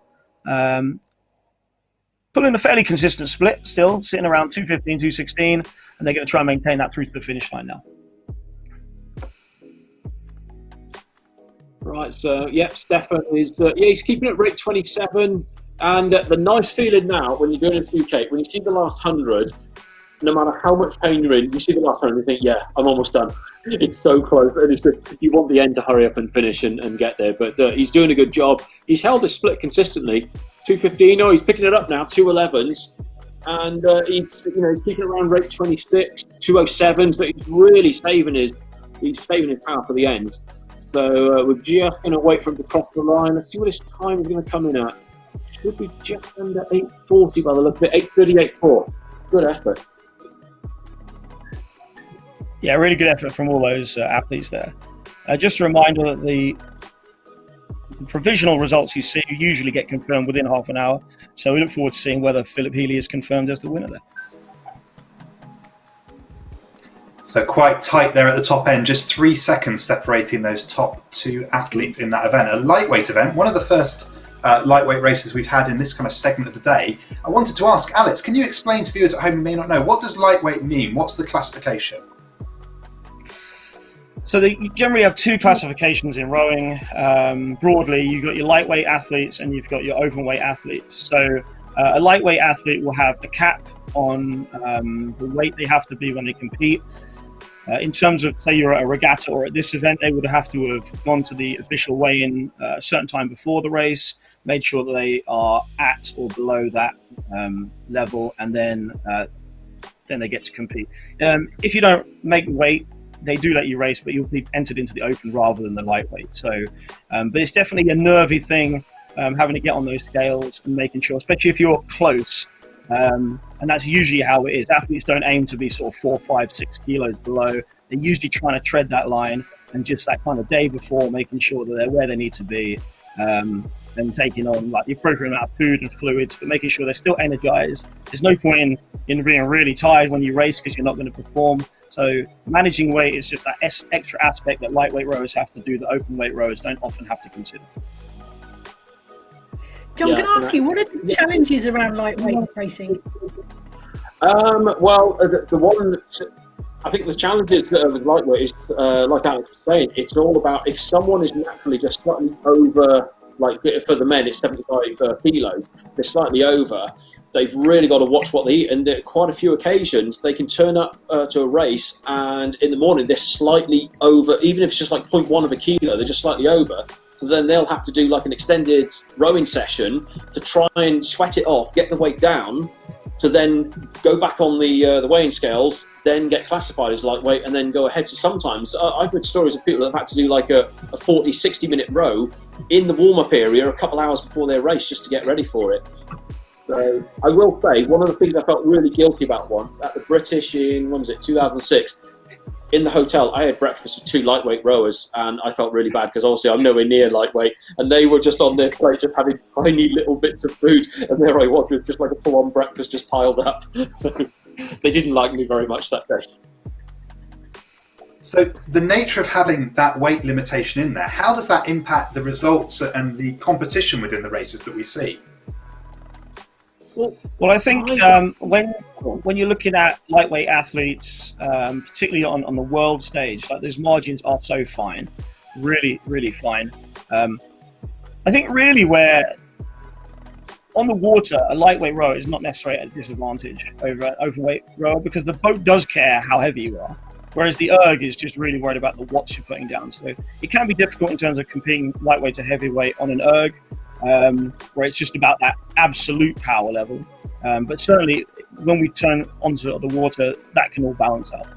Pulling a fairly consistent split still, sitting around 2:15, 2:16, and they're going to try and maintain that through to the finish line now. Right, so Stefan is he's keeping it rate 27, and the nice feeling now when you're doing a 2K, when you see the last 100, no matter how much pain you're in, you see the last 100 and you think, yeah, I'm almost done. It's so close, and it's just, you want the end to hurry up and finish and get there, but he's doing a good job. He's held his split consistently, 2:15, he's picking it up now, 2:11s, and he's keeping it around rate 26, 2:07, but he's really saving his power for the end. So we're just going to wait for him to cross the line. Let's see what his time is going to come in at. Should be just under 8:40 by the look of it, 8:38.4. Good effort. Yeah, really good effort from all those athletes there. Just a reminder that the provisional results you see usually get confirmed within half an hour. So we look forward to seeing whether Philip Healy is confirmed as the winner there. So quite tight there at the top end, just 3 seconds separating those top two athletes in that event. A lightweight event, one of the first lightweight races we've had in this kind of segment of the day. I wanted to ask, Alex, can you explain to viewers at home who may not know, what does lightweight mean? What's the classification? So you generally have two classifications in rowing. Broadly, you've got your lightweight athletes and you've got your open weight athletes. So a lightweight athlete will have a cap on the weight they have to be when they compete. In terms of, say, you're at a regatta or at this event, they would have to have gone to the official weigh-in a certain time before the race, made sure that they are at or below that level, and then they get to compete. If you don't make weight, they do let you race, but you'll be entered into the open rather than the lightweight. So, but it's definitely a nervy thing, having to get on those scales and making sure, especially if you're close. And that's usually how it is. Athletes don't aim to be sort of 4, 5, 6 kilos below. They're usually trying to tread that line, and just that kind of day before, making sure that they're where they need to be, and taking on like the appropriate amount of food and fluids, but making sure they're still energized. There's no point in being really tired when you race because you're not going to perform. So managing weight is just that extra aspect that lightweight rowers have to do that open weight rowers don't often have to consider. John, can I ask you, what are the challenges around lightweight racing? Well, the one, I think the challenges with lightweight is, like Alex was saying, it's all about if someone is naturally just slightly over, like for the men, it's 75 kilos, they're slightly over, they've really got to watch what they eat. And there are quite a few occasions they can turn up to a race and in the morning they're slightly over, even if it's just like 0.1 of a kilo, they're just slightly over. So then they'll have to do like an extended rowing session to try and sweat it off, get the weight down, to then go back on the weighing scales, then get classified as lightweight, and then go ahead. So sometimes I've heard stories of people that have had to do like a 40, 60-minute row in the warm-up area a couple hours before their race just to get ready for it. So I will say, one of the things I felt really guilty about once, at the British in, when was it, 2006, in the hotel, I had breakfast with 2 lightweight rowers, and I felt really bad because obviously I'm nowhere near lightweight, and they were just on their plate just having tiny little bits of food, and there I was with just like a full-on breakfast just piled up. So they didn't like me very much that day. So the nature of having that weight limitation in there, how does that impact the results and the competition within the races that we see? Well, I think when you're looking at lightweight athletes, particularly on the world stage, like those margins are so fine, really, really fine. I think really where on the water, a lightweight rower is not necessarily at a disadvantage over an open-weight rower because the boat does care how heavy you are, whereas the erg is just really worried about the watts you're putting down. So it can be difficult in terms of competing lightweight to heavyweight on an erg. Where it's just about that absolute power level. But certainly when we turn onto the water, that can all balance out.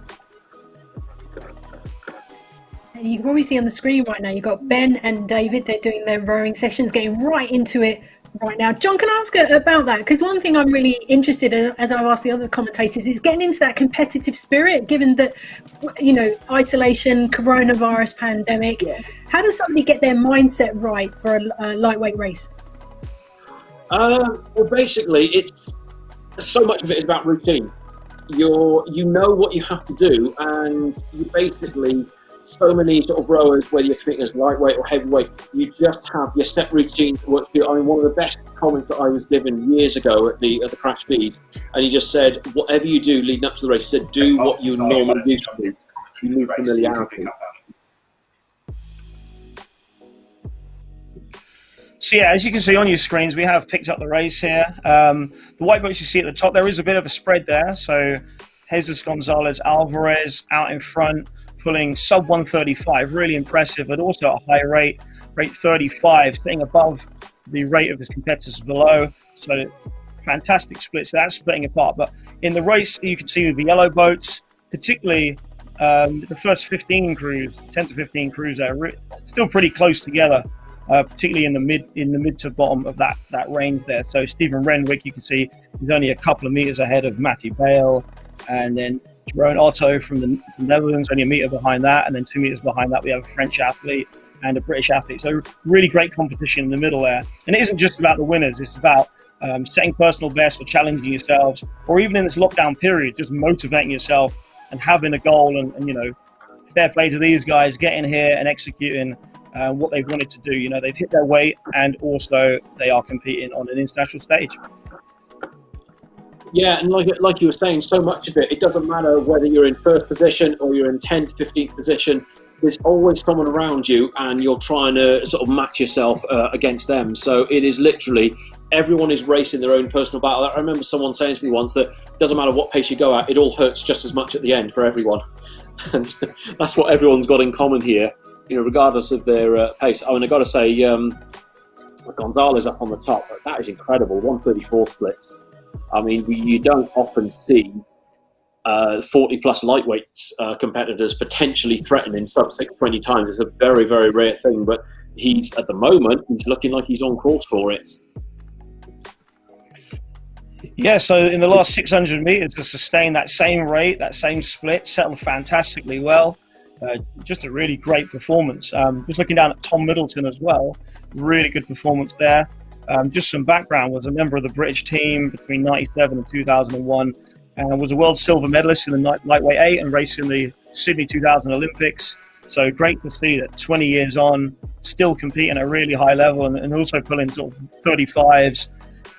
You can probably see on the screen right now, you've got Ben and David, they're doing their rowing sessions, getting right into it right now. John, can I ask about that? Because one thing I'm really interested in, as I've asked the other commentators, is getting into that competitive spirit, given that, isolation, coronavirus pandemic. Yeah. How does somebody get their mindset right for a lightweight race? Well, basically, it's so much of it is about routine. You know what you have to do, and you basically, so many sort of rowers, whether you're competing as lightweight or heavyweight, you just have your set routine to work through. I mean, one of the best comments that I was given years ago at the Crash Bees, and he just said, whatever you do leading up to the race, he said, do what you normally do to do. You need familiarity. So yeah, as you can see on your screens, we have picked up the race here. The white boats you see at the top, there is a bit of a spread there. So Jesus Gonzalez Alvarez out in front, pulling sub 135, really impressive, but also at a high rate 35, staying above the rate of his competitors below. So fantastic splits, that's splitting apart. But in the race, you can see with the yellow boats, particularly the first 15 crews, 10 to 15 crews, are still pretty close together. Particularly in the mid to bottom of that range there. So Stephen Renwick, you can see he's only a couple of meters ahead of Matthew Bale, and then Jerome Otto from the Netherlands only a meter behind that, and then 2 meters behind that we have a French athlete and a British athlete. So really great competition in the middle there. And it isn't just about the winners; it's about setting personal bests or challenging yourselves, or even in this lockdown period, just motivating yourself and having a goal. And fair play to these guys getting here and executing what they've wanted to do. They've hit their weight, and also they are competing on an international stage. Yeah, and like you were saying, so much of it doesn't matter whether you're in first position or you're in 10th, 15th position. There's always someone around you, and you're trying to sort of match yourself against them. So it is literally everyone is racing their own personal battle. I remember someone saying to me once that it doesn't matter what pace you go at, it all hurts just as much at the end for everyone. And that's what everyone's got in common here, regardless of their pace. I mean, I've got to say, Gonzalez up on the top, that is incredible, 134 splits. I mean, you don't often see 40-plus lightweights competitors potentially threatening sub 620 times. It's a very, very rare thing, but at the moment, he's looking like he's on course for it. Yeah, so in the last 600 meters to sustain that same rate, that same split, settled fantastically well. Just a really great performance. Just looking down at Tom Middleton as well, really good performance there. Just some background, was a member of the British team between 97 and 2001, and was a world silver medalist in the lightweight 8 and raced in the Sydney 2000 Olympics. So great to see that 20 years on, still competing at a really high level, and also pulling sort of 35s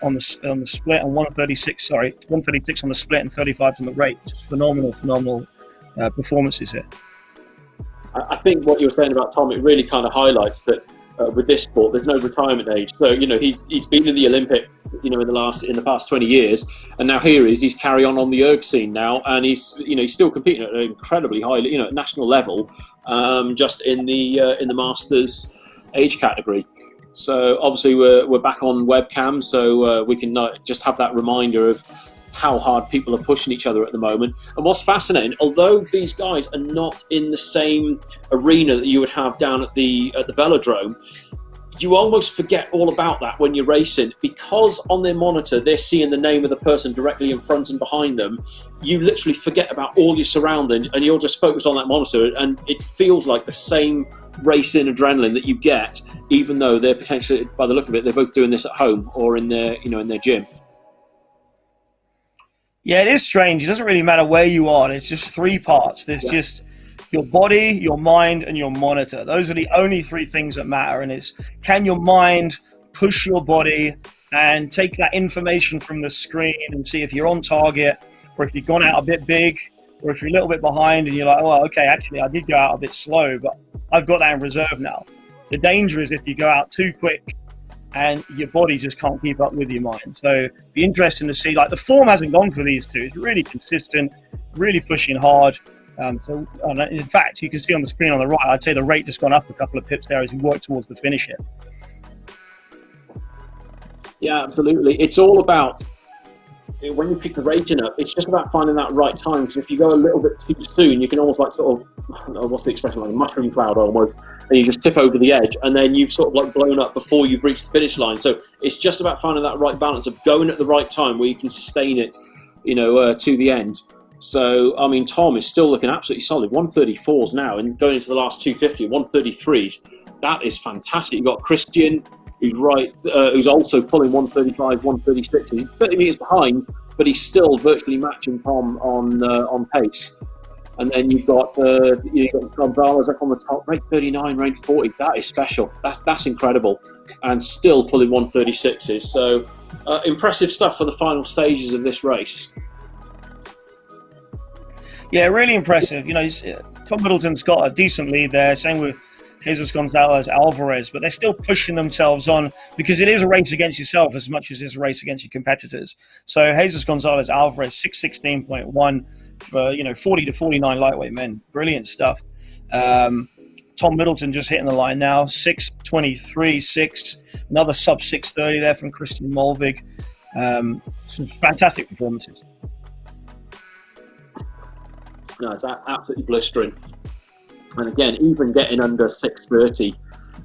on the split and 136 on the split and 35s on the rate. Just phenomenal performances here. I think what you were saying about Tom, it really kind of highlights that with this sport, there's no retirement age. So he's been in the Olympics, in the past 20 years, and now he's carry on the erg scene now, and he's still competing at an incredibly high, national level, just in the Masters age category. So obviously we're back on webcam, so we can just have that reminder of how hard people are pushing each other at the moment. And what's fascinating, although these guys are not in the same arena that you would have down at the velodrome, you almost forget all about that when you're racing, because on their monitor they're seeing the name of the person directly in front and behind them. You literally forget about all your surroundings and you'll just focus on that monitor, and it feels like the same racing adrenaline that you get, even though they're potentially, by the look of it, they're both doing this at home or in their gym. Yeah, it is strange. It doesn't really matter where you are. There's just three parts. There's just your body, your mind, and your monitor. Those are the only three things that matter. And it's, can your mind push your body and take that information from the screen and see if you're on target, or if you've gone out a bit big, or if you're a little bit behind and you're like, oh, okay, actually, I did go out a bit slow, but I've got that in reserve now. The danger is if you go out too quick and your body just can't keep up with your mind. So it'd be interesting to see, the form hasn't gone for these two. It's really consistent, really pushing hard. In fact, you can see on the screen on the right, I'd say the rate just gone up a couple of pips there as we work towards the finish here. Yeah, absolutely. It's all about when you pick the rating up, it's just about finding that right time. Because if you go a little bit too soon, you can almost like sort of, what's the expression, like a mushroom cloud almost, and you just tip over the edge, and then you've sort of like blown up before you've reached the finish line. So it's just about finding that right balance of going at the right time where you can sustain it, to the end. So, I mean, Tom is still looking absolutely solid. 134s now, and going into the last 250, 133s. That is fantastic. You've got Christian, who's also pulling 135, 136. He's 30 metres behind, but he's still virtually matching Tom on pace. And then you've got Gonzalez up on the top, rate 39, range 40. That is special. That's incredible, and still pulling 136s. So impressive stuff for the final stages of this race. Yeah, really impressive. Tom Middleton's got a decent lead there. Same with Jesus Gonzalez, Alvarez, but they're still pushing themselves on because it is a race against yourself as much as it's a race against your competitors. So Jesus Gonzalez, Alvarez, 6:16.1 for 40 to 49 lightweight men. Brilliant stuff. Tom Middleton just hitting the line now, 6:23.6. Another sub 6:30 there from Christian Molvig. Some fantastic performances. No, it's absolutely blistering. And again, even getting under 6:30,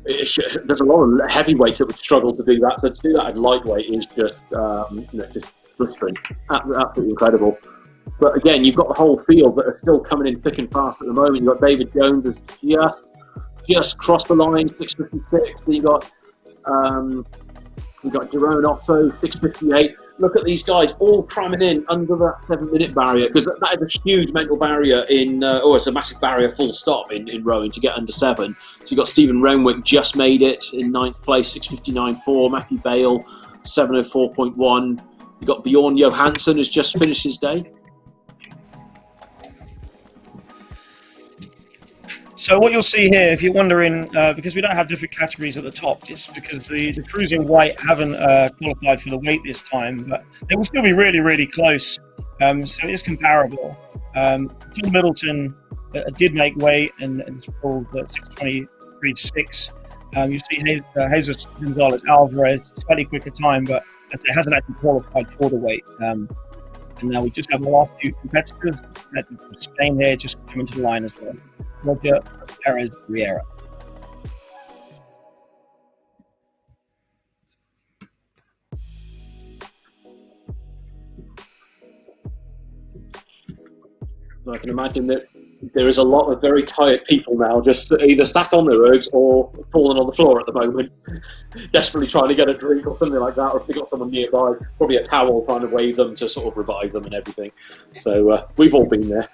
there's a lot of heavyweights that would struggle to do that. So to do that at lightweight is just blistering, absolutely incredible. But again, you've got the whole field that are still coming in thick and fast at the moment. You've got David Jones has just crossed the line, 6:56. Then you've got Jerome Otto, 6:58. Look at these guys all cramming in under that 7-minute barrier, because that is a huge mental barrier it's a massive barrier full stop in rowing to get under 7. So you've got Stephen Renwick just made it in 9th place, 6:59.4. Matthew Bale, 7:04.1. You've got Bjorn Johansson who's just finished his day. So what you'll see here, if you're wondering, because we don't have different categories at the top, it's because the cruising white haven't qualified for the weight this time, but they will still be really, really close. So it is comparable. Tom Middleton did make weight and pulled 6:23.6. You see Jesus Gonzalez Alvarez, slightly quicker time, but it hasn't actually qualified for the weight. And now we just have the last few competitors from Spain here, just coming to the line as well. Roger Perez Riera. I can imagine that there is a lot of very tired people now, just either sat on their ergs or falling on the floor at the moment, desperately trying to get a drink or something like that, or if they've got someone nearby, probably a towel trying to wave them to sort of revive them and everything. So we've all been there.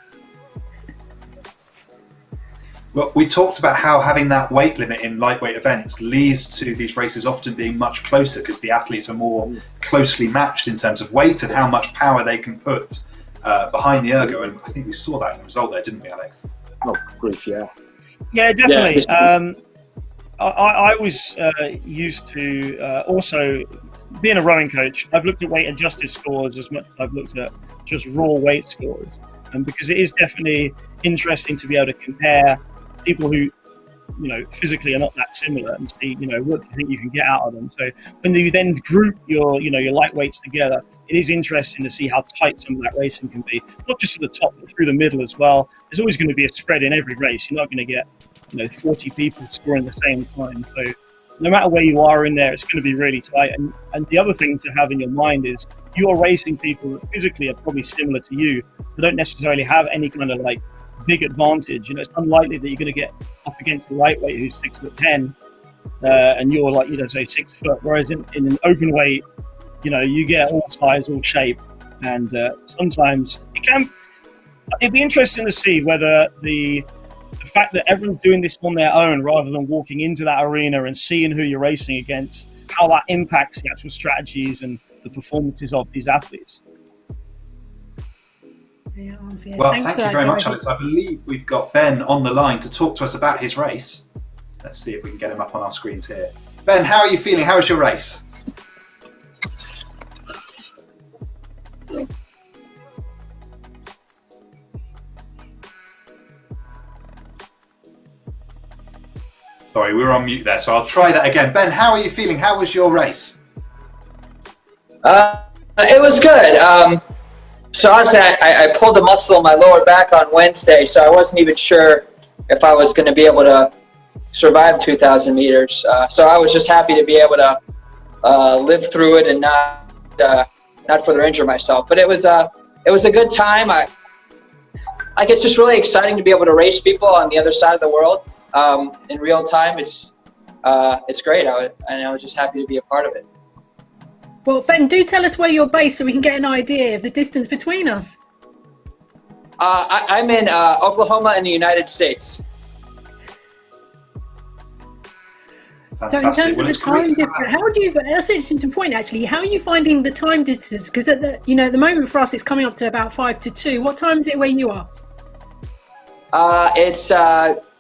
Well, we talked about how having that weight limit in lightweight events leads to these races often being much closer because the athletes are more closely matched in terms of weight and how much power they can put behind the ergo. And I think we saw that in the result there, didn't we, Alex? Oh, grief, yeah. Yeah, definitely. Yeah, I was used to also being a rowing coach. I've looked at weight adjusted scores as much as I've looked at just raw weight scores. Because it is definitely interesting to be able to compare people who, physically are not that similar and see, what do you think you can get out of them. So when you then group your lightweights together, it is interesting to see how tight some of that racing can be, not just at the top, but through the middle as well. There's always going to be a spread in every race. You're not going to get, 40 people scoring the same time. So no matter where you are in there, it's going to be really tight. And the other thing to have in your mind is you're racing people that physically are probably similar to you, who don't necessarily have any kind of big advantage. It's unlikely that you're going to get up against the lightweight who's 6'10", and you're say 6 foot. Whereas in an open weight, you get all size, all shape, and sometimes it'd be interesting to see whether the fact that everyone's doing this on their own rather than walking into that arena and seeing who you're racing against, how that impacts the actual strategies and the performances of these athletes. Well, thank you very much, Alex. I believe we've got Ben on the line to talk to us about his race. Let's see if we can get him up on our screens here. Ben, how are you feeling? How was your race? Sorry, we were on mute there, so I'll try that again. Ben, how are you feeling? How was your race? It was good. So honestly, I pulled a muscle in my lower back on Wednesday, so I wasn't even sure if I was going to be able to survive 2,000 meters. So I was just happy to be able to live through it and not further injure myself. But it was a good time. It's just really exciting to be able to race people on the other side of the world in real time. It's great. I was just happy to be a part of it. Well, Ben, do tell us where you're based so we can get an idea of the distance between us. I'm in Oklahoma in the United States. So in terms of the time difference, that's an interesting point actually. How are you finding the time distance? Because at the moment for us, it's coming up to about 5 to 2. What time is it where you are? It's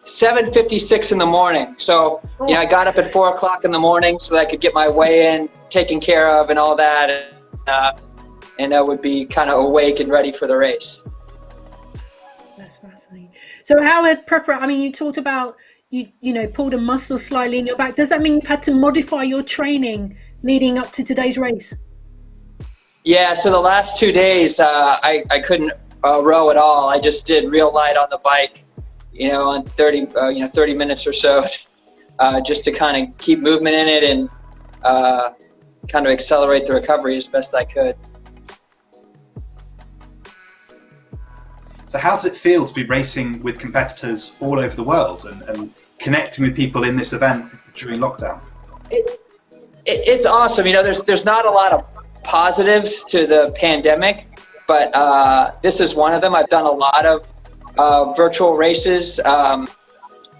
7:56 in the morning. So I got up at 4 o'clock in the morning so that I could get my weigh in taken care of and all that, and I would be kind of awake and ready for the race. That's fascinating. So how had preparation? I mean, you talked about you pulled a muscle slightly in your back. Does that mean you've had to modify your training leading up to today's race? Yeah. So the last 2 days, I couldn't row at all. I just did real light on the bike, on 30 minutes or so, just to kind of keep movement in it and kind of accelerate the recovery as best I could. So how does it feel to be racing with competitors all over the world and connecting with people in this event during lockdown? It's awesome. There's not a lot of positives to the pandemic, but this is one of them. I've done a lot of virtual races.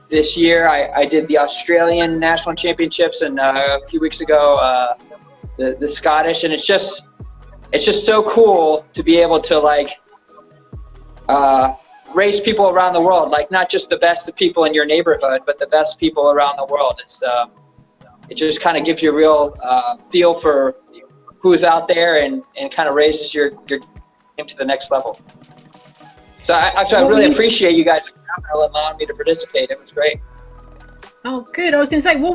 This year I did the Australian National Championships, and a few weeks ago the Scottish, and it's just so cool to be able to race people around the world, not just the best of people in your neighborhood, but the best people around the world. It just kind of gives you a real feel for who's out there and kind of raises your game to the next level. So I really appreciate you guys allowing me to participate. It was great. Oh, good. I was going to say, what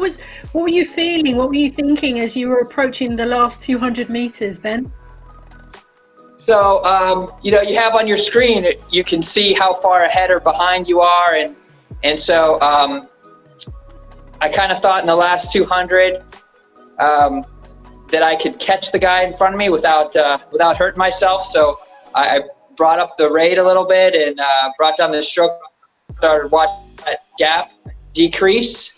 were you feeling? What were you thinking as you were approaching the last 200 meters, Ben? So, you have on your screen, you can see how far ahead or behind you are. And so I kind of thought in the last 200 that I could catch the guy in front of me without hurting myself. So I brought up the rate a little bit and brought down the stroke, started watching that gap decrease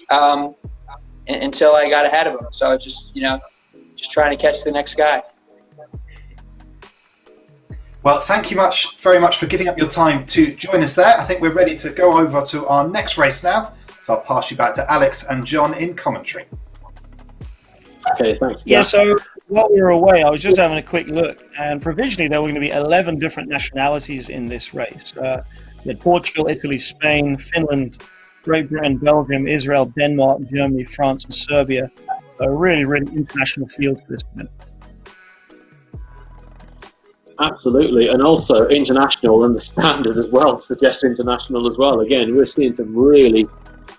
until I got ahead of him. So just trying to catch the next guy. Well, thank you very much for giving up your time to join us there. I think we're ready to go over to our next race now. So I'll pass you back to Alex and John in commentary. Okay, thanks. Yeah, so while we were away, I was just having a quick look, and provisionally there were going to be 11 different nationalities in this race. You had Portugal, Italy, Spain, Finland, Great Britain, Belgium, Israel, Denmark, Germany, France, and Serbia. So a really, really international field to this event. Absolutely, and also international, and the standard as well suggests international as well. Again, we're seeing some really,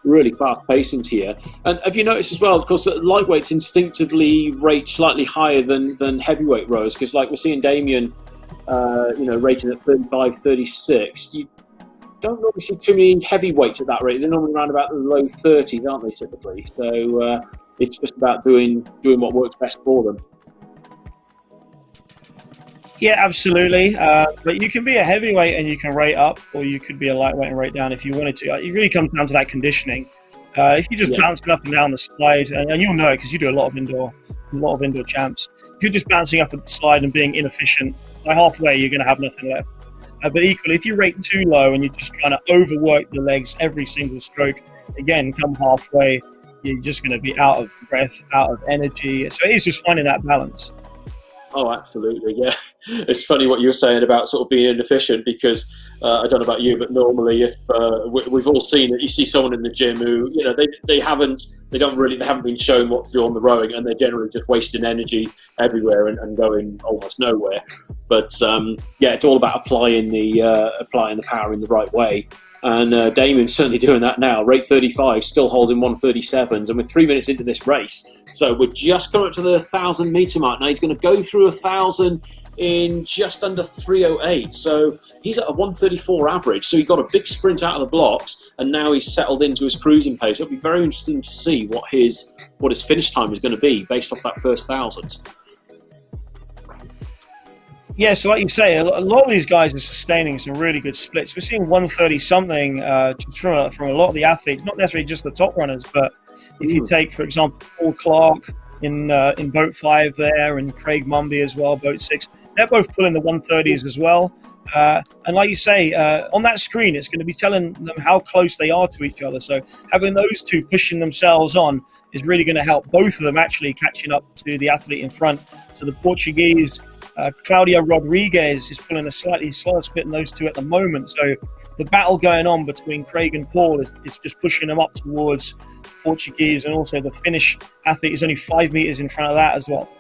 really fast pacings here. And have you noticed as well, of course, that lightweights instinctively rate slightly higher than heavyweight rowers, because we're seeing Damien, rating at 35, 36. You don't normally see too many heavyweights at that rate. They're normally around about the low 30s, aren't they, typically? So it's just about doing what works best for them. Yeah, absolutely. But you can be a heavyweight and you can rate up, or you could be a lightweight and rate down if you wanted to. It really comes down to that conditioning. If you just bouncing up and down the slide, and you'll know it because you do a lot of indoor champs. If you're just bouncing up at the slide and being inefficient, by halfway you're going to have nothing left. But equally, if you rate too low and you're just trying to overwork the legs every single stroke, again, come halfway, you're just going to be out of breath, out of energy. So it is just finding that balance. Oh, absolutely, yeah. It's funny what you were saying about sort of being inefficient, because I don't know about you, but normally if we've all seen it, you see someone in the gym who, they haven't been shown what to do on the rowing, and they're generally just wasting energy everywhere and going almost nowhere. But it's all about applying the power in the right way. And Damien's certainly doing that now. Rate 35, still holding 137s, and we're 3 minutes into this race. So we're just coming up to the 1,000 metre mark. Now he's going to go through 1,000 in just under 3:08. So he's at a 134 average. So he got a big sprint out of the blocks, and now he's settled into his cruising pace. It'll be very interesting to see what his finish time is going to be based off that first 1,000. Yeah, so like you say, a lot of these guys are sustaining some really good splits. We're seeing 130-something from a lot of the athletes, not necessarily just the top runners, but if you take, for example, Paul Clark in boat 5 there, and Craig Mumby as well, boat 6, they're both pulling the 130s as well. And like you say, on that screen, it's going to be telling them how close they are to each other. So having those two pushing themselves on is really going to help both of them actually catching up to the athlete in front. So the Portuguese Claudia Rodriguez is pulling a slightly slower split than those two at the moment. So the battle going on between Craig and Paul is just pushing them up towards Portuguese, and also the Finnish athlete is only 5 meters in front of that as well.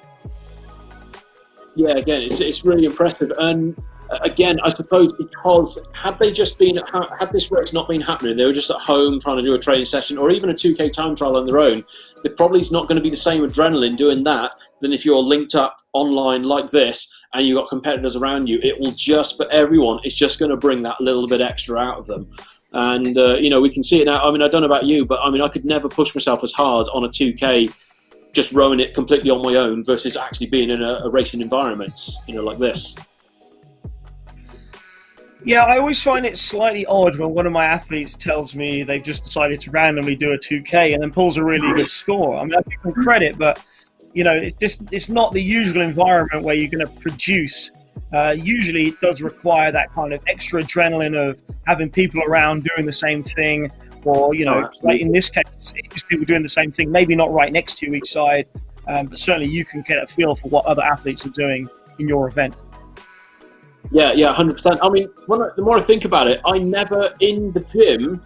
Yeah, again, it's really impressive. And again, I suppose because had this race not been happening, they were just at home trying to do a training session or even a 2K time trial on their own, there probably is not going to be the same adrenaline doing that than if you're linked up online like this and you've got competitors around you. It will just, for everyone, it's just going to bring that little bit extra out of them. And, we can see it now. I mean, I don't know about you, but I mean, I could never push myself as hard on a 2K just rowing it completely on my own versus actually being in a racing environment, like this. Yeah, I always find it slightly odd when one of my athletes tells me they've just decided to randomly do a 2K and then pulls a really good score. I mean, I give them credit, but it's not the usual environment where you're going to produce. Usually, it does require that kind of extra adrenaline of having people around doing the same thing, or like in this case, it's people doing the same thing. Maybe not right next to you each side, but certainly you can get a feel for what other athletes are doing in your event. Yeah, 100%. I mean, the more I think about it, I never, in the gym,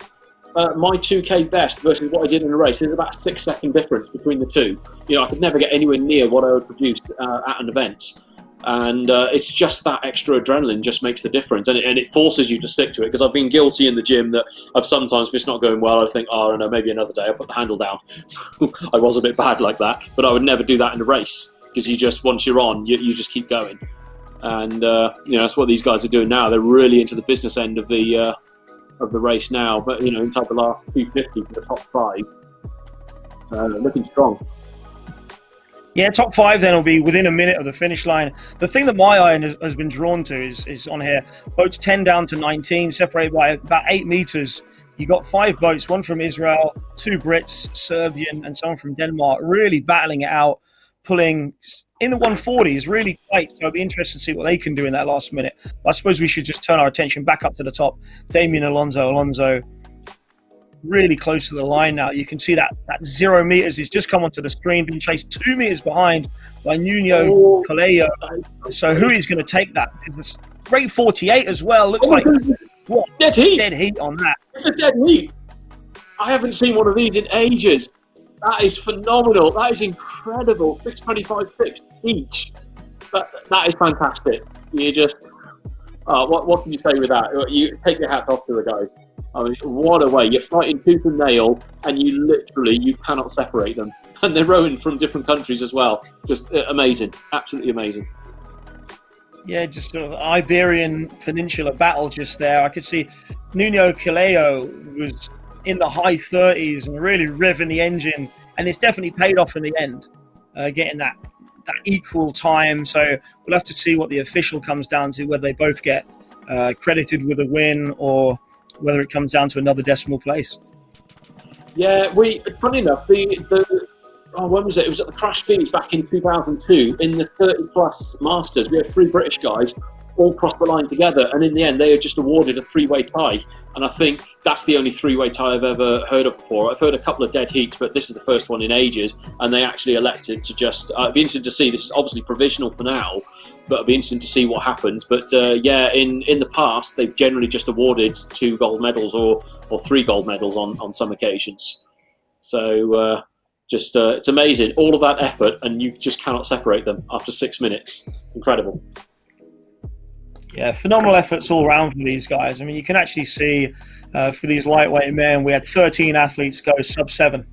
my 2K best versus what I did in a race, there's about a 6-second difference between the two. I could never get anywhere near what I would produce at an event. And it's just that extra adrenaline just makes the difference. And it forces you to stick to it, because I've been guilty in the gym that I've sometimes, if it's not going well, I think, oh, no, maybe another day, I'll put the handle down. I was a bit bad like that, but I would never do that in a race, because once you're on, you just keep going. And that's what these guys are doing now. They're really into the business end of the race now. But inside the last 250 for the top 5, looking strong. Yeah, top 5 then will be within a minute of the finish line. The thing that my eye has been drawn to is on here. Boats 10 down to 19, separated by about 8 meters. You got 5 boats, one from Israel, 2 Brits, Serbian, and someone from Denmark, really battling it out, pulling in the 140s, really tight. So it'll be interesting to see what they can do in that last minute. But I suppose we should just turn our attention back up to the top. Damien Alonso, really close to the line now. You can see that 0 meters is just come onto the screen, being chased 2 meters behind by Nuno Callejo. So who is going to take that? It's rate 48 as well. Looks like what? Dead heat. Dead heat on that. It's a dead heat. I haven't seen one of these in ages. That is phenomenal. That is incredible. 625.6 each. That is fantastic. You just, what can you say with that? You take your hats off to the guys. I mean, what a way. You're fighting tooth and nail, and you cannot separate them. And they're rowing from different countries as well. Just amazing. Absolutely amazing. Yeah, just sort of Iberian Peninsula battle just there. I could see Nuno Callejo was in the high 30s and really revving the engine, and it's definitely paid off in the end, getting that equal time. So we'll have to see what the official comes down to, whether they both get credited with a win or whether it comes down to another decimal place. Yeah, funny enough, when was it? It was at the Crash Beach back in 2002 in the 30-plus Masters. We had 3 British guys all crossed the line together, and in the end they were just awarded a 3-way tie. And I think that's the only 3-way tie I've ever heard of before. I've heard a couple of dead heats, but this is the first one in ages, and they actually elected to just it'd be interesting to see. This is obviously provisional for now, but it'll be interesting to see what happens. But in the past they've generally just awarded 2 gold medals or 3 gold medals on some occasions. So it's amazing, all of that effort, and you just cannot separate them after 6 minutes. Incredible. Yeah, phenomenal efforts all round for these guys. I mean, you can actually see for these lightweight men, we had 13 athletes go sub-7.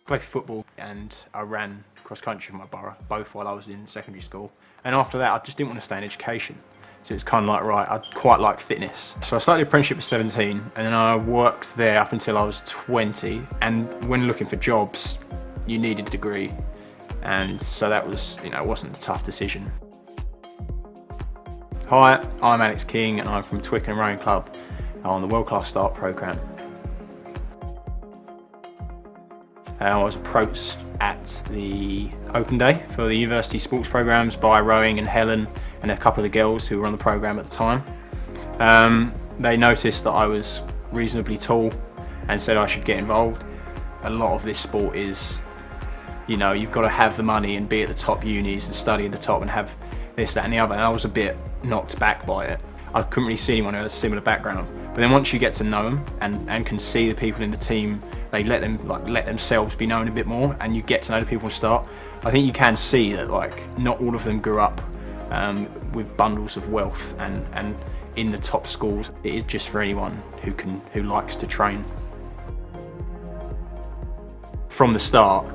played football and I ran cross country for my borough, both while I was in secondary school. And after that, I just didn't want to stay in education. So it's kind of like, right, I quite like fitness. So I started the apprenticeship at 17, and then I worked there up until I was 20. And when looking for jobs, you needed a degree. And so that was, you know, it wasn't a tough decision. Hi, I'm Alex King, and I'm from Twickenham Rowing Club on the World Class Start programme. I was approached at the open day for the university sports programmes by Rowing and Helen and a couple of the girls who were on the programme at the time. They noticed that I was reasonably tall and said I should get involved. A lot of this sport is, you know, you've got to have the money and be at the top unis and study at the top and have this, that and the other, and I was a bit knocked back by it. I couldn't really see anyone who had a similar background. But then once you get to know them and can see the people in the team, they let themselves be known a bit more, and you get to know the people and start. I think you can see that like not all of them grew up with bundles of wealth and in the top schools. It is just for anyone who likes to train. From the start,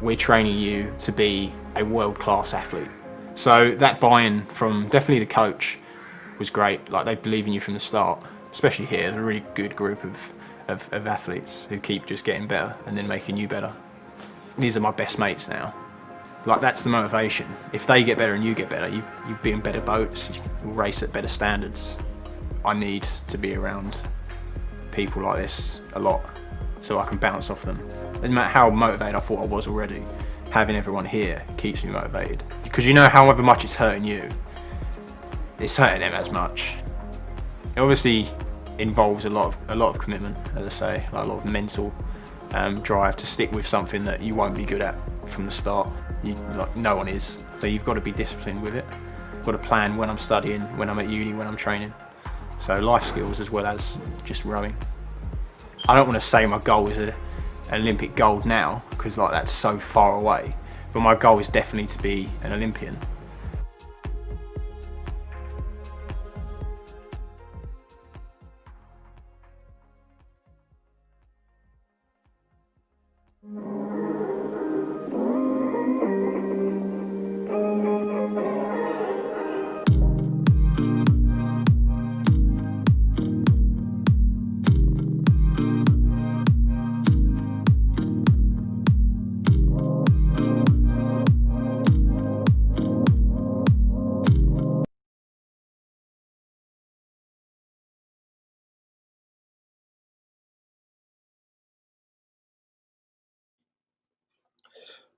we're training you to be a world-class athlete. So that buy-in from definitely the coach was great. Like, they believe in you from the start, especially here. There's a really good group of athletes who keep just getting better and then making you better. These are my best mates now. Like, that's the motivation. If they get better and you get better, you be in better boats, you race at better standards. I need to be around people like this a lot so I can bounce off them. No matter how motivated I thought I was already, having everyone here keeps me motivated. Because you know, however much it's hurting you, it's hurting them as much. It obviously involves a lot of commitment, as I say, like a lot of mental drive to stick with something that you won't be good at from the start. Like, no one is, so you've got to be disciplined with it. I've got to plan when I'm studying, when I'm at uni, when I'm training. So life skills as well as just rowing. I don't want to say my goal is an Olympic gold now, because like that's so far away, but my goal is definitely to be an Olympian.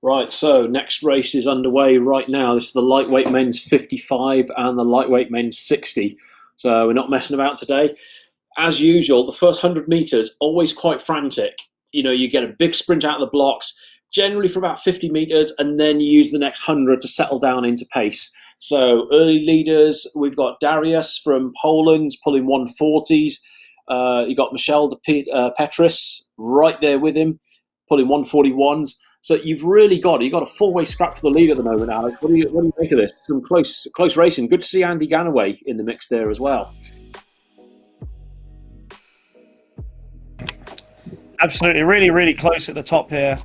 Right, so next race is underway right now. This is the lightweight men's 55 and the lightweight men's 60. So we're not messing about today. As usual, the first 100 metres, always quite frantic. You know, you get a big sprint out of the blocks, generally for about 50 metres, and then you use the next 100 to settle down into pace. So early leaders, we've got Darius from Poland pulling 140s. You got Michel de Petris right there with him, pulling 141s. So you've got a four-way scrap for the lead at the moment, Alex. What do you make of this? Some close racing. Good to see Andy Ganaway in the mix there as well. Absolutely, really, really close at the top here.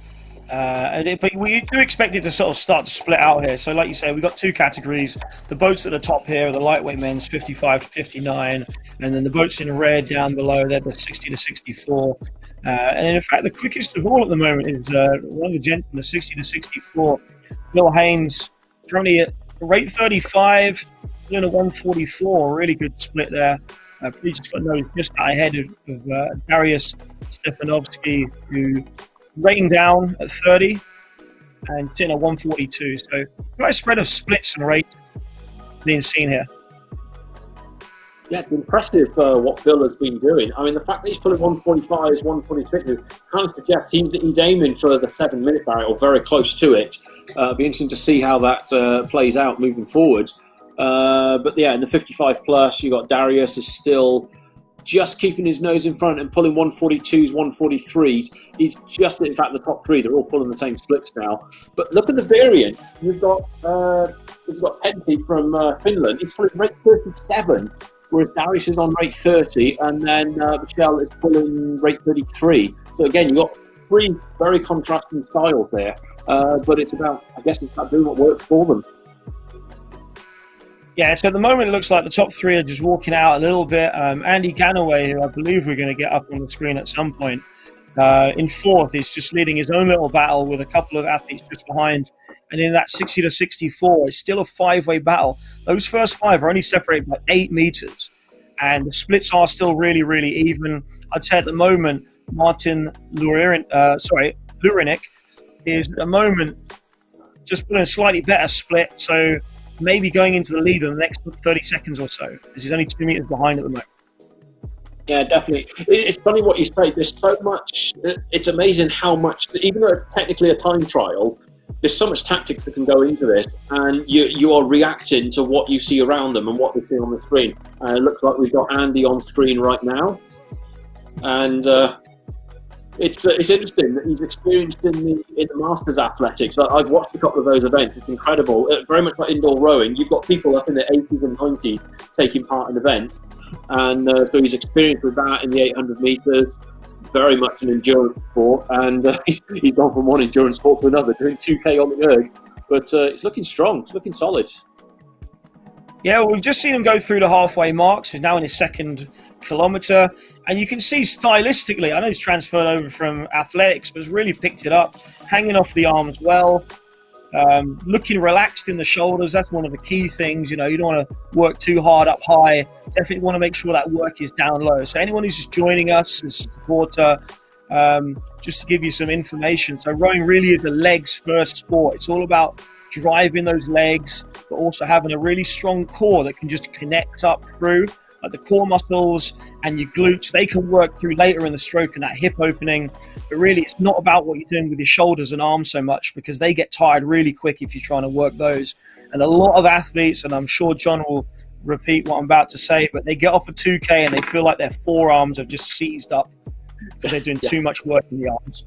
But we do expect it to sort of start to split out here. So like you say, we've got two categories. The boats at the top here are the lightweight men's 55 to 59, and then the boats in red down below, they're the 60 to 64. And in fact, the quickest of all at the moment is one of the gentlemen, the 60 to 64, Bill Haynes, currently at rate 35, doing a 144, really good split there. He just got just out ahead of Darius Stepanovsky, who rained down at 30 and sitting at 142. So quite a spread of splits and rates being seen here. Yeah, it's impressive what Bill has been doing. I mean, the fact that he's pulling 145s, 146s kind of suggests he's aiming for the 7-minute barrier or very close to it. It'll be interesting to see how that plays out moving forward. But yeah, in the 55 plus, you got Darius is still just keeping his nose in front and pulling 142s, 143s. He's just, in fact, the top three, they're all pulling the same splits now. But look at the variant. You've got Pentti from Finland. He's pulling rate 37. Whereas Darius is on rate 30, and then Michel is pulling rate 33. So again, you've got three very contrasting styles there. But it's about doing what works for them. Yeah, so at the moment it looks like the top three are just walking out a little bit. Andy Ganaway, who I believe we're going to get up on the screen at some point, in fourth, is just leading his own little battle with a couple of athletes just behind. And in that 60 to 64, it's still a five-way battle. Those first five are only separated by 8 meters. And the splits are still really, really even. I'd say at the moment, Martin Lurinic is at the moment just putting a slightly better split. So maybe going into the lead in the next 30 seconds or so, because he's only 2 meters behind at the moment. Yeah, definitely. It's funny what you say. There's so much. It's amazing how much, even though it's technically a time trial, there's so much tactics that can go into this, and you are reacting to what you see around them and what they see on the screen. It looks like we've got Andy on screen right now, and it's interesting that he's experienced in the Masters athletics. I've watched a couple of those events. It's incredible. Very much like indoor rowing. You've got people up in the 80s and 90s taking part in events, and so he's experienced with that in the 800 meters. Very much an endurance sport, and he's gone from one endurance sport to another, doing 2K on the erg. But it's looking strong. It's looking solid. Yeah, well, we've just seen him go through the halfway marks. He's now in his second kilometre. And you can see stylistically, I know he's transferred over from athletics, but has really picked it up, hanging off the arms well, looking relaxed in the shoulders. That's one of the key things. You know, you don't want to work too hard up high. Definitely want to make sure that work is down low. So anyone who's just joining us as a supporter, just to give you some information. So rowing really is a legs first sport. It's all about driving those legs, but also having a really strong core that can just connect up through. Like the core muscles and your glutes, they can work through later in the stroke and that hip opening. But really, it's not about what you're doing with your shoulders and arms so much, because they get tired really quick if you're trying to work those. And a lot of athletes, and I'm sure John will repeat what I'm about to say, but they get off a 2K and they feel like their forearms have just seized up because they're doing too much work in the arms.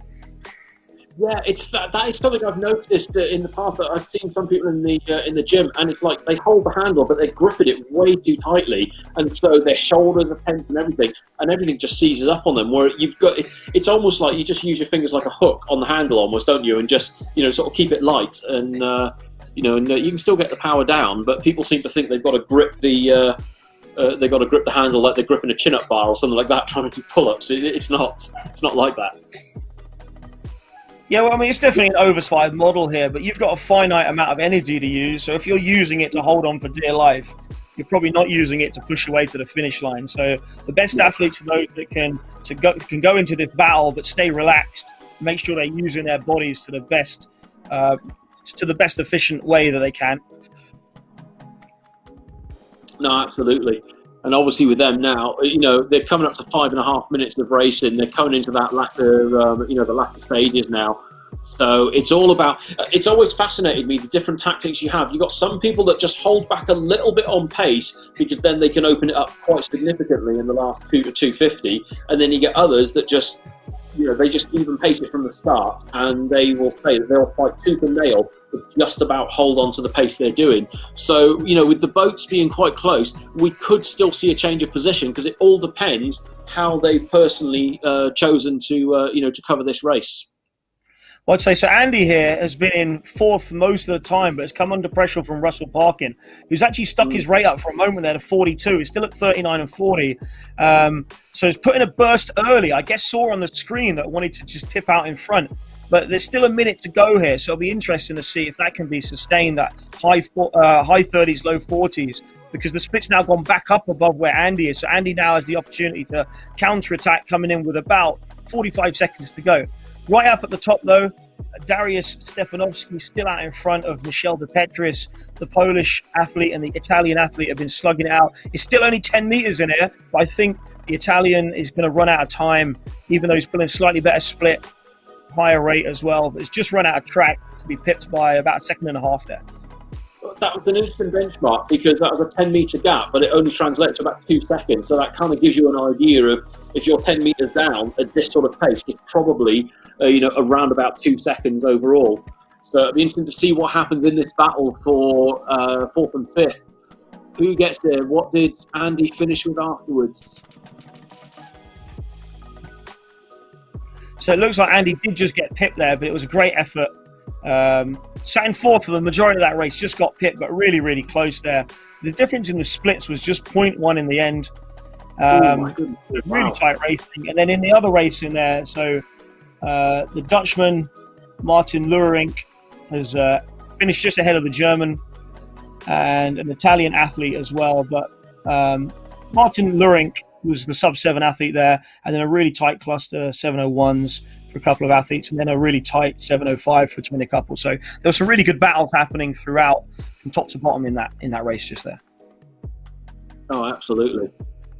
Yeah, it's that is something I've noticed in the past. That I've seen some people in the gym, and it's like they hold the handle, but they're gripping it way too tightly, and so their shoulders are tense and everything just seizes up on them. Where you've got, it's almost like you just use your fingers like a hook on the handle, almost, don't you? And just sort of keep it light, and you can still get the power down, but people seem to think they've got to grip the handle like they're gripping a chin-up bar or something like that, trying to do pull-ups. It's not like that. Yeah, well, I mean, it's definitely an oversized model here, but you've got a finite amount of energy to use. So if you're using it to hold on for dear life, you're probably not using it to push your way to the finish line. So the best athletes are those that can go into this battle but stay relaxed, make sure they're using their bodies to the best efficient way that they can. No, absolutely. And obviously with them now, they're coming up to 5.5 minutes of racing. They're coming into that latter, the latter stages now. So it's all about, it's always fascinated me, the different tactics you have. You've got some people that just hold back a little bit on pace because then they can open it up quite significantly in the last 2 to 250. And then you get others that just, they just even pace it from the start, and they will say that they'll fight tooth and nail to just about hold on to the pace they're doing. So, with the boats being quite close, we could still see a change of position, because it all depends how they've personally chosen to cover this race. Well, I'd say, so Andy here has been in fourth most of the time, but has come under pressure from Russell Parkin, who's actually stuck his rate up for a moment there to 42. He's still at 39 and 40. So he's put in a burst early. I guess saw on the screen that wanted to just tip out in front. But there's still a minute to go here, so it'll be interesting to see if that can be sustained, that high 30s, low 40s, because the split's now gone back up above where Andy is. So Andy now has the opportunity to counter-attack, coming in with about 45 seconds to go. Right up at the top, though, Dariusz Stefanowski still out in front of Michel de Petris. The Polish athlete and the Italian athlete have been slugging it out. It's still only 10 meters in here, but I think the Italian is going to run out of time, even though he's pulling a slightly better split, higher rate as well. But it's just run out of track to be pipped by about 1.5 seconds there. That was an interesting benchmark, because that was a 10-meter gap, but it only translates to about 2 seconds. So that kind of gives you an idea of, if you're 10 meters down at this sort of pace, it's probably around about 2 seconds overall. So it'll be interesting to see what happens in this battle for fourth and fifth. Who gets there? What did Andy finish with afterwards? So it looks like Andy did just get pipped there, but it was a great effort. sat in fourth for the majority of that race, just got pipped, but really, really close there. The difference in the splits was just 0.1 in the end. Really tight racing. And then in the other race in there, so the Dutchman, Martin Lurink, has finished just ahead of the German and an Italian athlete as well. But Martin Lurink was the sub-7 athlete there, and then a really tight cluster, 701s for a couple of athletes, and then a really tight 705 for a couple. So there was some really good battles happening throughout, from top to bottom in that race just there. Oh, absolutely.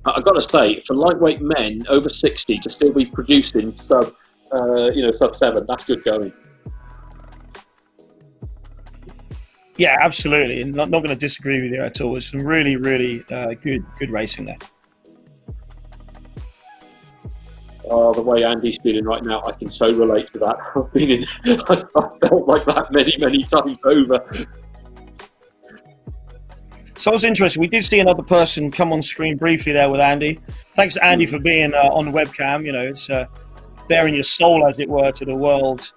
I've got to say, for lightweight men over 60 to still be producing sub-7, that's good going. Yeah, absolutely. And not going to disagree with you at all. It's some really, really good racing there. Oh, the way Andy's feeling right now, I can so relate to that. I felt like that many times over. So it was interesting. We did see another person come on screen briefly there with Andy. Thanks, Andy, for being on webcam. It's bearing your soul, as it were, to the world,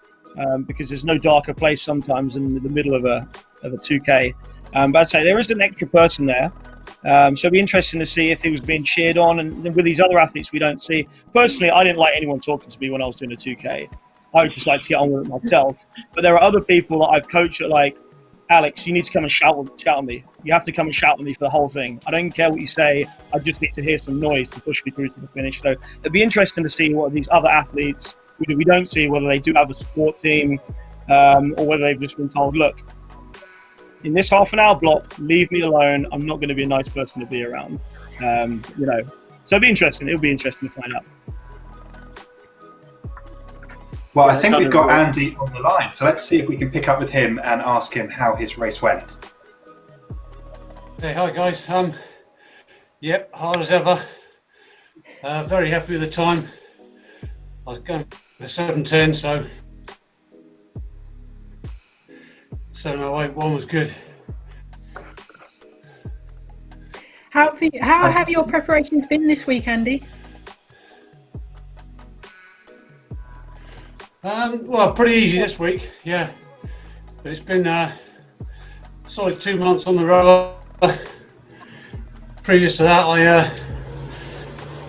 because there's no darker place sometimes in the middle of a 2K. But I'd say there is an extra person there. So it'd be interesting to see if he was being cheered on. And with these other athletes we don't see. Personally, I didn't like anyone talking to me when I was doing a 2K. I would just like to get on with it myself. But there are other people that I've coached that like, Alex, you need to come and shout at me. You have to come and shout at me for the whole thing. I don't care what you say. I just need to hear some noise to push me through to the finish. So it'd be interesting to see what these other athletes we don't see, whether they do have a support team or whether they've just been told, look, in this half-an-hour block, leave me alone. I'm not going to be a nice person to be around. So it'd be interesting. It'll be interesting to find out. Well, I think we've got Andy on the line, so let's see if we can pick up with him and ask him how his race went. Hey, hi guys. Yep, hard as ever. Very happy with the time. I was going for 7:10, so 7:08.1 was good. How have your preparations been this week, Andy? Well, pretty easy this week, yeah. But it's been solid 2 months on the road. Previous to that, I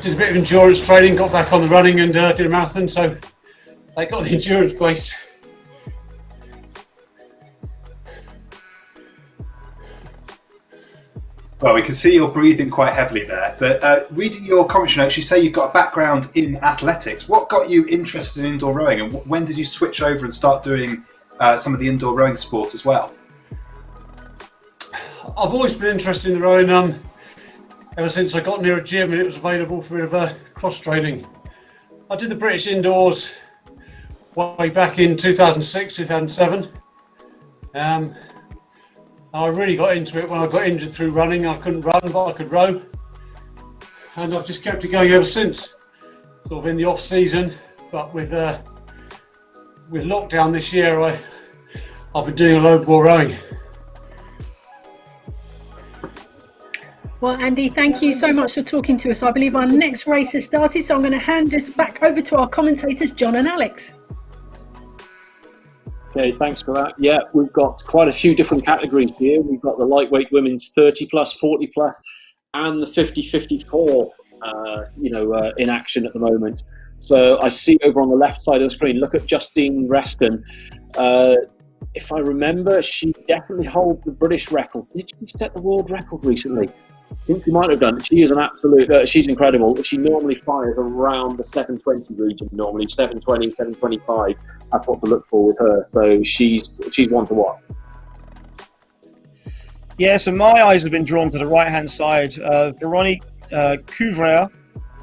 did a bit of endurance training, got back on the running and did a marathon, so I got the endurance base. Well, we can see you're breathing quite heavily there, but reading your commentary notes, you say you've got a background in athletics. What got you interested in indoor rowing, and when did you switch over and start doing some of the indoor rowing sports as well? I've always been interested in the rowing ever since I got near a gym and it was available for a bit of cross training. I did the British indoors way back in 2006, 2007. I really got into it when I got injured through running. I couldn't run, but I could row. And I've just kept it going ever since. Sort of in the off season, but with lockdown this year, I've been doing a load more rowing. Well, Andy, thank you so much for talking to us. I believe our next race has started, so I'm going to hand this back over to our commentators, John and Alex. Okay, thanks for that. Yeah, we've got quite a few different categories here. We've got the lightweight women's 30 plus, 40 plus, and the 50-54, in action at the moment. So I see over on the left side of the screen, look at Justine Reston. If I remember, she definitely holds the British record. Did she set the world record recently? I think she might have done. She is an absolute, she's incredible. She normally fires around the 720 region, normally 720, 725. That's what to look for with her. So she's one to watch. Yeah, so my eyes have been drawn to the right-hand side. Veronique Couvrier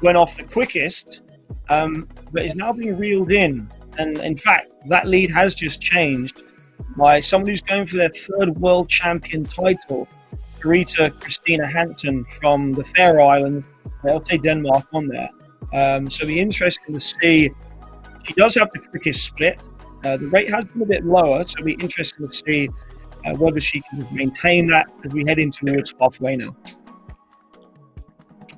went off the quickest, but is now being reeled in. And in fact, that lead has just changed by someone who's going for their third world champion title, Rita Christina Hansen from the Faroe Islands. I'll say Denmark on there. So it'll be interesting to see. She does have the quickest split. The rate has been a bit lower, so it'll be interesting to see whether she can maintain that as we head in towards halfway now.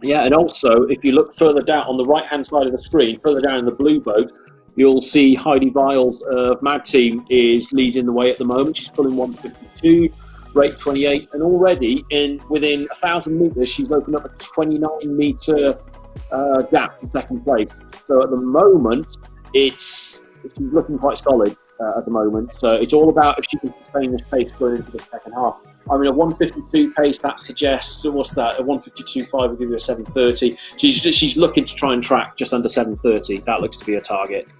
Yeah, and also if you look further down on the right-hand side of the screen, further down in the blue boat, you'll see Heidi Viles of Mad Team is leading the way at the moment. She's pulling 152, rate 28, and already within 1,000 metres, she's opened up a 29-metre gap to second place. So at the moment, she's looking quite solid at the moment. So it's all about if she can sustain this pace going into the second half. I mean, a 152 pace, that suggests, what's that? A 152.5 will give you a 730. She's looking to try and track just under 730. That looks to be a target.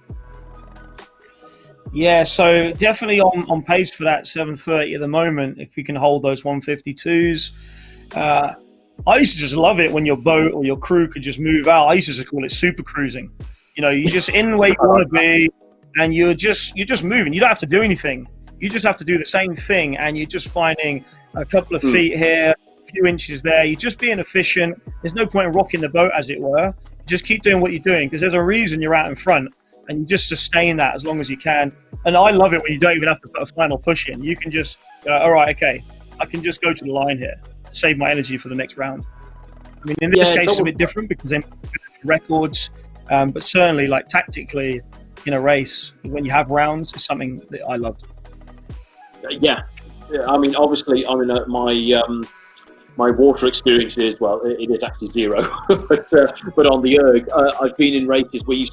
Yeah, so definitely on pace for that 730 at the moment, if we can hold those 152s. I used to just love it when your boat or your crew could just move out. I used to just call it super cruising. You know, you're just in where you want to be, and you're just moving. You don't have to do anything. You just have to do the same thing, and you're just finding a couple of feet here, a few inches there. You're just being efficient. There's no point in rocking the boat, as it were. Just keep doing what you're doing, because there's a reason you're out in front, and you just sustain that as long as you can. And I love it when you don't even have to put a final push in. You can just go, all right, okay, I can just go to the line here, save my energy for the next round. I mean, in this case, it's a bit different because they're records, but certainly, like, tactically in a race, when you have rounds, is something that I love. Yeah, I mean, obviously, I mean, my water experience is, well, it is actually zero. but on the erg, I've been in races where you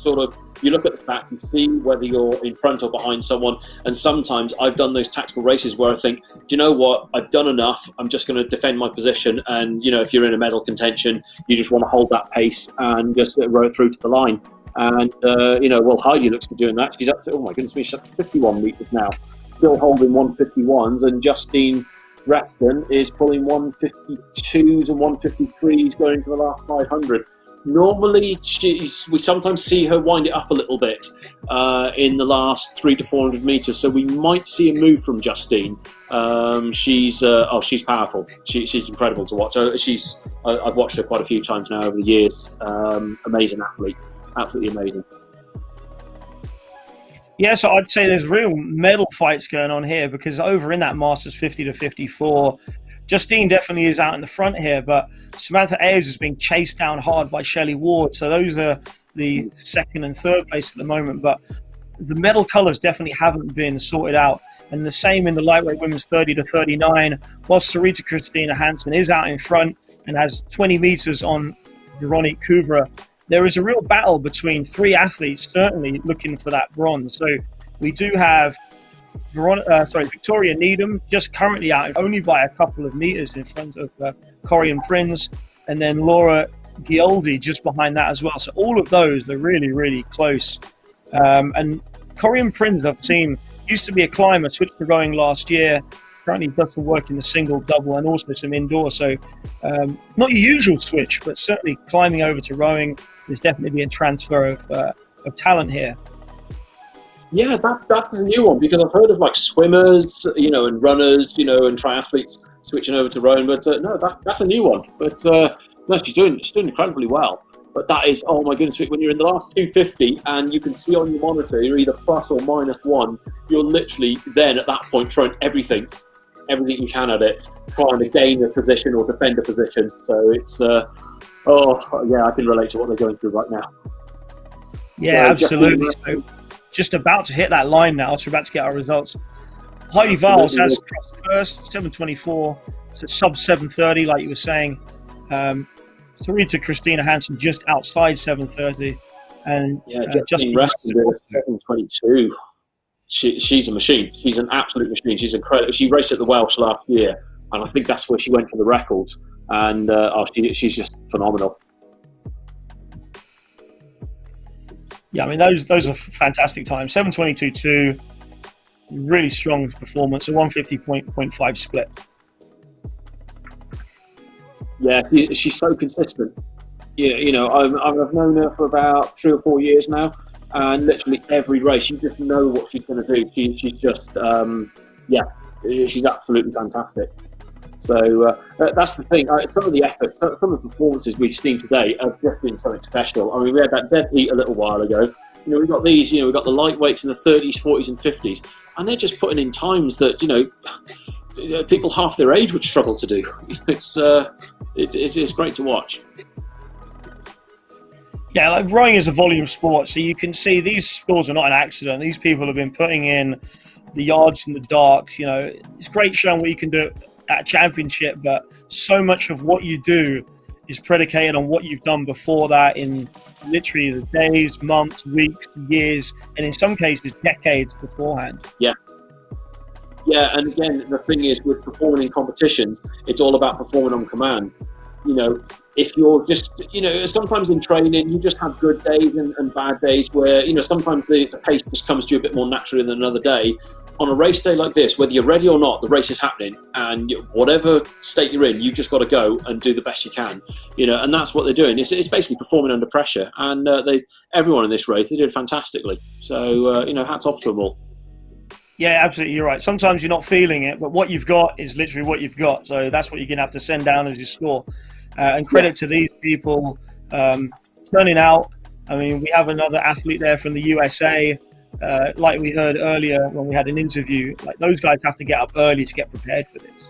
look at the stack, you see whether you're in front or behind someone, and sometimes I've done those tactical races where I think, do you know what, I've done enough, I'm just going to defend my position, and, you know, if you're in a medal contention, you just want to hold that pace and just row it through to the line. And, you know, well, Heidi looks to be doing that. She's up to, oh my goodness me, she's up to 51 metres now, still holding 151s, and Justine Reston is pulling 152s and 153s going into the last 500. Normally, we sometimes see her wind it up a little bit in the last 300 to 400 metres, so we might see a move from Justine. She's powerful. She's incredible to watch. I've watched her quite a few times now over the years. Amazing athlete, absolutely amazing. Yeah, so I'd say there's real medal fights going on here, because over in that Masters 50 to 54, Justine definitely is out in the front here, but Samantha Ayers is being chased down hard by Shelley Ward. So those are the second and third place at the moment, but the medal colours definitely haven't been sorted out. And the same in the lightweight women's 30 to 39, while Sarita Christina Hansen is out in front and has 20 metres on Veronique Couvra. There is a real battle between three athletes, certainly looking for that bronze. So we do have Victoria Needham just currently out only by a couple of metres in front of Corian Prinz, and then Laura Gioldi just behind that as well. So all of those are really, really close. And Corian Prinz, I've seen, used to be a climber, switched to rowing last year. Currently does some work in the single, double, and also some indoor. So not your usual switch, but certainly climbing over to rowing. There's definitely been a transfer of talent here. Yeah, that's a new one, because I've heard of like swimmers, you know, and runners, you know, and triathletes switching over to rowing. But no, that's a new one. But no, she's doing incredibly well. But that is, oh my goodness, when you're in the last 250 and you can see on your monitor you're either plus or minus one, you're literally then at that point throwing everything you can at it, trying to gain a position or defend a position. So it's, I can relate to what they're going through right now. Yeah, so absolutely. So just about to hit that line now, so we're about to get our results. Heidi Viles has crossed first, 7:24, so sub 7:30, like you were saying. Sarita Christina Hansen just outside 7:30, and Justine Reston at 7:22. She's a machine. She's an absolute machine. She's incredible. She raced at the Welsh last year, and I think that's where she went for the record. And she's just phenomenal. Yeah, I mean those are fantastic times. 7:22.2, really strong performance. A 150.5 split. Yeah, she's so consistent. Yeah, you know, I've known her for about 3 or 4 years now, and literally every race, you just know what she's going to do. She's just, she's absolutely fantastic. So that's the thing. Some of the efforts, some of the performances we've seen today have just been something special. I mean, we had that dead heat a little while ago. You know, we've got these. You know, we've got the lightweights in the 30s, 40s, and 50s, and they're just putting in times that, you know, people half their age would struggle to do. It's great to watch. Yeah, like rowing is a volume sport, so you can see these scores are not an accident. These people have been putting in the yards in the dark. You know, it's great showing what you can do at a championship, but so much of what you do is predicated on what you've done before that in literally the days, months, weeks, years, and in some cases decades beforehand. Yeah. Yeah, and again, the thing is with performing in competitions, it's all about performing on command. You know, if you're just, you know, sometimes in training, you just have good days and bad days where, you know, sometimes the pace just comes to you a bit more naturally than another day. On a race day like this, whether you're ready or not, the race is happening, and whatever state you're in, you've just got to go and do the best you can, you know, and that's what they're doing. It's basically performing under pressure, and everyone in this race, they did fantastically. So, you know, hats off to them all. Yeah, absolutely, you're right. Sometimes you're not feeling it, but what you've got is literally what you've got. So that's what you're going to have to send down as your score. And credit to these people turning out. I mean, we have another athlete there from the USA. Like we heard earlier when we had an interview, like those guys have to get up early to get prepared for this.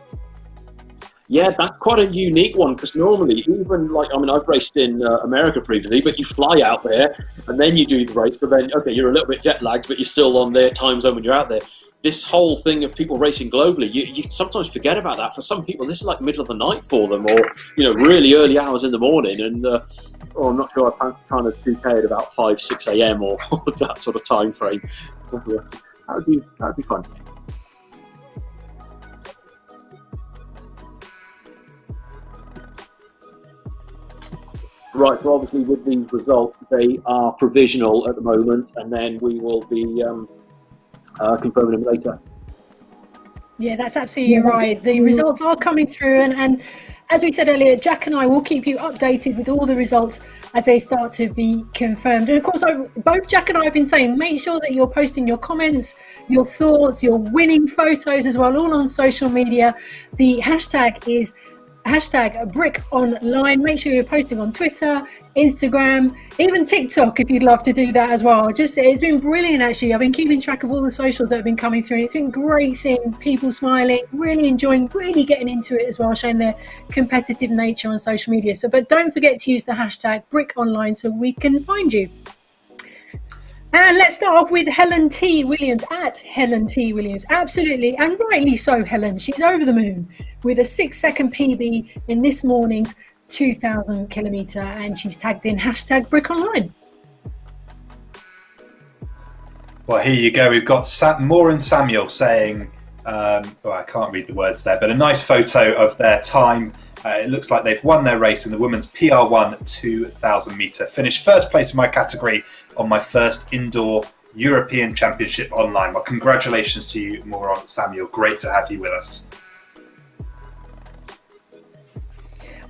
Yeah, that's quite a unique one, because normally, even like, I mean, I've raced in America previously, but you fly out there and then you do the race. So then, okay, you're a little bit jet lagged, but you're still on their time zone when you're out there. This whole thing of people racing globally, you sometimes forget about that. For some people, this is like middle of the night for them, or, you know, really early hours in the morning. And I'm not sure I kind of 2K at about 5, 6 a.m. or that sort of time frame. That would be fun. Right, so obviously with these results, they are provisional at the moment, and then we will be confirming them later. Yeah, that's absolutely right. The results are coming through, and as we said earlier, Jack and I will keep you updated with all the results as they start to be confirmed. And of course, both Jack and I have been saying, make sure that you're posting your comments, your thoughts, your winning photos as well, all on social media. The hashtag is #BrickOnline. Make sure you're posting on Twitter, Instagram, even TikTok if you'd love to do that as well. It's been brilliant, actually. I've been keeping track of all the socials that have been coming through. It's been great seeing people smiling, really enjoying, really getting into it as well, showing their competitive nature on social media. But don't forget to use the hashtag #BrickOnline so we can find you. And let's start off with Helen T. Williams, at Helen T. Williams. Absolutely, and rightly so, Helen. She's over the moon with a 6-second PB in this morning's 2,000 kilometre, and she's tagged in #BrickOnline. Well, here you go. We've got Moran Samuel saying, I can't read the words there, but a nice photo of their time. It looks like they've won their race in the women's PR1 2,000 metre. Finished first place in my category on my first indoor European Championship online. Well, congratulations to you, Moran Samuel. Great to have you with us.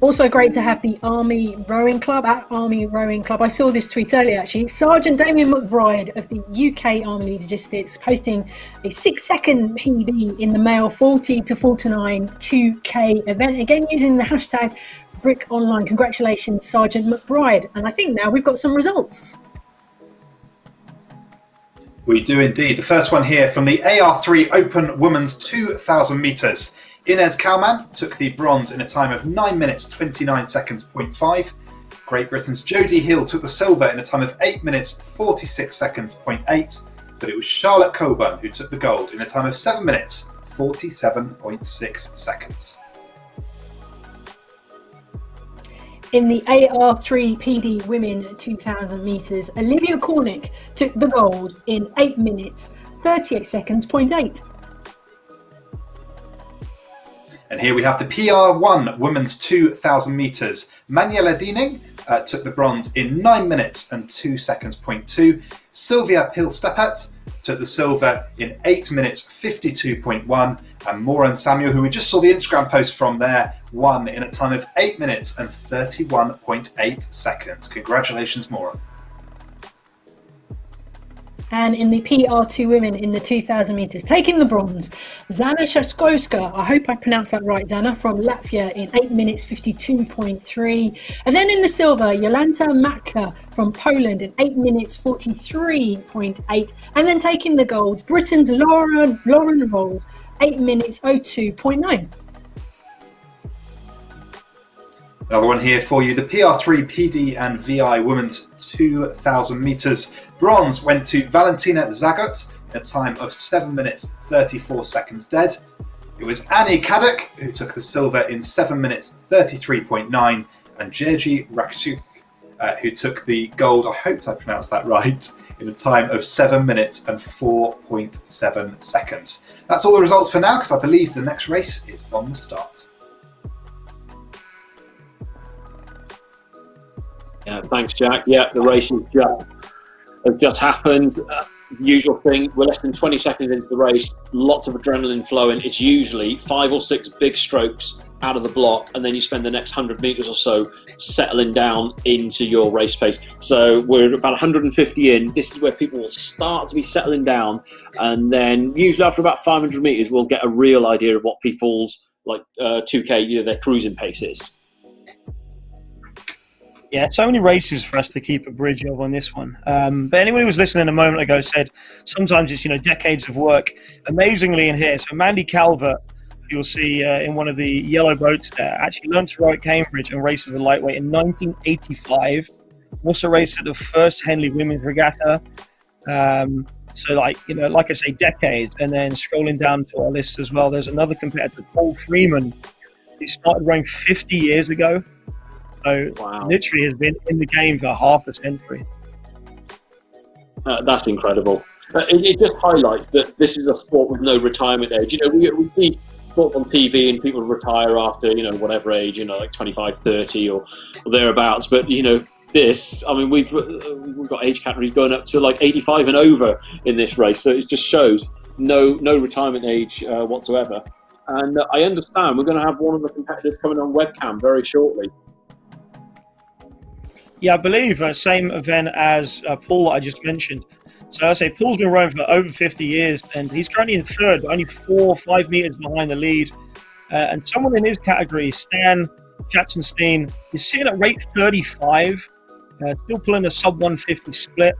Also great to have the Army Rowing Club, at Army Rowing Club. I saw this tweet earlier, actually. Sergeant Damien McBride of the UK Army Logistics posting a 6-second PB in the male 40 to 49 2K event. Again, using the hashtag #BrickOnline. Congratulations, Sergeant McBride. And I think now we've got some results. We do indeed. The first one here from the AR3 Open Women's 2,000 metres. Inez Kalman took the bronze in a time of 9 minutes 29 seconds 0.5. Great Britain's Jodie Hill took the silver in a time of 8 minutes 46 seconds 0.8. But it was Charlotte Coburn who took the gold in a time of 7 minutes 47.6 seconds. In the AR3 PD Women 2,000 metres, Olivia Cornick took the gold in 8 minutes 38 seconds 0.8. And here we have the PR1 Women's 2,000 metres. Manuela Diening took the bronze in 9 minutes and 2 seconds 0.2. Sylvia Pilstepet took the silver in 8 minutes 52.1. And Moran Samuel, who we just saw the Instagram post from there, won in a time of 8 minutes and 31.8 seconds. Congratulations, Moran. And in the PR2 women in the 2,000 metres, taking the bronze, Zana Shaskowska, I hope I pronounced that right, Zana, from Latvia in 8 minutes 52.3. And then in the silver, Jolanta Matka from Poland in 8 minutes 43.8. And then taking the gold, Britain's Lauren Rolls, 8 minutes 02.9. Another one here for you. The PR3 PD and VI women's 2,000 metres bronze went to Valentina Zagut in a time of 7 minutes 34 seconds dead. It was Annie Kadek who took the silver in 7 minutes 33.9, and Jerzy Rakchuk who took the gold, I hope I pronounced that right, in a time of 7 minutes and 4.7 seconds. That's all the results for now, because I believe the next race is on the start. Yeah, thanks, Jack. Yeah, the race has just happened. Usual thing, we're less than 20 seconds into the race, lots of adrenaline flowing. It's usually 5 or 6 big strokes out of the block, and then you spend the next 100 metres or so settling down into your race pace. So we're about 150 in. This is where people will start to be settling down, and then usually after about 500 metres we'll get a real idea of what people's 2K, their cruising pace is. Yeah, so many races for us to keep a bridge of on this one. But anyone who was listening a moment ago said sometimes it's decades of work. Amazingly in here, so Mandy Calvert, you'll see in one of the yellow boats there, actually learned to row at Cambridge and raced as a lightweight in 1985. Also raced at the first Henley Women's Regatta. So like I say, decades. And then scrolling down to our list as well, there's another competitor, Paul Freeman, who started rowing 50 years ago. So literally has been in the game for half a century. That's incredible. It just highlights that this is a sport with no retirement age. We see sports on TV and people retire after, whatever age, like 25, 30 or thereabouts. But, this, I mean, we've got age categories going up to like 85 and over in this race. So it just shows no retirement age whatsoever. And I understand we're going to have one of the competitors coming on webcam very shortly. Yeah, I believe same event as Paul that I just mentioned. So I say Paul's been rowing for over 50 years, and he's currently in third, but only 4 or 5 metres behind the lead. And someone in his category, Stan Jackson-Steen, is sitting at rate 35, still pulling a sub-150 split.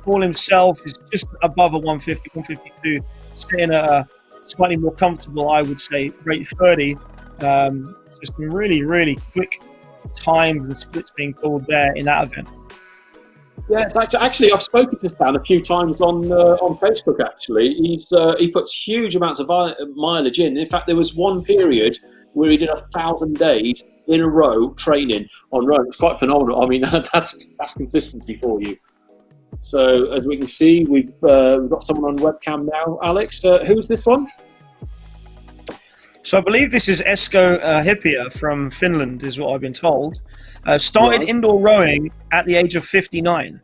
Paul himself is just above a 150, 152, sitting at a slightly more comfortable, I would say, rate 30. Just been really, really quick time the splits being called there in that event. Yeah, actually, I've spoken to Stan a few times on Facebook. Actually, he puts huge amounts of mileage in. In fact, there was one period where he did 1,000 days in a row training on rowing. It's quite phenomenal. I mean, that's consistency for you. So as we can see, we've got someone on webcam now. Alex, who's this one? So I believe this is Esko Hippia from Finland, is what I've been told. Started indoor rowing at the age of 59.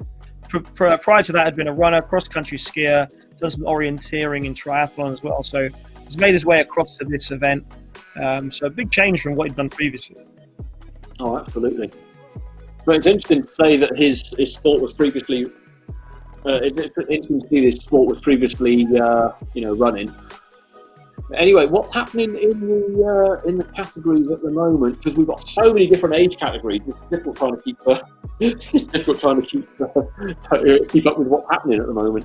Prior to that, had been a runner, cross-country skier, done some orienteering in triathlon as well. So he's made his way across to this event. So a big change from what he'd done previously. Oh, absolutely. But it's interesting to say that his sport was previously. It's interesting to see this sport was previously, running. Anyway, what's happening in the categories at the moment? Because we've got so many different age categories. It's difficult trying to keep up with what's happening at the moment.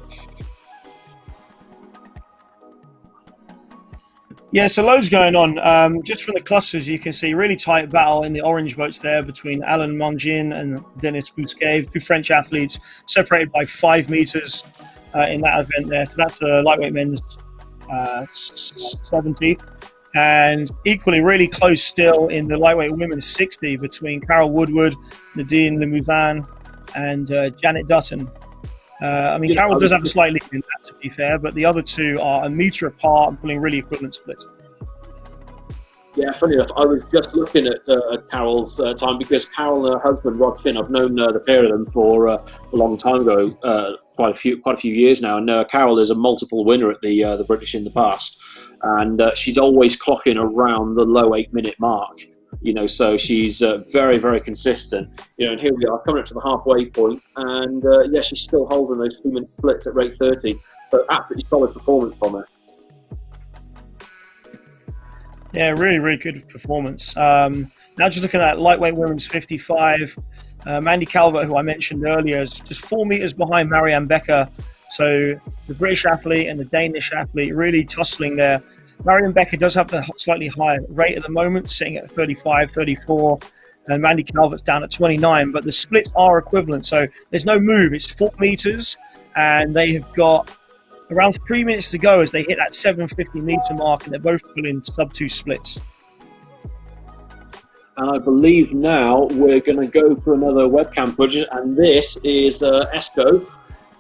Yeah, so loads going on. Just from the clusters, you can see really tight battle in the orange boats there between Alain Mangin and Denis Bousquet, 2 French athletes, separated by 5 metres in that event there. So that's the lightweight men's 70, and equally really close still in the lightweight women's 60 between Carol Woodward, Nadine Limousin and Janet Dutton. Carol does have a slight lead in that, to be fair, but the other 2 are a metre apart and pulling really equivalent splits. Yeah, funny enough, I was just looking at Carol's time, because Carol and her husband Rod Finn, I've known the pair of them for a long time ago, quite a few years now. And Carol is a multiple winner at the British in the past, and she's always clocking around the low 8-minute mark. So she's very, very consistent. And here we are coming up to the halfway point, and she's still holding those 2-minute splits at rate 30. So absolutely solid performance from her. Yeah, really, really good performance. Now just looking at lightweight women's 55, Mandy Calvert, who I mentioned earlier, is just 4 metres behind Marianne Becker. So the British athlete and the Danish athlete really tussling there. Marianne Becker does have the slightly higher rate at the moment, sitting at 35, 34. and Mandy Calvert's down at 29, but the splits are equivalent, so there's no move. It's 4 meters, and they have got around 3 minutes to go as they hit that 750 meter mark, and they're both pulling sub-2 splits. And I believe now we're going to go for another webcam budget, and this is Esko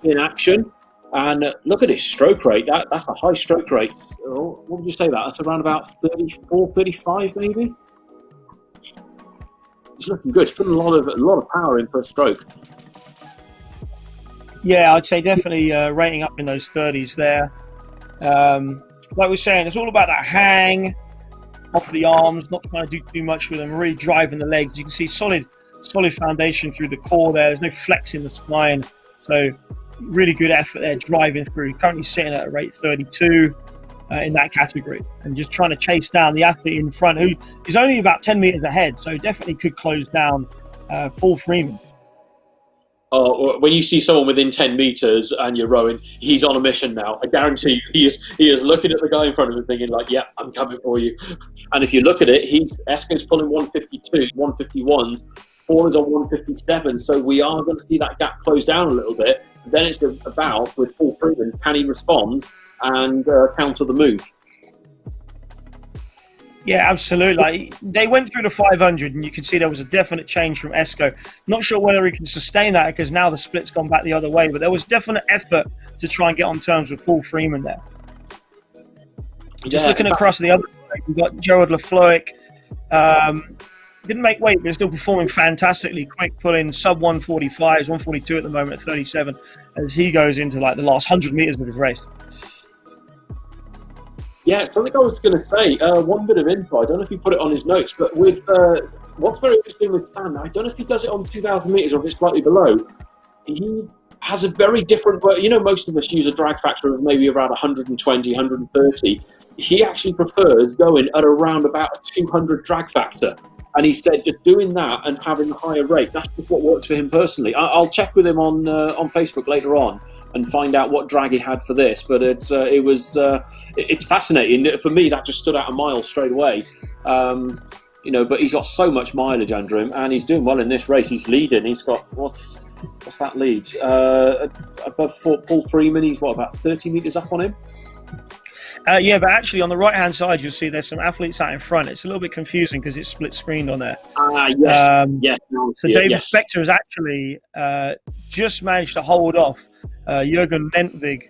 in action. And look at his stroke rate. That's a high stroke rate. What would you say that? That's around about 34, 35 maybe? He's looking good. He's putting a lot of power in per stroke. Yeah, I'd say definitely rating up in those 30s there. Like we're saying, it's all about that hang off the arms, not trying to do too much with them, really driving the legs. You can see solid foundation through the core there. There's no flex in the spine. So really good effort there, driving through. Currently sitting at a rate 32 in that category, and just trying to chase down the athlete in front who is only about 10 meters ahead. So definitely could close down Paul Freeman. Oh, when you see someone within 10 meters and you're rowing, he's on a mission now. I guarantee you, he is looking at the guy in front of him thinking like, yeah, I'm coming for you. And if you look at it, Esko's pulling 152, 151s, Paul is on 157. So we are going to see that gap close down a little bit. Then it's about, with Paul Freeman, can he respond and counter the move? Yeah, absolutely. Like, they went through the 500, and you can see there was a definite change from Esko. Not sure whether he can sustain that because now the split's gone back the other way, but there was definite effort to try and get on terms with Paul Freeman there. Just looking across the other side, we've got Gerald Lafloic. Didn't make weight, but still performing fantastically. Quick pulling sub 145s, 142 at the moment at 37, as he goes into like the last 100 meters of his race. Yeah, something I was going to say, one bit of info, I don't know if he put it on his notes, but with what's very interesting with Stan, I don't know if he does it on 2,000 metres or if it's slightly below, he has a very different, you know, most of us use a drag factor of maybe around 120, 130. He actually prefers going at around about a 200 drag factor. And he said just doing that and having a higher rate, that's just what works for him personally. I'll check with him on Facebook later on and find out what drag he had for this, but it's fascinating. For me, that just stood out a mile straight away. You know, but he's got so much mileage under him, and he's doing well in this race. He's leading. He's got what's that lead? Above Paul Freeman, he's about 30 meters up on him. Yeah, but actually on the right-hand side, you'll see there's some athletes out in front. It's a little bit confusing because it's split-screened on there. Yes. So David Spector has actually just managed to hold off Jürgen Lentwig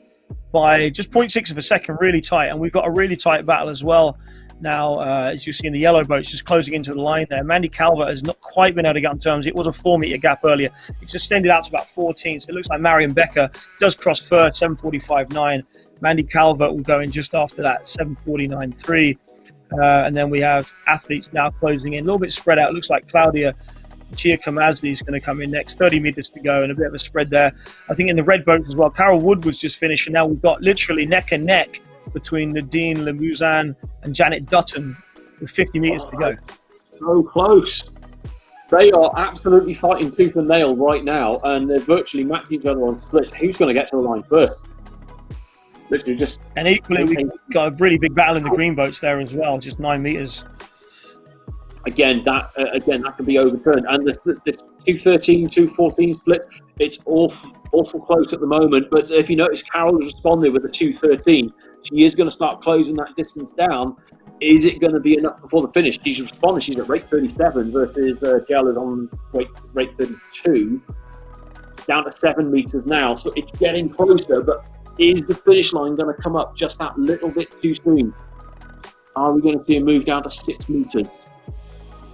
by just 0.6 of a second, really tight. And we've got a really tight battle as well now, as you see in the yellow boats, just closing into the line there. Mandy Calvert has not quite been able to get on terms. It was a 4-meter gap earlier. It's extended out to about 14, so it looks like Marion Becker does cross first, 7:45.9. Mandy Calvert will go in just after that, 7:49.3. And then we have athletes now closing in, a little bit spread out. It looks like Claudia Giacomazzi is going to come in next, 30 meters to go, and a bit of a spread there. I think in the red boats as well, Carol Wood was just finished, and now we've got literally neck and neck between Nadine Lemuzan and Janet Dutton with 50 meters to go. So close. They are absolutely fighting tooth and nail right now, and they're virtually matching each other on splits. Who's going to get to the line first? Literally just. And equally, we've got a really big battle in the green boats there as well, just 9 meters. Again, that can be overturned. And this 213, 214 split, it's awful close at the moment. But if you notice, Carol has responded with a 213. She is going to start closing that distance down. Is it going to be enough before the finish? She's responded. She's at rate 37 versus Gel is on rate 32. Down to 7 meters now. So it's getting closer. But is the finish line going to come up just that little bit too soon? Are we going to see a move down to 6 meters?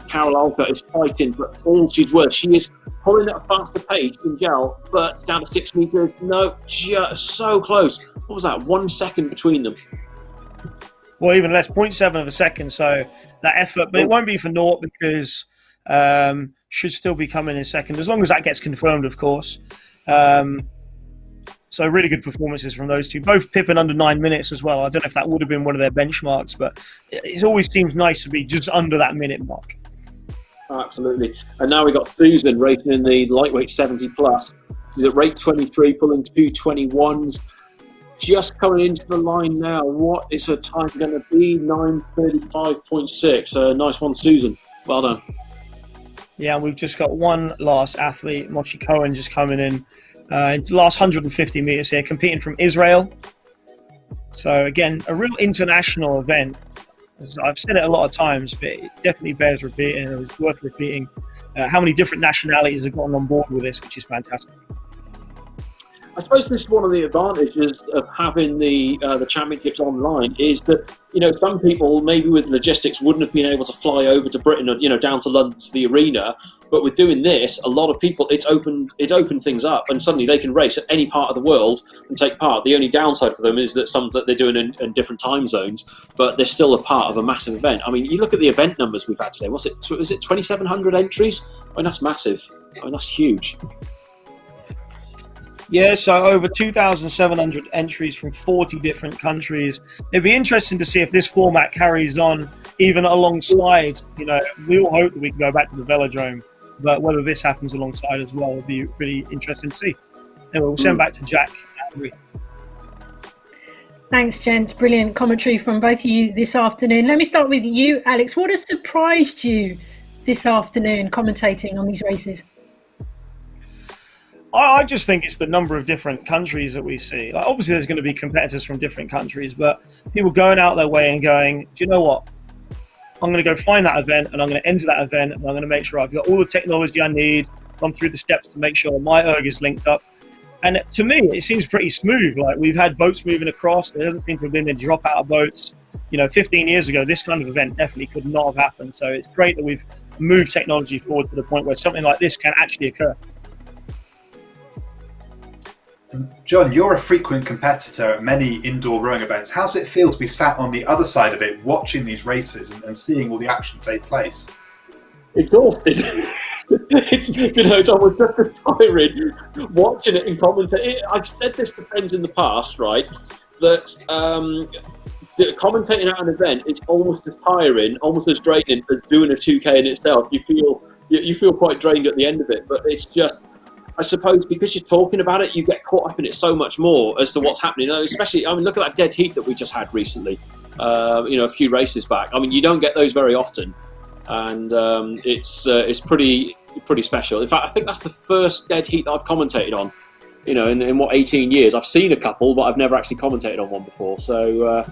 Carol Alka is fighting for all she's worth. She is pulling at a faster pace than Gel, but it's down to 6 meters. No, just so close. What was that? 1 second between them. Well, even less, 0.7 of a second. So that effort, but it won't be for naught because should still be coming in second, as long as that gets confirmed, of course. So really good performances from those two. Both Pippin under 9 minutes as well. I don't know if that would have been one of their benchmarks, but it always seems nice to be just under that minute mark. Absolutely. And now we've got Susan racing in the lightweight 70 plus. She's at rate 23, pulling 221s. Just coming into the line now. What is her time going to be? 9:35.6. Nice one, Susan. Well done. Yeah, and we've just got one last athlete, Mochi Cohen, just coming in the last 150 meters here, competing from Israel. So again, a real international event. As I've said it a lot of times, but it definitely bears repeating. It was worth repeating how many different nationalities have gotten on board with this, which is fantastic. I suppose this is one of the advantages of having the championships online is that, you know, some people maybe with logistics wouldn't have been able to fly over to Britain or, you know, down to London to the arena. But with doing this, a lot of people, it opened things up, and suddenly they can race at any part of the world and take part. The only downside for them is that some that they're doing in different time zones, but they're still a part of a massive event. I mean, you look at the event numbers we've had today. Was it 2,700 entries? I mean, that's massive. I mean, that's huge. Yeah, so over 2,700 entries from 40 different countries. It'd be interesting to see if this format carries on even alongside, you know, we all hope that we can go back to the velodrome, but whether this happens alongside as well would be really interesting to see. Anyway, we'll send back to Jack. Thanks, gents. Brilliant commentary from both of you this afternoon. Let me start with you, Alex. What has surprised you this afternoon commentating on these races? I just think it's the number of different countries that we see. Like, obviously, there's going to be competitors from different countries, but people going out their way and going, do you know what? I'm going to go find that event, and I'm going to enter that event, and I'm going to make sure I've got all the technology I need, gone through the steps to make sure my erg is linked up. And to me, it seems pretty smooth. Like, we've had boats moving across. There doesn't seem to have been a drop out of boats. You know, 15 years ago, this kind of event definitely could not have happened. So it's great that we've moved technology forward to the point where something like this can actually occur. John, you're a frequent competitor at many indoor rowing events. How does it feel to be sat on the other side of it, watching these races and seeing all the action take place? Exhausted. It's almost just as tiring watching it and commentating. I've said this to friends in the past, right? That commentating at an event is almost as tiring, almost as draining as doing a 2K in itself. You feel quite drained at the end of it, but it's just, I suppose, because you're talking about it, you get caught up in it so much more as to what's happening. Especially, I mean, look at that dead heat that we just had recently. A few races back. I mean, you don't get those very often, and it's pretty special. In fact, I think that's the first dead heat that I've commentated on. You know, in what, 18 years. I've seen a couple, but I've never actually commentated on one before. So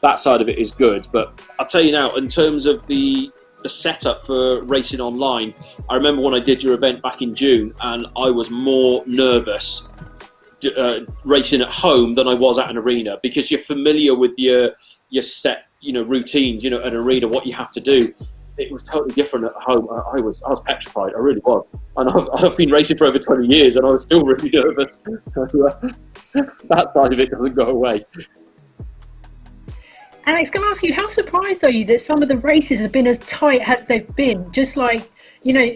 that side of it is good. But I'll tell you now, in terms of the setup for racing online, I remember when I did your event back in June, and I was more nervous racing at home than I was at an arena, because you're familiar with your set, routines, an arena, what you have to do. It was totally different at home. I was petrified. I really was. And I've been racing for over 20 years, and I was still really nervous. So that side of it doesn't go away. Alex, can I ask you, how surprised are you that some of the races have been as tight as they've been? Just like,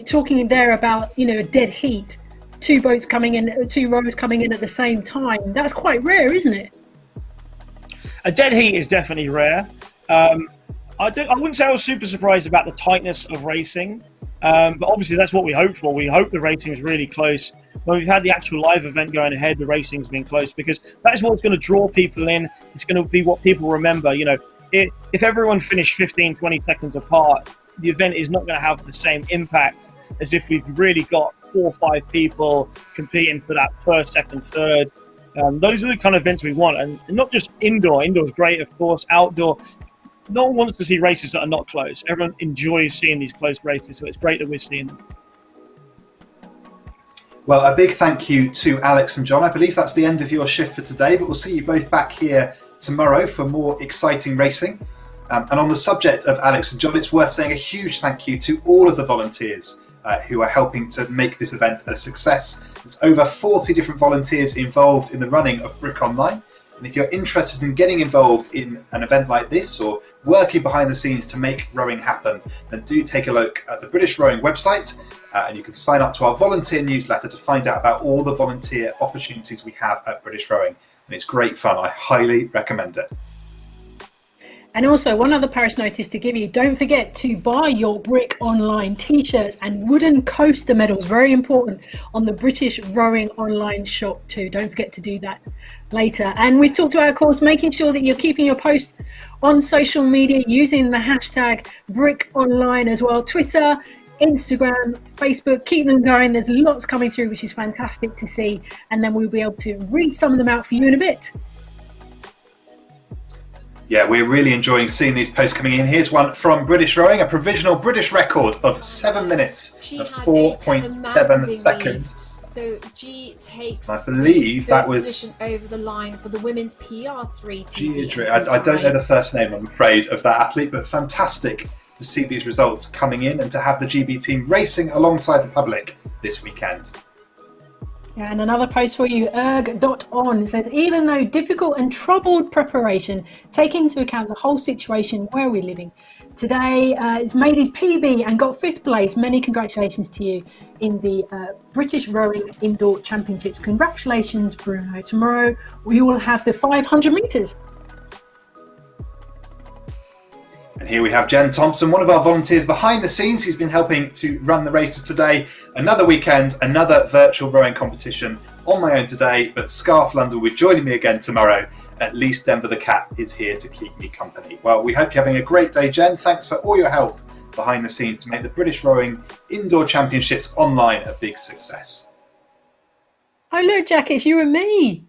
talking there about, a dead heat, two rows coming in at the same time. That's quite rare, isn't it? A dead heat is definitely rare. I wouldn't say I was super surprised about the tightness of racing, but obviously that's what we hope for. We hope the racing is really close. When we've had the actual live event going ahead, the racing's been close, because that is what's going to draw people in. It's going to be what people remember. If everyone finished 15, 20 seconds apart, the event is not going to have the same impact as if we've really got 4 or 5 people competing for that first, second, third. Those are the kind of events we want, and not just indoor. Indoor is great, of course. Outdoor, no one wants to see races that are not close. Everyone enjoys seeing these close races, so it's great that we're seeing them. Well, a big thank you to Alex and John. I believe that's the end of your shift for today, but we'll see you both back here tomorrow for more exciting racing. And on the subject of Alex and John, it's worth saying a huge thank you to all of the volunteers who are helping to make this event a success. There's over 40 different volunteers involved in the running of Brick Online. And if you're interested in getting involved in an event like this or working behind the scenes to make rowing happen, then do take a look at the British Rowing website, and you can sign up to our volunteer newsletter to find out about all the volunteer opportunities we have at British Rowing. And it's great fun. I highly recommend it. And also, one other Paris notice to give you, don't forget to buy your Brick Online t-shirts and wooden coaster medals, very important, on the British Rowing Online shop too. Don't forget to do that later. And we've talked about, of course, making sure that you're keeping your posts on social media using the hashtag Brick Online as well. Twitter, Instagram, Facebook. Keep them going. There's lots coming through, which is fantastic to see. And then we'll be able to read some of them out for you in a bit. Yeah, we're really enjoying seeing these posts coming in. Here's one from British Rowing, a provisional British record of 7 minutes and 4.7 seconds. So G takes I believe the that first was position over the line for the women's PR3. I don't know the first name, I'm afraid, of that athlete, but fantastic to see these results coming in and to have the GB team racing alongside the public this weekend. Yeah, and another post for you, erg.on said, even though difficult and troubled preparation, taking into account the whole situation where we're living, today it's made his PB and got 5th place. Many congratulations to you in the British Rowing Indoor Championships. Congratulations, Bruno. Tomorrow we will have the 500 metres. And here we have Jen Thompson, one of our volunteers behind the scenes who's been helping to run the races today. Another weekend, another virtual rowing competition on my own today, but Scarf London will be joining me again tomorrow. At least Denver the Cat is here to keep me company. Well, we hope you're having a great day, Jen. Thanks for all your help behind the scenes to make the British Rowing Indoor Championships online a big success. Oh look, Jack, it's you and me.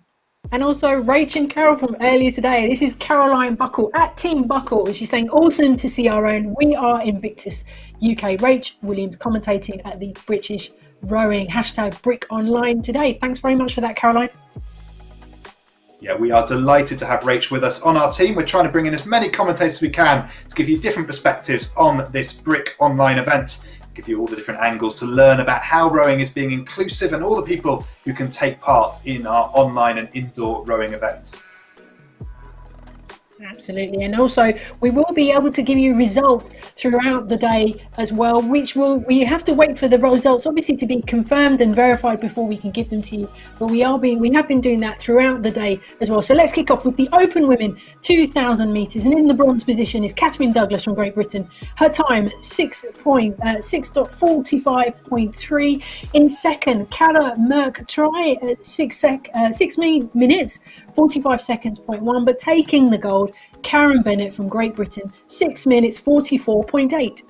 And also Rach and Carol from earlier today. This is Caroline Buckle at Team Buckle. And she's saying, awesome to see our own. We are Invictus UK. Rach Williams commentating at the British Rowing #Brick Online today. Thanks very much for that, Caroline. Yeah, we are delighted to have Rach with us on our team. We're trying to bring in as many commentators as we can to give you different perspectives on this Brick Online event, give you all the different angles to learn about how rowing is being inclusive and all the people who can take part in our online and indoor rowing events. Absolutely, and also we will be able to give you results throughout the day as well, which we have to wait for the results obviously to be confirmed and verified before we can give them to you, but we have been doing that throughout the day as well. So let's kick off with the open women 2,000 metres, and in the bronze position is Catherine Douglas from Great Britain. Her time 6.45.3. in second, Cara Merck try at 6 minutes 45 seconds 0.1, but taking the gold, Karen Bennett from Great Britain, 6 minutes 44.8.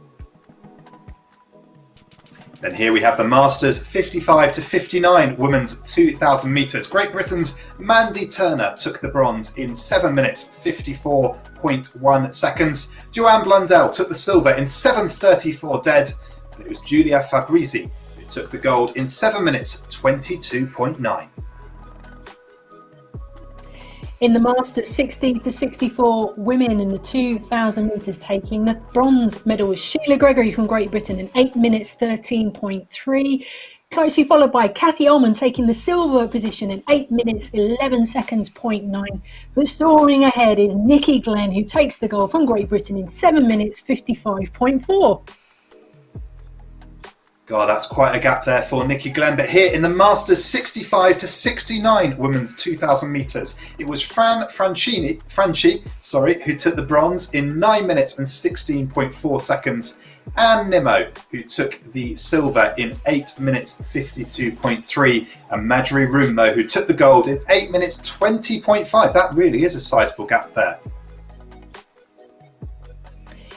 And here we have the Masters 55 to 59 women's 2,000 metres. Great Britain's Mandy Turner took the bronze in 7 minutes 54.1 seconds. Joanne Blundell took the silver in 7:34 dead. And it was Julia Fabrizi who took the gold in 7 minutes 22.9. In the Masters 60 to 64 women in the 2,000 metres, taking the bronze medal was Sheila Gregory from Great Britain in 8 minutes 13.3. Closely followed by Kathy Ullman taking the silver position in 8 minutes 11 seconds 0.9. But storming ahead is Nikki Glenn, who takes the gold from Great Britain in 7 minutes 55.4. God, that's quite a gap there for Nikki Glenn. But here in the Masters 65 to 69 women's 2,000 metres, it was Fran Franchi, who took the bronze in 9 minutes and 16.4 seconds. Anne Nimmo, who took the silver in 8 minutes 52.3. And Marjorie Room, though, who took the gold in 8 minutes 20.5. That really is a sizable gap there.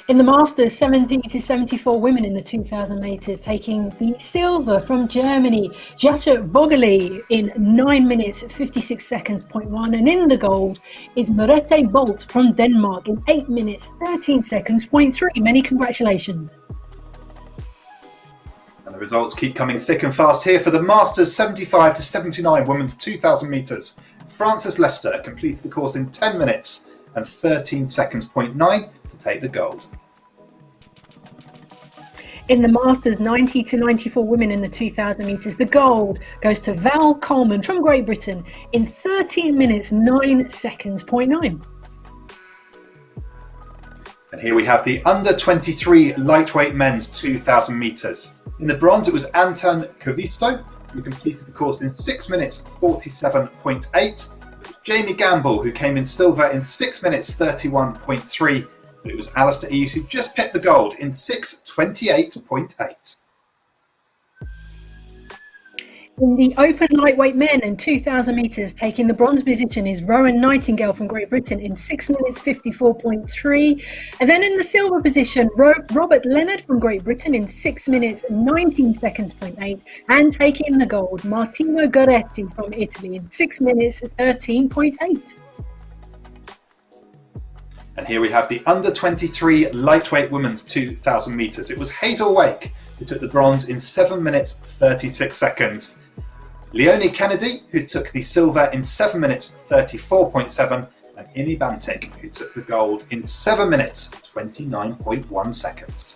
In the Masters 70 to 74 women in the 2,000 metres, taking the silver from Germany, Jacek Bogali in 9 minutes 56 seconds 0.1, and in the gold is Merete Bolt from Denmark in 8 minutes 13 seconds 0.3. Many congratulations. And the results keep coming thick and fast here for the Masters 75 to 79 women's 2,000 metres. Frances Lester completed the course in 10 minutes and 13 seconds 0.9 to take the gold. In the Masters 90 to 94 women in the 2,000 metres, the gold goes to Val Coleman from Great Britain in 13 minutes 9 seconds 0.9. And here we have the under 23 lightweight men's 2,000 metres. In the bronze it was Anton Kovisto, who completed the course in 6 minutes 47.8. Jamie Gamble, who came in silver in 6 minutes 31.3. But it was Alistair Eves who just picked the gold in 6:28.8. In the open lightweight men and 2,000 metres, taking the bronze position is Rowan Nightingale from Great Britain in 6 minutes 54.3. And then in the silver position, Robert Leonard from Great Britain in 6 minutes 19 seconds 0.8. And taking the gold, Martino Goretti from Italy in 6 minutes 13.8. And here we have the under-23 lightweight women's 2,000 metres. It was Hazel Wake who took the bronze in 7 minutes 36 seconds. Leonie Kennedy, who took the silver in 7 minutes 34.7, and Imi Bantic, who took the gold in 7 minutes 29.1 seconds.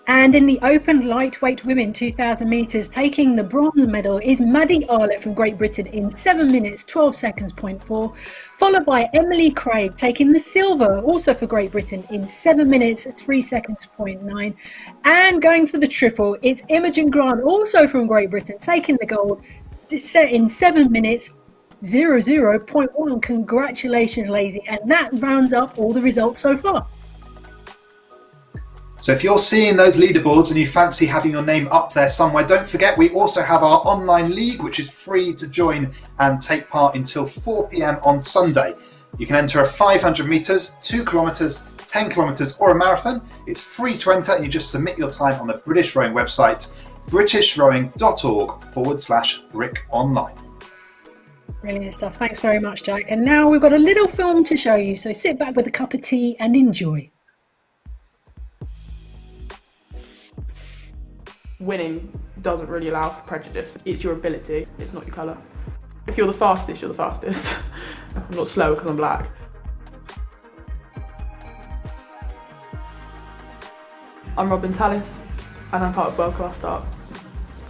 And in the open lightweight women 2,000 metres, taking the bronze medal is Maddie Arlett from Great Britain in 7 minutes 12 seconds 0.4, followed by Emily Craig taking the silver, also for Great Britain, in 7 minutes 3 seconds 0.9. And going for the triple, it's Imogen Grant, also from Great Britain, taking the gold in 7 minutes 00.1. Congratulations, Lazy. And that rounds up all the results so far. So if you're seeing those leaderboards and you fancy having your name up there somewhere, don't forget we also have our online league, which is free to join and take part until 4 p.m. on Sunday. You can enter a 500 metres, 2 kilometres, 10 kilometres or a marathon. It's free to enter and you just submit your time on the British Rowing website, britishrowing.org/BrickOnline. Brilliant stuff. Thanks very much, Jack. And now we've got a little film to show you, so sit back with a cup of tea and enjoy. Winning doesn't really allow for prejudice. It's your ability, it's not your colour. If you're the fastest, you're the fastest. I'm not slow because I'm black. I'm Robin Tallis and I'm part of World Class Start.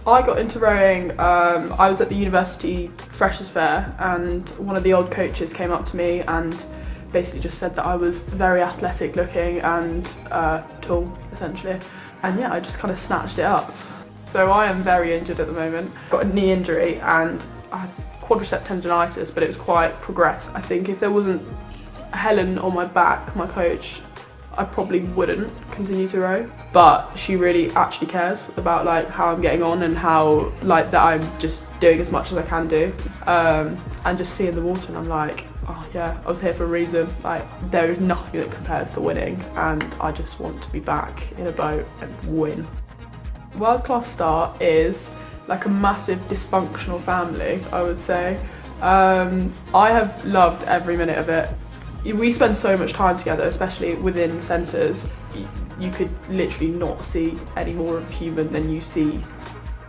I got into rowing, I was at the University Freshers Fair and one of the old coaches came up to me and basically just said that I was very athletic looking and tall, essentially. And yeah, I just kind of snatched it up. So I am very injured at the moment. Got a knee injury and I had quadricep tendonitis, but it was quite progressed. I think if there wasn't Helen on my back, my coach, I probably wouldn't continue to row. But she really actually cares about like how I'm getting on and how like that I'm just doing as much as I can do. And just seeing the water and I'm like, oh yeah, I was here for a reason. Like there is nothing that compares to winning and I just want to be back in a boat and win. World Class Start is like a massive dysfunctional family, I would say. I have loved every minute of it. We spend so much time together, especially within centres. You could literally not see any more of a human than you see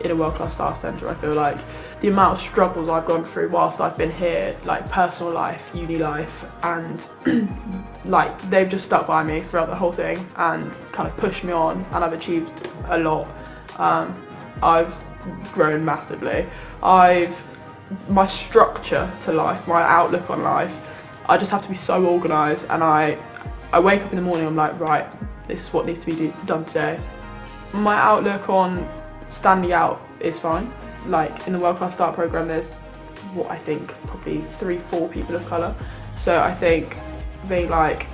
in a World Class Start centre, I feel like. The amount of struggles I've gone through whilst I've been here, like personal life, uni life, and like they've just stuck by me throughout the whole thing and kind of pushed me on, and I've achieved a lot. I've grown massively. My structure to life, my outlook on life, I just have to be so organised, and I wake up in the morning, I'm like, right, this is what needs to be done today. My outlook on standing out is fine. Like in the World Class Start programme there's what I think probably 3-4 people of colour, so I think being like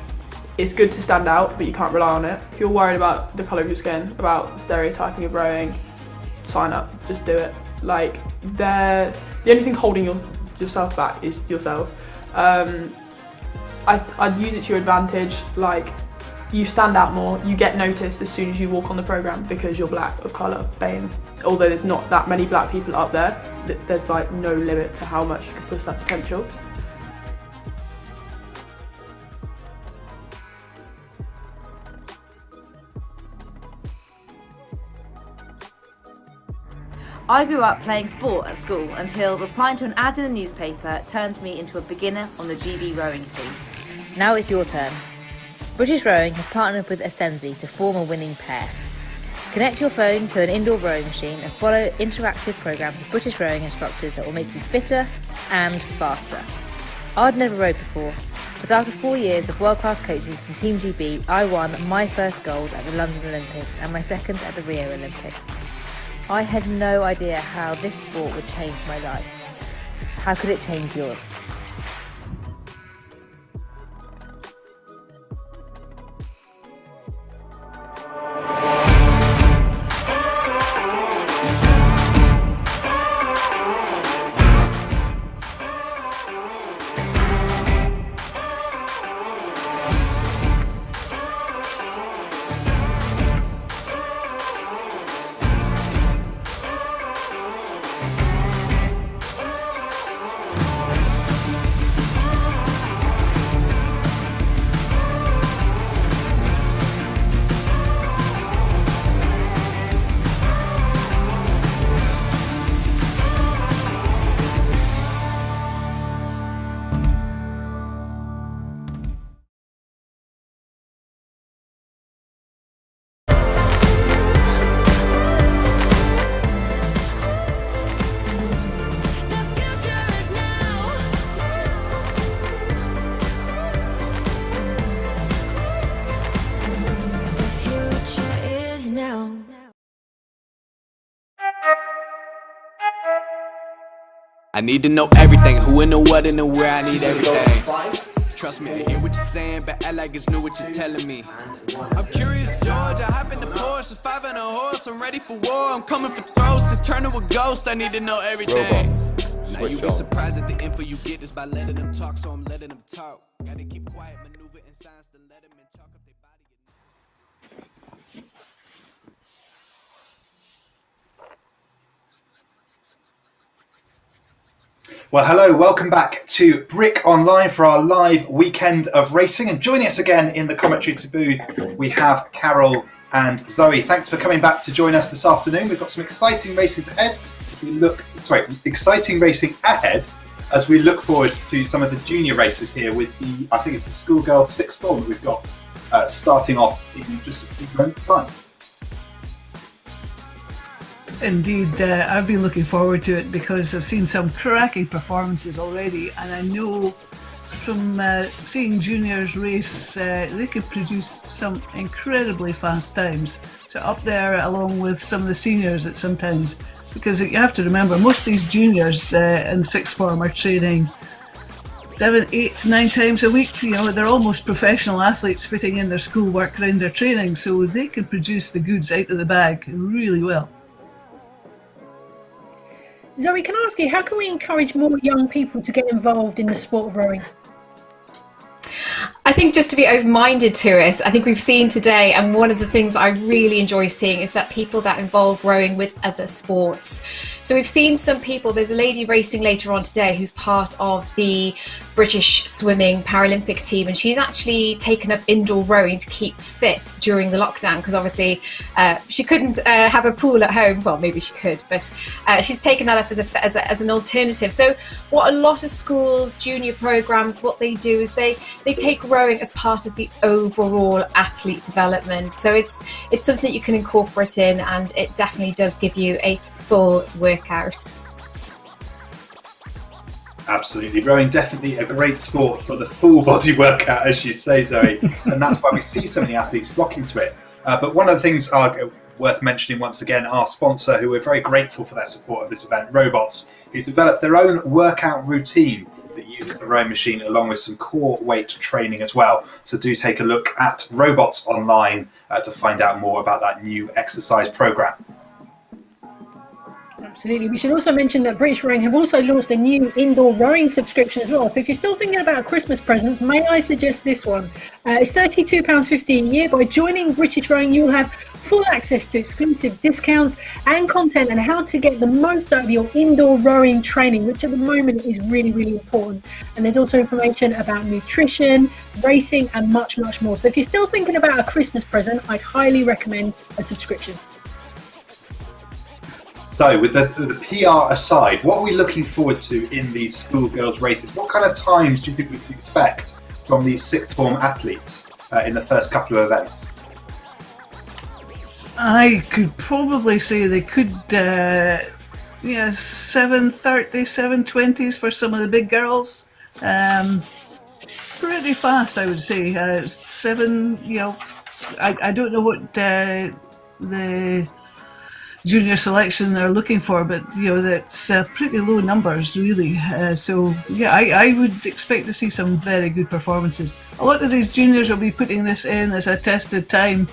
it's good to stand out but you can't rely on it. If you're worried about the colour of your skin, about the stereotyping of rowing, sign up, just do it. Like the only thing holding yourself back is yourself. I'd use it to your advantage. Like you stand out more, you get noticed as soon as you walk on the programme because you're black of colour, BAME. Although there's not that many black people up there, there's like no limit to how much you can push that potential. I grew up playing sport at school until replying to an ad in the newspaper turned me into a beginner on the GB rowing team. Now it's your turn. British Rowing have partnered with Ascenzi to form a winning pair. Connect your phone to an indoor rowing machine and follow interactive programs of British rowing instructors that will make you fitter and faster. I'd never rowed before, but after 4 years of world-class coaching from Team GB, I won my first gold at the London Olympics and my second at the Rio Olympics. I had no idea how this sport would change my life. How could it change yours? I need to know everything, who and the what and the where, I need everything. Trust me, I hear what you're saying, but I like it's new what you're telling me. I'm curious, George, I hop in the Porsche, 5 and a horse, I'm ready for war, I'm coming for throats, to turn to a ghost, I need to know everything. Now you be surprised at the info you get is by letting them talk, so I'm letting them talk. Gotta keep quiet, maneuver in silence to let them in, talk up their body. Well, hello, welcome back to Brick Online for our live weekend of racing. And joining us again in the commentary booth, we have Carol and Zoe. Thanks for coming back to join us this afternoon. We've got some exciting racing ahead. Exciting racing ahead as we look forward to some of the junior races here with I think it's the schoolgirls sixth form that we've got starting off in just a few moments' time. Indeed, I've been looking forward to it because I've seen some cracking performances already, and I know from seeing juniors race, they could produce some incredibly fast times. So up there along with some of the seniors at sometimes, because you have to remember most of these juniors in sixth form are training 7, 8, 9 times a week. You know, they're almost professional athletes fitting in their schoolwork around their training, so they can produce the goods out of the bag really well. Zoe, can I ask you, how can we encourage more young people to get involved in the sport of rowing? I think just to be open-minded to it. I think we've seen today, and one of the things I really enjoy seeing is that people that involve rowing with other sports. So we've seen some people, there's a lady racing later on today who's part of the British Swimming Paralympic team, and she's actually taken up indoor rowing to keep fit during the lockdown, because obviously she couldn't have a pool at home. Well, maybe she could, but she's taken that up as an alternative. So what a lot of schools, junior programs, what they do is they take rowing as part of the overall athlete development. So it's something that you can incorporate in, and it definitely does give you a full workout. Absolutely. Rowing definitely a great sport for the full body workout, as you say, Zoe, and that's why we see so many athletes flocking to it. But one of the things worth mentioning once again, our sponsor, who we're very grateful for their support of this event, Robots, who developed their own workout routine that uses the rowing machine along with some core weight training as well. So do take a look at Robots online to find out more about that new exercise program. Absolutely. We should also mention that British Rowing have also launched a new indoor rowing subscription as well. So if you're still thinking about a Christmas present, may I suggest this one? It's £32.50 a year. By joining British Rowing, you'll have full access to exclusive discounts and content and how to get the most out of your indoor rowing training, which at the moment is really, really important. And there's also information about nutrition, racing, and much, much more. So if you're still thinking about a Christmas present, I'd highly recommend a subscription. So with the PR aside, what are we looking forward to in these schoolgirls races? What kind of times do you think we can expect from these sixth form athletes in the first couple of events? I could probably say they could, 7:30, 7:20s for some of the big girls. Pretty fast, I would say. I don't know what the junior selection are looking for, but that's pretty low numbers really. I would expect to see some very good performances. A lot of these juniors will be putting this in as a tested time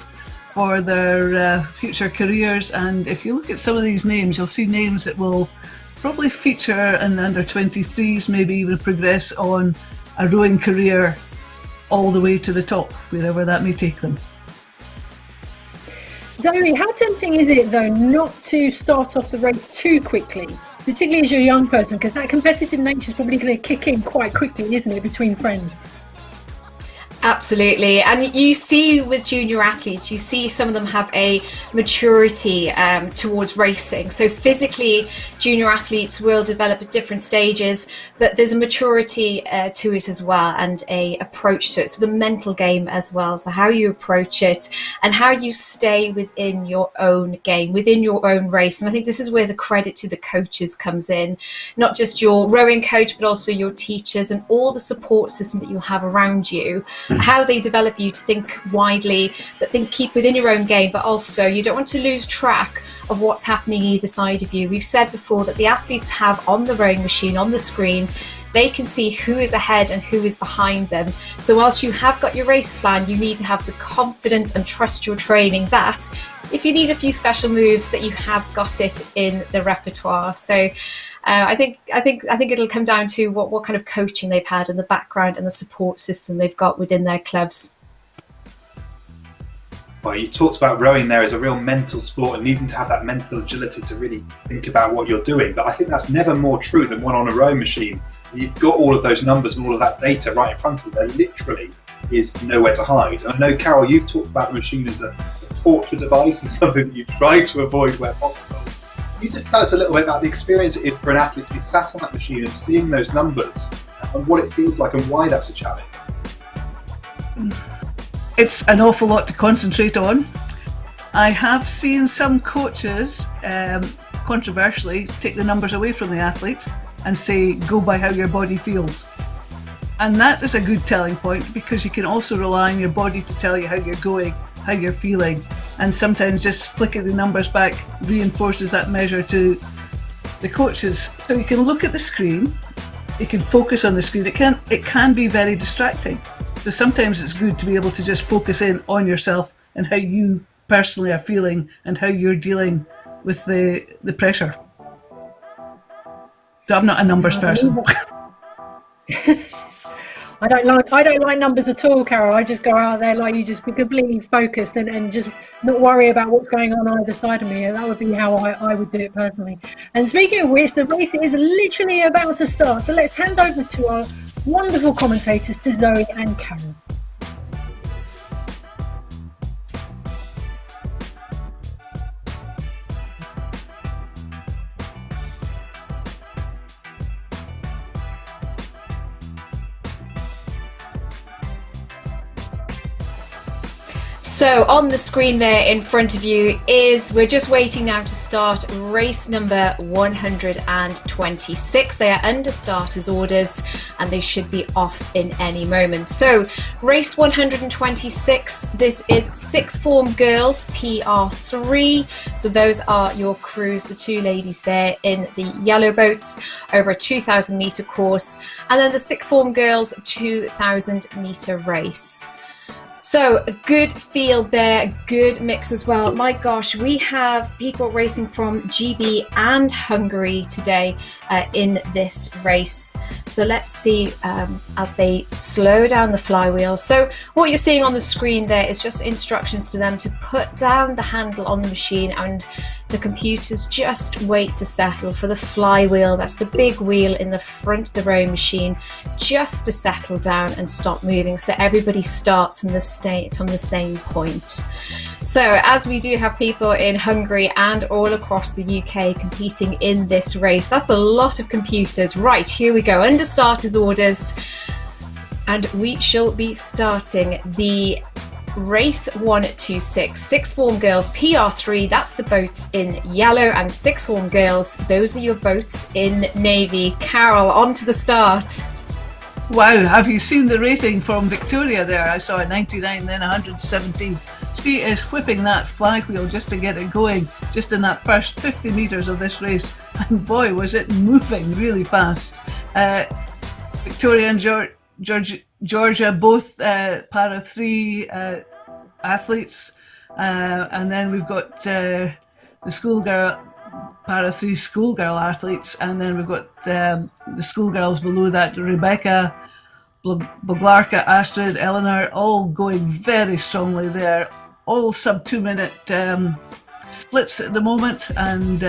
for their future careers, and if you look at some of these names, you'll see names that will probably feature in the under 23s, maybe even progress on a rowing career all the way to the top, wherever that may take them. Zoe, how tempting is it though not to start off the race too quickly, particularly as you're a young person, because that competitive nature is probably going to kick in quite quickly, isn't it, between friends? Absolutely, and you see with junior athletes, you see some of them have a maturity towards racing. So physically, junior athletes will develop at different stages, but there's a maturity to it as well, and a approach to it. So the mental game as well, so how you approach it and how you stay within your own game, within your own race. And I think this is where the credit to the coaches comes in, not just your rowing coach, but also your teachers and all the support system that you'll have around you. how they develop you to think widely, but keep within your own game, but also you don't want to lose track of what's happening either side of you. We've said before that the athletes have on the rowing machine, on the screen, they can see who is ahead and who is behind them. So whilst you have got your race plan, you need to have the confidence and trust your training that if you need a few special moves, that you have got it in the repertoire. So I think it'll come down to what kind of coaching they've had in the background and the support system they've got within their clubs. Well, you talked about rowing there as a real mental sport and needing to have that mental agility to really think about what you're doing. But I think that's never more true than when on a rowing machine. You've got all of those numbers and all of that data right in front of you. There literally is nowhere to hide. And I know, Carol, you've talked about the machine as a torture device and something that you try to avoid where possible. Can you just tell us a little bit about the experience it is for an athlete to be sat on that machine and seeing those numbers and what it feels like and why that's a challenge? It's an awful lot to concentrate on. I have seen some coaches, controversially, take the numbers away from the athlete and say, go by how your body feels. And that is a good telling point, because you can also rely on your body to tell you how you're going, how you're feeling. And sometimes just flicking the numbers back reinforces that measure to the coaches. So you can look at the screen, you can focus on the screen. It can be very distracting. So sometimes it's good to be able to just focus in on yourself and how you personally are feeling and how you're dealing with the pressure. So I'm not a numbers person. I don't like numbers at all, Carol. I just go out there like you, just be completely focused and just not worry about what's going on either side of me. That would be how I would do it personally. And speaking of which, the race is literally about to start. So let's hand over to our wonderful commentators, to Zoe and Carol. So on the screen there in front of you we're just waiting now to start race number 126. They are under starters orders and they should be off in any moment. So race 126, this is sixth form girls PR3. So those are your crews, the two ladies there in the yellow boats, over a 2,000 metre course, and then the sixth form girls 2,000 metre race. So a good field there, a good mix as well. My gosh, we have people racing from GB and Hungary today in this race. So let's see as they slow down the flywheel. So what you're seeing on the screen there is just instructions to them to put down the handle on the machine, and the computers just wait to settle for the flywheel. That's the big wheel in the front of the rowing machine, just to settle down and stop moving, so everybody starts from the same point. So as we do have people in Hungary and all across the UK competing in this race, that's a lot of computers. Right, here we go, under starters orders, and we shall be starting the race 126, sixth form girls PR3, that's the boats in yellow, and sixth form girls, those are your boats in navy. Carol, on to the start. Wow, have you seen the rating from Victoria there? I saw a 99, then 117. She is whipping that flywheel just to get it going, just in that first 50 metres of this race. And boy, was it moving really fast. Victoria and Georgia, both para 3 athletes. And then we've got the schoolgirl, para 3 schoolgirl athletes, and then we've got the schoolgirls below that, Rebecca, Boglarka, Astrid, Eleanor, all going very strongly there, all sub 2 minute splits at the moment, and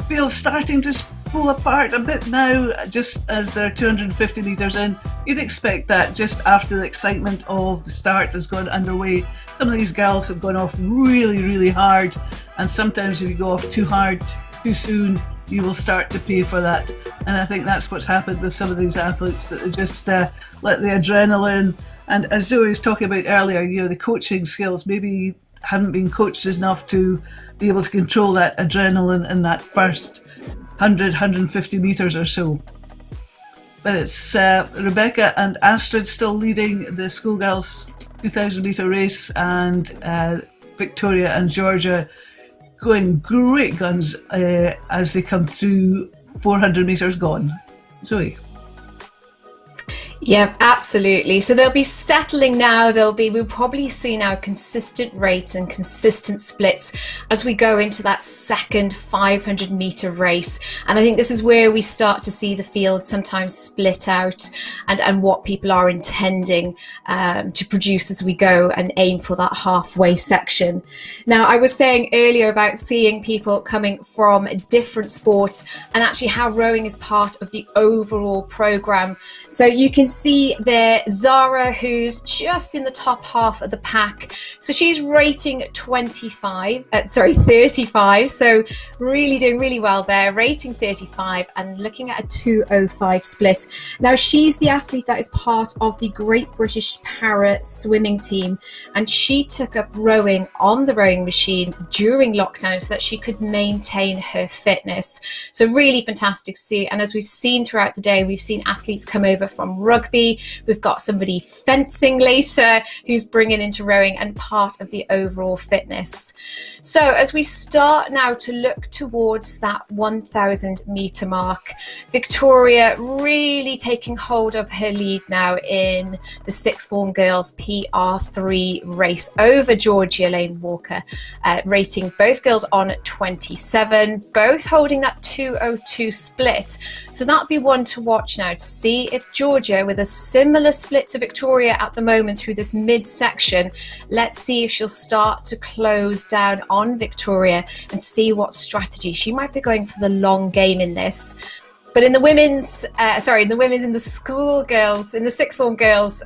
field's starting to pull apart a bit now, just as they're 250 metres in. You'd expect that just after the excitement of the start has gone underway. Some of these girls have gone off really, really hard, and sometimes if you go off too hard too soon, you will start to pay for that. And I think that's what's happened with some of these athletes, that they just let the adrenaline, and as Zoe was talking about earlier, you know, the coaching skills maybe haven't been coached enough to be able to control that adrenaline in that first 100, 150 metres or so. But it's Rebecca and Astrid still leading the schoolgirls 2,000 metre race, and Victoria and Georgia going great guns as they come through 400 metres gone. Zoe. Yeah, absolutely. So they'll be settling now. We'll probably see now consistent rates and consistent splits as we go into that second 500 metre race. And I think this is where we start to see the field sometimes split out and what people are intending to produce as we go and aim for that halfway section. Now, I was saying earlier about seeing people coming from different sports and actually how rowing is part of the overall programme. So you can see there Zara, who's just in the top half of the pack. So she's rating 35, so really doing really well there, rating 35 and looking at a 2:05 split. Now she's the athlete that is part of the Great British Para Swimming team, and she took up rowing on the rowing machine during lockdown so that she could maintain her fitness. So really fantastic to see. And as we've seen throughout the day, we've seen athletes come over from rugby. We've got somebody fencing later who's bringing into rowing and part of the overall fitness. So as we start now to look towards that 1,000 metre mark, Victoria really taking hold of her lead now in the sixth form girls PR3 race over Georgia Lane Walker, rating both girls on 27, both holding that 2:02 split. So that'll be one to watch now to see if Georgia, with a similar split to Victoria at the moment through this mid-section, let's see if she'll start to close down on Victoria and see what strategy. She might be going for the long game in this. But in the women's, in the school girls, in the sixth form girls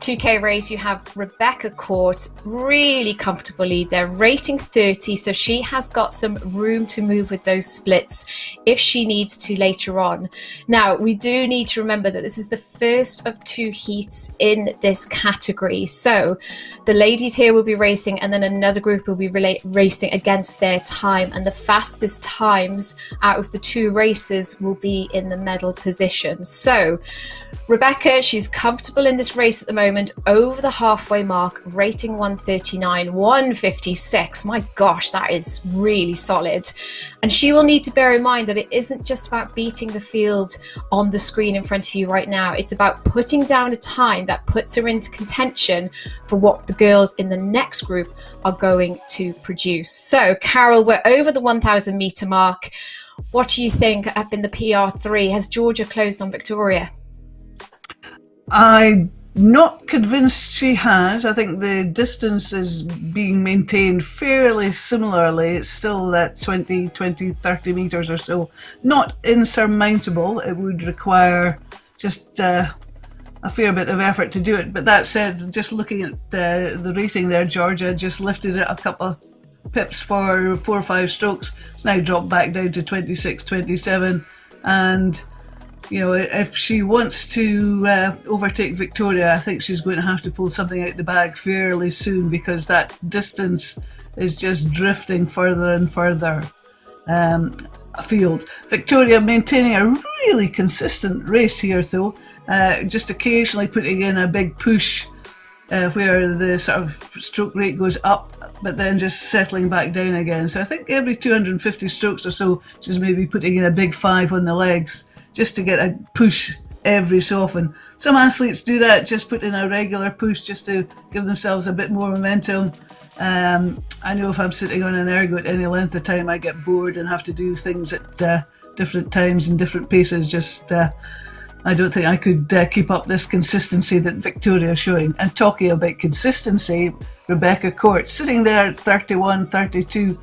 2K race, you have Rebecca Court, really comfortable lead there, rating 30, so she has got some room to move with those splits if she needs to later on. Now, we do need to remember that this is the first of two heats in this category, so the ladies here will be racing and then another group will be racing against their time, and the fastest times out of the two races will be in the medal position. So Rebecca, she's comfortable in this race at the moment, over the halfway mark, rating 139, 156. My gosh, that is really solid. And she will need to bear in mind that it isn't just about beating the field on the screen in front of you right now. It's about putting down a time that puts her into contention for what the girls in the next group are going to produce. So, Carol, we're over the 1,000 metre mark. What do you think up in the PR3? Has Georgia closed on Victoria? I'm not convinced she has. I think the distance is being maintained fairly similarly. It's still that 20, 30 metres or so. Not insurmountable. It would require just a fair bit of effort to do it. But that said, just looking at the rating there, Georgia just lifted it a couple pips for 4 or 5 strokes. It's now dropped back down to 26, 27. And you know, if she wants to overtake Victoria, I think she's going to have to pull something out the bag fairly soon, because that distance is just drifting further and further afield. Victoria maintaining a really consistent race here, though, just occasionally putting in a big push where the sort of stroke rate goes up, but then just settling back down again. So I think every 250 strokes or so, she's maybe putting in a big 5 on the legs, just to get a push every so often. Some athletes do that, just put in a regular push just to give themselves a bit more momentum. I know if I'm sitting on an ergo at any length of time, I get bored and have to do things at different times and different paces. I don't think I could keep up this consistency that Victoria is showing. And talking about consistency, Rebecca Court sitting there at 31, 32,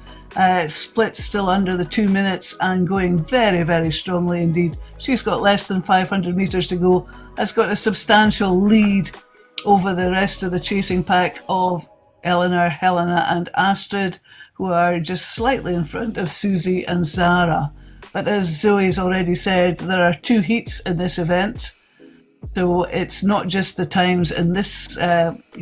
split still under the 2 minutes and going very, very strongly indeed. She's got less than 500 metres to go. Has got a substantial lead over the rest of the chasing pack of Eleanor, Helena and Astrid, who are just slightly in front of Susie and Zara. But as Zoe's already said, there are 2 heats in this event. So it's not just the times in this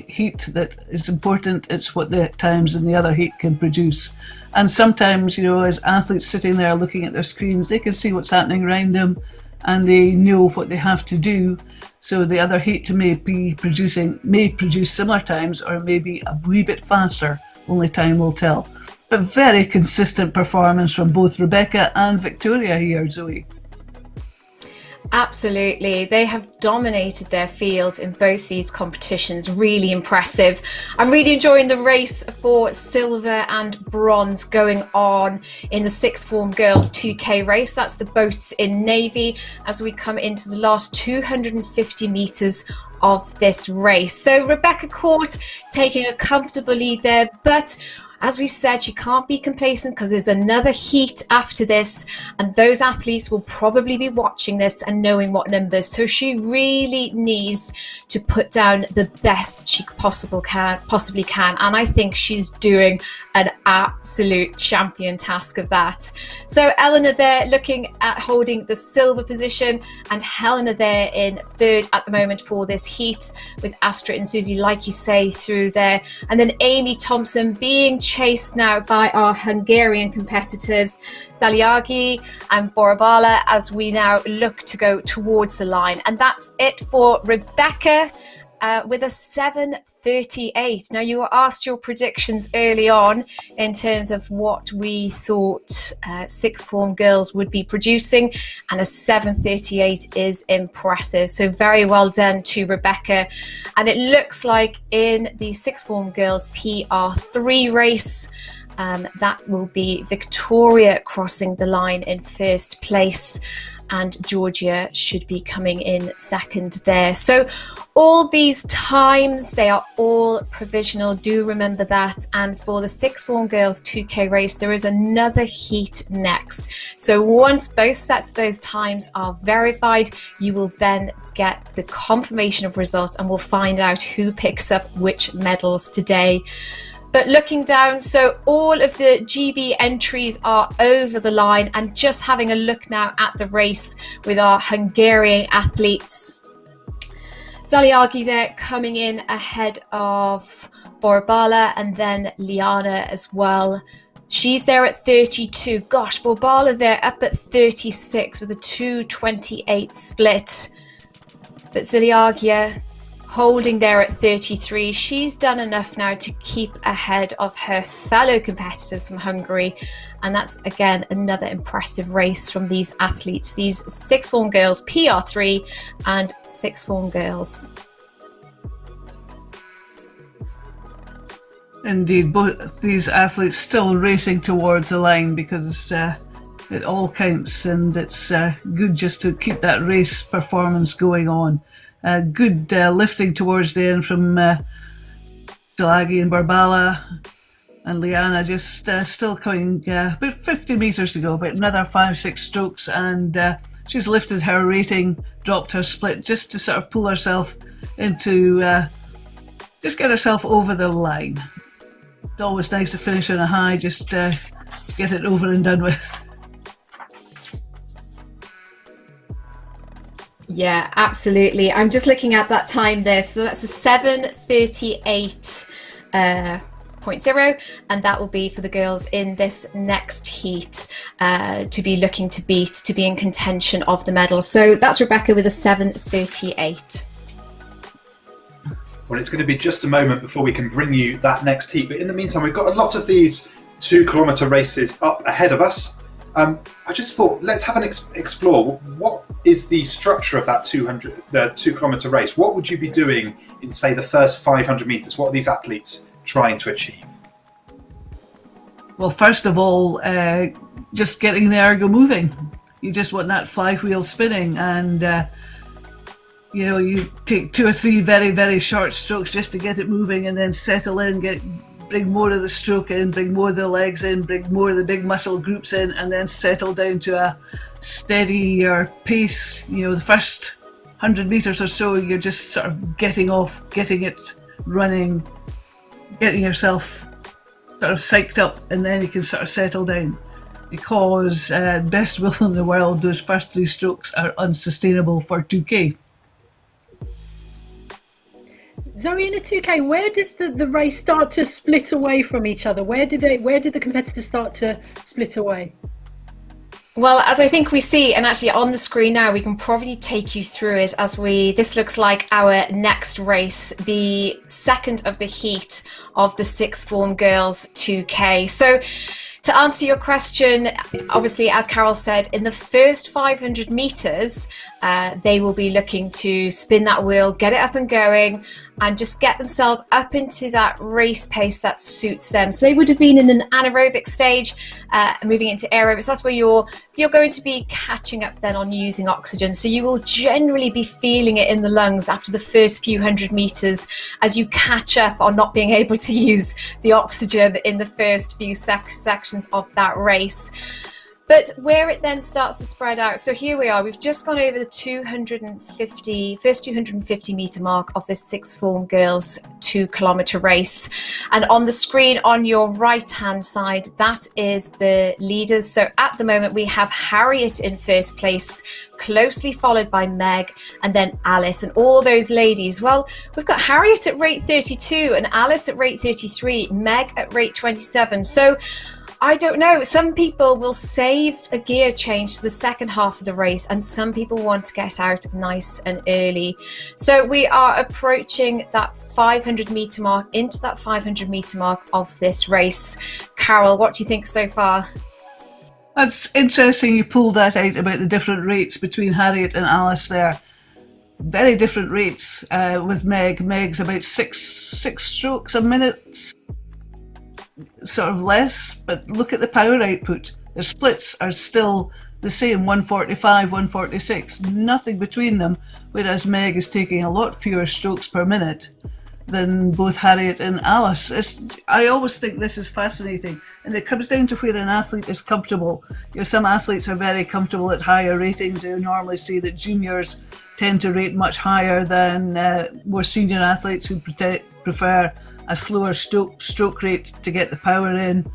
heat that is important, it's what the times in the other heat can produce. And sometimes, you know, as athletes sitting there looking at their screens, they can see what's happening around them. and they know what they have to do. So the other heat may produce similar times, or maybe a wee bit faster. Only time will tell. But very consistent performance from both Rebecca and Victoria here, Zoe. Absolutely. They have dominated their field in both these competitions. Really impressive. I'm really enjoying the race for silver and bronze going on in the sixth form girls 2K race. That's the boats in navy as we come into the last 250 metres of this race. So Rebecca Court taking a comfortable lead there, but as we said, she can't be complacent because there's another heat after this, and those athletes will probably be watching this and knowing what numbers. So she really needs to put down the best she possibly can. And I think she's doing an absolute champion task of that. So Eleanor there looking at holding the silver position, and Helena there in third at the moment for this heat, with Astrid and Susie, like you say, through there. And then Amy Thompson being chased now by our Hungarian competitors, Saliagi and Borabala, as we now look to go towards the line. And that's it for Rebecca with a 7:38. Now, you were asked your predictions early on in terms of what we thought sixth form girls would be producing, and a 7:38 is impressive. So very well done to Rebecca. And it looks like in the sixth form girls PR3 race, that will be Victoria crossing the line in first place, and Georgia should be coming in second there. So all these times, they are all provisional. Do remember that. And for the sixth form girls 2K race, there is another heat next. So once both sets of those times are verified, you will then get the confirmation of results, and we'll find out who picks up which medals today. But looking down, so all of the GB entries are over the line, and just having a look now at the race with our Hungarian athletes. Zaliagi there coming in ahead of Borabala, and then Liana as well. She's there at 32. Gosh, Borabala there up at 36 with a 2:28 split. But Zaliagia holding there at 33. She's done enough now to keep ahead of her fellow competitors from Hungary. And that's, again, another impressive race from these athletes, these sixth form girls, PR3 and sixth form girls. Indeed, both these athletes still racing towards the line, because it all counts, and it's good just to keep that race performance going on. Good lifting towards the end from Zalagi and Barbala, and Liana just still coming about 50 metres to go, about another 5-6 strokes, and she's lifted her rating, dropped her split just to sort of pull herself into, just get herself over the line. It's always nice to finish on a high, just get it over and done with. Yeah, absolutely. I'm just looking at that time there. So that's a 7:38.0, and that will be for the girls in this next heat to be looking to beat, to be in contention of the medal. So that's Rebecca with a 7:38. Well, it's going to be just a moment before we can bring you that next heat. But in the meantime, we've got a lot of these 2-kilometre races up ahead of us. I just thought, let's have an explore. What is the structure of that 2-kilometre race? What would you be doing in, say, the first 500 metres? What are these athletes trying to achieve? Well, first of all, just getting the ergo moving. You just want that flywheel spinning, and you take 2 or 3 very, very short strokes just to get it moving, and then settle in, bring more of the stroke in, bring more of the legs in, bring more of the big muscle groups in, and then settle down to a steadier pace. The first 100 metres or so, you're just sort of getting off, getting it running, getting yourself sort of psyched up, and then you can sort of settle down. Because best will in the world, those first 3 strokes are unsustainable for 2K. Zoe, in a 2K, where does the race start to split away from each other? Where did the competitors start to split away? Well, as I think we see, and actually on the screen now, we can probably take you through it this looks like our next race, the second of the heat of the sixth form girls 2K. So to answer your question, obviously, as Carol said, in the first 500 meters, they will be looking to spin that wheel, get it up and going, and just get themselves up into that race pace that suits them. So they would have been in an anaerobic stage, moving into aerobic. So that's where you're going to be catching up then on using oxygen. So you will generally be feeling it in the lungs after the first few hundred meters as you catch up on not being able to use the oxygen in the first few sections of that race. But where it then starts to spread out, so here we are, we've just gone over the first 250 metre mark of the sixth form girls 2 kilometre race. And on the screen on your right hand side, that is the leaders. So at the moment we have Harriet in first place, closely followed by Meg and then Alice. And all those ladies, well, we've got Harriet at rate 32 and Alice at rate 33, Meg at rate 27. So I don't know, some people will save a gear change to the second half of the race and some people want to get out nice and early. So we are approaching that 500 metre mark, into that 500 metre mark of this race. Carol, what do you think so far? That's interesting you pulled that out about the different rates between Harriet and Alice there. Very different rates with Meg. Meg's about six strokes a minute, sort of less, but look at the power output. The splits are still the same, 145, 146, nothing between them, whereas Meg is taking a lot fewer strokes per minute than both Harriet and Alice. I always think this is fascinating, and it comes down to where an athlete is comfortable. You know, some athletes are very comfortable at higher ratings. You normally see that juniors tend to rate much higher than more senior athletes who prefer a slower stroke rate to get the power in.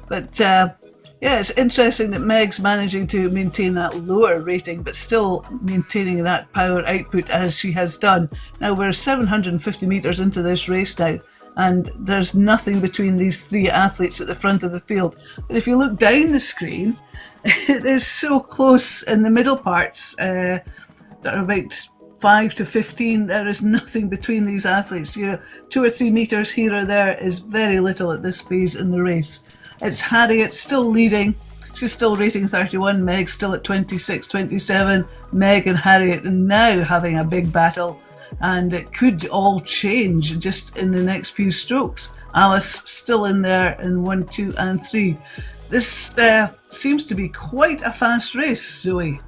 But yeah, it's interesting that Meg's managing to maintain that lower rating but still maintaining that power output as she has done. Now we're 750 metres into this race now, and there's nothing between these three athletes at the front of the field. But if you look down the screen, it is so close in the middle parts, that are about 5 to 15, there is nothing between these athletes. 2 or 3 metres here or there is very little at this phase in the race. It's Harriet still leading. She's still rating 31. Meg still at 26, 27. Meg and Harriet are now having a big battle, and it could all change just in the next few strokes. Alice still in there in 1, 2 and 3. This seems to be quite a fast race, Zoe.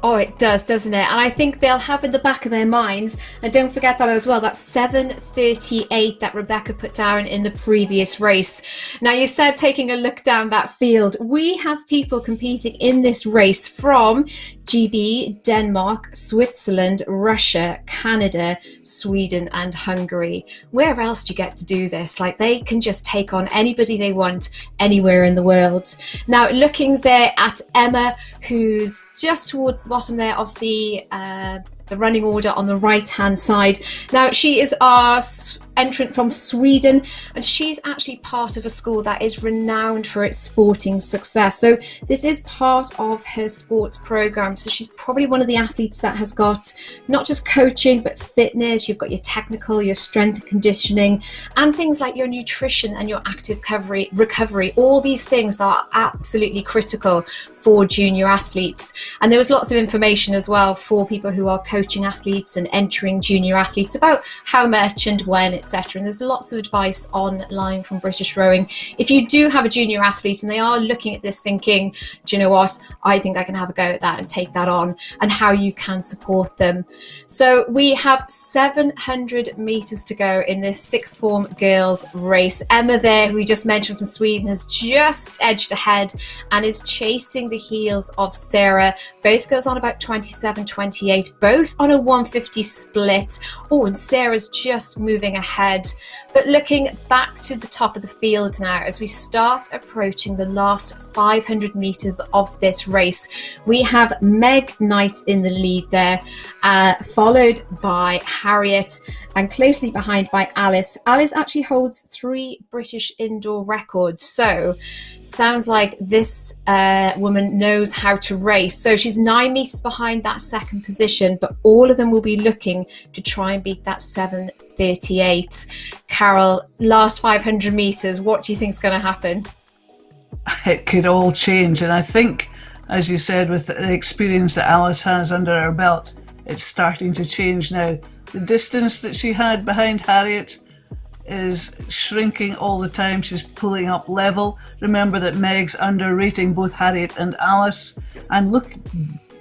Oh, it does, doesn't it? And I think they'll have in the back of their minds, and don't forget that as well, that's 7:38 that Rebecca put down in the previous race. Now, you said taking a look down that field, we have people competing in this race from GB, Denmark, Switzerland, Russia, Canada, Sweden and Hungary. Where else do you get to do this? Like, they can just take on anybody they want anywhere in the world. Now, looking there at Emma, who's just towards the bottom there of the running order on the right hand side. Now, she is our entrant from Sweden, and she's actually part of a school that is renowned for its sporting success. So this is part of her sports program. So she's probably one of the athletes that has got not just coaching but fitness. You've got your technical, your strength and conditioning, and things like your nutrition and your active recovery. All these things are absolutely critical for junior athletes. And there was lots of information as well for people who are coaching athletes and entering junior athletes about how much and when, etc. And there's lots of advice online from British Rowing. If you do have a junior athlete and they are looking at this thinking, do you know what, I think I can have a go at that and take that on, and how you can support them. So we have 700 metres to go in this sixth form girls race. Emma there, who we just mentioned from Sweden, has just edged ahead and is chasing the heels of Sarah. Both girls on about 27, 28, both on a 150 split. Oh, and Sarah's just moving ahead ahead. But looking back to the top of the field now, as we start approaching the last 500 metres of this race, we have Meg Knight in the lead there, followed by Harriet, and closely behind by Alice. Alice actually holds 3 British indoor records, so sounds like this woman knows how to race. So she's 9 metres behind that second position, but all of them will be looking to try and beat that 7:38. Carol, last 500 metres, what do you think is going to happen? It could all change, and I think, as you said, with the experience that Alice has under her belt, it's starting to change now. The distance that she had behind Harriet is shrinking all the time. She's pulling up level. Remember that Meg's underrating both Harriet and Alice, and look,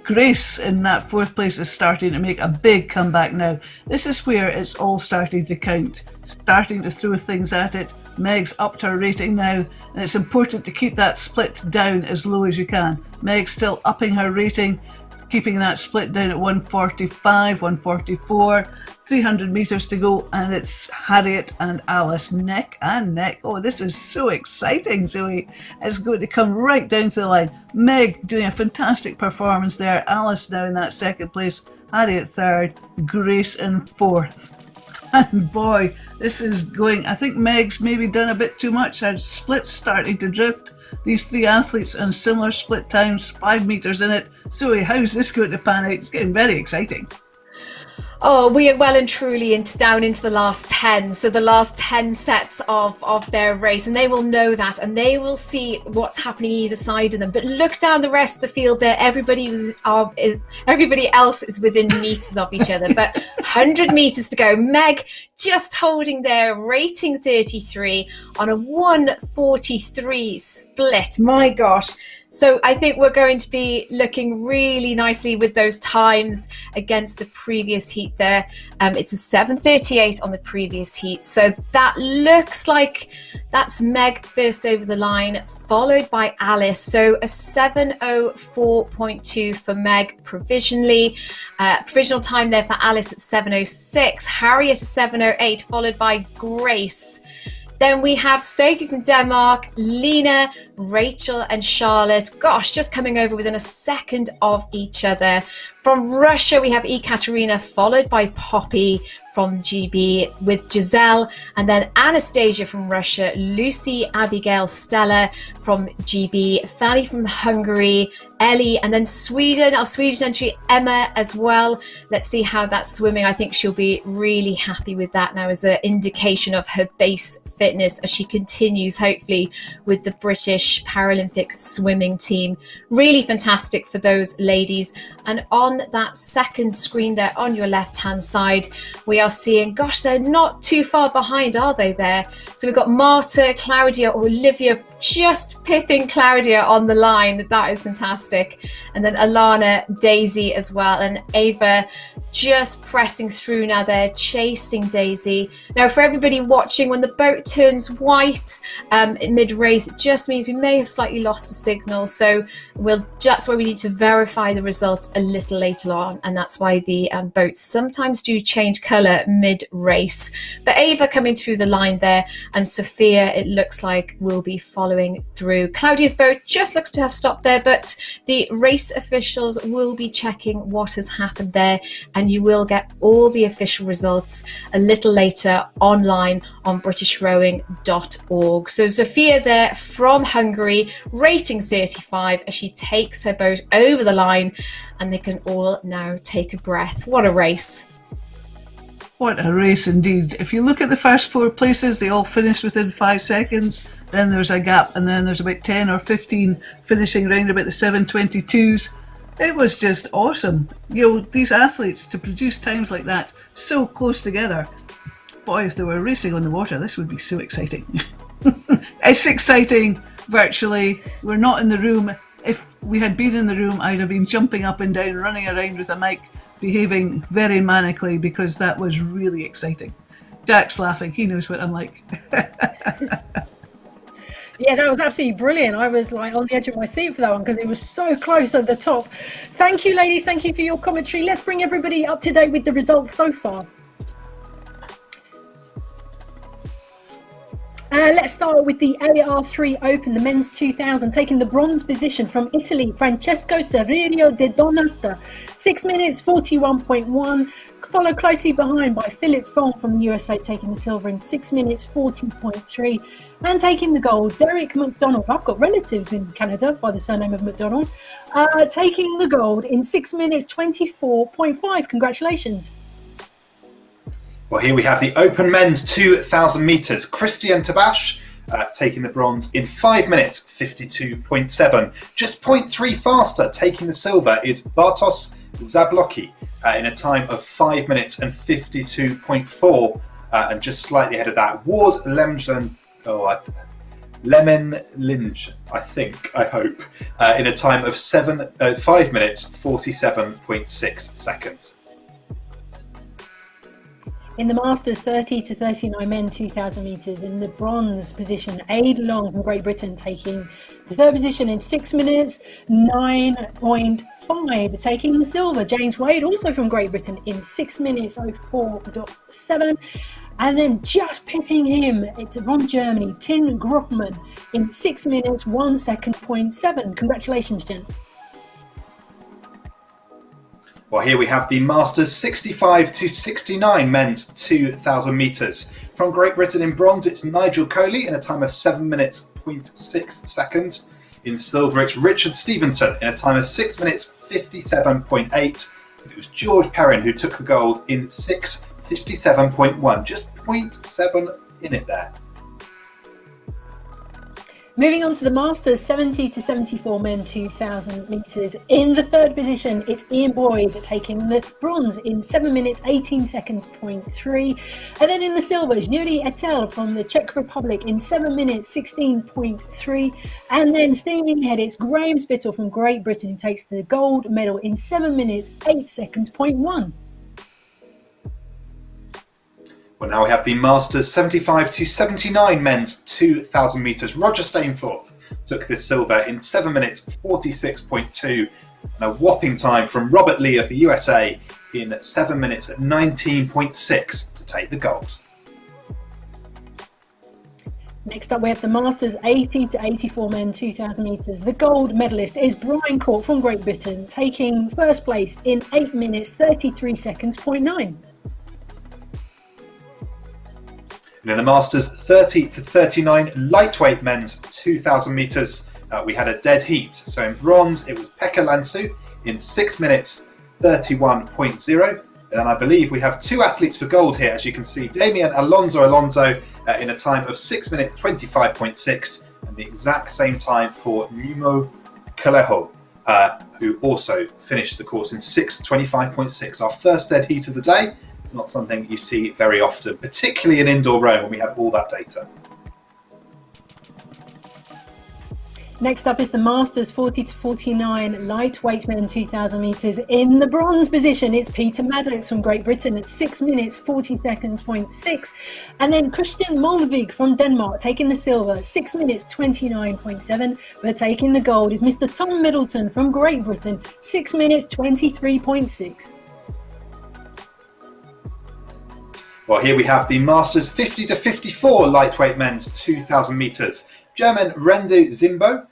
Grace in that 4th place is starting to make a big comeback now. This is where it's all starting to count, starting to throw things at it. Meg's upped her rating now, and it's important to keep that split down as low as you can. Meg's still upping her rating, keeping that split down at 145, 144, 300 metres to go, and it's Harriet and Alice neck and neck. Oh, this is so exciting, Zoe. It's going to come right down to the line. Meg doing a fantastic performance there. Alice now in that 2nd place, Harriet 3rd, Grace in 4th. And boy, this is going, I think Meg's maybe done a bit too much. Her split's starting to drift. These 3 athletes on similar split times, 5 metres in it. Zoe, how's this going to pan out? It's getting very exciting. Oh, we are well and truly down into the last 10. So the last 10 sets of their race, and they will know that, and they will see what's happening either side of them. But look down the rest of the field there. Everybody else is within metres of each other. But 100 metres to go. Meg just holding their rating 33 on a 143 split. My gosh. So I think we're going to be looking really nicely with those times against the previous heat there. It's a 7:38 on the previous heat. So that looks like that's Meg first over the line, followed by Alice. So a 7:04.2 for Meg provisionally. Provisional time there for Alice at 7:06. Harriet at 7:08, followed by Grace. Then we have Sophie from Denmark, Lena, Rachel and Charlotte. Gosh, just coming over within a second of each other. From Russia, we have Ekaterina, followed by Poppy from GB with Giselle, and then Anastasia from Russia, Lucy, Abigail, Stella from GB, Fanny from Hungary, Ellie, and then Sweden, our Swedish entry, Emma as well. Let's see how that's swimming. I think she'll be really happy with that now as an indication of her base fitness as she continues, hopefully, with the British Paralympic swimming team. Really fantastic for those ladies. And on that second screen there on your left-hand side, we are seeing, gosh, they're not too far behind, are they there? So we've got Marta, Claudia, Olivia just pipping Claudia on the line. That is fantastic. And then Alana, Daisy as well, and Ava just pressing through now. They're chasing Daisy. Now, for everybody watching, when the boat turns white in mid-race, it just means we may have slightly lost the signal. So that's why we need to verify the results a little later on, and that's why the boats sometimes do change colour mid-race. But Ava coming through the line there, and Sophia, it looks like, will be following through. Claudia's boat just looks to have stopped there, but the race officials will be checking what has happened there, and you will get all the official results a little later online on BritishRowing.org. So Sophia there from Hungary, rating 35 as she takes her boat over the line, and they can all now take a breath. What a race. What a race indeed. If you look at the first 4 places, they all finished within 5 seconds. Then there's a gap, and then there's about 10 or 15 finishing round about the 7:22s. It was just awesome. You know, these athletes, to produce times like that so close together. Boy, if they were racing on the water, this would be so exciting. It's exciting virtually. We're not in the room. If we had been in the room, I'd have been jumping up and down, running around with a mic, behaving very manically, because that was really exciting. Jack's laughing. He knows what I'm like. Yeah, that was absolutely brilliant. I was like on the edge of my seat for that one because it was so close at the top. Thank you, ladies. Thank you for your commentary. Let's bring everybody up to date with the results so far. Let's start with the AR3 Open, the men's 2000, taking the bronze position from Italy, Francesco Saverio de Donata, 6 minutes 41.1, followed closely behind by Philip Fong from the USA, taking the silver in 6 minutes 40.3, and taking the gold, Derek McDonald. I've got relatives in Canada by the surname of McDonald, taking the gold in 6 minutes 24.5. Congratulations. Well, here we have the Open Men's 2,000 metres. Christian Tabash taking the bronze in 5 minutes 52.7. Just 0.3 faster, taking the silver, is Bartosz Zablocki in a time of 5 minutes and 52.4. And just slightly ahead of that, Ward Lemon Linge, I hope, in a time of 5 minutes 47.6 seconds. In the Masters 30 to 39 men 2,000 metres, in the bronze position, Aid Long from Great Britain taking the third position in 6 minutes 9.5. Taking the silver, James Wade, also from Great Britain, in 6 minutes 04.7. And then just pipping him, it's from Germany, Tim Groffman, in 6 minutes 1 second 0.7. Congratulations, gents. Well, here we have the Masters 65 to 69 men's 2,000 metres. From Great Britain in bronze, it's Nigel Coley in a time of 7 minutes 0.6 seconds. In silver, it's Richard Stevenson in a time of 6 minutes 57.8. It was George Perrin who took the gold in 6:57.1, just 0.7 in it there. Moving on to the Masters 70 to 74 men 2,000 metres. In the third position, it's Ian Boyd taking the bronze in 7 minutes 18 seconds 0.3. And then in the silvers, Yuri Etel from the Czech Republic in 7 minutes 16.3. And then steaming ahead, it's Graham Spittle from Great Britain who takes the gold medal in 7 minutes 8 seconds 0.1. Well, now we have the Masters 75 to 79 men's 2,000 metres. Roger Stainforth took this silver in 7 minutes 46.2, and a whopping time from Robert Lee of the USA in 7 minutes 19.6 to take the gold. Next up, we have the Masters 80 to 84 men 2,000 metres. The gold medalist is Brian Court from Great Britain, taking first place in 8 minutes 33 seconds 0.9. And in the Masters 30 to 39 lightweight men's 2,000 metres, we had a dead heat. So in bronze, it was Pekka Lansu in 6 minutes 31.0. And then I believe we have two athletes for gold here, as you can see, Damien Alonso in a time of 6 minutes 25.6, and the exact same time for Nimo Kaleho, who also finished the course in 6:25.6. Our first dead heat of the day. Not something you see very often, particularly in indoor rowing when we have all that data. Next up is the Masters 40 to 49 lightweight men 2,000 metres. In the bronze position, it's Peter Maddox from Great Britain at 6 minutes 40 seconds 0.6. And then Christian Molvig from Denmark taking the silver, 6 minutes 29.7. But taking the gold is Mr. Tom Middleton from Great Britain, 6 minutes 23.6. Well, here we have the Masters 50 to 54 lightweight men's 2,000 metres. German Rendu Zimbo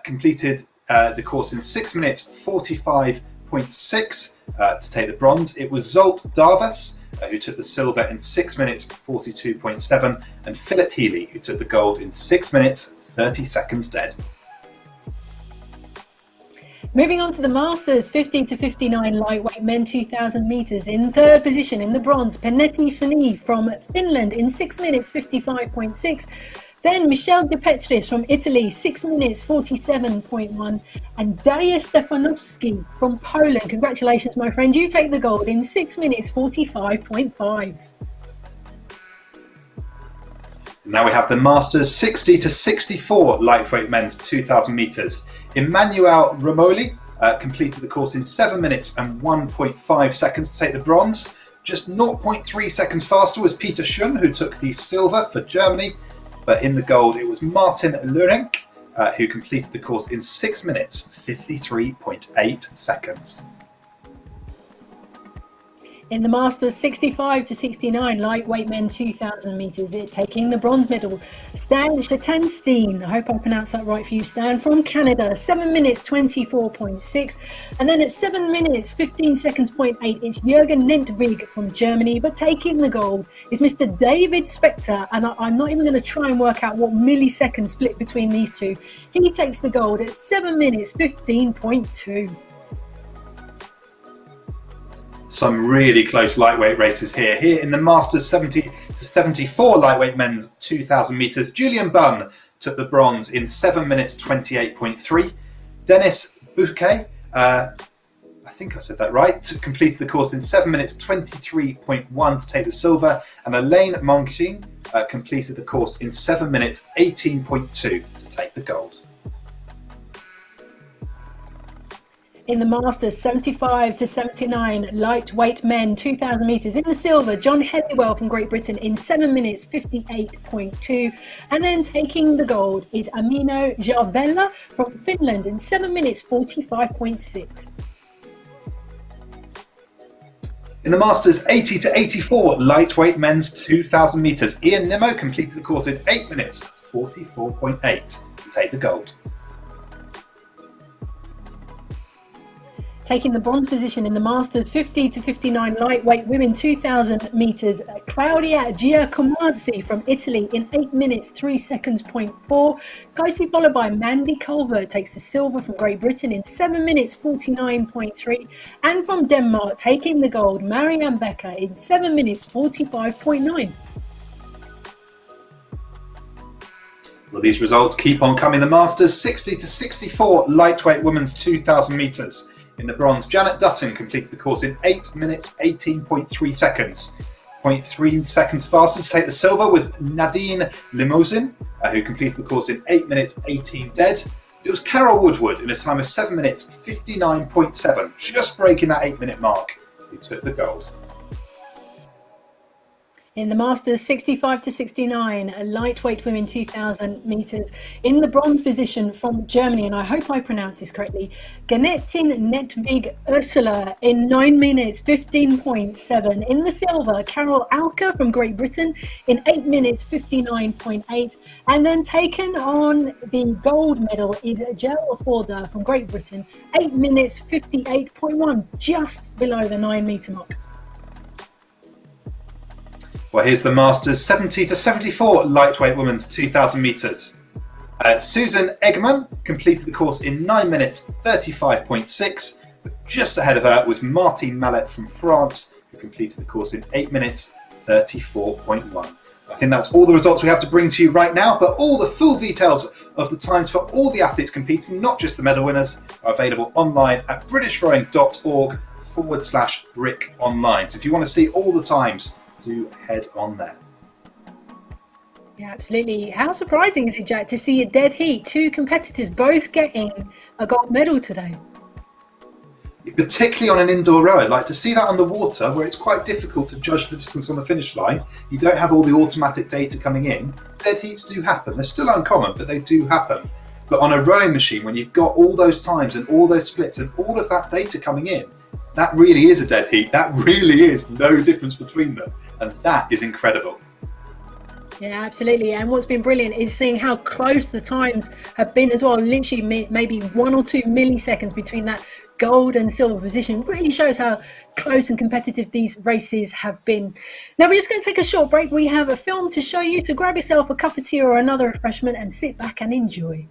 completed the course in 6 minutes 45.6 to take the bronze. It was Zolt Darvas who took the silver in 6 minutes 42.7, and Philip Healy who took the gold in 6 minutes 30 seconds dead. Moving on to the Masters 50 to 59 lightweight men 2,000 metres. In third position in the bronze, Penetti Suni from Finland in 6 minutes 55.6. Then Michel De Petris from Italy, 6 minutes 47.1. And Dariusz Stefanowski from Poland. Congratulations, my friend. You take the gold in 6 minutes 45.5. Now we have the Masters 60 to 64 lightweight men's 2,000 metres. Emmanuel Romoli completed the course in 7 minutes and 1.5 seconds to take the bronze. Just 0.3 seconds faster was Peter Schun, who took the silver for Germany. But in the gold, it was Martin Lurenk, who completed the course in 6 minutes 53.8 seconds. In the Masters 65 to 69 lightweight men 2,000 metres, taking the bronze medal, Stan Schatenstein, I hope I pronounced that right for you, Stan, from Canada, 7 minutes 24.6. And then at 7 minutes 15 seconds 0.8, it's Jürgen Nentwig from Germany. But taking the gold is Mr. David Spector, and I'm not even going to try and work out what millisecond split between these two. He takes the gold at 7 minutes 15.2. Some really close lightweight races here. Here in the Masters 70 to 74 lightweight men's 2,000 metres, Julian Bunn took the bronze in 7 minutes 28.3. Dennis Bouquet, I think I said that right, completed the course in 7 minutes 23.1 to take the silver, and Elaine Mongin completed the course in 7 minutes 18.2 to take the gold. In the Masters 75 to 79 lightweight men 2,000 metres, in the silver, John Helliwell from Great Britain in 7 minutes 58.2. And then taking the gold is Amino Jarvella from Finland in 7 minutes 45.6. In the Masters 80 to 84 lightweight men's 2,000 metres, Ian Nimmo completed the course in 8 minutes 44.8 to take the gold. Taking the bronze position in the Masters 50 to 59 lightweight women 2,000 metres, Claudia Giacomassi from Italy in 8 minutes 3 seconds 0.4. Closely followed by Mandy Culver takes the silver from Great Britain in 7 minutes 49.3. And from Denmark, taking the gold, Marianne Becker in 7 minutes 45.9. Well, these results keep on coming. The Masters 60 to 64 lightweight women's 2,000 metres. In the bronze, Janet Dutton completed the course in 8 minutes 18.3 seconds. 0.3 seconds faster to take the silver was Nadine Limousin, who completed the course in 8 minutes 18 dead. It was Carol Woodward in a time of 7 minutes 59.7, just breaking that 8-minute mark, who took the gold. In the Masters 65 to 69 lightweight women 2,000 metres, in the bronze position from Germany, and I hope I pronounce this correctly, Ganetin Netwig Ursula in 9 minutes 15.7. In the silver, Carol Alker from Great Britain in 8 minutes 59.8. And then taken on the gold medal is Jel Forder from Great Britain, 8 minutes 58.1, just below the 9 metre mark. Well, here's the Masters 70 to 74 lightweight women's 2,000 metres. Susan Eggman completed the course in 9 minutes 35.6, but just ahead of her was Martine Mallet from France, who completed the course in 8 minutes 34.1. I think that's all the results we have to bring to you right now, but all the full details of the times for all the athletes competing, not just the medal winners, are available online at britishrowing.org/brick online. So if you want to see all the times, do head on there. Yeah, absolutely. How surprising is it, Jack, to see a dead heat, two competitors both getting a gold medal today? Particularly on an indoor rower, like to see that on the water where it's quite difficult to judge the distance on the finish line. You don't have all the automatic data coming in. Dead heats do happen. They're still uncommon, but they do happen. But on a rowing machine, when you've got all those times and all those splits and all of that data coming in, that really is a dead heat. That really is no difference between them. And that is incredible. Yeah, absolutely. And what's been brilliant is seeing how close the times have been as well. Literally maybe 1 or 2 milliseconds between that gold and silver position. Really shows how close and competitive these races have been. Now we're just going to take a short break. We have a film to show you, so grab yourself a cup of tea or another refreshment and sit back and enjoy.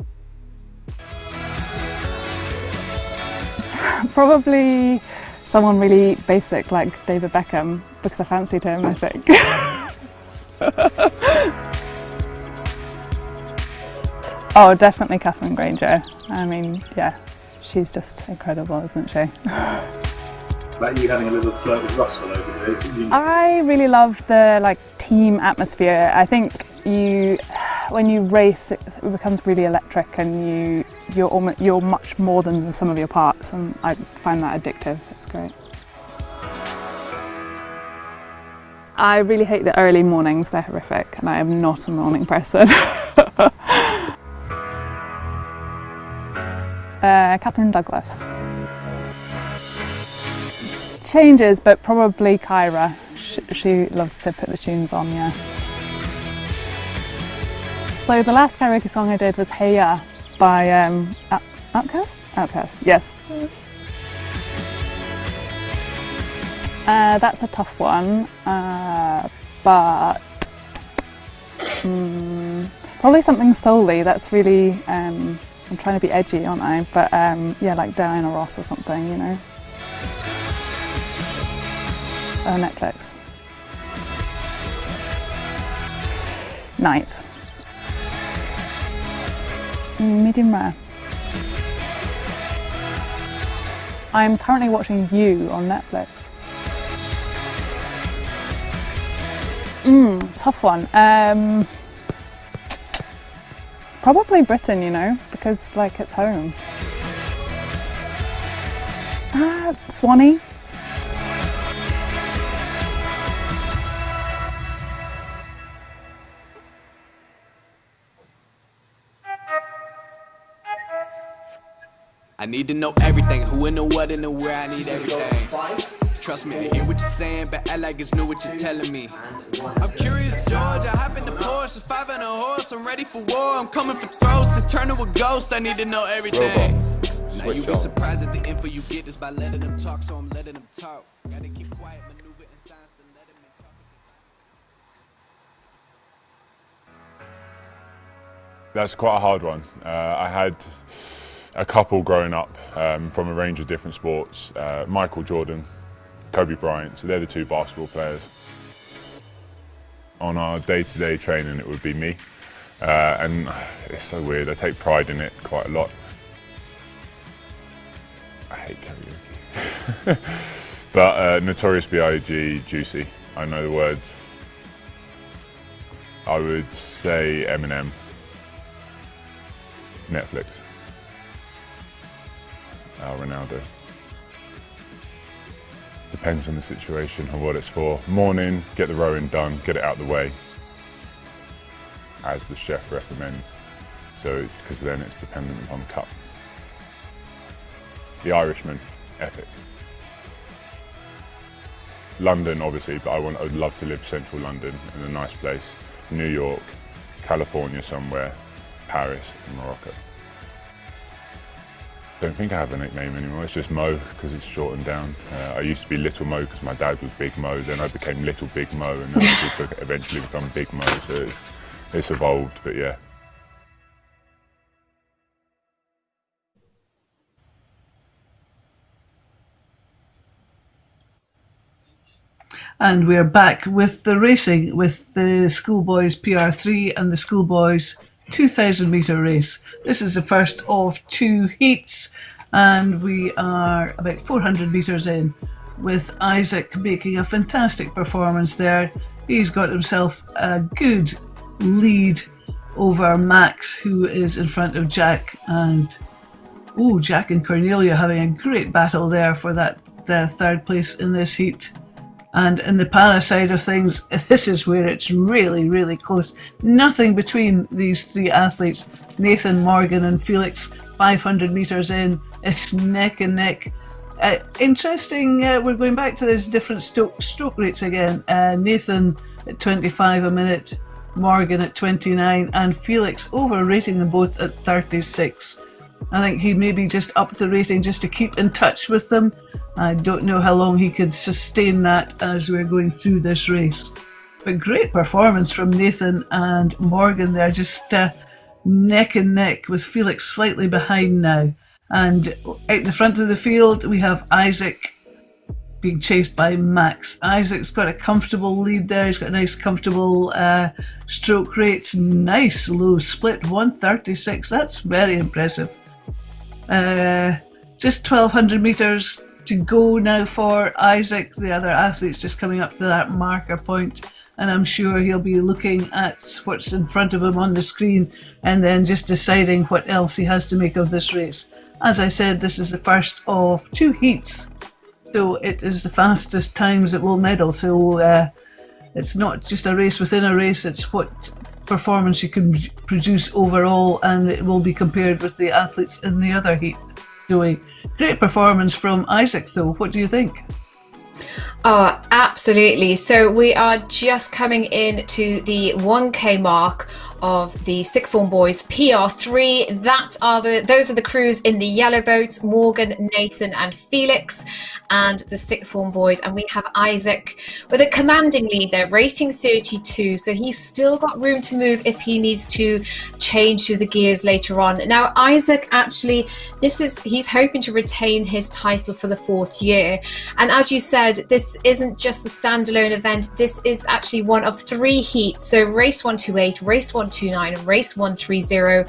Probably someone really basic like David Beckham, because I fancied him, I think. Oh, definitely Catherine Granger. I mean, yeah, she's just incredible, isn't she? Like you having a little flirt with Russell over there. I really love the team atmosphere. I think when you race, it becomes really electric, and you're much more than the sum of your parts, and I find that addictive. It's great. I really hate the early mornings. They're horrific, and I am not a morning person. Catherine Douglas. changes, but probably Kyra. She loves to put the tunes on, yeah. So the last karaoke song I did was Hey Ya by Outcast? Outcast, yes. That's a tough one, but probably something soul-y. That's really, I'm trying to be edgy, aren't I? But yeah, like Diana Ross or something, you know. Netflix. Night. Medium rare. I'm currently watching You on Netflix. Tough one. Probably Britain, you know, because like it's home. Swanee. I need to know everything, who and the what and the where, I need everything. Trust me, I hear what you're saying, but act like it's new what you're telling me. I'm curious, George, I hop in the Porsche, 5 and a horse, I'm ready for war, I'm coming for throats, to turn to a ghost, I need to know everything. Now you be surprised at the info you get is by letting them talk, so I'm letting them talk. Gotta keep quiet, maneuver in silence to let them talk. That's quite a hard one. I had a couple growing up from a range of different sports. Michael Jordan, Kobe Bryant, so they're the two basketball players. On our day-to-day training, it would be me. And it's so weird, I take pride in it quite a lot. I hate karaoke. But Notorious B.I.G., Juicy, I know the words. I would say Eminem, Netflix. Ronaldo. Depends on the situation and what it's for. Morning, get the rowing done, get it out the way, as the chef recommends. So, because then it's dependent upon cup. The Irishman, epic. London, obviously, but I would love to live central London in a nice place. New York, California somewhere, Paris, and Morocco. Don't think I have a nickname anymore, it's just Mo because it's shortened down. I used to be Little Mo because my dad was Big Mo, then I became Little Big Mo and then I eventually become Big Mo, so it's evolved, but yeah. And we're back with the racing with the schoolboys PR3 and the schoolboys 2,000 metre race. This is the first of 2 heats and we are about 400 metres in with Isaac making a fantastic performance there. He's got himself a good lead over Max, who is in front of Jack, and Jack and Cornelia having a great battle there for that third place in this heat. And in the para side of things, this is where it's really, really close. Nothing between these 3 athletes, Nathan, Morgan and Felix, 500 metres in. It's neck and neck. Interesting, we're going back to these different stroke rates again. Nathan at 25 a minute, Morgan at 29, and Felix overrating them both at 36. I think he maybe just upped the rating just to keep in touch with them. I don't know how long he could sustain that as we're going through this race. But great performance from Nathan and Morgan there, just neck and neck with Felix slightly behind now. And out in the front of the field we have Isaac being chased by Max. Isaac's got a comfortable lead there, he's got a nice comfortable stroke rate, nice low split, 136, that's very impressive. Just 1,200 metres to go now for Isaac. The other athlete's just coming up to that marker point, and I'm sure he'll be looking at what's in front of him on the screen and then just deciding what else he has to make of this race. As I said, this is the first of 2 heats, so it is the fastest times that will medal. So it's not just a race within a race, it's what performance you can produce overall, and it will be compared with the athletes in the other heat. So a great performance from Isaac though, what do you think? Oh, absolutely. So we are just coming in to the 1K mark of the sixth form boys PR3. Those are the crews in the yellow boats: Morgan, Nathan and Felix, and the sixth form boys. And we have Isaac with a commanding lead there, rating 32, so he's still got room to move if he needs to change through the gears later on. Now Isaac, actually, he's hoping to retain his title for the 4th year, and as you said, this isn't just the standalone event. This is actually one of 3 heats. So race 128, race 129 and race 130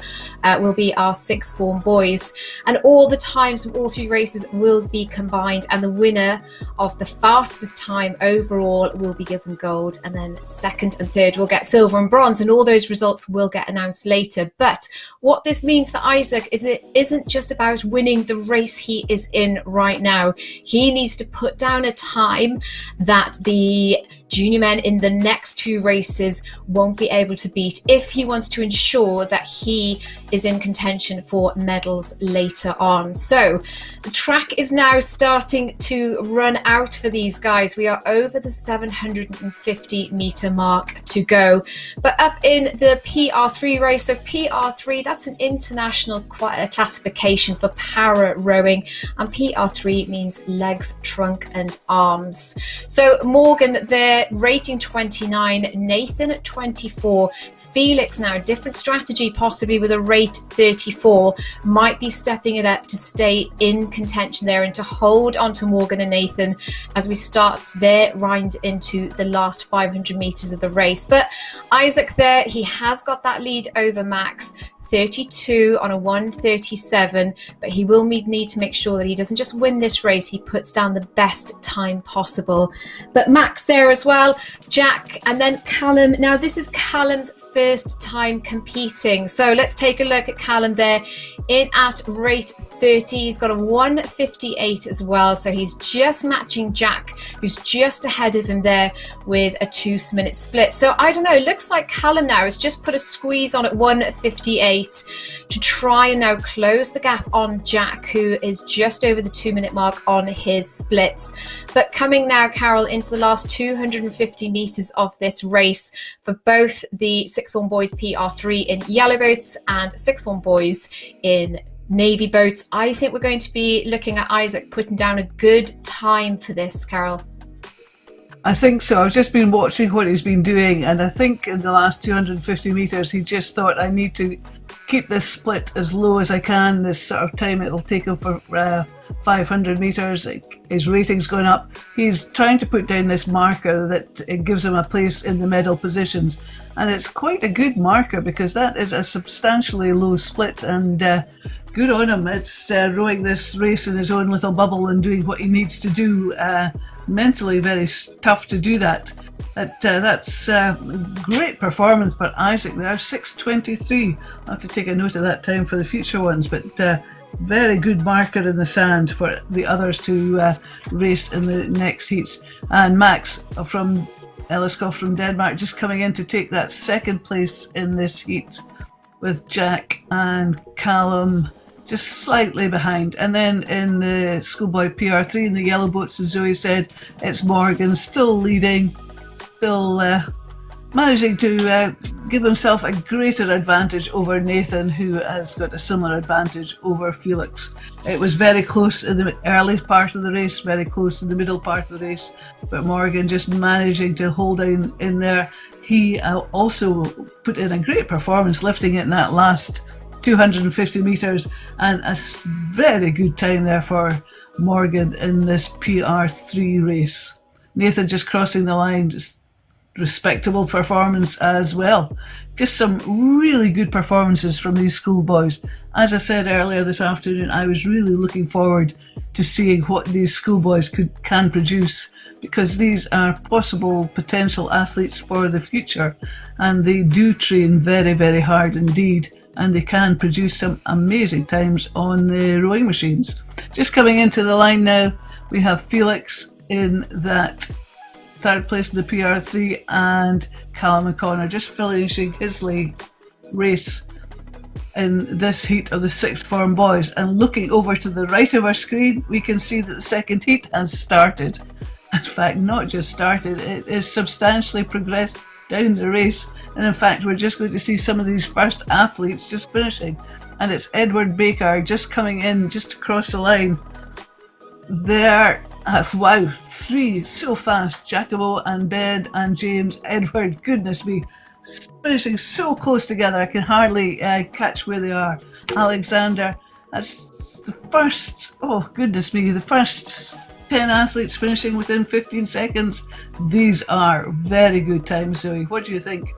will be our sixth form boys, and all the times from all 3 races will be combined, and the winner of the fastest time overall will be given gold, and then second and third will get silver and bronze, and all those results will get announced later. But what this means for Isaac is it isn't just about winning the race he is in right now. He needs to put down a time that the junior men in the next 2 races won't be able to beat if he wants to ensure that he is in contention for medals later on. So the track is now starting to run out for these guys. We are over the 750 meter mark to go, but up in the PR3 race. So PR3, that's an international classification for para rowing, and PR3 means legs, trunk and arms. So Morgan there, rating 29, Nathan 24, Felix now, different strategy possibly with a rate 34, might be stepping it up to stay in contention there and to hold on to Morgan and Nathan as we start their round into the last 500 meters of the race. But Isaac there, he has got that lead over Max, 32 on a 1:37, but he will need to make sure that he doesn't just win this race, he puts down the best time possible. But Max there as well, Jack, and then Callum. Now this is Callum's first time competing, so let's take a look at Callum there in at rate 30. He's got a 1:58 as well, so he's just matching Jack, who's just ahead of him there with a 2-minute split. So I don't know, it looks like Callum now has just put a squeeze on at 1:58 to try and now close the gap on Jack, who is just over the 2-minute mark on his splits. But coming now, Carol, into the last 250 meters of this race for both the sixth form boys PR3 in yellow boats and sixth form boys in navy boats, I think we're going to be looking at Isaac putting down a good time for this, Carol. I think so. I've just been watching what he's been doing, and I think in the last 250 metres he just thought, I need to keep this split as low as I can, this sort of time it'll take him for 500 metres. His rating's going up. He's trying to put down this marker that it gives him a place in the medal positions, and it's quite a good marker because that is a substantially low split, and good on him. It's rowing this race in his own little bubble and doing what he needs to do. Mentally very tough to do that. That's great performance for Isaac there, 6:23. I'll have to take a note of that time for the future ones, but very good marker in the sand for the others to race in the next heats. And Max from Elleskoff from Denmark just coming in to take that 2nd place in this heat, with Jack and Callum just slightly behind. And then in the schoolboy PR3 in the yellow boats, as Zoe said, it's Morgan still leading, still managing to give himself a greater advantage over Nathan, who has got a similar advantage over Felix. It was very close in the early part of the race, very close in the middle part of the race, but Morgan just managing to hold in there. He also put in a great performance, lifting it in that last 250 metres, and a very good time there for Morgan in this PR3 race. Nathan just crossing the line, just respectable performance as well. Just some really good performances from these schoolboys. As I said earlier this afternoon, I was really looking forward to seeing what these schoolboys can produce, because these are possible potential athletes for the future, and they do train very, very hard indeed, and they can produce some amazing times on the rowing machines. Just coming into the line now, we have Felix in that 3rd place in the PR3, and Callum O'Connor just finishing his race in this heat of the 6th form boys. And looking over to the right of our screen, we can see that the 2nd heat has started. in fact, not just started, it is substantially progressed down the race. And in fact, we're just going to see some of these first athletes just finishing. And it's Edward Baker just coming in, just across the line. There, wow, three so fast. Giacomo and Ben and James, Edward, goodness me, finishing so close together, I can hardly catch where they are. Alexander, that's the first, oh goodness me, the first 10 athletes finishing within 15 seconds. These are very good times, Zoe. What do you think?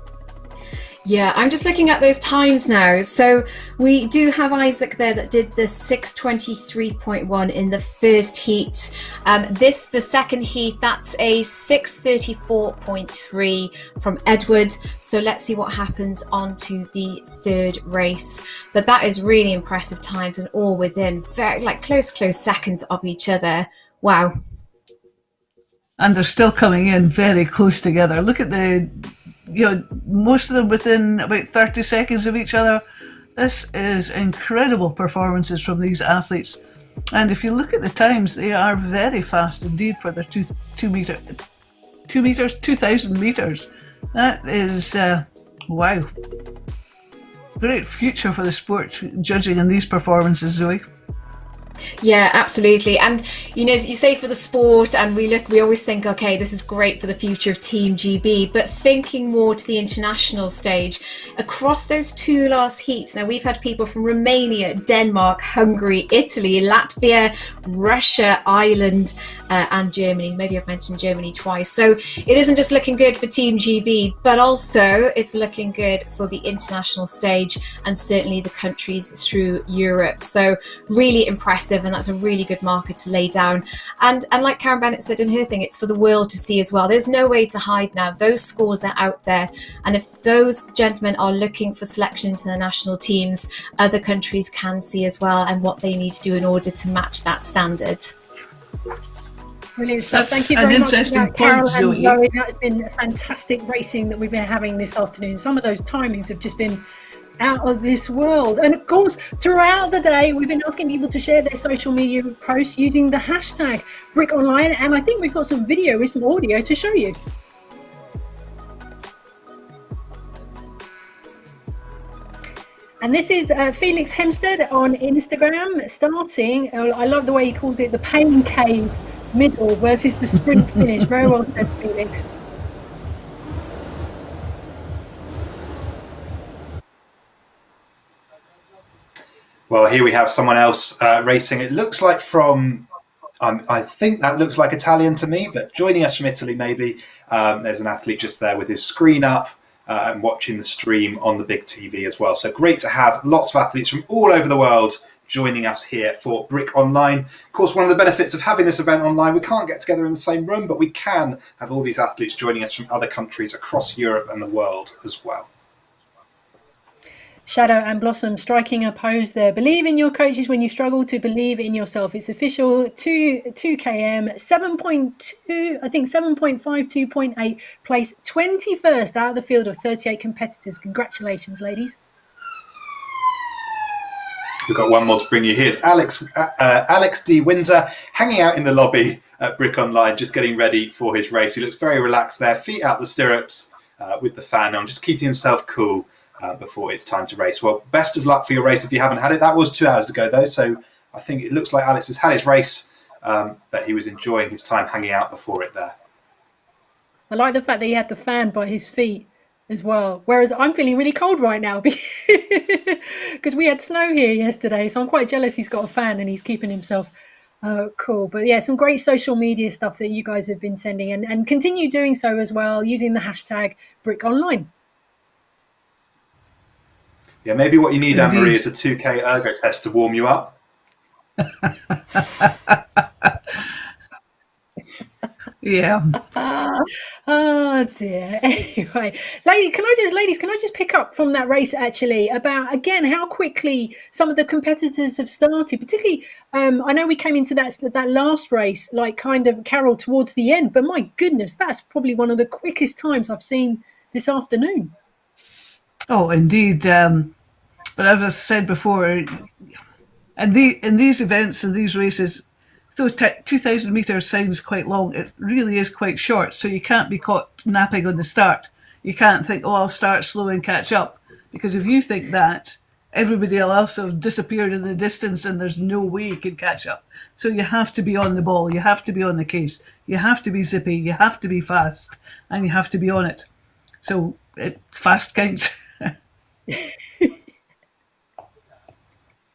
Yeah, I'm just looking at those times now. So we do have Isaac there that did the 6:23.1 in the first heat. The second heat, that's a 6:34.3 from Edward. So let's see what happens on to the third race. But that is really impressive times, and all within very close seconds of each other. Wow. And they're still coming in very close together. Look at most of them within about 30 seconds of each other. This is incredible performances from these athletes. And if you look at the times, they are very fast indeed for their 2,000 meters. That is, wow. Great future for the sport, judging in these performances, Zoe. Yeah, absolutely. And you say for the sport, and we always think, okay, this is great for the future of Team GB, but thinking more to the international stage, across those two last heats, now we've had people from Romania, Denmark, Hungary, Italy, Latvia, Russia, Ireland, and Germany. Maybe I've mentioned Germany twice. So it isn't just looking good for Team GB, but also it's looking good for the international stage, and certainly the countries through Europe. So really impressive, and that's a really good marker to lay down. And like Karen Bennett said in her thing, it's for the world to see as well. There's no way to hide now. Those scores are out there, and if those gentlemen are looking for selection into the national teams, other countries can see as well, and what they need to do in order to match that standard. Brilliant stuff. Thank you very much for that, Carol and Zoe. That's been fantastic racing that we've been having this afternoon. Some of those timings have just been out of this world. And of course, throughout the day, we've been asking people to share their social media posts using the hashtag BrickOnline. And I think we've got some video with some audio to show you. And this is Felix Hempstead on Instagram starting. I love the way he calls it the pain cave middle versus the sprint finish. Very well said, Felix. Well, here we have someone else racing. It looks like from, I think that looks like Italian to me, but joining us from Italy maybe. There's an athlete just there with his screen up and watching the stream on the big TV as well. So great to have lots of athletes from all over the world joining us here for BrickOnline. Of course, one of the benefits of having this event online, we can't get together in the same room, but we can have all these athletes joining us from other countries across Europe and the world as well. Shadow and Blossom striking a pose there. Believe in your coaches when you struggle to believe in yourself. It's official. 2 km, 7.2, I think 7.52.8, place 21st out of the field of 38 competitors. Congratulations, ladies. We've got one more to bring you. Here's Alex D. Windsor hanging out in the lobby at BrickOnline, just getting ready for his race. He looks very relaxed there, feet out the stirrups with the fan on, just keeping himself cool before it's time to race. Well, best of luck for your race if you haven't had it. That was 2 hours ago, though, so I think it looks like Alex has had his race, but he was enjoying his time hanging out before it there. I like the fact that he had the fan by his feet as well, whereas I'm feeling really cold right now because we had snow here yesterday, so I'm quite jealous he's got a fan and he's keeping himself cool. But yeah, some great social media stuff that you guys have been sending, and continue doing so as well using the hashtag BrickOnline. Yeah, maybe what you need, Anne-Marie, is a 2K ergo test to warm you up. Yeah. Oh dear. Anyway, ladies, can I just pick up from that race actually about again how quickly some of the competitors have started, particularly I know we came into that last race like kind of Carol towards the end, but my goodness, that's probably one of the quickest times I've seen this afternoon. Oh, indeed. But as I said before, in these events and these races, So 2,000 metres sounds quite long, it really is quite short, so you can't be caught napping on the start. You can't think, oh, I'll start slow and catch up, because if you think that, everybody else have disappeared in the distance and there's no way you can catch up. So you have to be on the ball, you have to be on the case, you have to be zippy, you have to be fast, and you have to be on it. So fast counts.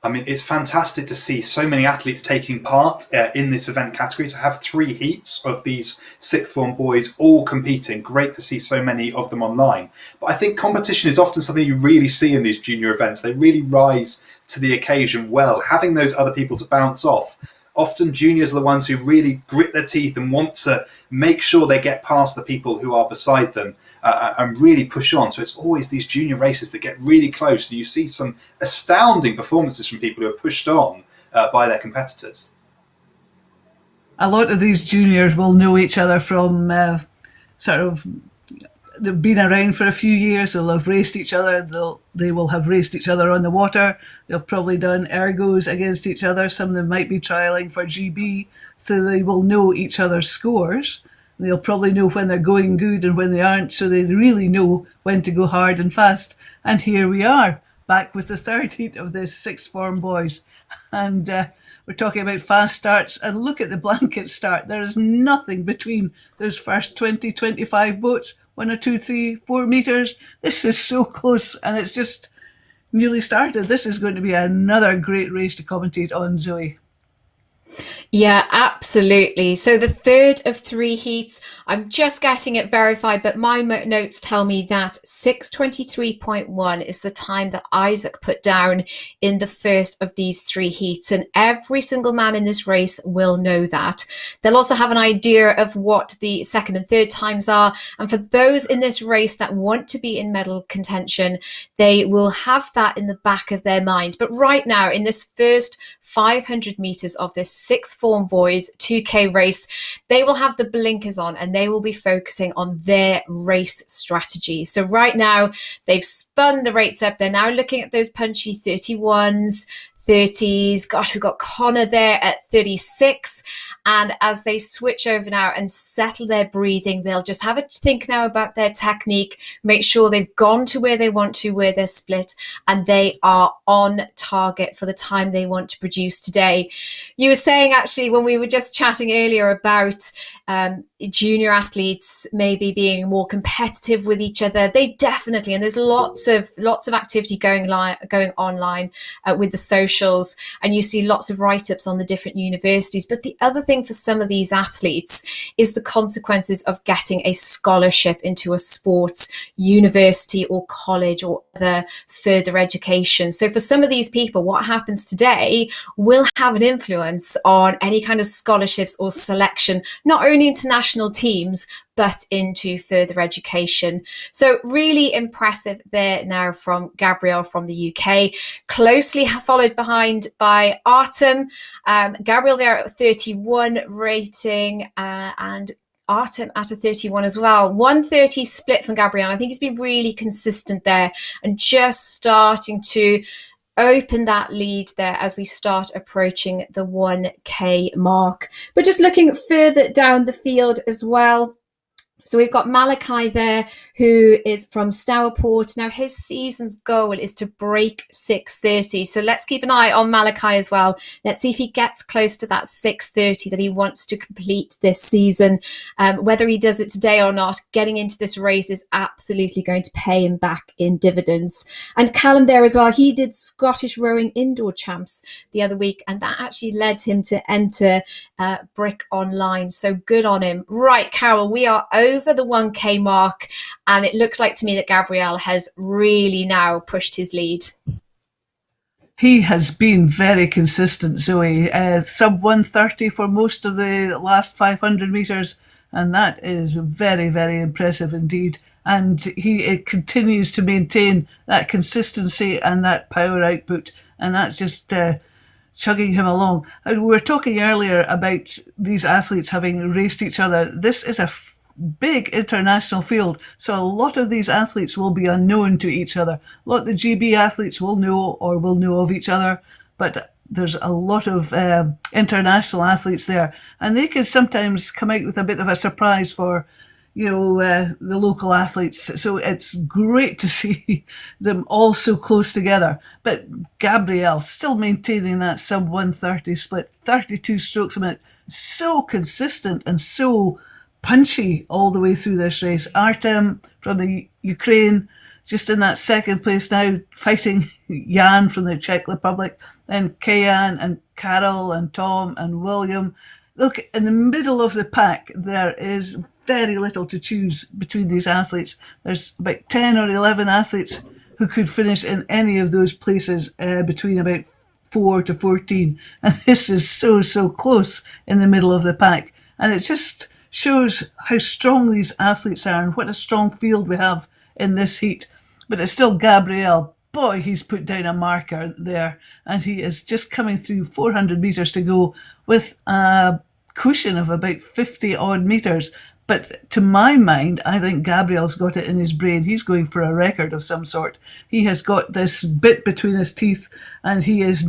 I mean, it's fantastic to see so many athletes taking part in this event category, to have 3 heats of these sixth form boys all competing. Great to see so many of them online. But I think competition is often something you really see in these junior events. They really rise to the occasion well, having those other people to bounce off. Often juniors are the ones who really grit their teeth and want to make sure they get past the people who are beside them and really push on. So it's always these junior races that get really close, and you see some astounding performances from people who are pushed on by their competitors. A lot of these juniors will know each other from they've been around for a few years, they'll have raced each other, they will have raced each other on the water, they've probably done ergos against each other, some of them might be trialling for GB, so they will know each other's scores. They'll probably know when they're going good and when they aren't, so they really know when to go hard and fast. And here we are, back with the third heat of this sixth form boys. And we're talking about fast starts, and look at the blanket start. There is nothing between those first 20, 25 boats, 1 or 2, 3, 4 metres. This is so close, and it's just newly started. This is going to be another great race to commentate on, Zoe. Yeah, absolutely. So the third of 3 heats, I'm just getting it verified, but my notes tell me that 6:23.1 is the time that Isaac put down in the first of these 3 heats. And every single man in this race will know that. They'll also have an idea of what the second and third times are. And for those in this race that want to be in medal contention, they will have that in the back of their mind. But right now, in this first 500 meters of this sixth form boys 2K race, they will have the blinkers on and they will be focusing on their race strategy. So right now they've spun the rates up. They're now looking at those punchy 31s, 30s. Gosh, we've got Connor there at 36. And as they switch over now and settle their breathing, they'll just have a think now about their technique, make sure they've gone to where they want to, where they're split, and they are on target for the time they want to produce today. You were saying, actually, when we were just chatting earlier about junior athletes maybe being more competitive with each other, they definitely, and there's lots of activity going online with the socials, and you see lots of write-ups on the different universities. But the other thing for some of these athletes is the consequences of getting a scholarship into a sports university or college or other further education. So for some of these people, what happens today will have an influence on any kind of scholarships or selection, not only international teams, but into further education. So really impressive there now from Gabrielle from the UK, closely followed behind by Artem. Gabrielle there at 31 rating and Artem at a 31 as well. 130 split from Gabrielle. I think he's been really consistent there and just starting to open that lead there as we start approaching the 1K mark. But just looking further down the field as well, so we've got Malachi there, who is from Stourport. Now his season's goal is to break 6:30. So let's keep an eye on Malachi as well. Let's see if he gets close to that 6:30 that he wants to complete this season. Whether he does it today or not, getting into this race is absolutely going to pay him back in dividends. And Callum there as well. He did Scottish Rowing Indoor Champs the other week, and that actually led him to enter Brick Online. So good on him. Right, Carol, we are over the 1K mark, and it looks like to me that Gabrielle has really now pushed his lead. He has been very consistent, Zoe. Sub 130 for most of the last 500 metres, and that is very, very impressive indeed. And he continues to maintain that consistency and that power output, and that's just chugging him along. We were talking earlier about these athletes having raced each other. This is a big international field, so a lot of these athletes will be unknown to each other. A lot of the GB athletes will know or will know of each other, but there's a lot of international athletes there, and they can sometimes come out with a bit of a surprise for the local athletes. So it's great to see them all so close together. But Gabrielle still maintaining that sub 130 split, 32 strokes a minute, so consistent and so punchy all the way through this race. Artem from the Ukraine just in that second place now, fighting Jan from the Czech Republic, then Kayan and Carol and Tom and William. Look, in the middle of the pack, there is very little to choose between these athletes. There's about 10 or 11 athletes who could finish in any of those places between about 4 to 14. And this is so close in the middle of the pack. And it just shows how strong these athletes are and what a strong field we have in this heat. But it's still Gabriel. Boy, he's put down a marker there. And he is just coming through 400 metres to go with a cushion of about 50 odd metres. But to my mind, I think Gabriel's got it in his brain. He's going for a record of some sort. He has got this bit between his teeth and he is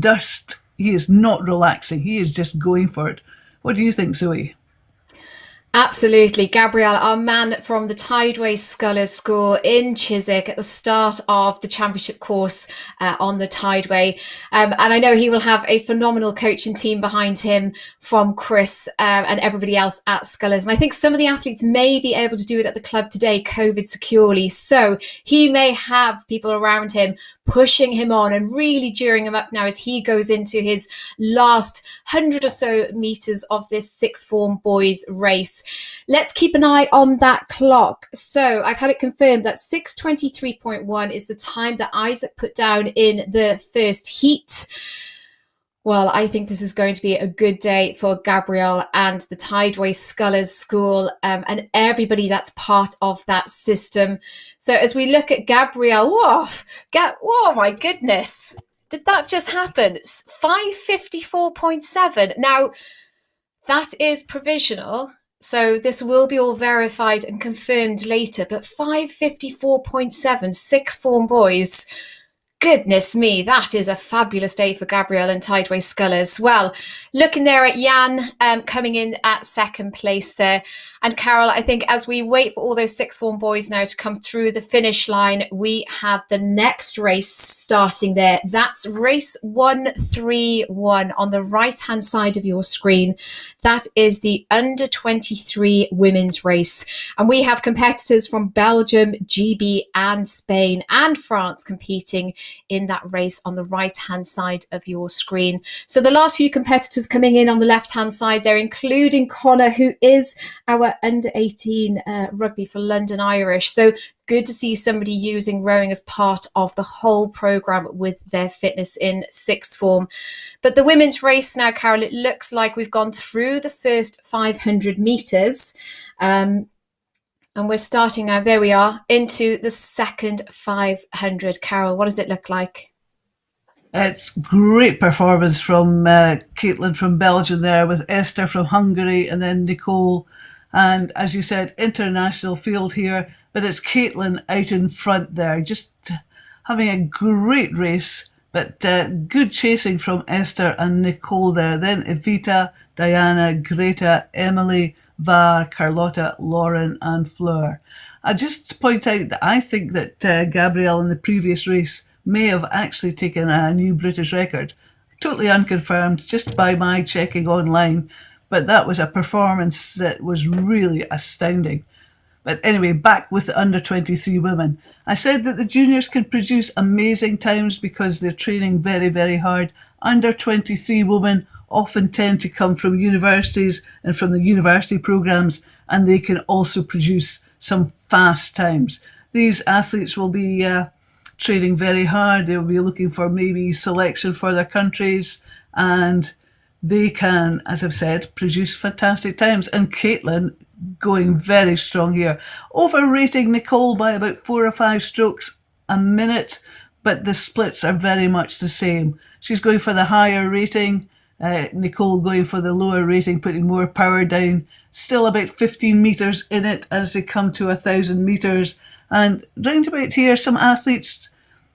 not relaxing. He is just going for it. What do you think, Zoe? Absolutely. Gabriel, our man from the Tideway Scullers School in Chiswick at the start of the championship course on the Tideway. And I know he will have a phenomenal coaching team behind him from Chris and everybody else at Scullers. And I think some of the athletes may be able to do it at the club today, COVID securely. So he may have people around him pushing him on and really gearing him up now as he goes into his last 100 or so metres of this sixth form boys race. Let's keep an eye on that clock. So I've had it confirmed that 6:23.1 is the time that Isaac put down in the first heat. Well, I think this is going to be a good day for Gabriel and the Tideway Scullers School and everybody that's part of that system. So as we look at Gabriel, oh my goodness, did that just happen? It's 5:54.7. Now, that is provisional. So this will be all verified and confirmed later, but 5:54.7, sixth form boys. Goodness me, that is a fabulous day for Gabriel and Tideway Scullers. Well, looking there at Jan coming in at second place there. And Carol, I think as we wait for all those sixth form boys now to come through the finish line, we have the next race starting there. That's race 131 on the right-hand side of your screen. That is the under 23 women's race. And we have competitors from Belgium, GB and Spain and France competing in that race on the right-hand side of your screen. So the last few competitors coming in on the left-hand side there, including Connor, who is our under 18 rugby for London Irish. So good to see somebody using rowing as part of the whole programme with their fitness in sixth form. But the women's race now, Carol, it looks like we've gone through the first 500 metres. And we're starting now, there we are, into the second 500. Carol, what does it look like? It's great performance from Caitlin from Belgium there, with Esther from Hungary and then Nicole. And as you said, international field here, but it's Caitlin out in front there, just having a great race, but good chasing from Esther and Nicole there. Then Evita, Diana, Greta, Emily, Var, Carlotta, Lauren and Fleur. I just point out that I think that Gabrielle in the previous race may have actually taken a new British record. Totally unconfirmed, just by my checking online. But that was a performance that was really astounding. But anyway, back with the under 23 women. I said that the juniors can produce amazing times because they're training very, very hard. Under 23 women often tend to come from universities and from the university programs, and they can also produce some fast times. These athletes will be training very hard. They'll be looking for maybe selection for their countries, and they can, as I've said, produce fantastic times. And Caitlin going very strong here. Overrating Nicole by about 4 or 5 strokes a minute, but the splits are very much the same. She's going for the higher rating, Nicole going for the lower rating, putting more power down. Still about 15 metres in it as they come to 1,000 metres. And round about here, some athletes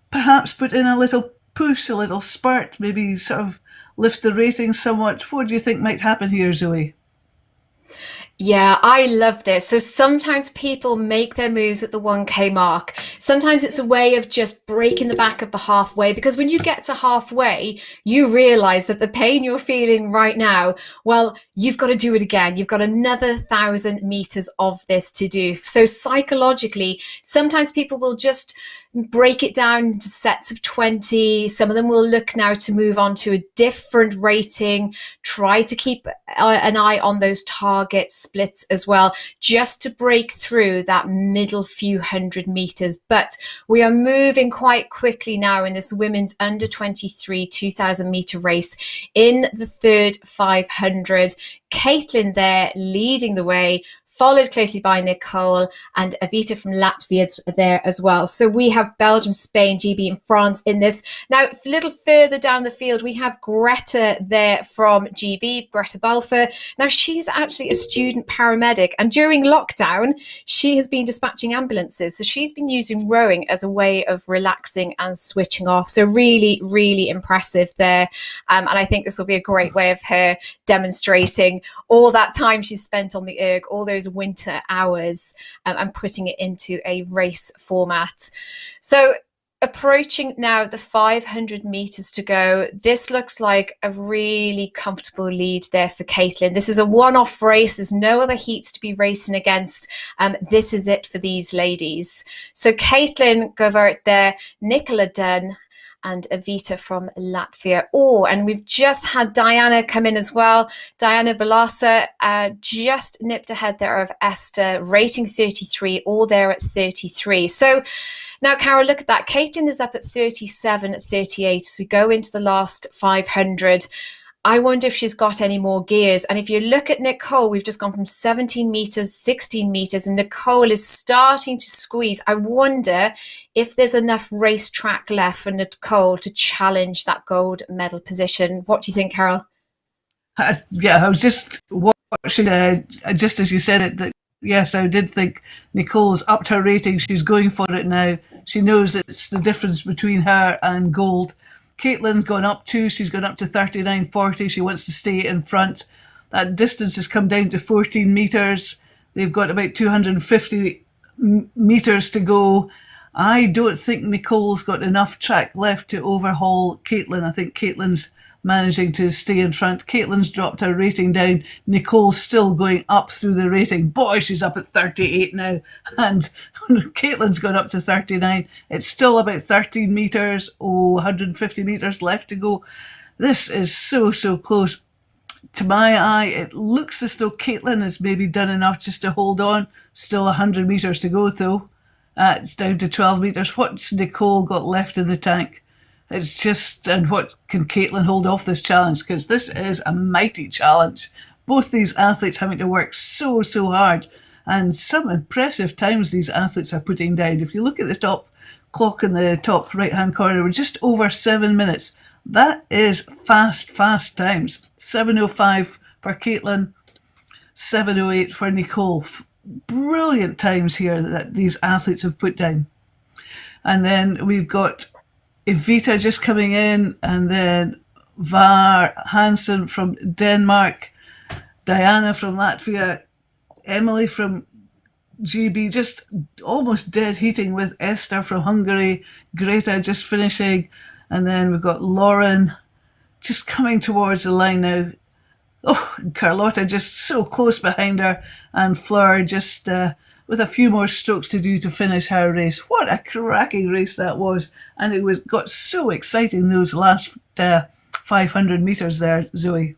perhaps put in a little push, a little spurt, maybe sort of lift the rating somewhat. What do you think might happen here, Zoe? Yeah, I love this. So sometimes people make their moves at the 1K mark. Sometimes it's a way of just breaking the back of the halfway, because when you get to halfway, you realize that the pain you're feeling right now, well, you've got to do it again. You've got another 1,000 meters of this to do. So psychologically, sometimes people will just break it down into sets of 20. Some of them will look now to move on to a different rating, try to keep an eye on those target splits as well, just to break through that middle few hundred meters. But we are moving quite quickly now in this women's under 23 2,000 meter race in the third 500. Caitlin there leading the way, followed closely by Nicole, and Evita from Latvia there as well. So we have Belgium, Spain, GB and France in this. Now, a little further down the field, we have Greta there from GB, Greta Balfour. Now, she's actually a student paramedic, and during lockdown, she has been dispatching ambulances. So she's been using rowing as a way of relaxing and switching off. So really, really impressive there. And I think this will be a great way of her demonstrating all that time she's spent on the erg, all those winter hours, and putting it into a race format. So approaching now the 500 meters to go, this looks like a really comfortable lead there for Caitlin. This is a one-off race. There's no other heats to be racing against. This is it for these ladies. So Caitlin Govert there, Nicola Dunn, and Evita from Latvia. Oh, and we've just had Diana come in as well. Diana Balasa just nipped ahead there of Esther, rating 33, all there at 33. So now, Carol, look at that. Caitlin is up at 37.38 as we go into the last 500. I wonder if she's got any more gears. And if you look at Nicole, we've just gone from 17 meters, 16 meters, and Nicole is starting to squeeze. I wonder if there's enough racetrack left for Nicole to challenge that gold medal position. What do you think, Carol? Yeah, I was just watching, just as you said it, that yes, I did think Nicole's upped her rating. She's going for it now. She knows it's the difference between her and gold. Caitlin's gone up too. She's gone up to 39.40. She wants to stay in front. That distance has come down to 14 metres. They've got about 250 metres to go. I don't think Nicole's got enough track left to overhaul Caitlin. I think Caitlin's managing to stay in front. Caitlin's dropped her rating down. Nicole's still going up through the rating. Boy, she's up at 38 now. And Caitlin's gone up to 39. It's still about 13 metres. 150 metres left to go. This is so, so close. To my eye, it looks as though Caitlin has maybe done enough just to hold on. Still 100 metres to go, though. It's down to 12 metres. What's Nicole got left in the tank? It's just, and what can Caitlin hold off this challenge? Because this is a mighty challenge. Both these athletes having to work so, so hard. And some impressive times these athletes are putting down. If you look at the top clock in the top right-hand corner, we're just over 7 minutes. That is fast, fast times. 7:05 for Caitlin, 7:08 for Nicole. Brilliant times here that these athletes have put down. And then we've got Evita just coming in, and then Var Hansen from Denmark, Diana from Latvia, Emily from GB, just almost dead heating with Esther from Hungary, Greta just finishing, and then we've got Lauren just coming towards the line now. Oh, Carlotta just so close behind her, and Fleur just with a few more strokes to do to finish her race. What a cracking race that was. And it got so exciting those last 500 metres there, Zoe.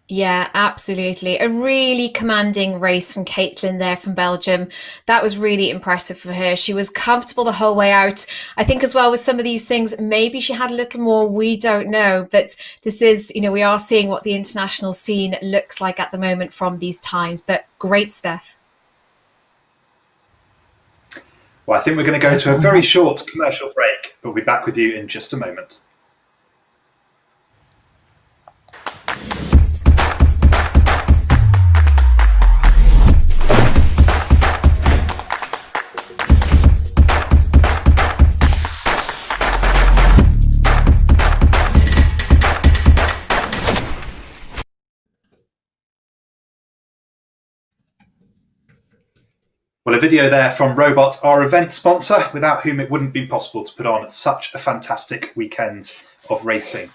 Yeah, absolutely. A really commanding race from Caitlin there from Belgium. That was really impressive for her. She was comfortable the whole way out. I think as well with some of these things, maybe she had a little more, we don't know. But this is, we are seeing what the international scene looks like at the moment from these times. But great stuff. Well, I think we're going to go to a very short commercial break, but we'll be back with you in just a moment. Well, a video there from Robots, our event sponsor, without whom it wouldn't be possible to put on such a fantastic weekend of racing.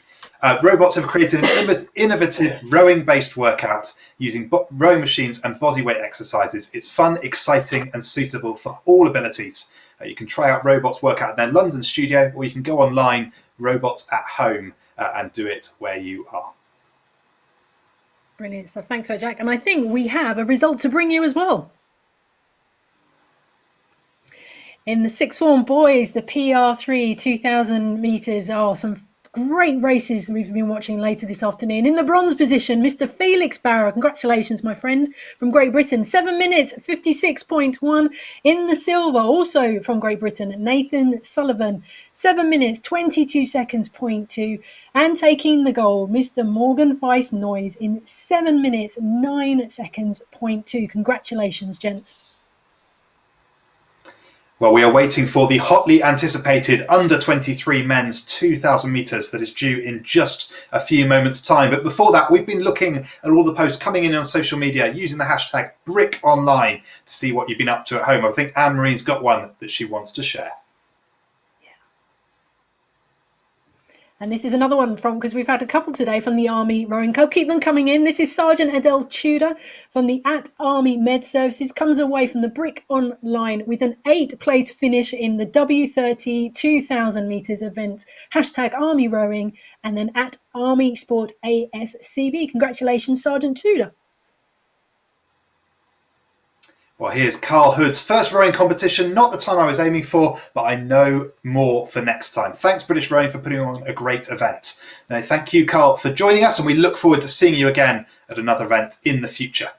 Robots have created an innovative rowing-based workout using rowing machines and bodyweight exercises. It's fun, exciting, and suitable for all abilities. You can try out Robots workout in their London studio, or you can go online, Robots at Home, and do it where you are. Brilliant stuff. Thanks for that, Jack. And I think we have a result to bring you as well. In the sixth form boys, the PR3 2,000 metres. Oh, some great races we've been watching later this afternoon. In the bronze position, Mr. Felix Barrow. Congratulations, my friend, from Great Britain. 7 minutes, 56.1. In the silver, also from Great Britain, Nathan Sullivan. 7 minutes, 22 seconds, 0.2. And taking the gold, Mr. Morgan Weiss Noyes in 7 minutes, 9 seconds, 0.2. Congratulations, gents. Well, we are waiting for the hotly anticipated under-23 men's 2,000 metres that is due in just a few moments' time. But before that, we've been looking at all the posts coming in on social media using the hashtag BrickOnline to see what you've been up to at home. I think Anne-Marie's got one that she wants to share. And this is another one from, because we've had a couple today from the Army Rowing Club. Keep them coming in. This is Sergeant Adele Tudor from the @Army Med Services. Comes away from the Brick Online with an 8th place finish in the W30 2,000 metres event. Hashtag Army Rowing, and then @Army Sport ASCB. Congratulations, Sergeant Tudor. Well, here's Carl Hood's first rowing competition. Not the time I was aiming for, but I know more for next time. Thanks, British Rowing, for putting on a great event. Now, thank you, Carl, for joining us, and we look forward to seeing you again at another event in the future.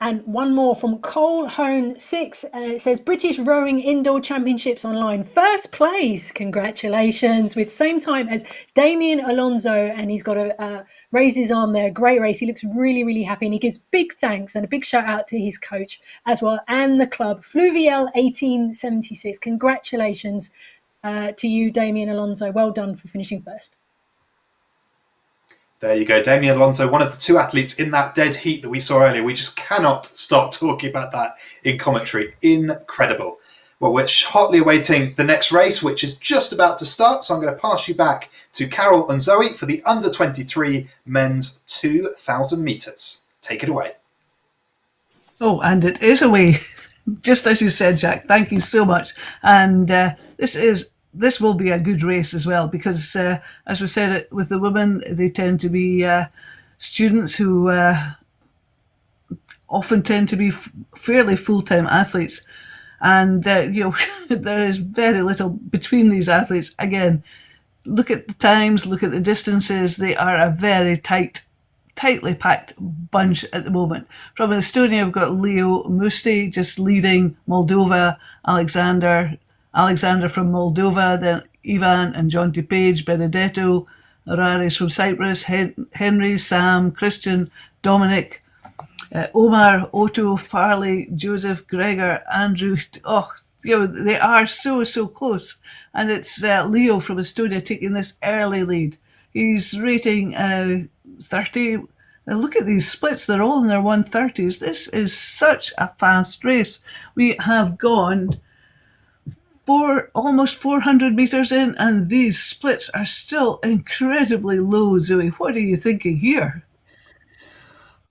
And one more from Cole Hone 6. It says British Rowing Indoor Championships Online. First place. Congratulations. With same time as Damien Alonso. And he's got to raise his arm there. Great race. He looks really, really happy. And he gives big thanks and a big shout out to his coach as well and the club. Fluvial 1876. Congratulations to you, Damien Alonso. Well done for finishing first. There you go, Damien Alonso, one of the two athletes in that dead heat that we saw earlier. We just cannot stop talking about that in commentary. Incredible. Well, we're hotly awaiting the next race, which is just about to start. So I'm going to pass you back to Carol and Zoe for the under-23 men's 2,000 metres. Take it away. Oh, and it is away. Just as you said, Jack. Thank you so much. And this will be a good race as well, because as we said, with the women, they tend to be students who often tend to be fairly full-time athletes, and there is very little between these athletes. Again, look at the times, look at the distances. They are a very tightly packed bunch at the moment. From Estonia, we've got Leo Musti just leading Moldova, Alexander from Moldova, then Ivan and Jonty Page, Benedetto, Raris from Cyprus, Henry, Sam, Christian, Dominic, Omar, Otto, Farley, Joseph, Gregor, Andrew. They are so close. And it's Leo from Estonia taking this early lead. He's rating 30. Look at these splits, they're all in their 130s. This is such a fast race. We have gone almost 400 metres in, and these splits are still incredibly low. Zoe, what are you thinking here?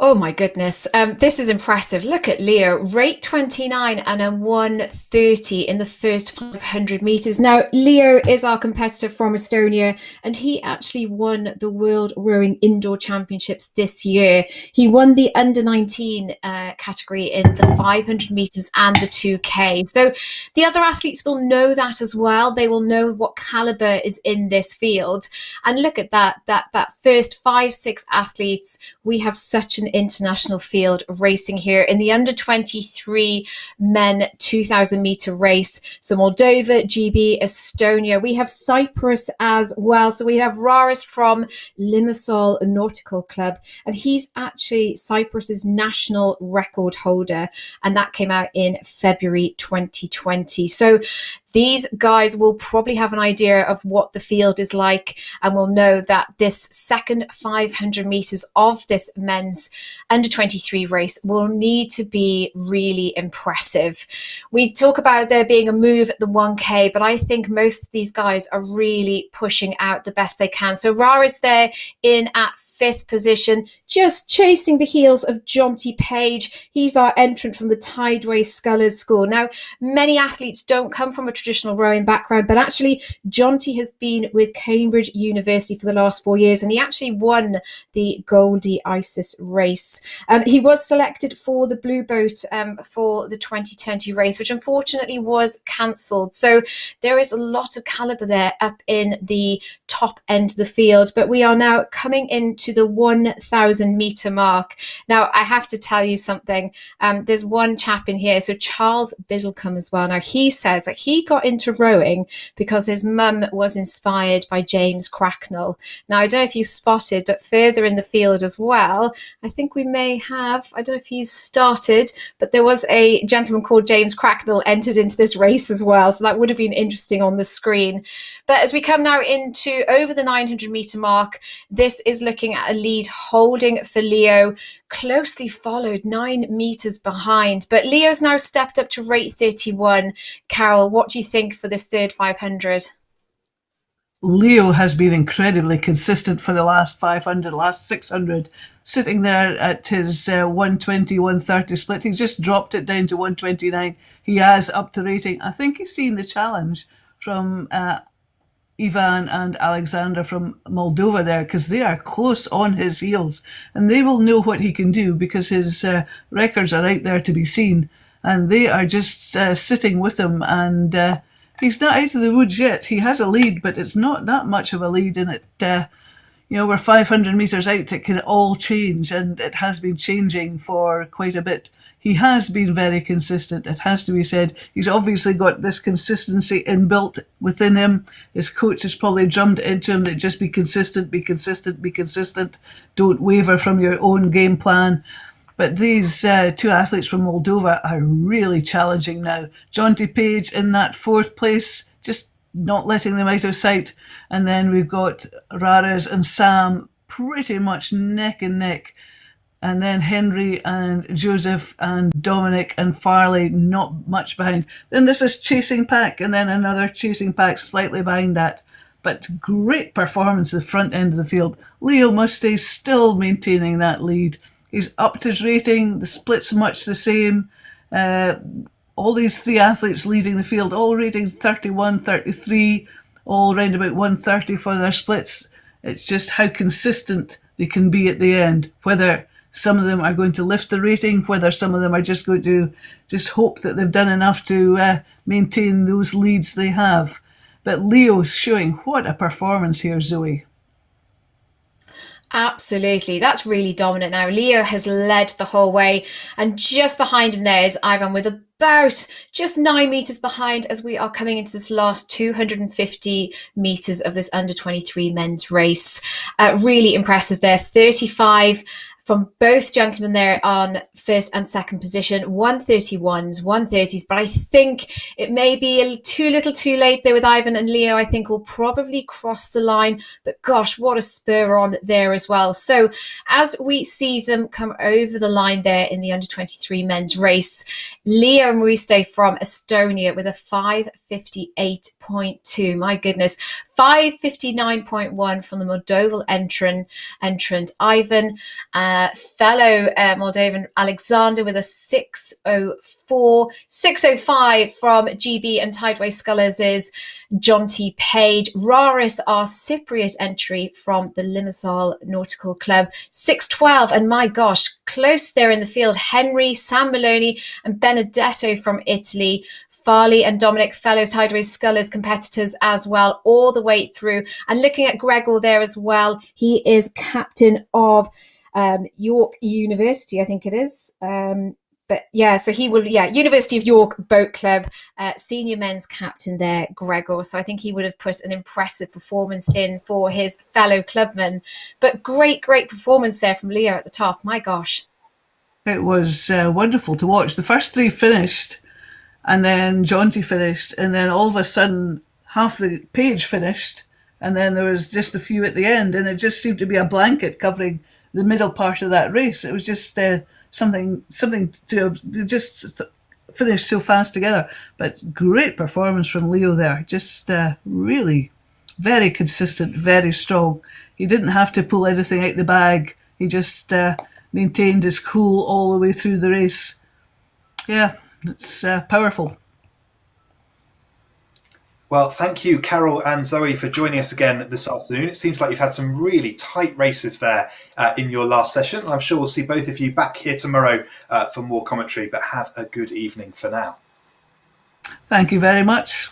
Oh my goodness, this is impressive. Look at Leo, rate 29 and a 130 in the first 500 metres. Now, Leo is our competitor from Estonia, and he actually won the World Rowing Indoor Championships this year. He won the under-19 category in the 500 metres and the 2K. So the other athletes will know that as well. They will know what calibre is in this field. And look at that first 5-6 athletes. We have such an international field racing here in the under 23 men 2,000 meter race. So Moldova, GB, Estonia. We have Cyprus as well. So we have Raris from Limassol Nautical Club, and he's actually Cyprus's national record holder, and that came out in February 2020. So these guys will probably have an idea of what the field is like, and will know that this second 500 meters of this men's under 23 race will need to be really impressive. We talk about there being a move at the 1K, but I think most of these guys are really pushing out the best they can. So Rara's there in at 5th position, just chasing the heels of Jonty Page. He's our entrant from the Tideway Scullers School. Now, many athletes don't come from a traditional rowing background, but actually Jonty has been with Cambridge University for the last 4 years, and he actually won the Goldie Isis race. He was selected for the Blue Boat for the 2020 race, which unfortunately was cancelled. So there is a lot of calibre there up in the top end of the field, but we are now coming into the 1,000 metre mark. Now, I have to tell you something. There's one chap in here, so Charles Biddlecombe as well. Now, he says that he got into rowing because his mum was inspired by James Cracknell. Now, I don't know if you spotted, but further in the field as well, I think we may have, I don't know if he's started, but there was a gentleman called James Cracknell entered into this race as well. So that would have been interesting on the screen. But as we come now into over the 900 metre mark, this is looking at a lead holding for Leo, closely followed 9 metres behind. But Leo's now stepped up to rate 31. Carol, what do you think for this third 500? Leo has been incredibly consistent for the last 500, last 600, sitting there at his 120, 130 split. He's just dropped it down to 129. He has upped the rating. I think he's seen the challenge from Ivan and Alexander from Moldova there, because they are close on his heels, and they will know what he can do because his records are out there to be seen, and they are just sitting with him, and he's not out of the woods yet. He has a lead, but it's not that much of a lead, and we're 500 metres out. It can all change, and it has been changing for quite a bit. He has been very consistent, it has to be said. He's obviously got this consistency inbuilt within him. His coach has probably drummed it into him that just be consistent, be consistent, be consistent. Don't waver from your own game plan. But these 2 athletes from Moldova are really challenging now. Jonty Page in that 4th place, just not letting them out of sight. And then we've got Rares and Sam pretty much neck and neck. And then Henry and Joseph and Dominic and Farley not much behind. Then this is Chasing Pack, and then another Chasing Pack slightly behind that. But great performance at the front end of the field. Leo Mustay still maintaining that lead. He's upped his rating, the split's much the same. All these 3 athletes leading the field, all rating 31, 33, all around about 130 for their splits. It's just how consistent they can be at the end, whether some of them are going to lift the rating, whether some of them are just going to just hope that they've done enough to maintain those leads they have. But Leo's showing what a performance here, Zoe. Absolutely. That's really dominant now. Leo has led the whole way, and just behind him there is Ivan with about just 9 metres behind as we are coming into this last 250 metres of this under 23 men's race. Really impressive there. 35 from both gentlemen there on 1st and 2nd position, 131s, 130s, but I think it may be a little too late there with Ivan and Leo. I think will probably cross the line, but gosh, what a spur on there as well. So as we see them come over the line there in the under 23 men's race, Leo Muiste from Estonia with a 5:58.2, my goodness, 5:59.1 from the Moldovan entrant Ivan, fellow Moldovan Alexander with a 6:04, 6:05 from GB and Tideway Scullers is Jonty Page. Raris, our Cypriot entry from the Limassol Nautical Club, 6:12, and my gosh, close there in the field, Henry, Sam Maloney and Benedetto from Italy. Farley and Dominic, fellow Tideway Scullers competitors as well, all the way through. And looking at Gregor there as well, he is captain of York University, I think it is. But yeah, so he will, University of York Boat Club, senior men's captain there, Gregor. So I think he would have put an impressive performance in for his fellow clubman. But great performance there from Leo at the top. My gosh. It was wonderful to watch. The first 3 finished, and then Jonty finished, and then all of a sudden half the page finished, and then there was just a few at the end, and it just seemed to be a blanket covering the middle part of that race. It was just something to just finish so fast together. But great performance from Leo there. Just really very consistent, very strong. He didn't have to pull anything out the bag. He just maintained his cool all the way through the race. Yeah, it's powerful. Well, thank you, Carol and Zoe, for joining us again this afternoon. It seems like you've had some really tight races there in your last session. I'm sure we'll see both of you back here tomorrow for more commentary, but have a good evening for now. Thank you very much.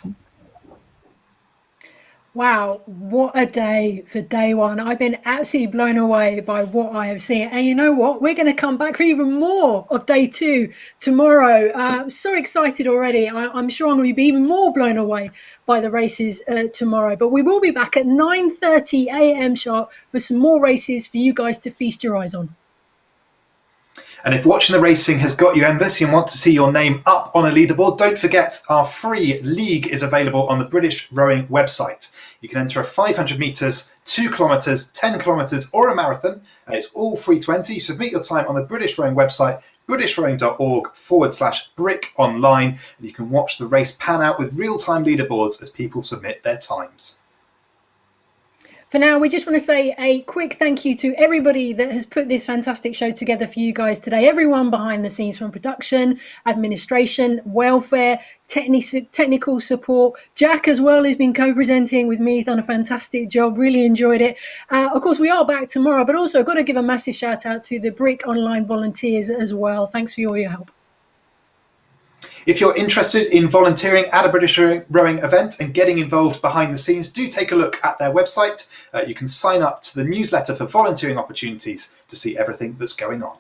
Wow, what a day for day one. I've been absolutely blown away by what I have seen. And you know what? We're going to come back for even more of day two tomorrow. I'm so excited already. I'm sure I'm going to be even more blown away by the races tomorrow. But we will be back at 9:30 a.m. sharp for some more races for you guys to feast your eyes on. And if watching the racing has got you envious and want to see your name up on a leaderboard, don't forget our free league is available on the British Rowing website. You can enter a 500 metres, 2 kilometres, 10 kilometres or a marathon. It's all free to enter. You submit your time on the British Rowing website, britishrowing.org/BrickOnline, and you can watch the race pan out with real-time leaderboards as people submit their times. For now, we just want to say a quick thank you to everybody that has put this fantastic show together for you guys today. Everyone behind the scenes, from production, administration, welfare, technical support. Jack as well has been co-presenting with me. He's done a fantastic job. Really enjoyed it. Of course, we are back tomorrow, but also I've got to give a massive shout out to the Brick Online volunteers as well. Thanks for all your help. If you're interested in volunteering at a British Rowing event and getting involved behind the scenes, do take a look at their website. You can sign up to the newsletter for volunteering opportunities to see everything that's going on.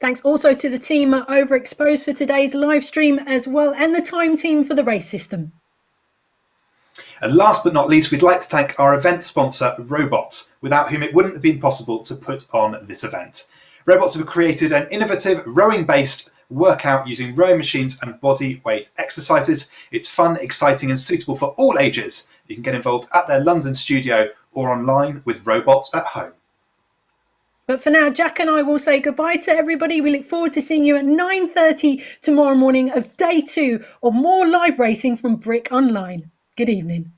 Thanks also to the team at Overexposed for today's live stream as well, and the time team for the race system. And last but not least, we'd like to thank our event sponsor, Robots, without whom it wouldn't have been possible to put on this event. Robots have created an innovative rowing-based workout using rowing machines and body weight exercises. It's fun, exciting and suitable for all ages. You can get involved at their London studio or online with Robots at Home. But for now, Jack and I will say goodbye to everybody. We look forward to seeing you at 9:30 tomorrow morning of day 2 of more live racing from Brick Online. Good evening.